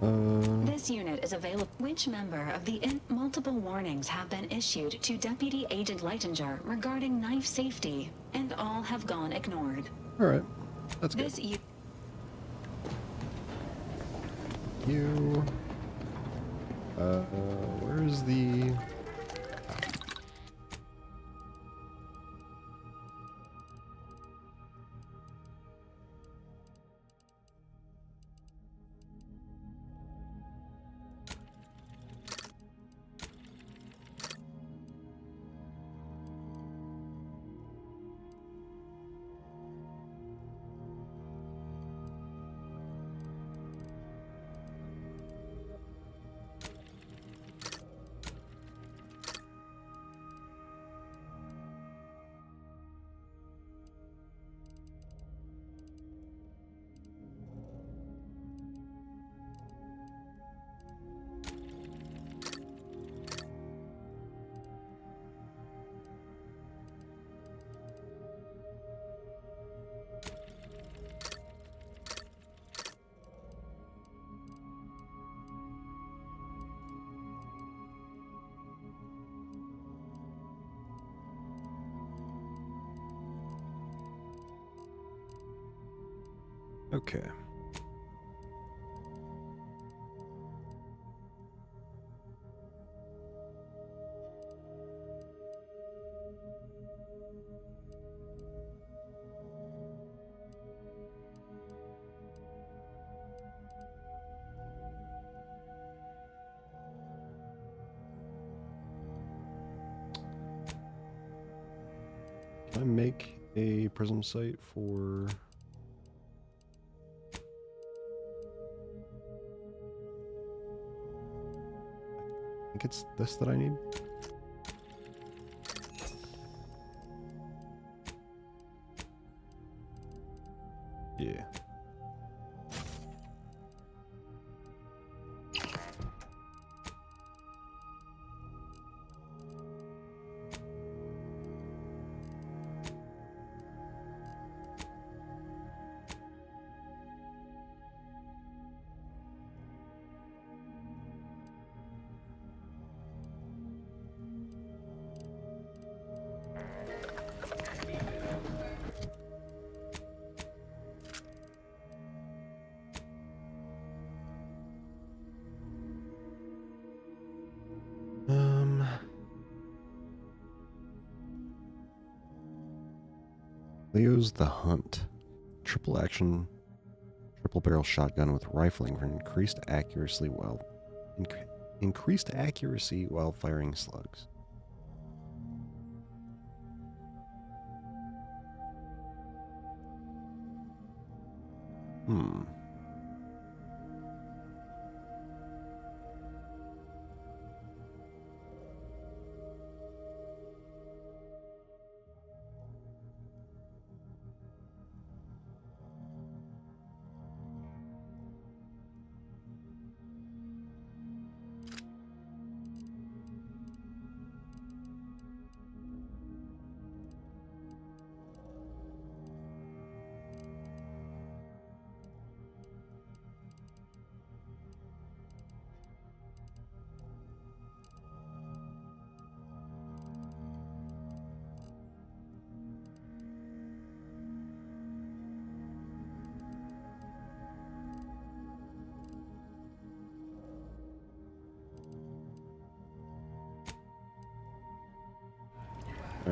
This unit is available. Which member of the multiple warnings have been issued to Deputy Agent Leitinger regarding knife safety, and all have gone ignored. All right, that's good. This You. Where's the? Okay. Can I make a prism site for? I think it's this that I need. Yeah. Leo's The Hunt. Triple action, triple barrel shotgun with rifling for increased accuracy while firing slugs.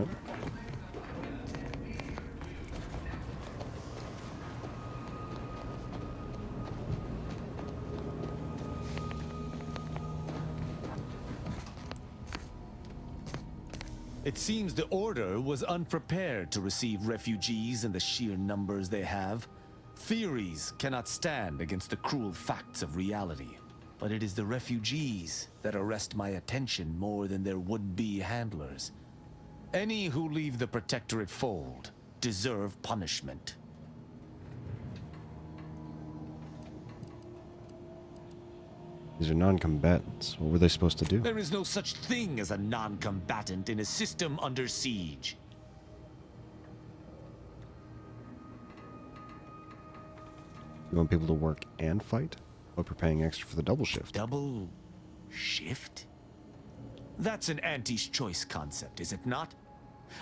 Alright. It seems the Order was unprepared to receive refugees in the sheer numbers they have. Theories cannot stand against the cruel facts of reality. But it is the refugees that arrest my attention more than their would-be handlers. Any who leave the Protectorate fold deserve punishment. These are non-combatants. What were they supposed to do? There is no such thing as a non-combatant in a system under siege. You want people to work and fight? Hope you're paying extra for the double shift. Double shift? That's an Auntie's choice concept, is it not?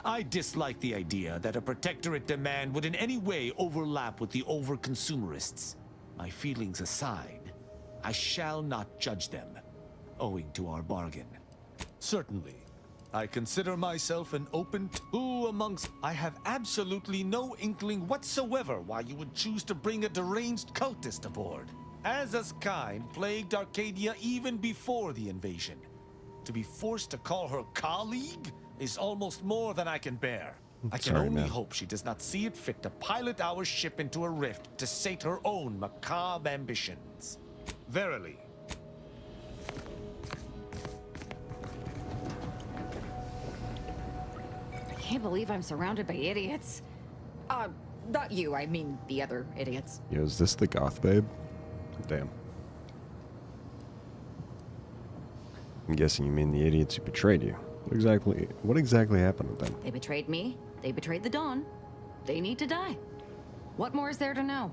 I dislike the idea that a Protectorate demand would in any way overlap with the over-consumerists. My feelings aside, I shall not judge them, owing to our bargain. Certainly, I consider myself an open two amongst... I have absolutely no inkling whatsoever why you would choose to bring a deranged cultist aboard. Aza's kind plagued Arcadia even before the invasion. To be forced to call her colleague is almost more than I can bear. I can only hope she does not see it fit to pilot our ship into a rift to sate her own macabre ambitions. Verily. I can't believe I'm surrounded by idiots. Not you, I mean the other idiots. Yo, is this the goth babe? Damn. I'm guessing you mean the idiots who betrayed you. What exactly happened with them? They betrayed me. They betrayed the Dawn. They need to die. What more is there to know?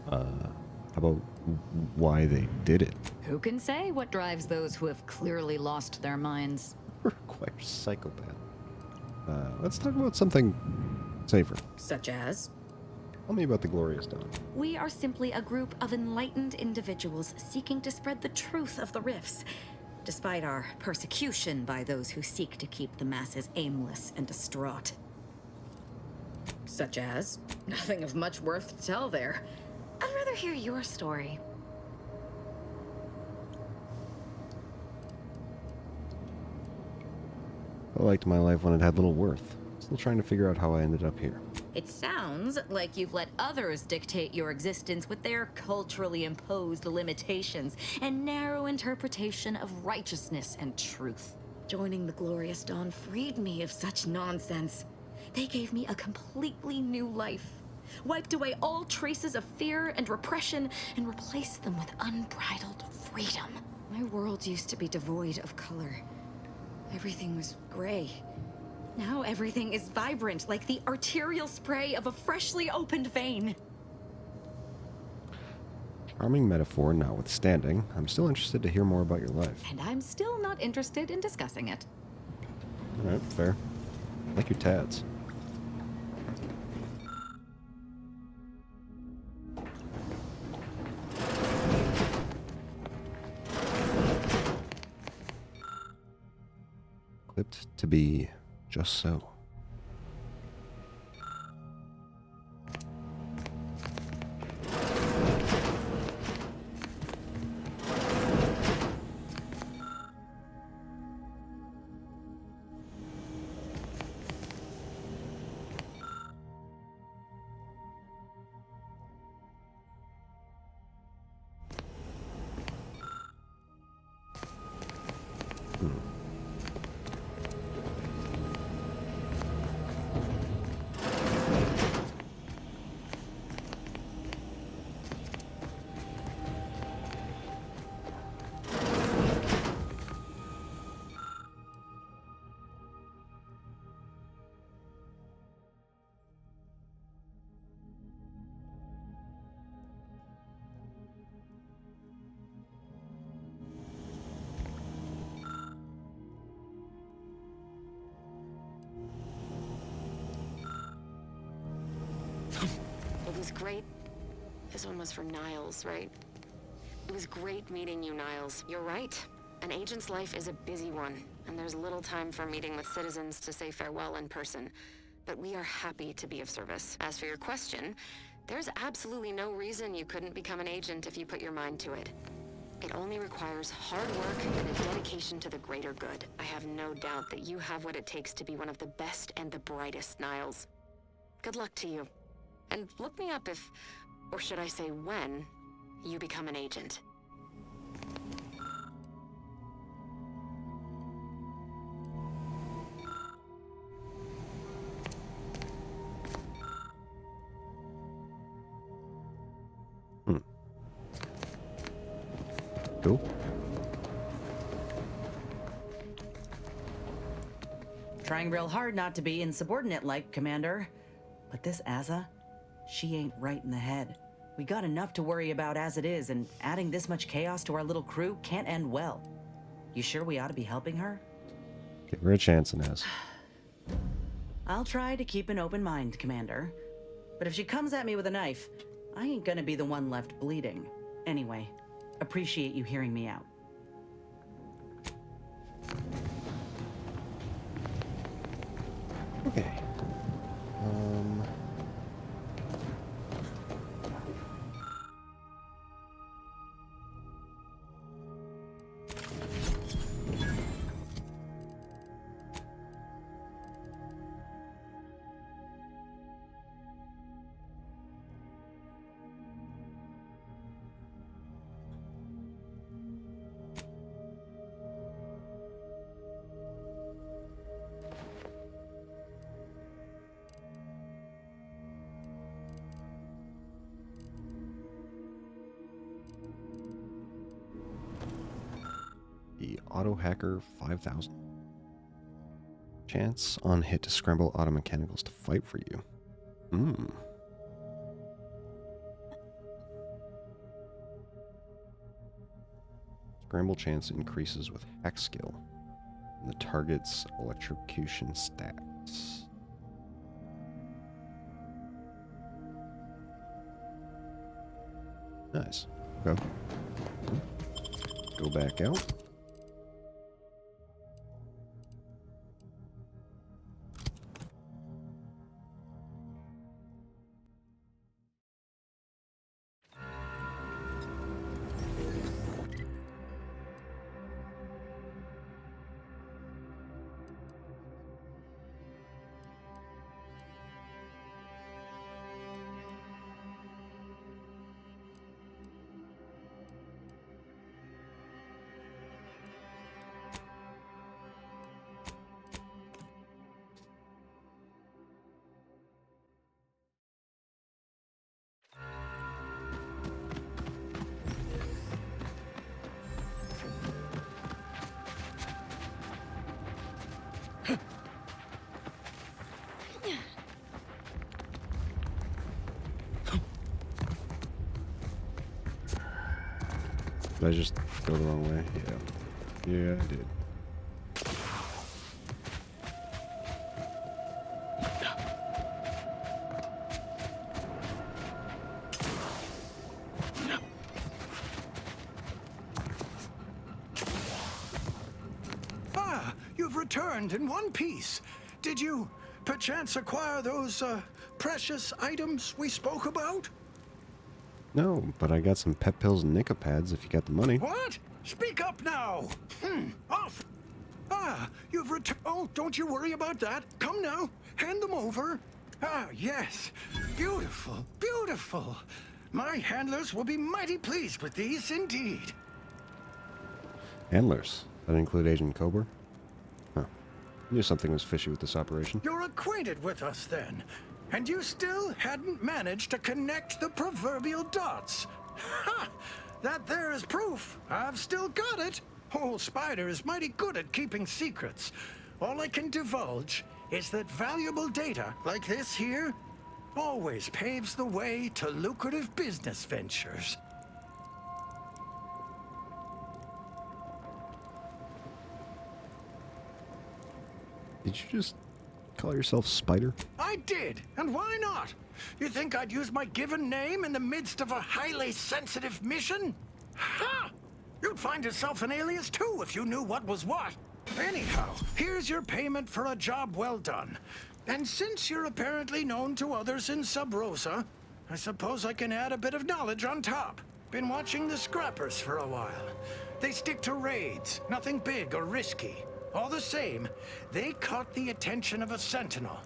How about why they did it? Who can say what drives those who have clearly lost their minds? Quite a psychopath. Let's talk about something safer. Such as? Tell me about the Glorious Dawn. We are simply a group of enlightened individuals seeking to spread the truth of the rifts, despite our persecution by those who seek to keep the masses aimless and distraught. Such as? Nothing of much worth to tell there. I'd rather hear your story. I liked my life when it had little worth. Still trying to figure out how I ended up here. It sounds like you've let others dictate your existence with their culturally imposed limitations and narrow interpretation of righteousness and truth. Joining the Glorious Dawn freed me of such nonsense. They gave me a completely new life, wiped away all traces of fear and repression, and replaced them with unbridled freedom. My world used to be devoid of color. Everything was gray. Now everything is vibrant, like the arterial spray of a freshly opened vein. Charming metaphor notwithstanding, I'm still interested to hear more about your life. And I'm still not interested in discussing it. Alright, fair. I like your tats. Clipped to be just so. It was great. This one was from Niles, right? It was great meeting you, Niles. You're right. An agent's life is a busy one, and there's little time for meeting with citizens to say farewell in person. But we are happy to be of service. As for your question, there's absolutely no reason you couldn't become an agent if you put your mind to it. It only requires hard work and a dedication to the greater good. I have no doubt that you have what it takes to be one of the best and the brightest, Niles. Good luck to you. And look me up if, or should I say when, you become an agent. Cool. Trying real hard not to be insubordinate-like, Commander. But this Azza, she ain't right in the head. We got enough to worry about as it is, and adding this much chaos to our little crew can't end well. You sure we ought to be helping her? Give her a chance, Inez. I'll try to keep an open mind, Commander. But if she comes at me with a knife, I ain't gonna be the one left bleeding. Anyway, appreciate you hearing me out. Okay. The Auto Hacker 5000. Chance on hit to scramble auto mechanicals to fight for you. Scramble chance increases with hack skill. And the target's electrocution stats. Nice. Okay. Go back out. Did I just go the wrong way? Yeah. Yeah, I did. Ah, you've returned in one piece. Did you, perchance, acquire those, precious items we spoke about? No, but I got some pet pills and Nicopads if you got the money. What? Speak up now! Off! Ah, you've returned. Oh, don't you worry about that. Come now, hand them over. Ah, yes. Beautiful, beautiful. My handlers will be mighty pleased with these indeed. Handlers? That include Agent Cobra? Huh. Knew something was fishy with this operation. You're acquainted with us then. And you still hadn't managed to connect the proverbial dots. Ha! That there is proof. I've still got it. Old Spider is mighty good at keeping secrets. All I can divulge is that valuable data like this here always paves the way to lucrative business ventures. Did you just call yourself Spider? I did, and why not? You think I'd use my given name in the midst of a highly sensitive mission? Ha! You'd find yourself an alias too if you knew what was what. Anyhow, here's your payment for a job well done. And since you're apparently known to others in Sub Rosa, I suppose I can add a bit of knowledge on top. Been watching the Scrappers for a while. They stick to raids, nothing big or risky. All the same, they caught the attention of a Sentinel.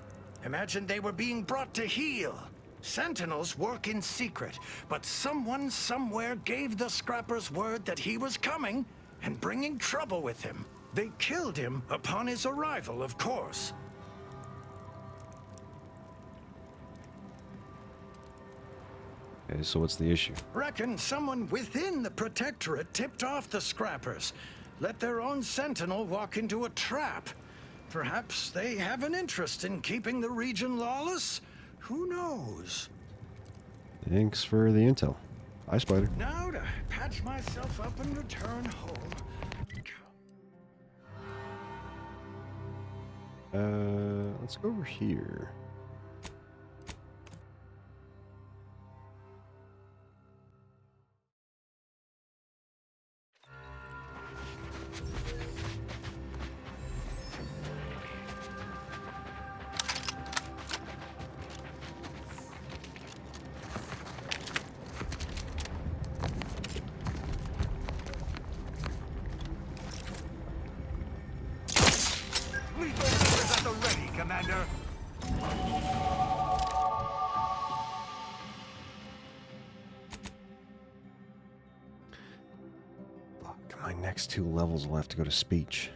Imagine they were being brought to heel. Sentinels work in secret, but someone somewhere gave the Scrappers word that he was coming and bringing trouble with him. They killed him upon his arrival, of course. Okay, so what's the issue? Reckon someone within the Protectorate tipped off the Scrappers. Let their own Sentinel walk into a trap. Perhaps they have an interest in keeping the region lawless? Who knows? Thanks for the intel. Hi, Spider. Now to patch myself up and return home. Let's go over here. Commander. Fuck, my next 2 levels will have to go to speech.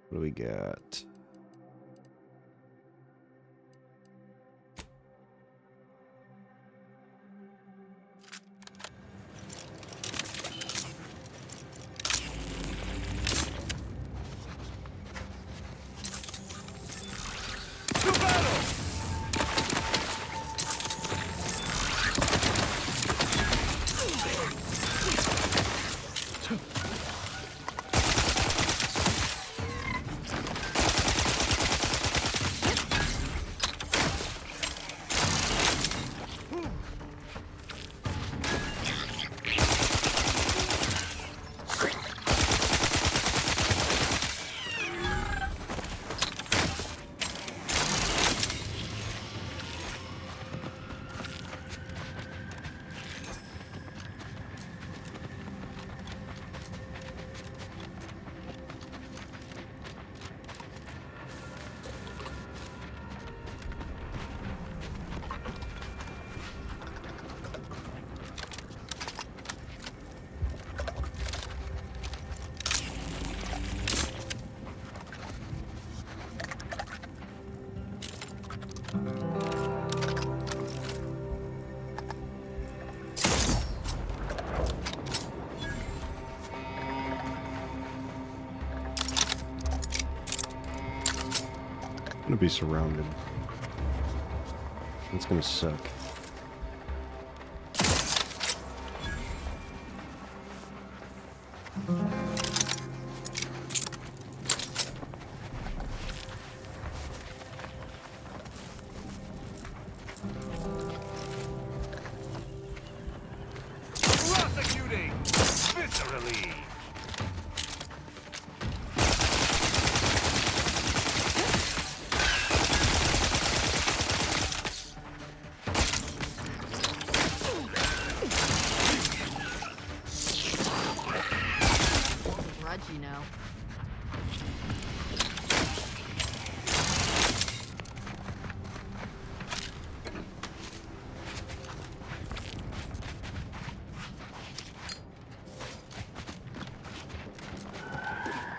What do we got? I'm gonna be surrounded. It's gonna suck. literally. Grudge, you know.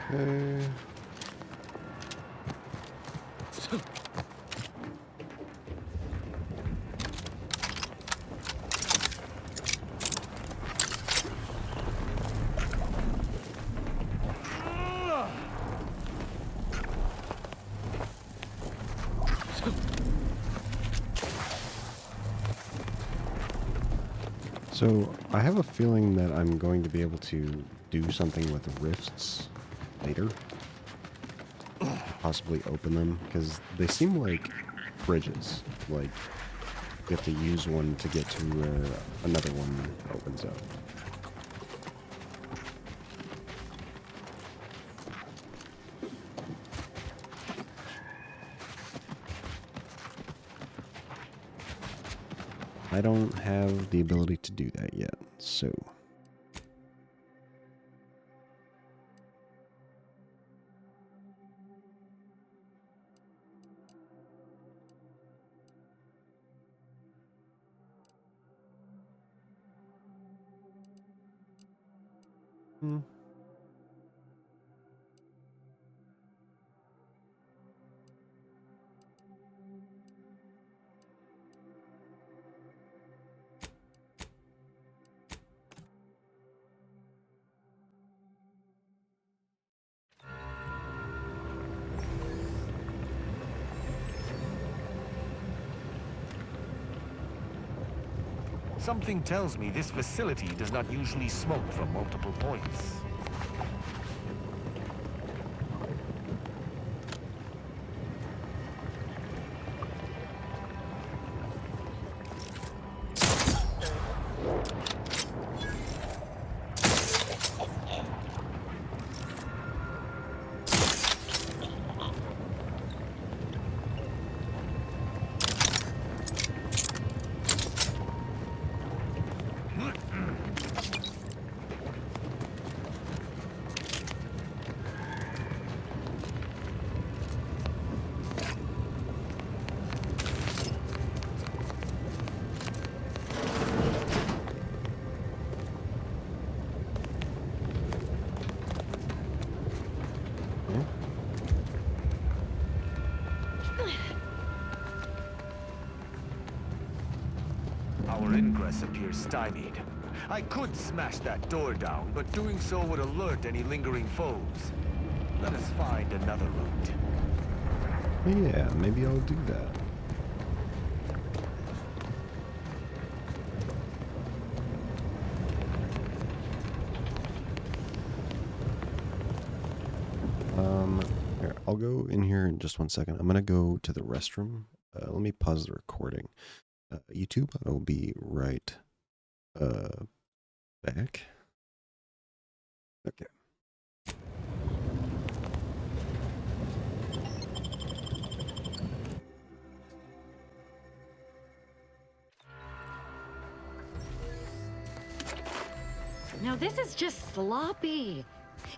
Okay. So, I have a feeling that I'm going to be able to do something with rifts later. Possibly open them, because they seem like bridges. Like, you have to use one to get to where another one opens up. I don't have the ability to do that yet, so... Something tells me this facility does not usually smoke from multiple points. Our ingress appears stymied. I could smash that door down, but doing so would alert any lingering foes. Let us find another route. Yeah, maybe I'll do that. Here, I'll go in here in just 1 second. I'm gonna go to the restroom. Let me pause the recording. YouTube, I will be right back. Okay. Now this is just sloppy.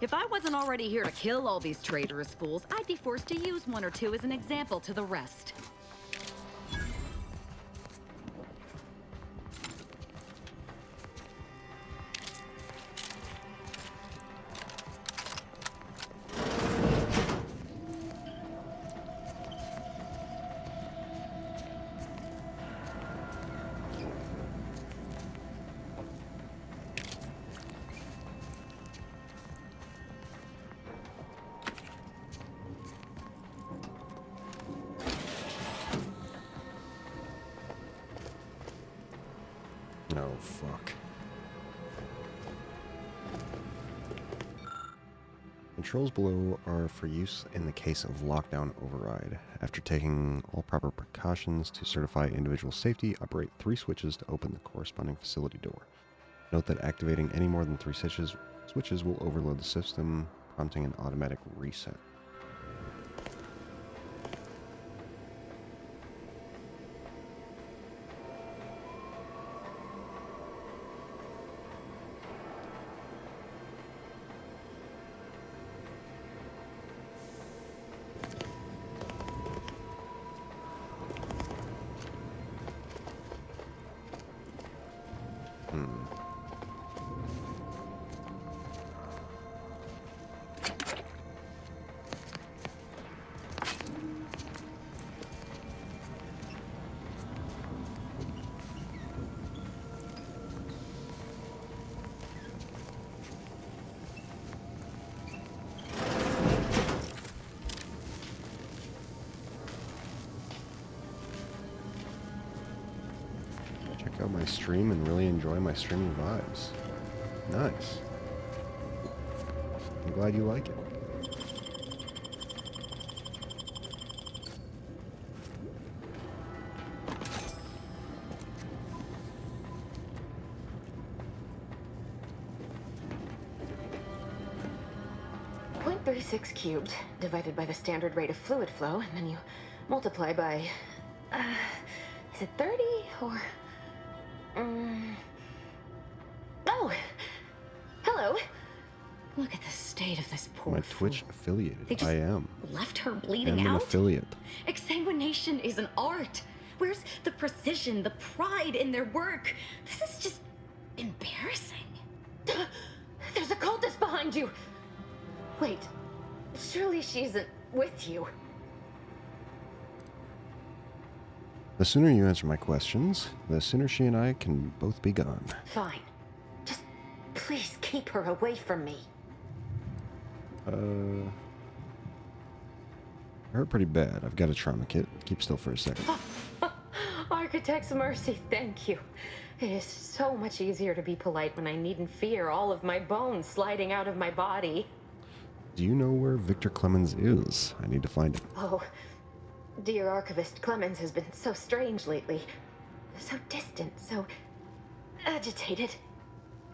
If I wasn't already here to kill all these traitorous fools, I'd be forced to use one or two as an example to the rest. Oh, fuck. Controls below are for use in the case of lockdown override. After taking all proper precautions to certify individual safety, operate 3 switches to open the corresponding facility door. Note that activating any more than 3 switches will overload the system, prompting an automatic reset. Check out my stream and really enjoy my streaming vibes. Nice. I'm glad you like it. .36 cubed divided by the standard rate of fluid flow, and then you multiply by, is it 30 or? Oh, hello. Look at the state of this poor My fool. Twitch affiliated. They just I am. left her I'm bleeding an out. affiliate. Exsanguination is an art. Where's the precision, the pride in their work? This is just embarrassing. There's a cultist behind you. Wait, surely she isn't with you. The sooner you answer my questions, the sooner she and I can both be gone. Fine. Just please keep her away from me. I hurt pretty bad. I've got a trauma kit. Keep still for a second. Architect's mercy, thank you. It is so much easier to be polite when I needn't fear all of my bones sliding out of my body. Do you know where Victor Clemens is? I need to find him. Oh, dear Archivist Clemens has been so strange lately. So distant, so agitated.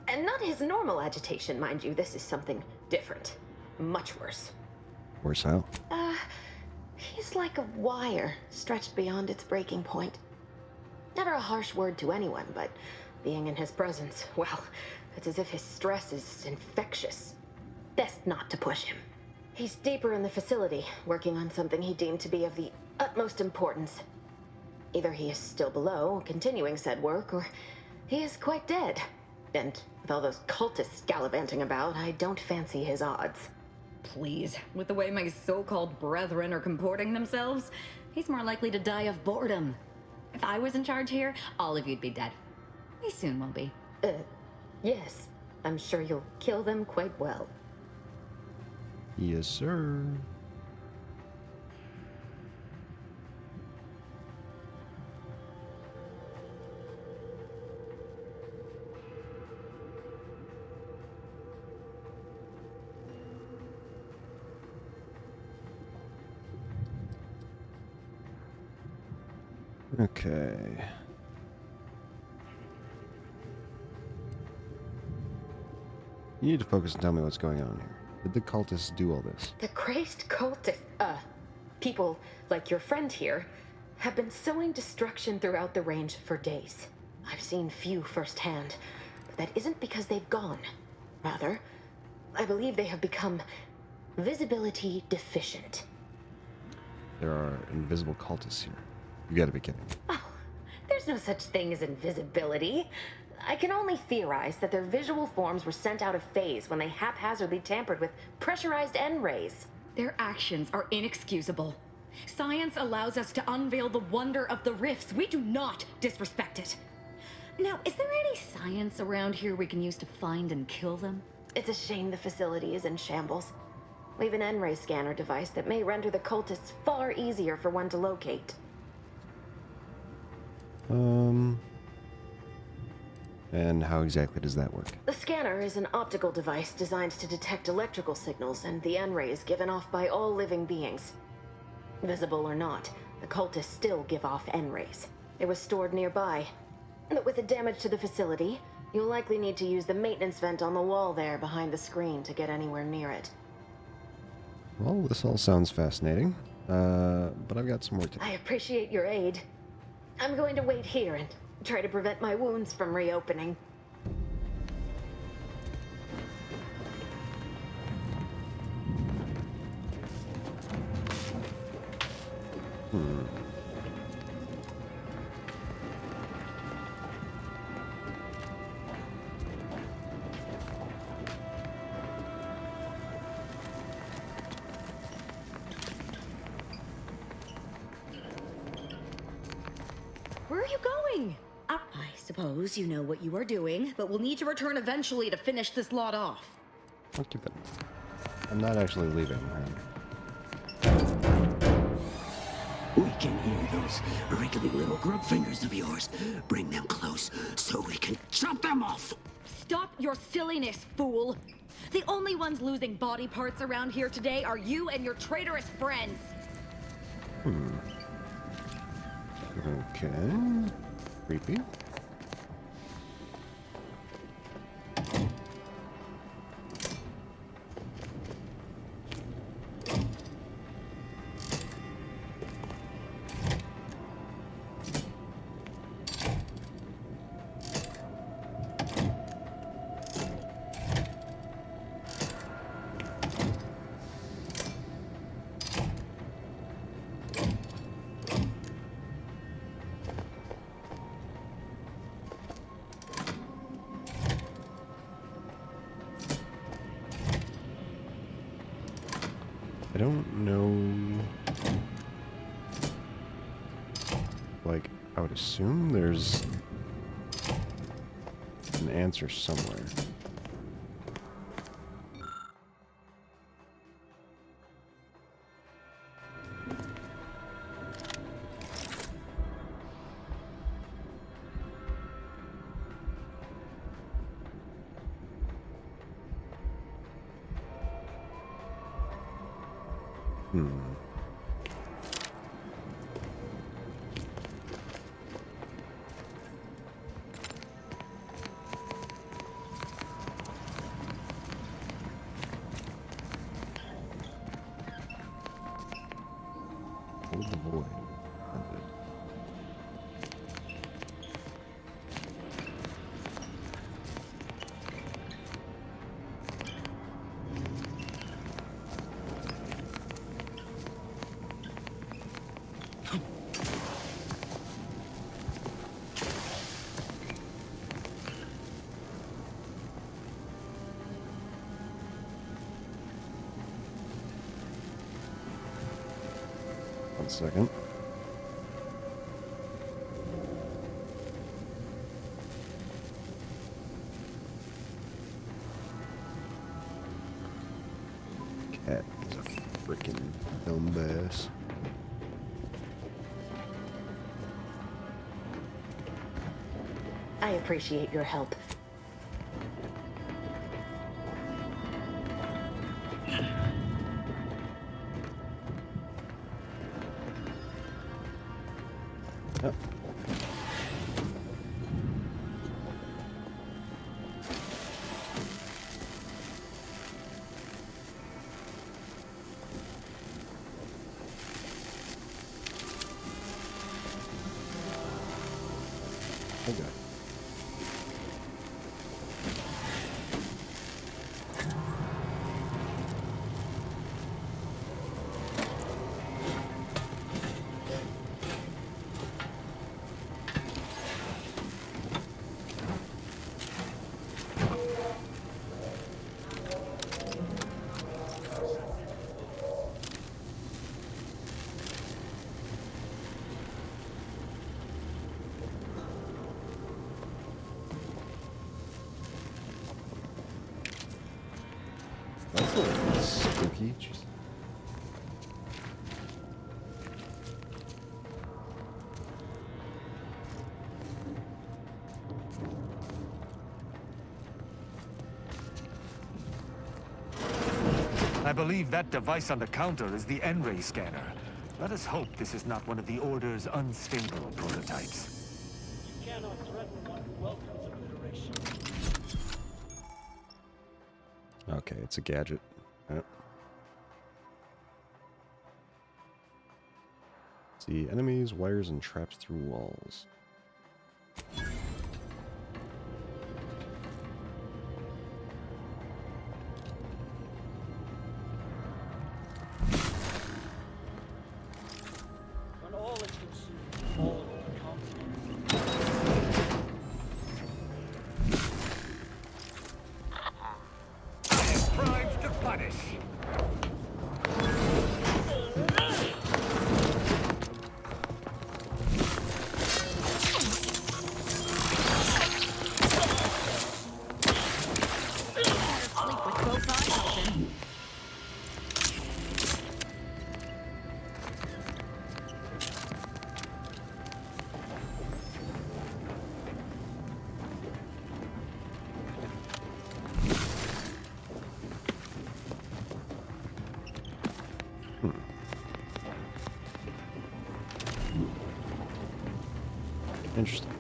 And not his normal agitation, mind you. This is something different. Much worse. Worse how? He's like a wire stretched beyond its breaking point. Never a harsh word to anyone, but being in his presence, well, it's as if his stress is infectious. Best not to push him. He's deeper in the facility, working on something he deemed to be of the utmost importance. Either he is still below, continuing said work, or he is quite dead. And with all those cultists gallivanting about, I don't fancy his odds. Please, with the way my so-called brethren are comporting themselves, he's more likely to die of boredom. If I was in charge here, all of you'd be dead. We soon will be. Yes. I'm sure you'll kill them quite well. Yes, sir. Okay. You need to focus and tell me what's going on here. Did the cultists do all this? The crazed cultist, people like your friend here, have been sowing destruction throughout the range for days. I've seen few firsthand, but that isn't because they've gone. Rather, I believe they have become visibility deficient. There are invisible cultists here. You gotta be kidding me. There's no such thing as invisibility. I can only theorize that their visual forms were sent out of phase when they haphazardly tampered with pressurized N-rays. Their actions are inexcusable. Science allows us to unveil the wonder of the rifts. We do not disrespect it. Now, is there any science around here we can use to find and kill them? It's a shame the facility is in shambles. We have an N-ray scanner device that may render the cultists far easier for one to locate. And how exactly does that work? The scanner is an optical device designed to detect electrical signals and the N-rays given off by all living beings. Visible or not, the cultists still give off N-rays. It was stored nearby. But with the damage to the facility, You'll likely need to use the maintenance vent on the wall there behind the screen to get anywhere near it. Well, this all sounds fascinating, but I've got some work to do. I appreciate your aid. I'm going to wait here and try to prevent my wounds from reopening. Where are you going? I suppose you know what you are doing, but we'll need to return eventually to finish this lot off. I'll keep it. I'm not actually leaving. We can hear those wriggly little grub fingers of yours. Bring them close so we can chop them off. Stop your silliness, fool! The only ones losing body parts around here today are you and your traitorous friends. Okay. Creepy. I don't know. Like, I would assume there's an answer somewhere. Hold the void. One second. Cat is a freaking dumbass. I appreciate your help. Yep. Okay. That's a little spooky. Jeez. I believe that device on the counter is the N-ray scanner. Let us hope this is not one of the Order's unstable prototypes. You cannot threaten one who welcomes obliteration. Okay, it's a gadget. Yep. See enemies, wires, and traps through walls. When all is consumed, all becomes Primed to punish. Sleep with both eyes open. Interesting.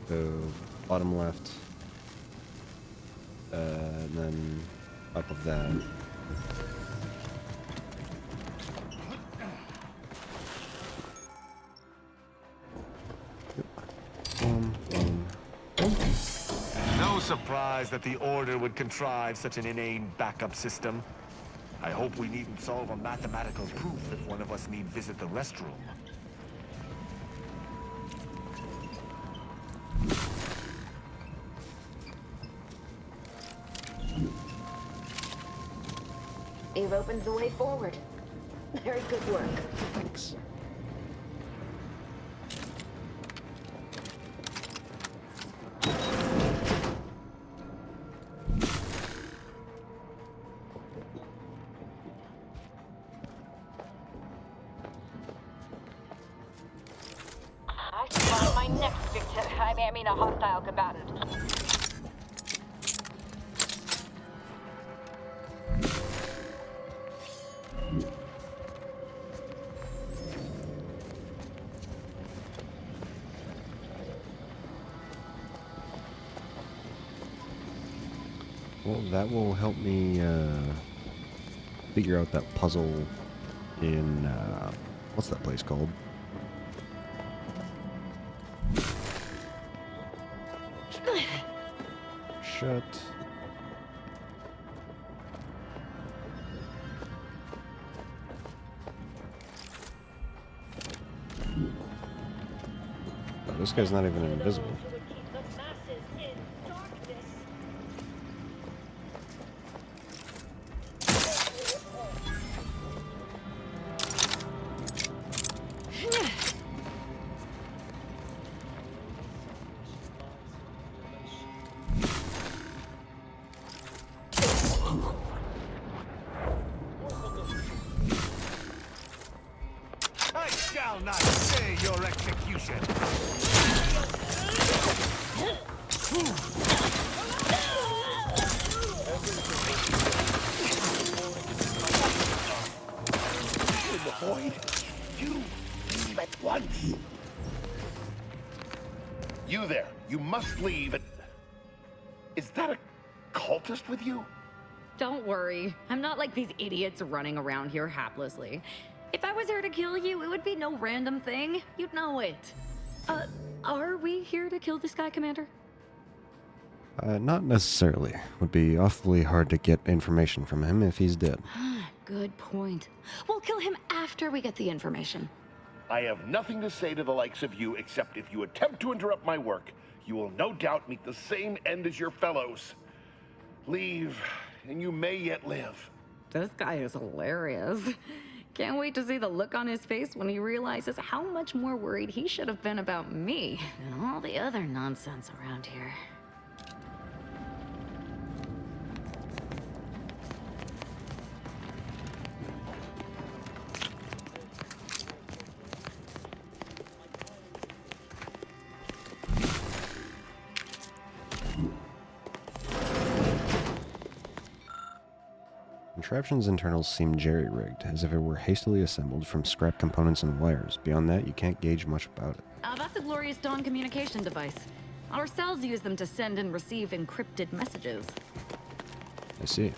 So bottom left, and then up of that. No surprise that the Order would contrive such an inane backup system. I hope we needn't solve a mathematical proof if one of us need visit the restroom. You've opened the way forward. Very good work. Thanks. I spot my next victim. I mean, a hostile combatant. Well, that will help me figure out that puzzle in what's that place called? Shut. Oh, this guy's not even invisible. I shall not stay your execution. in the void. You leave at once. You there. You must leave. Is that a cultist with you? Don't worry. I'm not like these idiots running around here haplessly. If I was here to kill you, it would be no random thing. You'd know it. Are we here to kill this guy, Commander? Not necessarily. Would be awfully hard to get information from him if he's dead. Good point. We'll kill him after we get the information. I have nothing to say to the likes of you except if you attempt to interrupt my work, you will no doubt meet the same end as your fellows. Leave, and you may yet live. This guy is hilarious. Can't wait to see the look on his face when he realizes how much more worried he should have been about me than all the other nonsense around here. Contraption's internals seem jerry-rigged, as if it were hastily assembled from scrap components and wires. Beyond that, you can't gauge much about it. That's a Glorious Dawn communication device. Our cells use them to send and receive encrypted messages. I see.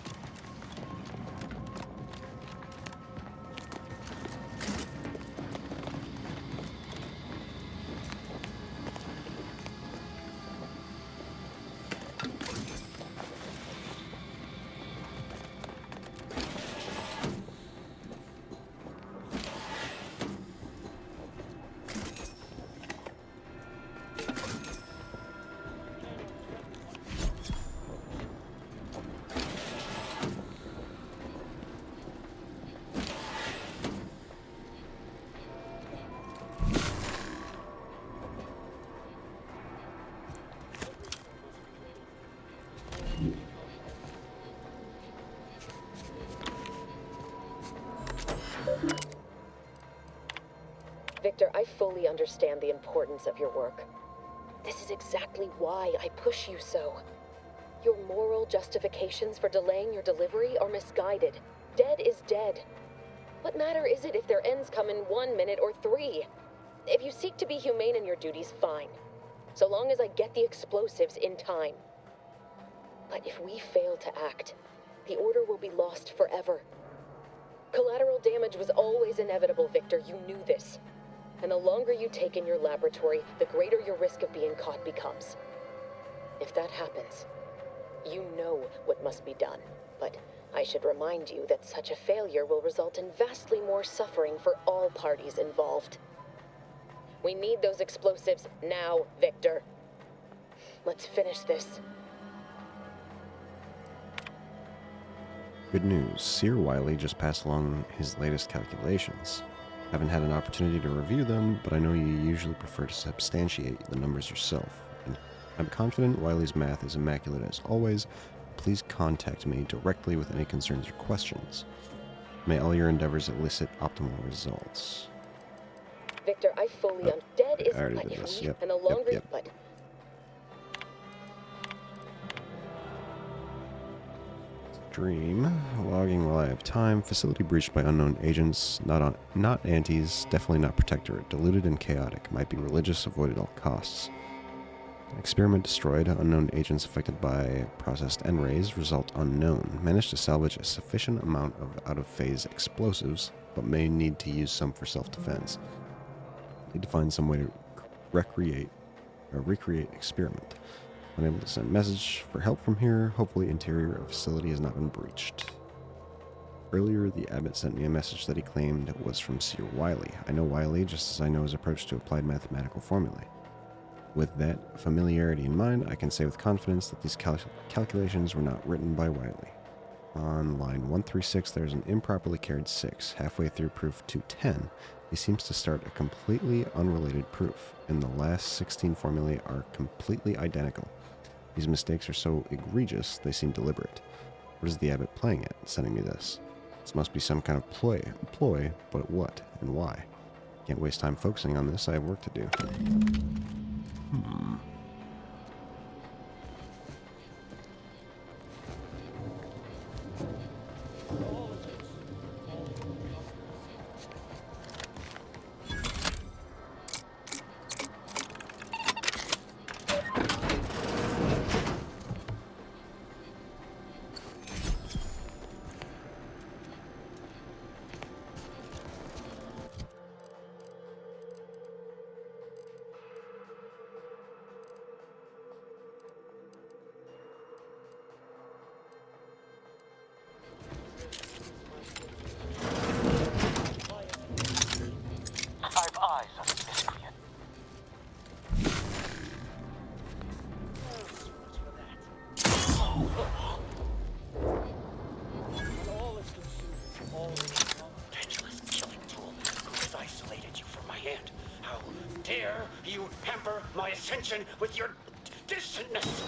Victor, I fully understand the importance of your work. This is exactly why I push you so. Your moral justifications for delaying your delivery are misguided. Dead is dead. What matter is it if their ends come in 1 minute or 3? If you seek to be humane in your duties, fine. So long as I get the explosives in time. But if we fail to act, the Order will be lost forever. Collateral damage was always inevitable, Victor. You knew this. And the longer you take in your laboratory, the greater your risk of being caught becomes. If that happens, you know what must be done. But I should remind you that such a failure will result in vastly more suffering for all parties involved. We need those explosives now, Victor. Let's finish this. Good news. Seer Wiley just passed along his latest calculations. Haven't had an opportunity to review them, but I know you usually prefer to substantiate the numbers yourself. And I'm confident Wiley's math is immaculate as always. Please contact me directly with any concerns or questions. May all your endeavors elicit optimal results. Victor, I fully dead is I already but did if this. we Yep. and the longer Yep. but Dream. Logging while I have time. Facility breached by unknown agents. Not antis. Definitely not protectorate. Diluted and chaotic. Might be religious. Avoid at all costs. Experiment destroyed. Unknown agents affected by processed N-rays. Result unknown. Managed to salvage a sufficient amount of out-of-phase explosives, but may need to use some for self-defense. Need to find some way to recreate experiment. Unable to send message for help from here. Hopefully interior of facility has not been breached. Earlier, the abbot sent me a message that he claimed was from Seer Wiley. I know Wiley just as I know his approach to applied mathematical formulae. With that familiarity in mind, I can say with confidence that these calculations were not written by Wiley. On line 136, there's an improperly carried 6. Halfway through proof 210, he seems to start a completely unrelated proof, and the last 16 formulae are completely identical. These mistakes are so egregious, they seem deliberate. What is the abbot playing at, sending me this? This must be some kind of ploy, but what and why? Can't waste time focusing on this, I have work to do. dare you hamper my ascension with your distantness?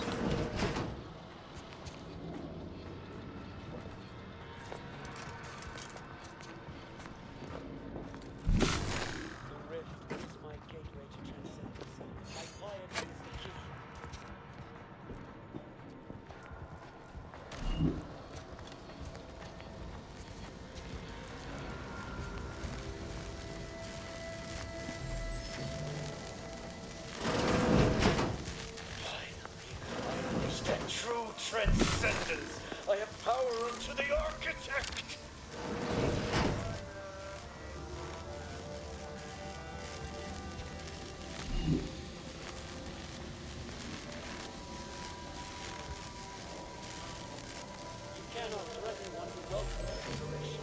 Transcendence! I have power unto the architect! You cannot threaten one who welcomes liberation.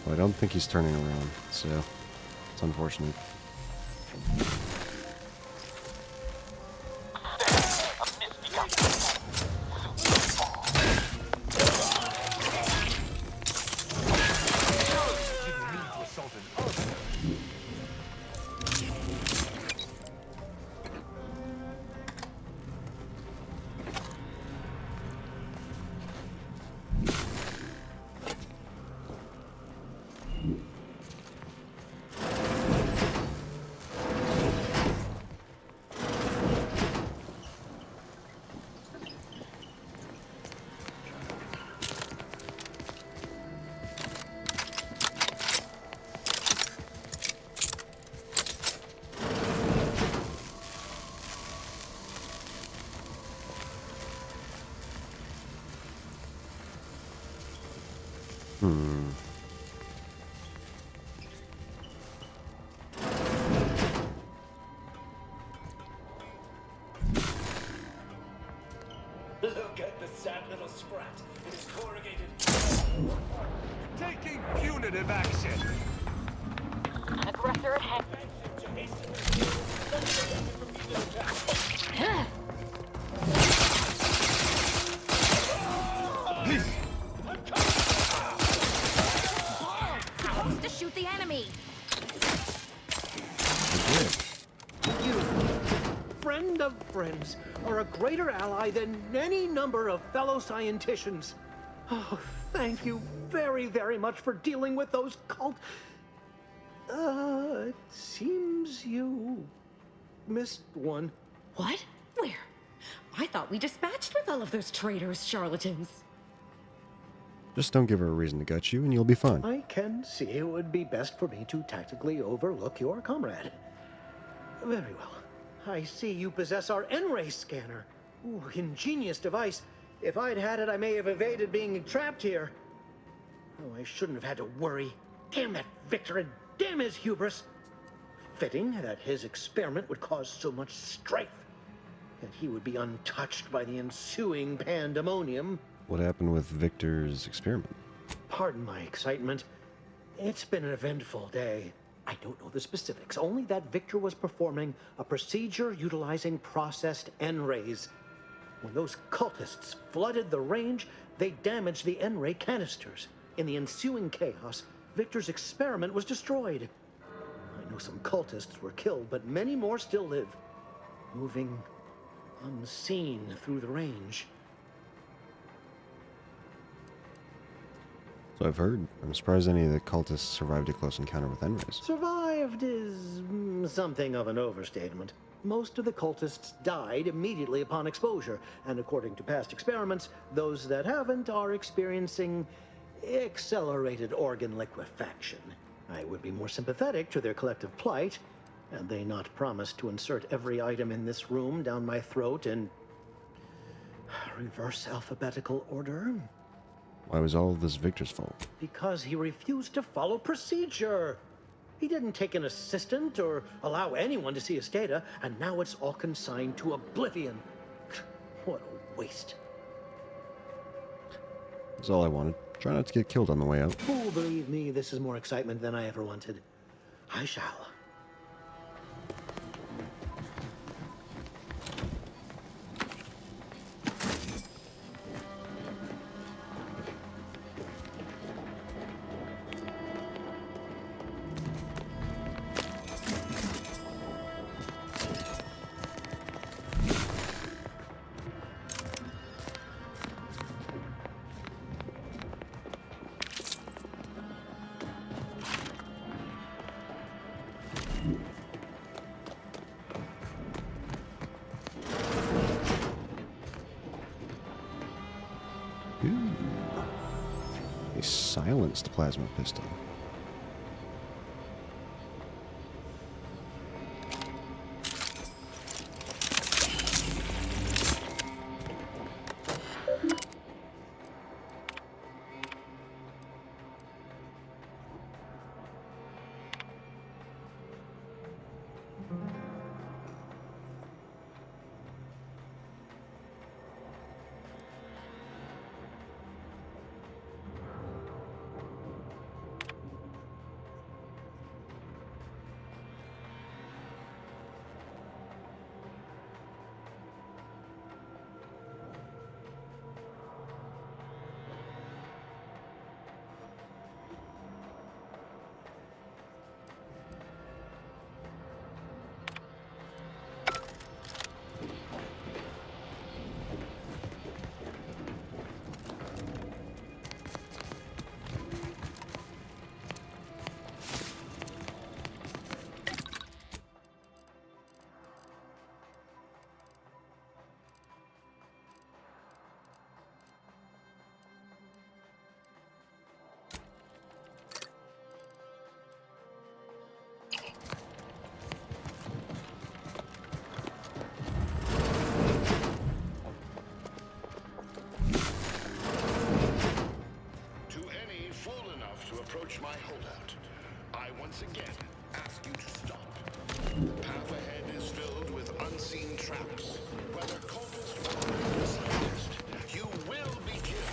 Well, I don't think he's turning around, so it's unfortunate. Look at the sad little sprat. It is corrugated. Taking punitive action. Aggressor ahead. Supposed to shoot the enemy. You, friend of friends, are a greater ally than any number of fellow scienticians. Oh, thank you very, very much for dealing with those cult... it seems you missed one. What? Where? I thought we dispatched with all of those traitorous charlatans. Just don't give her a reason to gut you, and you'll be fine. I can see it would be best for me to tactically overlook your comrade. Very well. I see you possess our N-ray scanner. Ooh, ingenious device. If I'd had it, I may have evaded being trapped here. Oh, I shouldn't have had to worry. Damn that Victor, and damn his hubris. Fitting that his experiment would cause so much strife, that he would be untouched by the ensuing pandemonium. What happened with Victor's experiment? Pardon my excitement. It's been an eventful day. I don't know the specifics, only that Victor was performing a procedure utilizing processed N-rays. When those cultists flooded the range, they damaged the N-ray canisters. In the ensuing chaos, Victor's experiment was destroyed. I know some cultists were killed, but many more still live, moving unseen through the range. So I've heard. I'm surprised any of the cultists survived a close encounter with N-rays. Survived is something of an overstatement. Most of the cultists died immediately upon exposure, and according to past experiments, those that haven't are experiencing accelerated organ liquefaction. I would be more sympathetic to their collective plight, and they not promise to insert every item in this room down my throat in reverse alphabetical order. Why was all of this Victor's fault? Because he refused to follow procedure. He didn't take an assistant or allow anyone to see his data, and now it's all consigned to oblivion. What a waste. That's all I wanted. Try not to get killed on the way out. Oh, believe me, this is more excitement than I ever wanted. I shall. A silenced plasma pistol. Approach my holdout. I once again ask you to stop. Path ahead is filled with unseen traps. Whether cultist or scientist, you will be killed.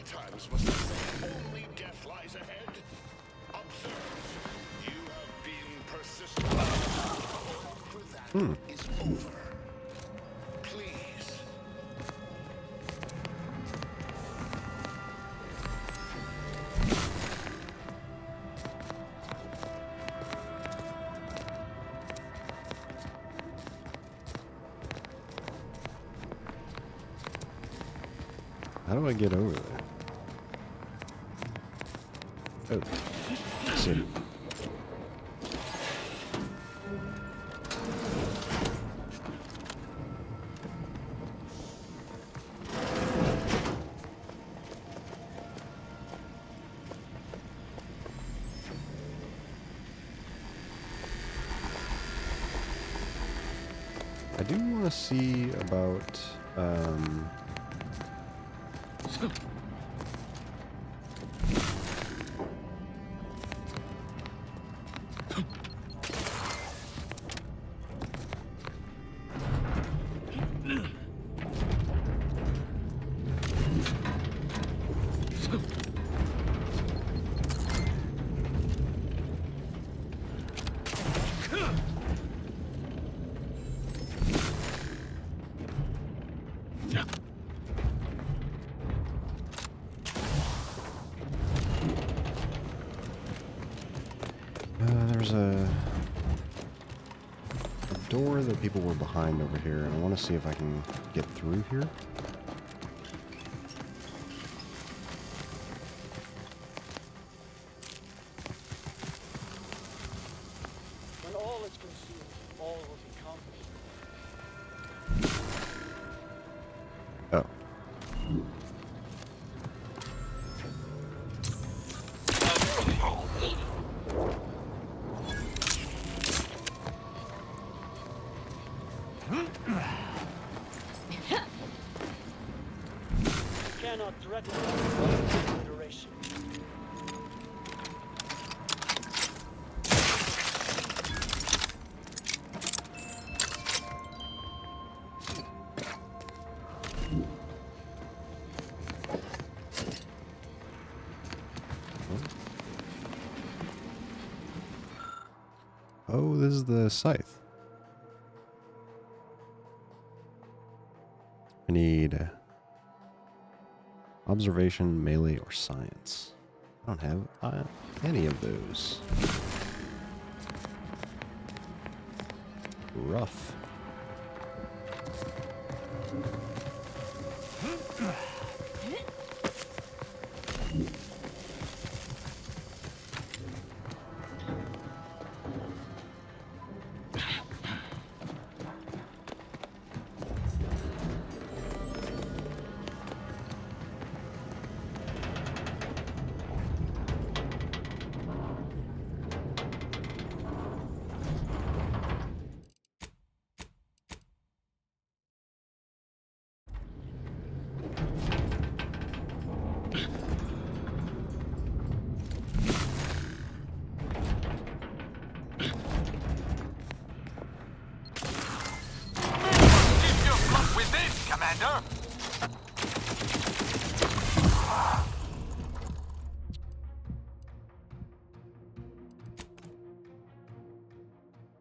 Times must I say only death lies ahead? Observe, you have been persistent. For that is over. Please. How do I get over there? Oh, see. I do want to see about there's a door that people were behind over here, and I want to see if I can get through here. When all is consumed, all will be accomplished. Oh. Cannot threaten obliteration. Oh, this is the scythe. I need observation, melee, or science. I don't have any of those. Rough.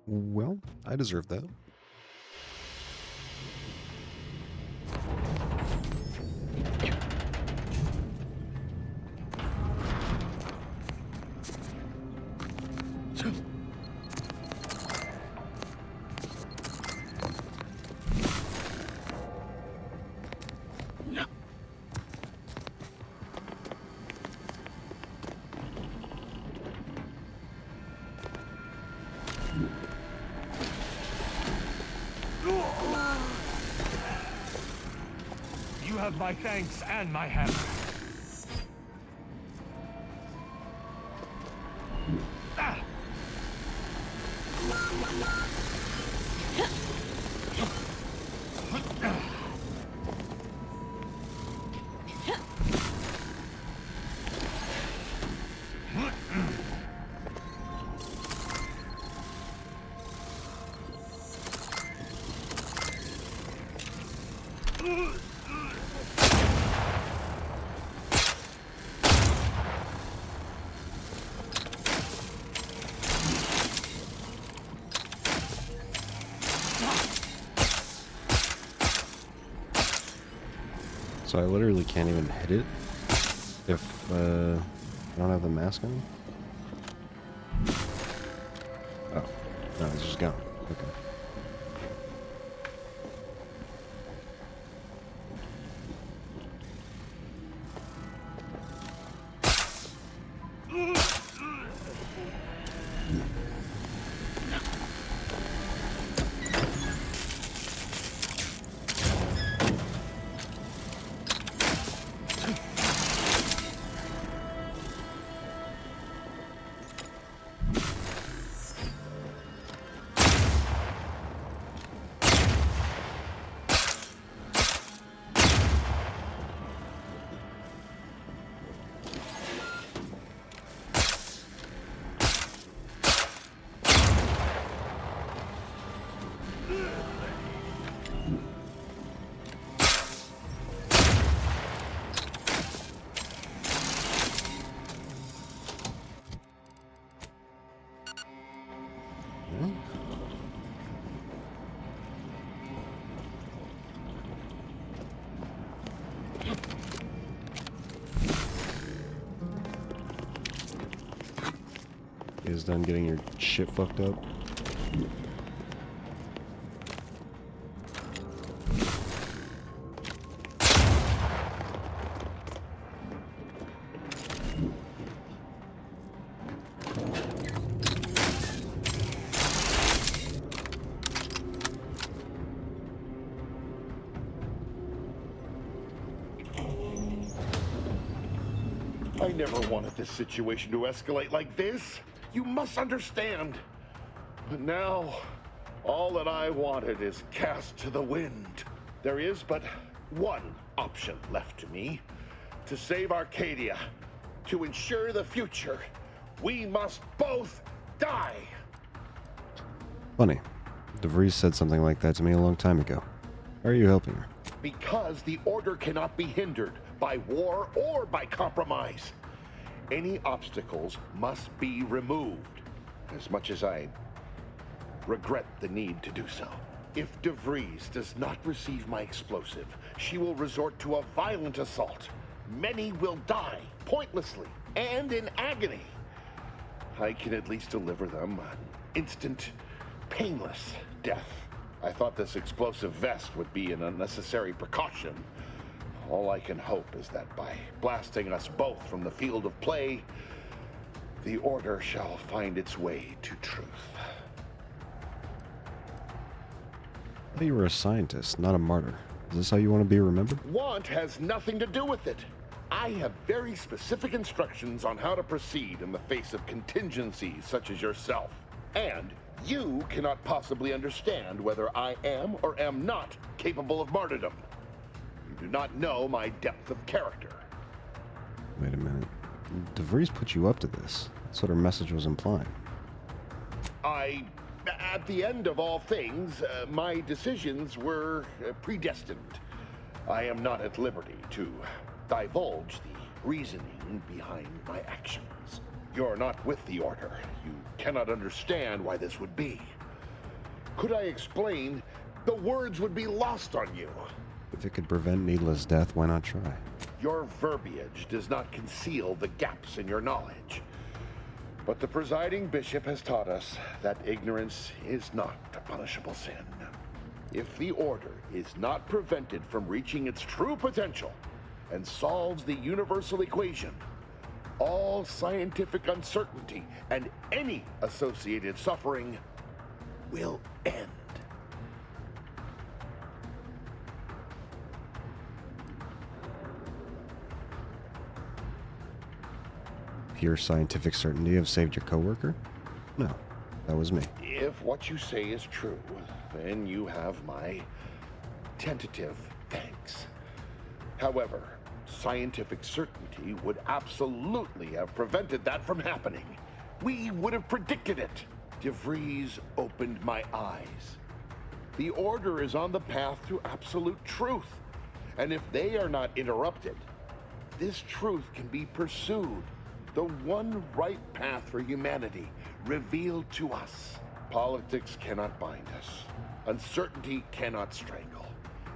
Well, I deserve that. You have my thanks and my hammer. Ah! So I literally can't even hit it if I don't have the mask on. Oh, no, it's just gone. Okay. Hmm? You guys done getting your shit fucked up? I never wanted this situation to escalate like this. You must understand. But now, all that I wanted is cast to the wind. There is but one option left to me. To save Arcadia, to ensure the future, we must both die. Funny. DeVries said something like that to me a long time ago. How are you helping her? Because the Order cannot be hindered by war or by compromise. Any obstacles must be removed, as much as I regret the need to do so. If DeVries does not receive my explosive, she will resort to a violent assault. Many will die, pointlessly, and in agony. I can at least deliver them an instant, painless death. I thought this explosive vest would be an unnecessary precaution. All I can hope is that by blasting us both from the field of play, the Order shall find its way to truth. I thought you were a scientist, not a martyr. Is this how you want to be remembered? Want has nothing to do with it. I have very specific instructions on how to proceed in the face of contingencies such as yourself. And you cannot possibly understand whether I am or am not capable of martyrdom. You do not know my depth of character. Wait a minute. DeVries put you up to this. That's what her message was implying. At the end of all things, my decisions were predestined. I am not at liberty to divulge the reasoning behind my actions. You're not with the Order. You cannot understand why this would be. Could I explain, the words would be lost on you. If it could prevent needless death, why not try? Your verbiage does not conceal the gaps in your knowledge. But the presiding bishop has taught us that ignorance is not a punishable sin. If the Order is not prevented from reaching its true potential and solves the universal equation, all scientific uncertainty and any associated suffering will end. Pure scientific certainty have saved your coworker? No, that was me. If what you say is true, then you have my tentative thanks. However, scientific certainty would absolutely have prevented that from happening. We would have predicted it. DeVries opened my eyes. The Order is on the path to absolute truth. And if they are not interrupted, this truth can be pursued. The one right path for humanity revealed to us. Politics cannot bind us. Uncertainty cannot strangle.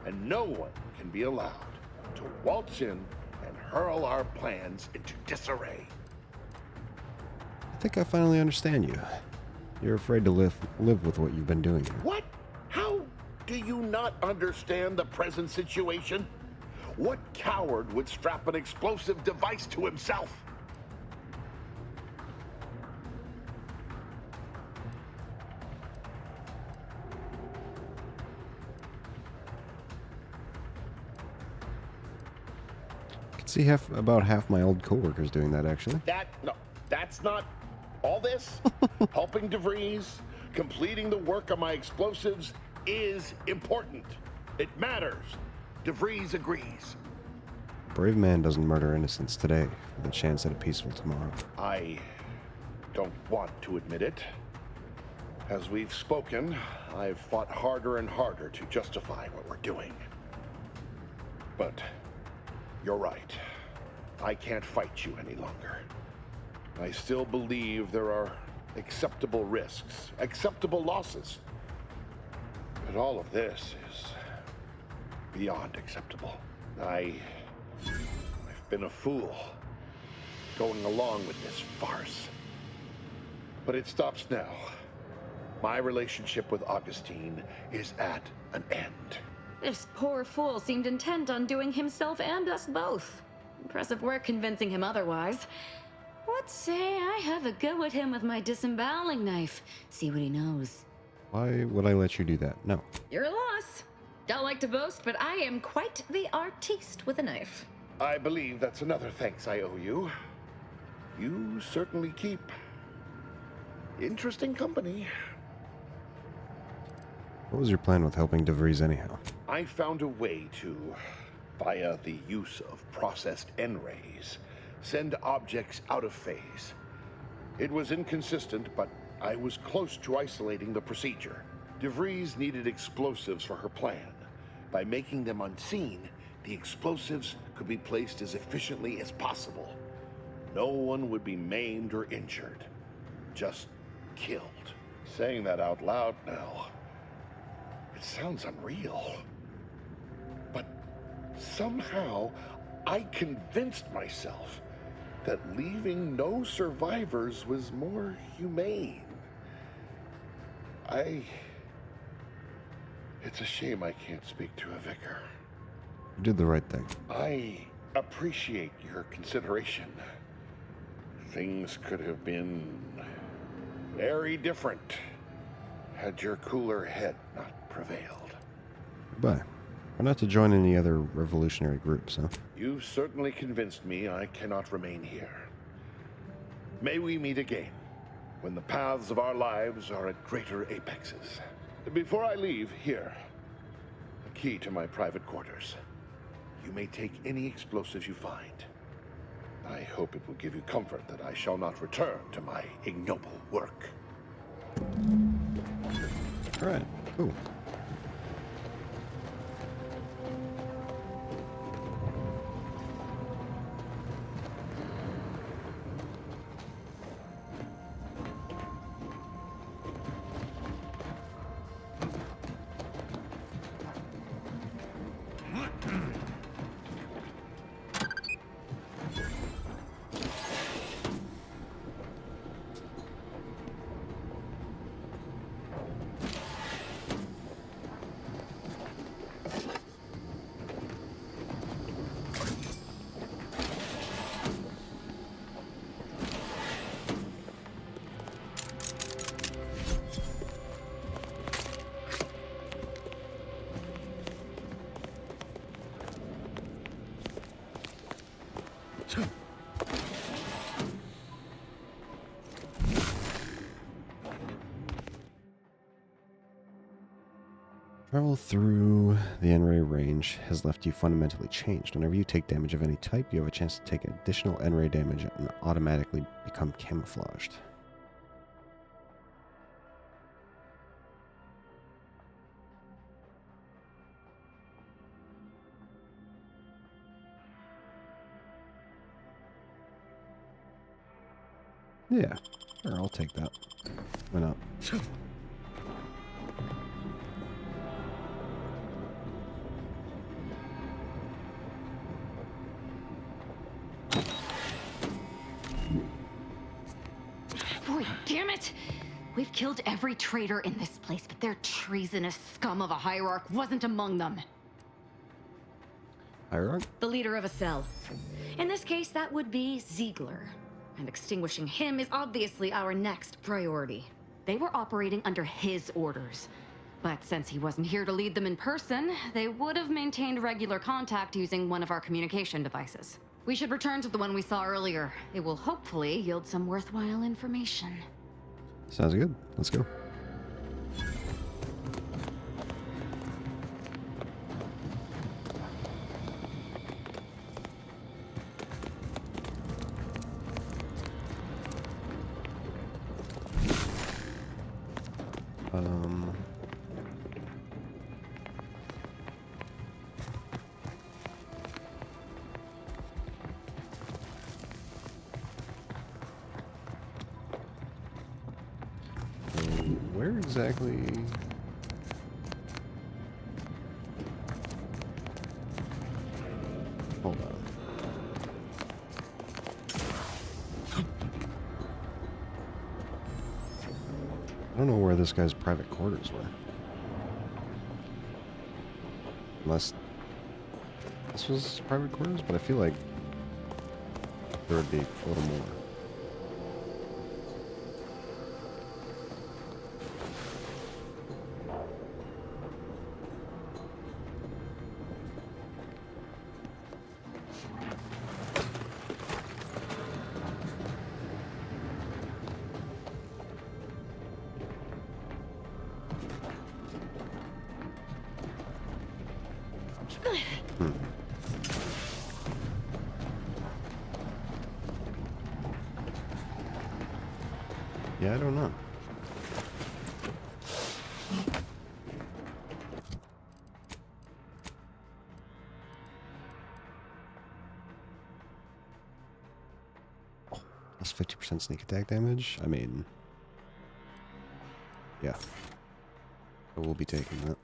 And no one can be allowed to waltz in and hurl our plans into disarray. I think I finally understand you. You're afraid to live with what you've been doing here. What? How do you not understand the present situation? What coward would strap an explosive device to himself? See about half my old coworkers doing that, actually. That's not all this. Helping DeVries, completing the work on my explosives is important. It matters. DeVries agrees. A brave man doesn't murder innocents today for the chance at a peaceful tomorrow. I don't want to admit it. As we've spoken, I've fought harder and harder to justify what we're doing. But you're right. I can't fight you any longer. I still believe there are acceptable risks, acceptable losses. But all of this is beyond acceptable. I've been a fool going along with this farce. But it stops now. My relationship with Augustine is at an end. This poor fool seemed intent on doing himself and us both. Impressive work convincing him otherwise. What say I have a go at him with my disemboweling knife? See what he knows. Why would I let you do that? No. Your loss. Don't like to boast, but I am quite the artiste with a knife. I believe that's another thanks I owe you. You certainly keep interesting company. What was your plan with helping DeVries anyhow? I found a way to, via the use of processed N-rays, send objects out of phase. It was inconsistent, but I was close to isolating the procedure. DeVries needed explosives for her plan. By making them unseen, the explosives could be placed as efficiently as possible. No one would be maimed or injured, just killed. Saying that out loud now, it sounds unreal. But somehow, I convinced myself that leaving no survivors was more humane. It's a shame I can't speak to a vicar. You did the right thing. I appreciate your consideration. Things could have been very different had your cooler head not prevailed. Goodbye. Why not to join any other revolutionary groups, huh? You certainly convinced me I cannot remain here. May we meet again, when the paths of our lives are at greater apexes. Before I leave, here, a key to my private quarters. You may take any explosives you find. I hope it will give you comfort that I shall not return to my ignoble work. All right, cool. Travel through the N-ray range has left you fundamentally changed. Whenever you take damage of any type, you have a chance to take additional N-ray damage and automatically become camouflaged. Yeah, sure, I'll take that. Why not? Boy, damn it! We've killed every traitor in this place, but their treasonous scum of a hierarch wasn't among them. Hierarch? The leader of a cell. In this case, that would be Ziegler. And extinguishing him is obviously our next priority. They were operating under his orders. But since he wasn't here to lead them in person, they would have maintained regular contact using one of our communication devices. We should return to the one we saw earlier. It will hopefully yield some worthwhile information. Sounds good. Let's go. exactly? Hold on. I don't know where this guy's private quarters were. Unless this was private quarters, but I feel like there would be a little more. Yeah, I don't know. Oh, that's 50% sneak attack damage. I mean, yeah. I will be taking that.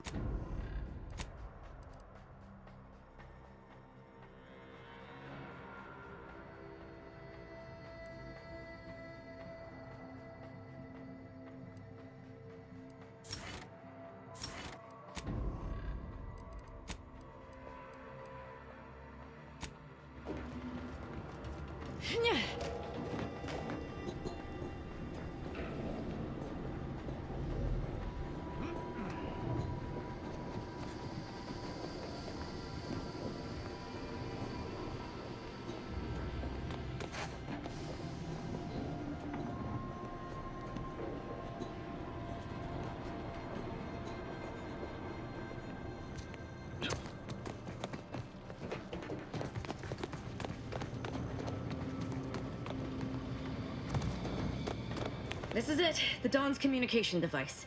This is it, the Dawn's communication device.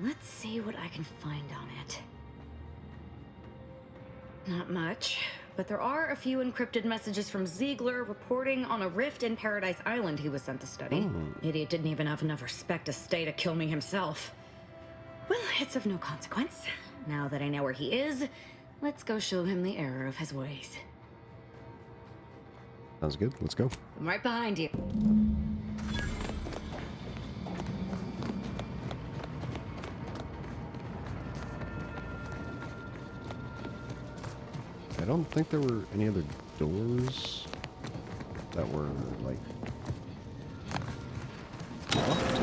Let's see what I can find on it. Not much, but there are a few encrypted messages from Ziegler reporting on a rift in Paradise Island he was sent to study. Idiot didn't even have enough respect to stay to kill me himself. Well, it's of no consequence. Now that I know where he is, let's go show him the error of his ways. Sounds good. Let's go. I'm right behind you. I don't think there were any other doors that were, like, locked.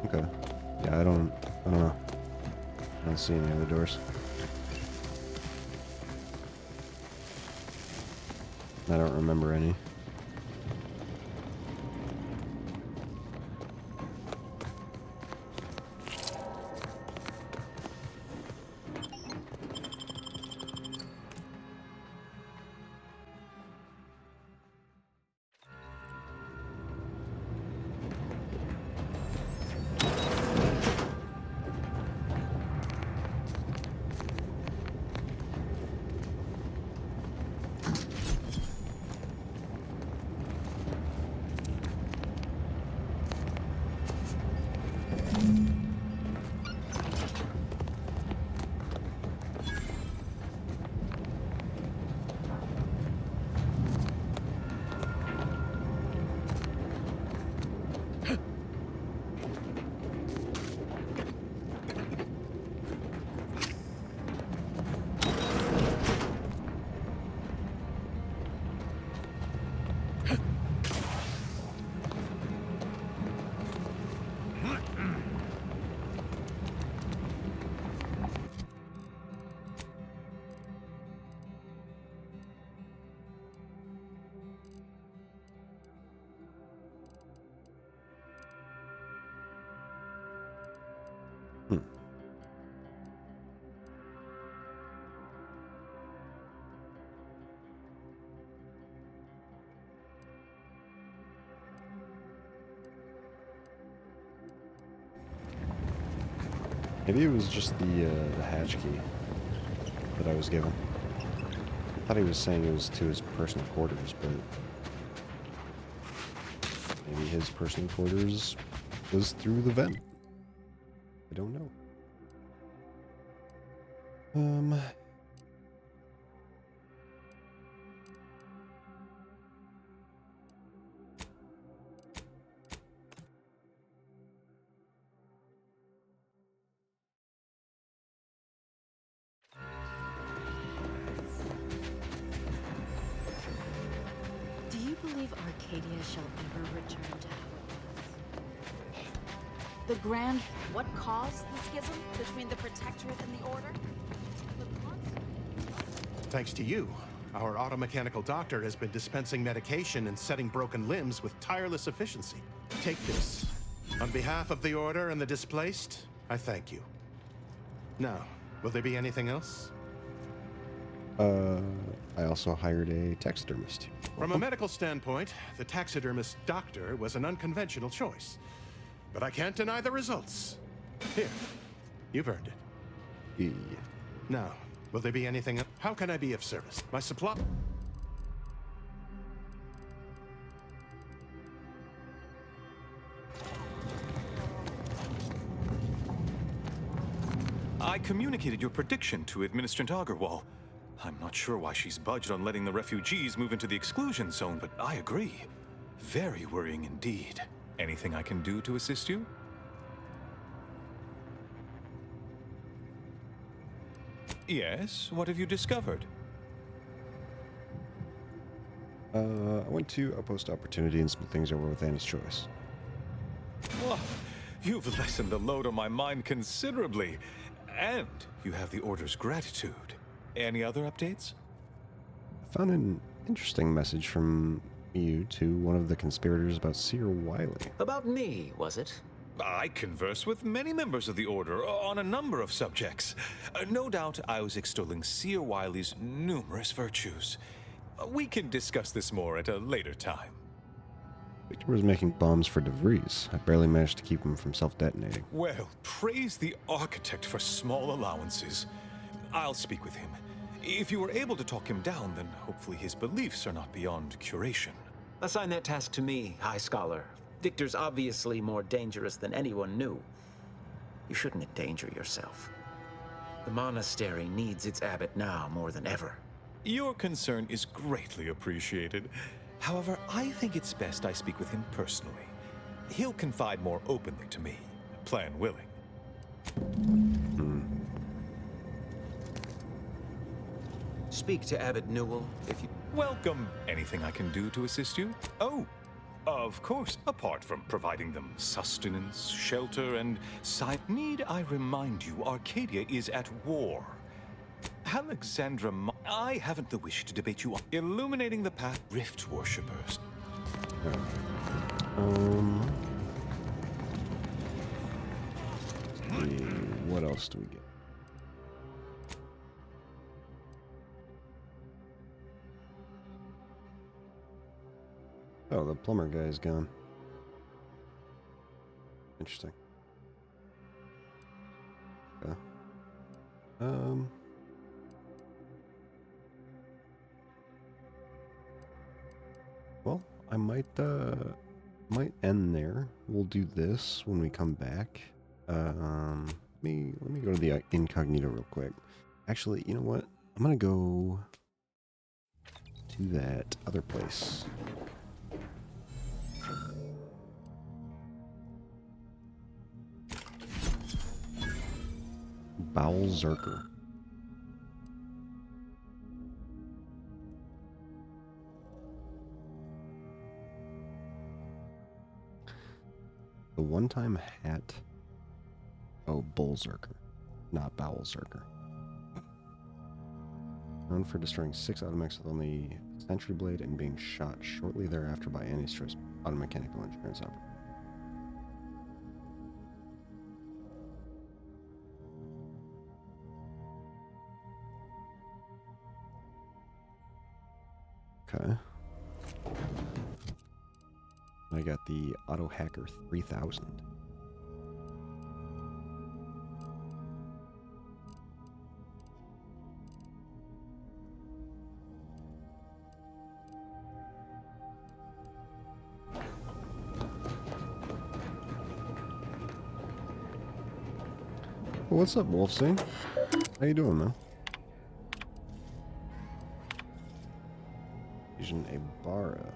Okay. Yeah, I don't know. I don't see any other doors. I don't remember any. Maybe it was just the hatch key that I was given. I thought he was saying it was to his personal quarters, but maybe his personal quarters was through the vent. I don't know. Do you believe Arcadia shall ever return to how it was? The Grand... What caused the schism between the Protectorate and the Order? Thanks to you, our automechanical doctor has been dispensing medication and setting broken limbs with tireless efficiency. Take this. On behalf of the Order and the displaced, I thank you. Now, will there be anything else? I also hired a taxidermist. From a medical standpoint, the taxidermist doctor was an unconventional choice. But I can't deny the results. Here, you've earned it. Yeah. Now, will there be anything else? How can I be of service? My supply... I communicated your prediction to Administrator Agarwal. I'm not sure why she's budged on letting the refugees move into the exclusion zone, but I agree. Very worrying indeed. Anything I can do to assist you? Yes, what have you discovered? I went to Outpost Opportunity and split things over with Annie's Choice. Oh, you've lessened the load on my mind considerably. And you have the Order's gratitude. Any other updates? I found an interesting message from you to one of the conspirators about Seer Wiley. About me, was it? I converse with many members of the Order on a number of subjects. No doubt I was extolling Seer Wiley's numerous virtues. We can discuss this more at a later time. Victor was making bombs for DeVries. I barely managed to keep him from self-detonating. Well, praise the Architect for small allowances. I'll speak with him. If you were able to talk him down, then hopefully his beliefs are not beyond curation. Assign that task to me, High Scholar. Victor's obviously more dangerous than anyone knew. You shouldn't endanger yourself. The monastery needs its abbot now more than ever. Your concern is greatly appreciated. However, I think it's best I speak with him personally. He'll confide more openly to me, plan willing. Speak to Abbot Newell if you... Welcome. Anything I can do to assist you? Oh, of course. Apart from providing them sustenance, shelter, and need I remind you, Arcadia is at war. Alexandra, I haven't the wish to debate you on illuminating the path. Rift worshippers. What else do we get? Oh, the plumber guy's gone. Interesting. Yeah. Well, I might end there. We'll do this when we come back. Let me go to the incognito real quick. Actually, you know what? I'm gonna go to that other place. Bowelzerker. The one-time hat. Oh, Bullzerker, not Bowelzerker. Known for destroying 6 automechs with only Sentry Blade and being shot shortly thereafter by Annie's Choice automechanical insurance operator. Okay. I got the Auto Hacker 3000. Well, what's up, Wolfsing? How you doing, man? Asian Ibarra.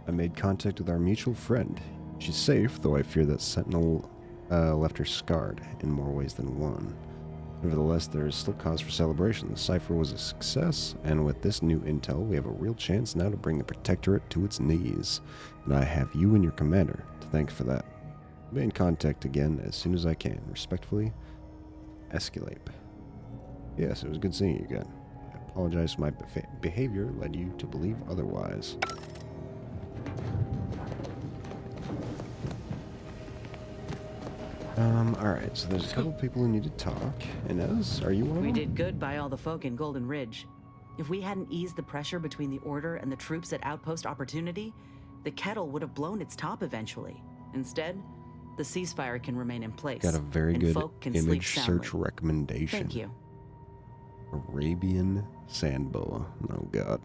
I made contact with our mutual friend. She's safe, though I fear that Sentinel left her scarred in more ways than one. Nevertheless, there is still cause for celebration. The cipher was a success, and with this new intel, we have a real chance now to bring the Protectorate to its knees. And I have you and your commander to thank for that. I'll be in contact again as soon as I can. Respectfully, Esculape. Yes, it was good seeing you again. I apologize for my behavior led you to believe otherwise. Alright, so there's a couple people who need to talk. Inez, are you one of We them? did good by all the folk in Golden Ridge. If we hadn't eased the pressure between the Order and the troops at Outpost Opportunity, the kettle would have blown its top eventually. Instead, the ceasefire can remain in place. Got a very and good folk can sleep image search soundly. recommendation. Thank you. Arabian Sandboa. Oh god.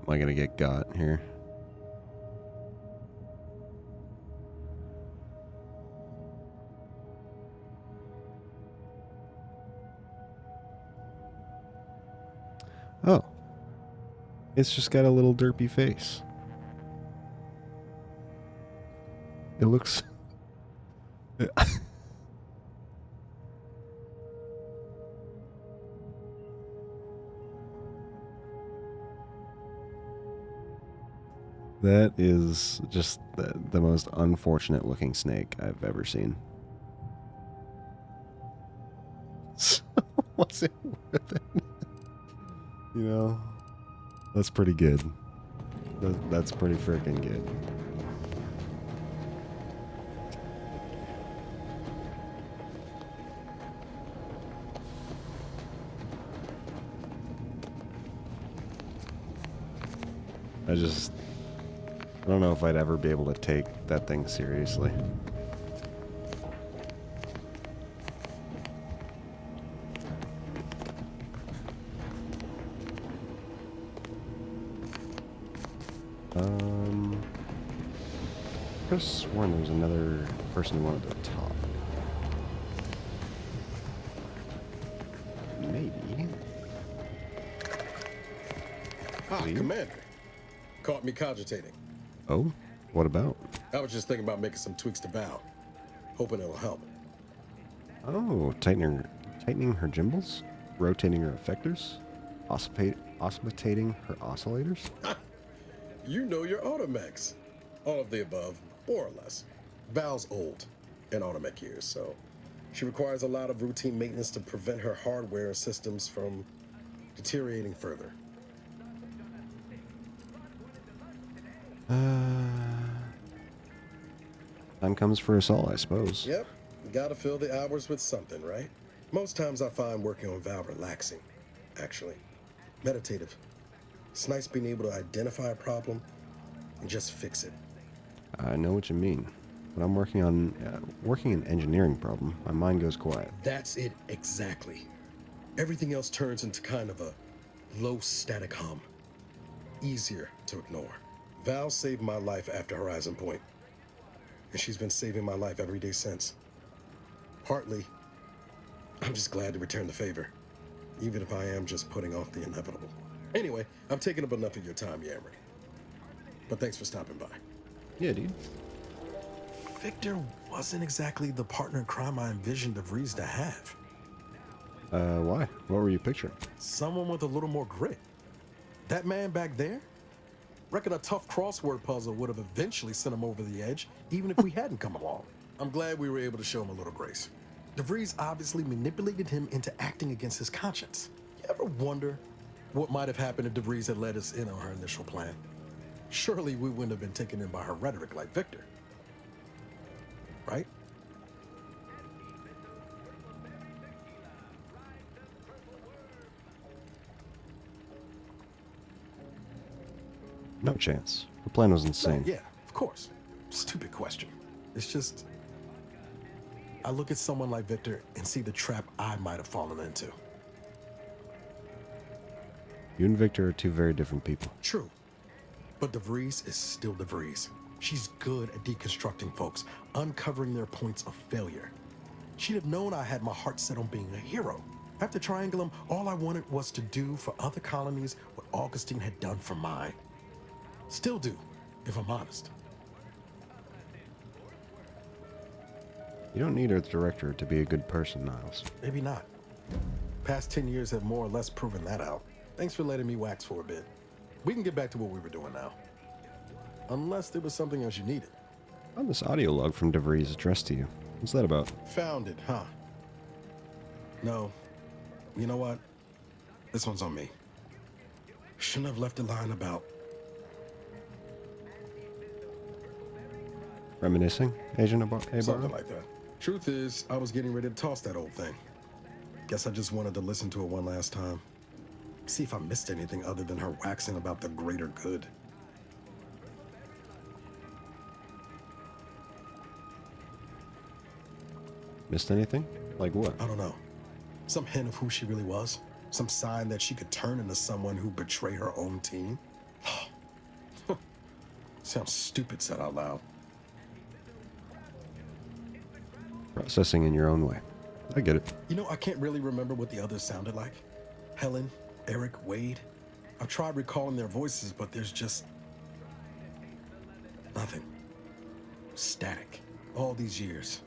Am I gonna get got here? Oh. It's just got a little derpy face. It looks... That is just the most unfortunate looking snake I've ever seen. So, was it worth it? You know, that's pretty good. That's pretty freaking good. I don't know if I'd ever be able to take that thing seriously. I could have sworn there was another person who wanted to talk. Maybe. Ah, Commander. Caught me cogitating. Oh? What about? I was just thinking about making some tweaks to Val. Hoping it'll help. Oh, tightening her gimbals? Rotating her effectors? Oscillating her oscillators? You know your automechs. All of the above, more or less. Val's old in automech years, so she requires a lot of routine maintenance to prevent her hardware systems from deteriorating further. Time comes for us all, I suppose. Yep, gotta fill the hours with something, right? Most times I find working on Val relaxing, actually. Meditative. It's nice being able to identify a problem and just fix it. I know what you mean. When I'm working an engineering problem, my mind goes quiet. That's it exactly. Everything else turns into kind of a low static hum. Easier to ignore. Val saved my life after Horizon Point. And she's been saving my life every day since. Partly, I'm just glad to return the favor. Even if I am just putting off the inevitable. Anyway, I've taken up enough of your time, Yamrick. But thanks for stopping by. Yeah, dude. Victor wasn't exactly the partner in crime I envisioned DeVries to have. Why? What were you picturing? Someone with a little more grit. That man back there? Reckon a tough crossword puzzle would have eventually sent him over the edge, even if we hadn't come along. I'm glad we were able to show him a little grace. DeVries obviously manipulated him into acting against his conscience. You ever wonder what might have happened if DeVries had let us in on her initial plan? Surely we wouldn't have been taken in by her rhetoric like Victor. Right? No chance. The plan was insane. Yeah, of course. Stupid question. It's just, I look at someone like Victor and see the trap I might have fallen into. You and Victor are two very different people. True. But DeVries is still DeVries. She's good at deconstructing folks, uncovering their points of failure. She'd have known I had my heart set on being a hero. After Triangulum, all I wanted was to do for other colonies what Augustine had done for mine. Still do, if I'm honest. You don't need a director to be a good person, Niles. Maybe not. Past 10 years have more or less proven that out. Thanks for letting me wax for a bit. We can get back to what we were doing now. Unless there was something else you needed. On this audio log from DeVries addressed to you. What's that about? Found it, huh? No. You know what? This one's on me. Shouldn't have left a line about... Reminiscing, Agent Abarro? Something like that. Truth is, I was getting ready to toss that old thing. Guess I just wanted to listen to it one last time. See if I missed anything other than her waxing about the greater good. Missed anything? Like what? I don't know. Some hint of who she really was? Some sign that she could turn into someone who betrayed her own team? Sounds stupid said out loud. Processing in your own way. I get it. You know, I can't really remember what the others sounded like. Helen, Eric, Wade. I've tried recalling their voices, but there's just... nothing. Static. All these years.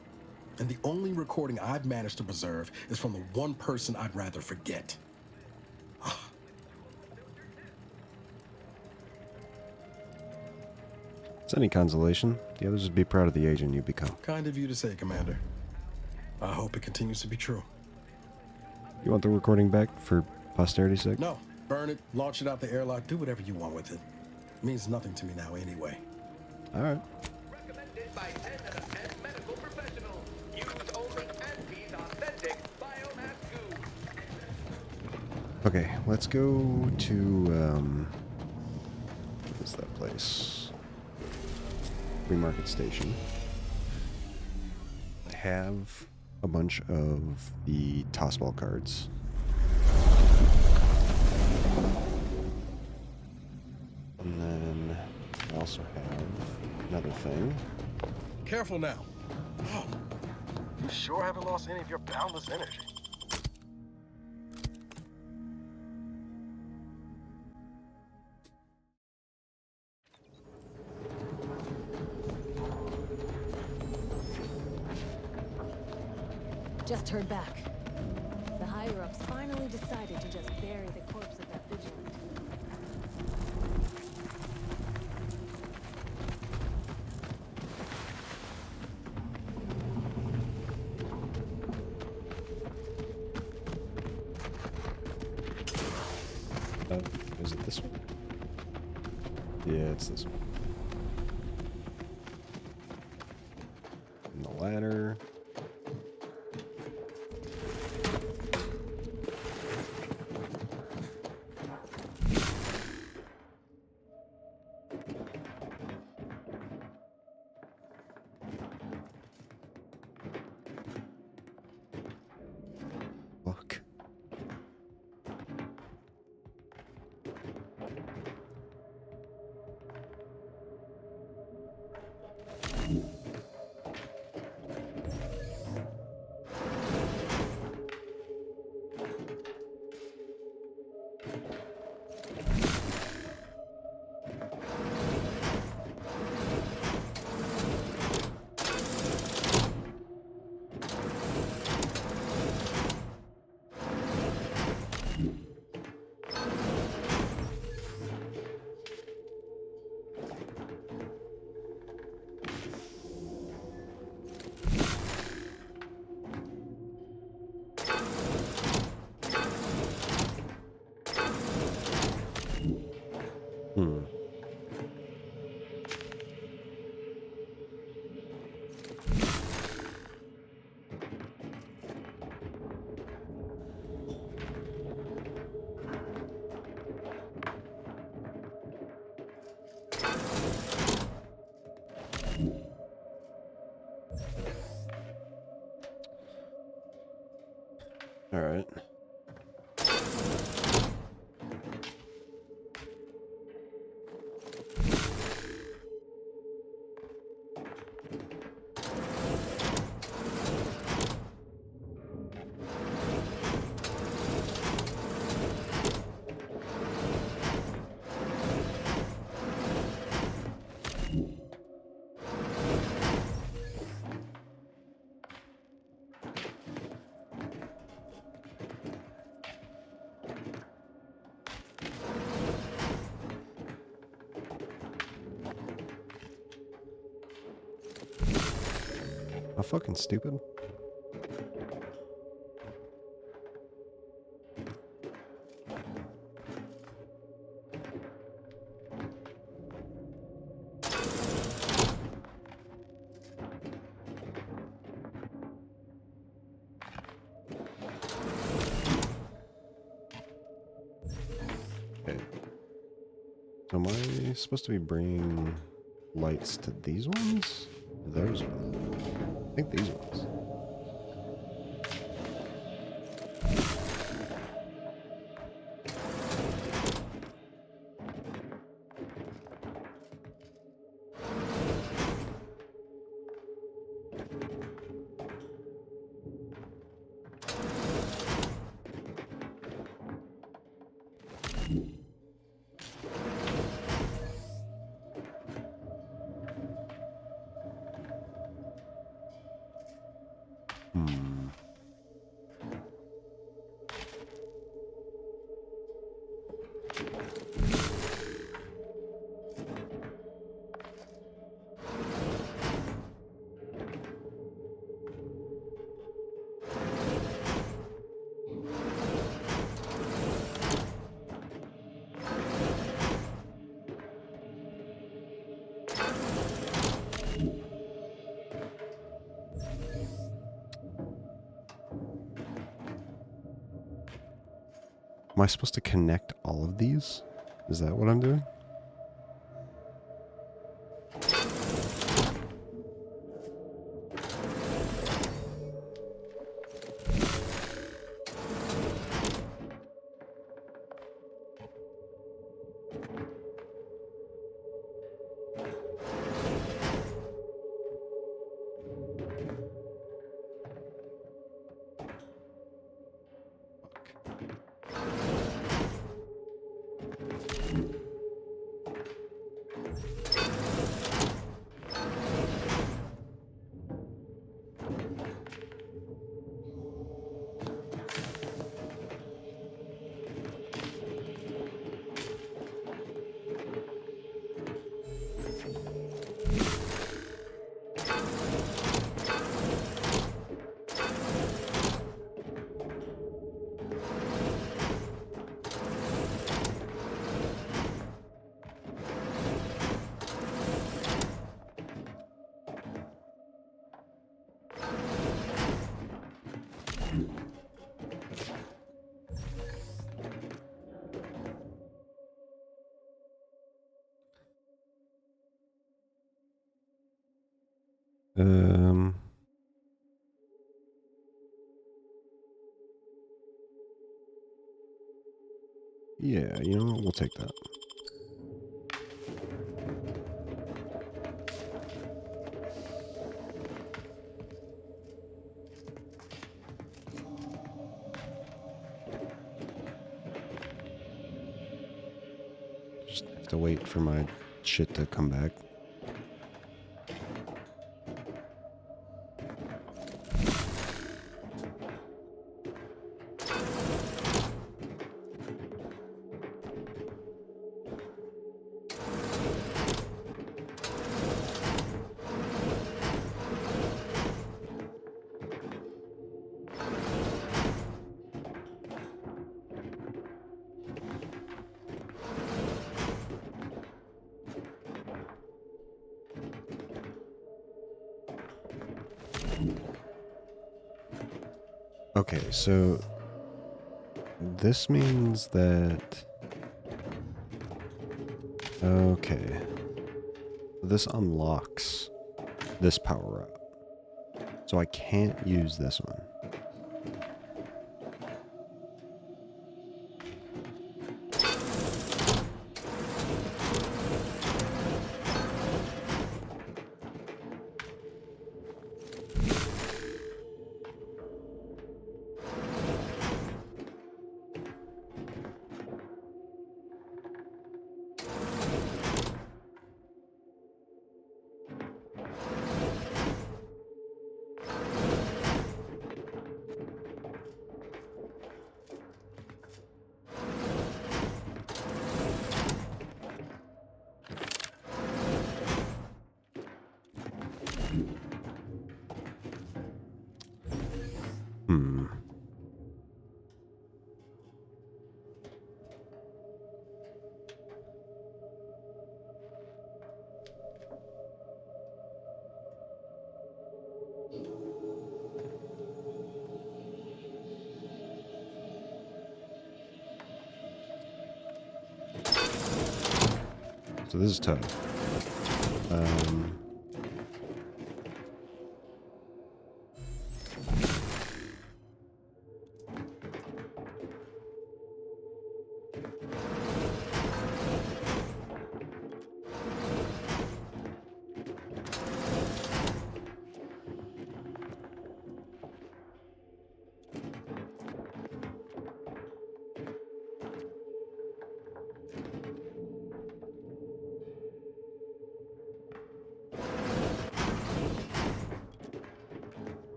And the only recording I've managed to preserve is from the one person I'd rather forget. It's any consolation. The others would be proud of the agent you become. Kind of you to say, Commander. I hope it continues to be true. You want the recording back for posterity's sake? No. Burn it, launch it out the airlock, do whatever you want with it. It means nothing to me now anyway. All right. Recommended by 10 out of 10 medical professionals. Use only Auntie's authentic biomass goo. Okay, let's go to, what is that place? Free Market Station. I have a bunch of the tossball cards. And then I also have another thing. Careful now. Oh, you sure haven't lost any of your boundless energy. Just heard back. The higher-ups finally decided to just bury the corpse of that vigilant. Is it this one? Yeah, it's this one. And the ladder. Fuck. All right. How fucking stupid. Okay. So am I supposed to be bringing lights to these ones? Those ones? I think these ones. Am I supposed to connect all of these? Is that what I'm doing? Yeah, you know what? We'll take that. Just have to wait for my shit to come back. Okay, so this means that... Okay. This unlocks this power up. So I can't use this one. So this is tough.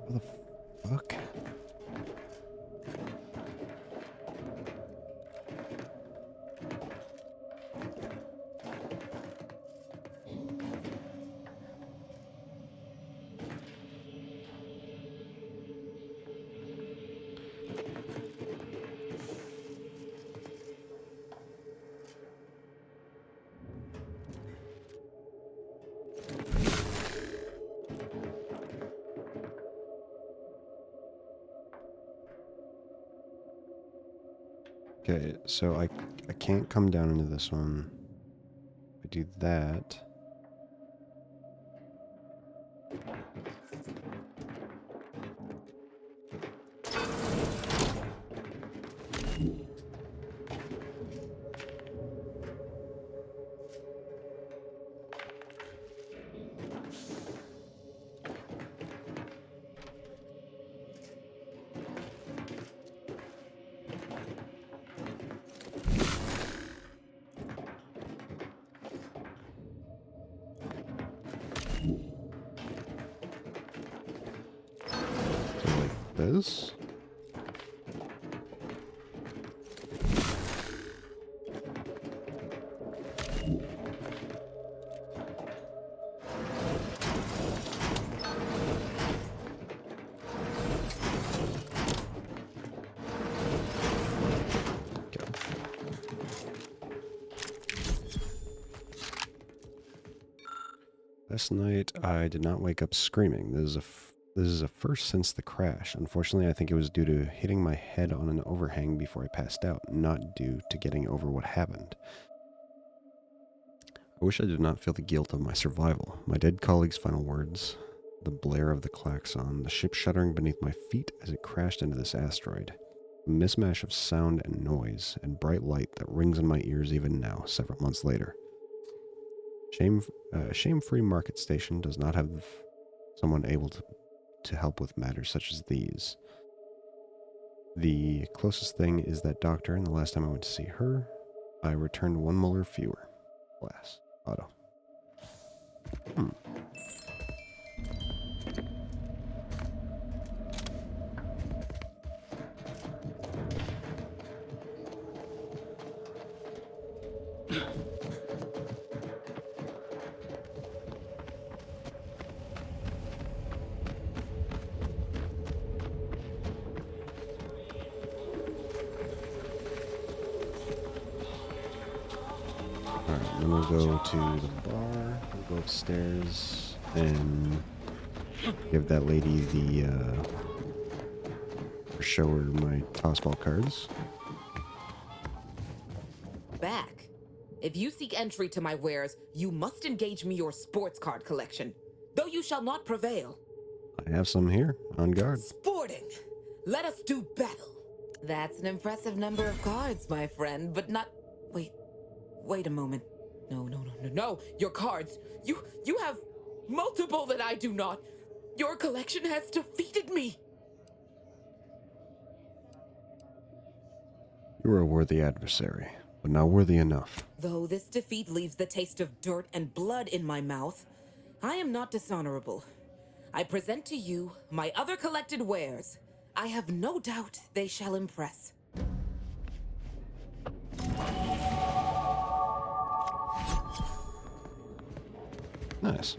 What the fuck? Okay, so I can't come down into this one. If I do that. This. Last night I did not wake up screaming. This is a first since the crash. Unfortunately, I think it was due to hitting my head on an overhang before I passed out, not due to getting over what happened. I wish I did not feel the guilt of my survival. My dead colleague's final words, the blare of the klaxon, the ship shuddering beneath my feet as it crashed into this asteroid. A mismatch of sound and noise and bright light that rings in my ears even now, several months later. Shame-free Market Station does not have someone able to help with matters such as these. The closest thing is that doctor, and the last time I went to see her, I returned one molar fewer. Glass. Auto. Then we'll go to the bar, we'll go upstairs, and give that lady the, show her my tossball cards. Back. If you seek entry to my wares, you must engage me your sports card collection, though you shall not prevail. I have some here, on guard. Sporting! Let us do battle! That's an impressive number of cards, my friend, but not... Wait a moment. No, your cards. You have multiple that I do not. Your collection has defeated me. You are a worthy adversary, but not worthy enough. Though this defeat leaves the taste of dirt and blood in my mouth, I am not dishonorable. I present to you my other collected wares. I have no doubt they shall impress. Nice.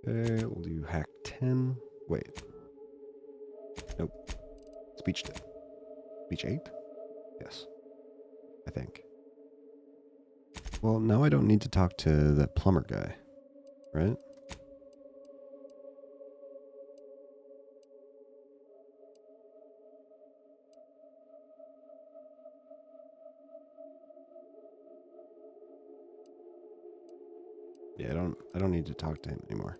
Okay, we'll do hack 10. Wait. Nope. Speech 10. Speech 8? Yes. I think. Well, now I don't need to talk to that plumber guy, right? Yeah, I don't need to talk to him anymore.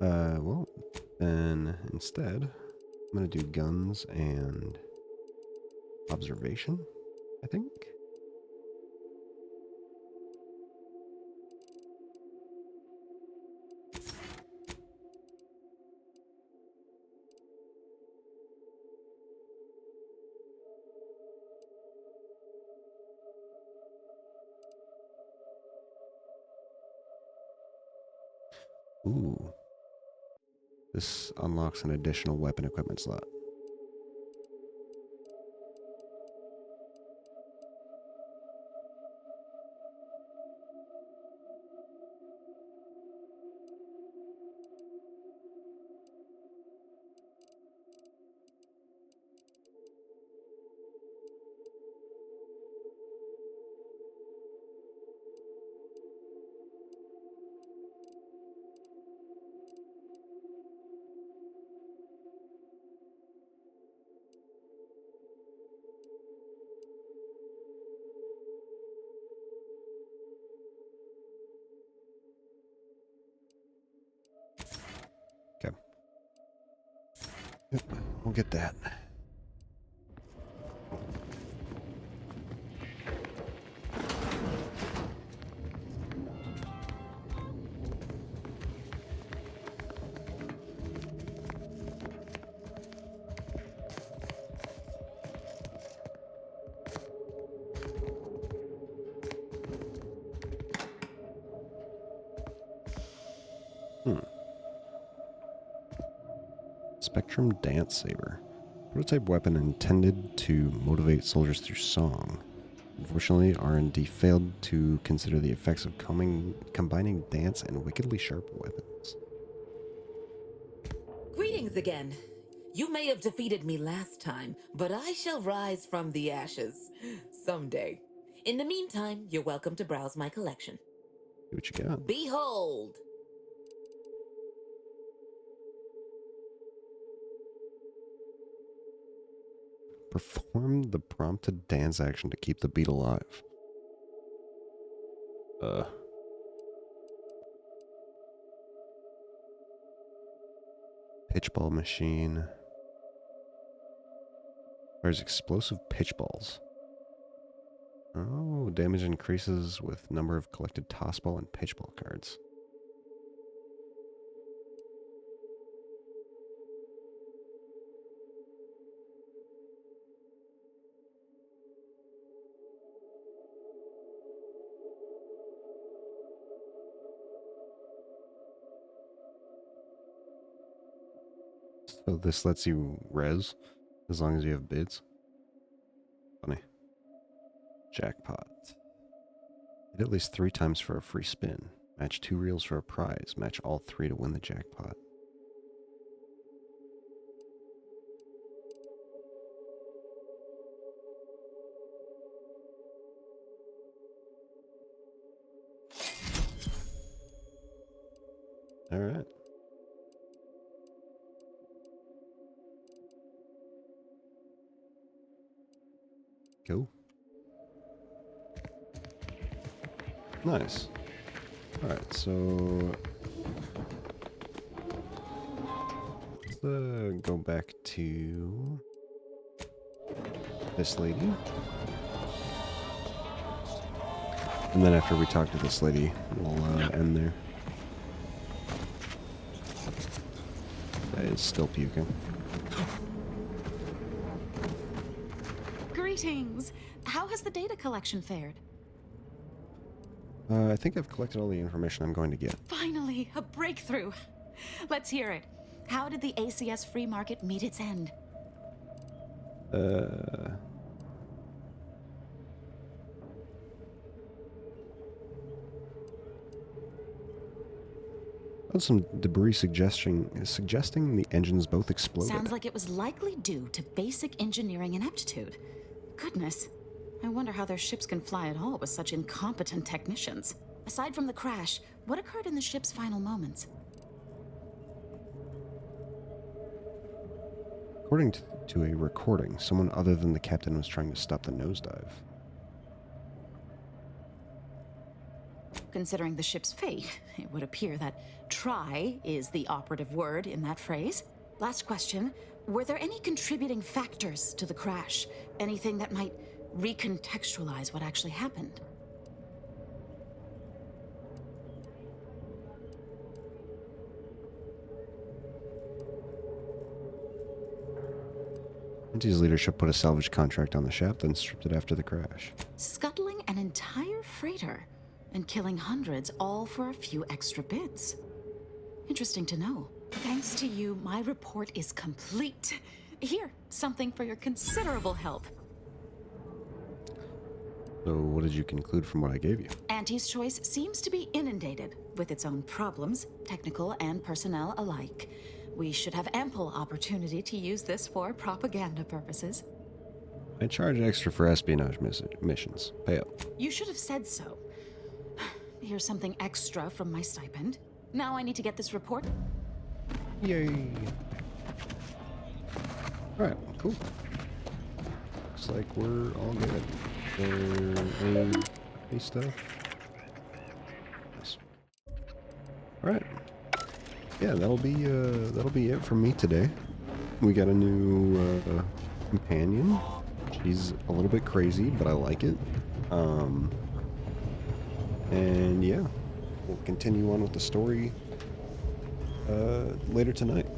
Well, then instead, I'm gonna do guns and observation, I think. Ooh. This unlocks an additional weapon equipment slot. Okay. Yep, we'll get that. Spectrum Dance Saber. Prototype weapon intended to motivate soldiers through song. Unfortunately, R&D failed to consider the effects of combining dance and wickedly sharp weapons. Greetings again. You may have defeated me last time, but I shall rise from the ashes someday. In the meantime, you're welcome to browse my collection. See what you got. Behold! Perform the prompted dance action to keep the beat alive. Pitchball machine. There's explosive pitchballs. Oh, damage increases with number of collected tossball and pitchball cards. So this lets you res as long as you have bids. Funny. Jackpot. Hit at least 3 times for a free spin. Match 2 reels for a prize. Match all 3 to win the jackpot. All right. Cool. Nice. Alright, so let's go back to this lady. And then after we talk to this lady, we'll end there. It's still puking. Greetings. How has the data collection fared? I think I've collected all the information I'm going to get. Finally, a breakthrough. Let's hear it. How did the ACS free market meet its end? Some debris suggesting the engines both exploded. Sounds like it was likely due to basic engineering ineptitude. Goodness. I wonder how their ships can fly at all with such incompetent technicians. Aside from the crash, what occurred in the ship's final moments? According to a recording, someone other than the captain was trying to stop the nosedive. Considering the ship's fate, it would appear that try is the operative word in that phrase. Last question. Were there any contributing factors to the crash? Anything that might recontextualize what actually happened? Anti's leadership put a salvage contract on the shaft, then stripped it after the crash. Scuttling an entire freighter and killing hundreds, all for a few extra bits. Interesting to know. Thanks to you, my report is complete. Here, something for your considerable help. So what did you conclude from what I gave you? Anti's Choice seems to be inundated with its own problems, technical and personnel alike. We should have ample opportunity to use this for propaganda purposes. I charge extra for espionage missions. Pay up. You should have said so. Here's something extra from my stipend. Now I need to get this report. Yay. Alright, cool. Looks like we're all good. Any stuff? Yes. Alright. Yeah, that'll be it for me today. We got a new companion. She's a little bit crazy, but I like it. And yeah, we'll continue on with the story later tonight.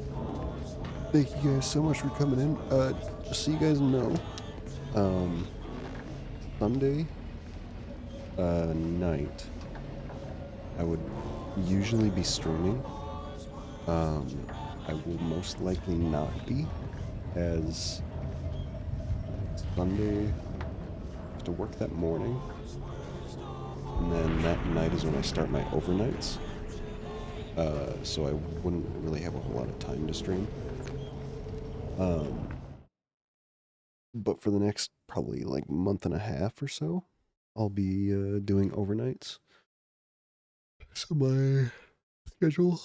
Thank you guys so much for coming in. Just so you guys know, Sunday night, I would usually be streaming. I will most likely not be, as Sunday I have to work that morning, and then that night is when I start my overnights. So I wouldn't really have a whole lot of time to stream. But for the next probably like month and a half or so, I'll be doing overnights. So my schedule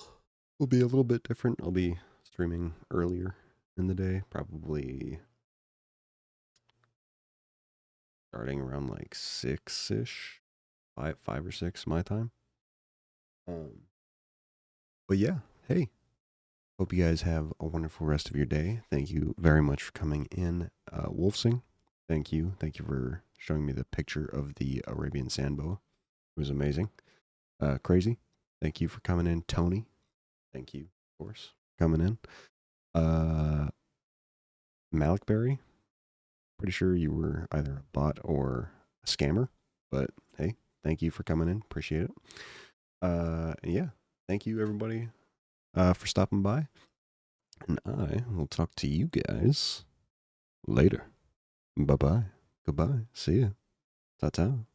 will be a little bit different. I'll be streaming earlier in the day, probably starting around like 6-ish, 5 or 6 my time. But yeah, hey, hope you guys have a wonderful rest of your day. Thank you very much for coming in, Wolfsing. Thank you for showing me the picture of the Arabian Sandboa. It was amazing. Crazy, thank you for coming in. Tony, thank you, of course, for coming in. Malikberry, pretty sure you were either a bot or a scammer, but hey, thank you for coming in. Appreciate it. Yeah, thank you everybody for stopping by, and I will talk to you guys later. Bye-bye. Goodbye. See ya. Ta-ta.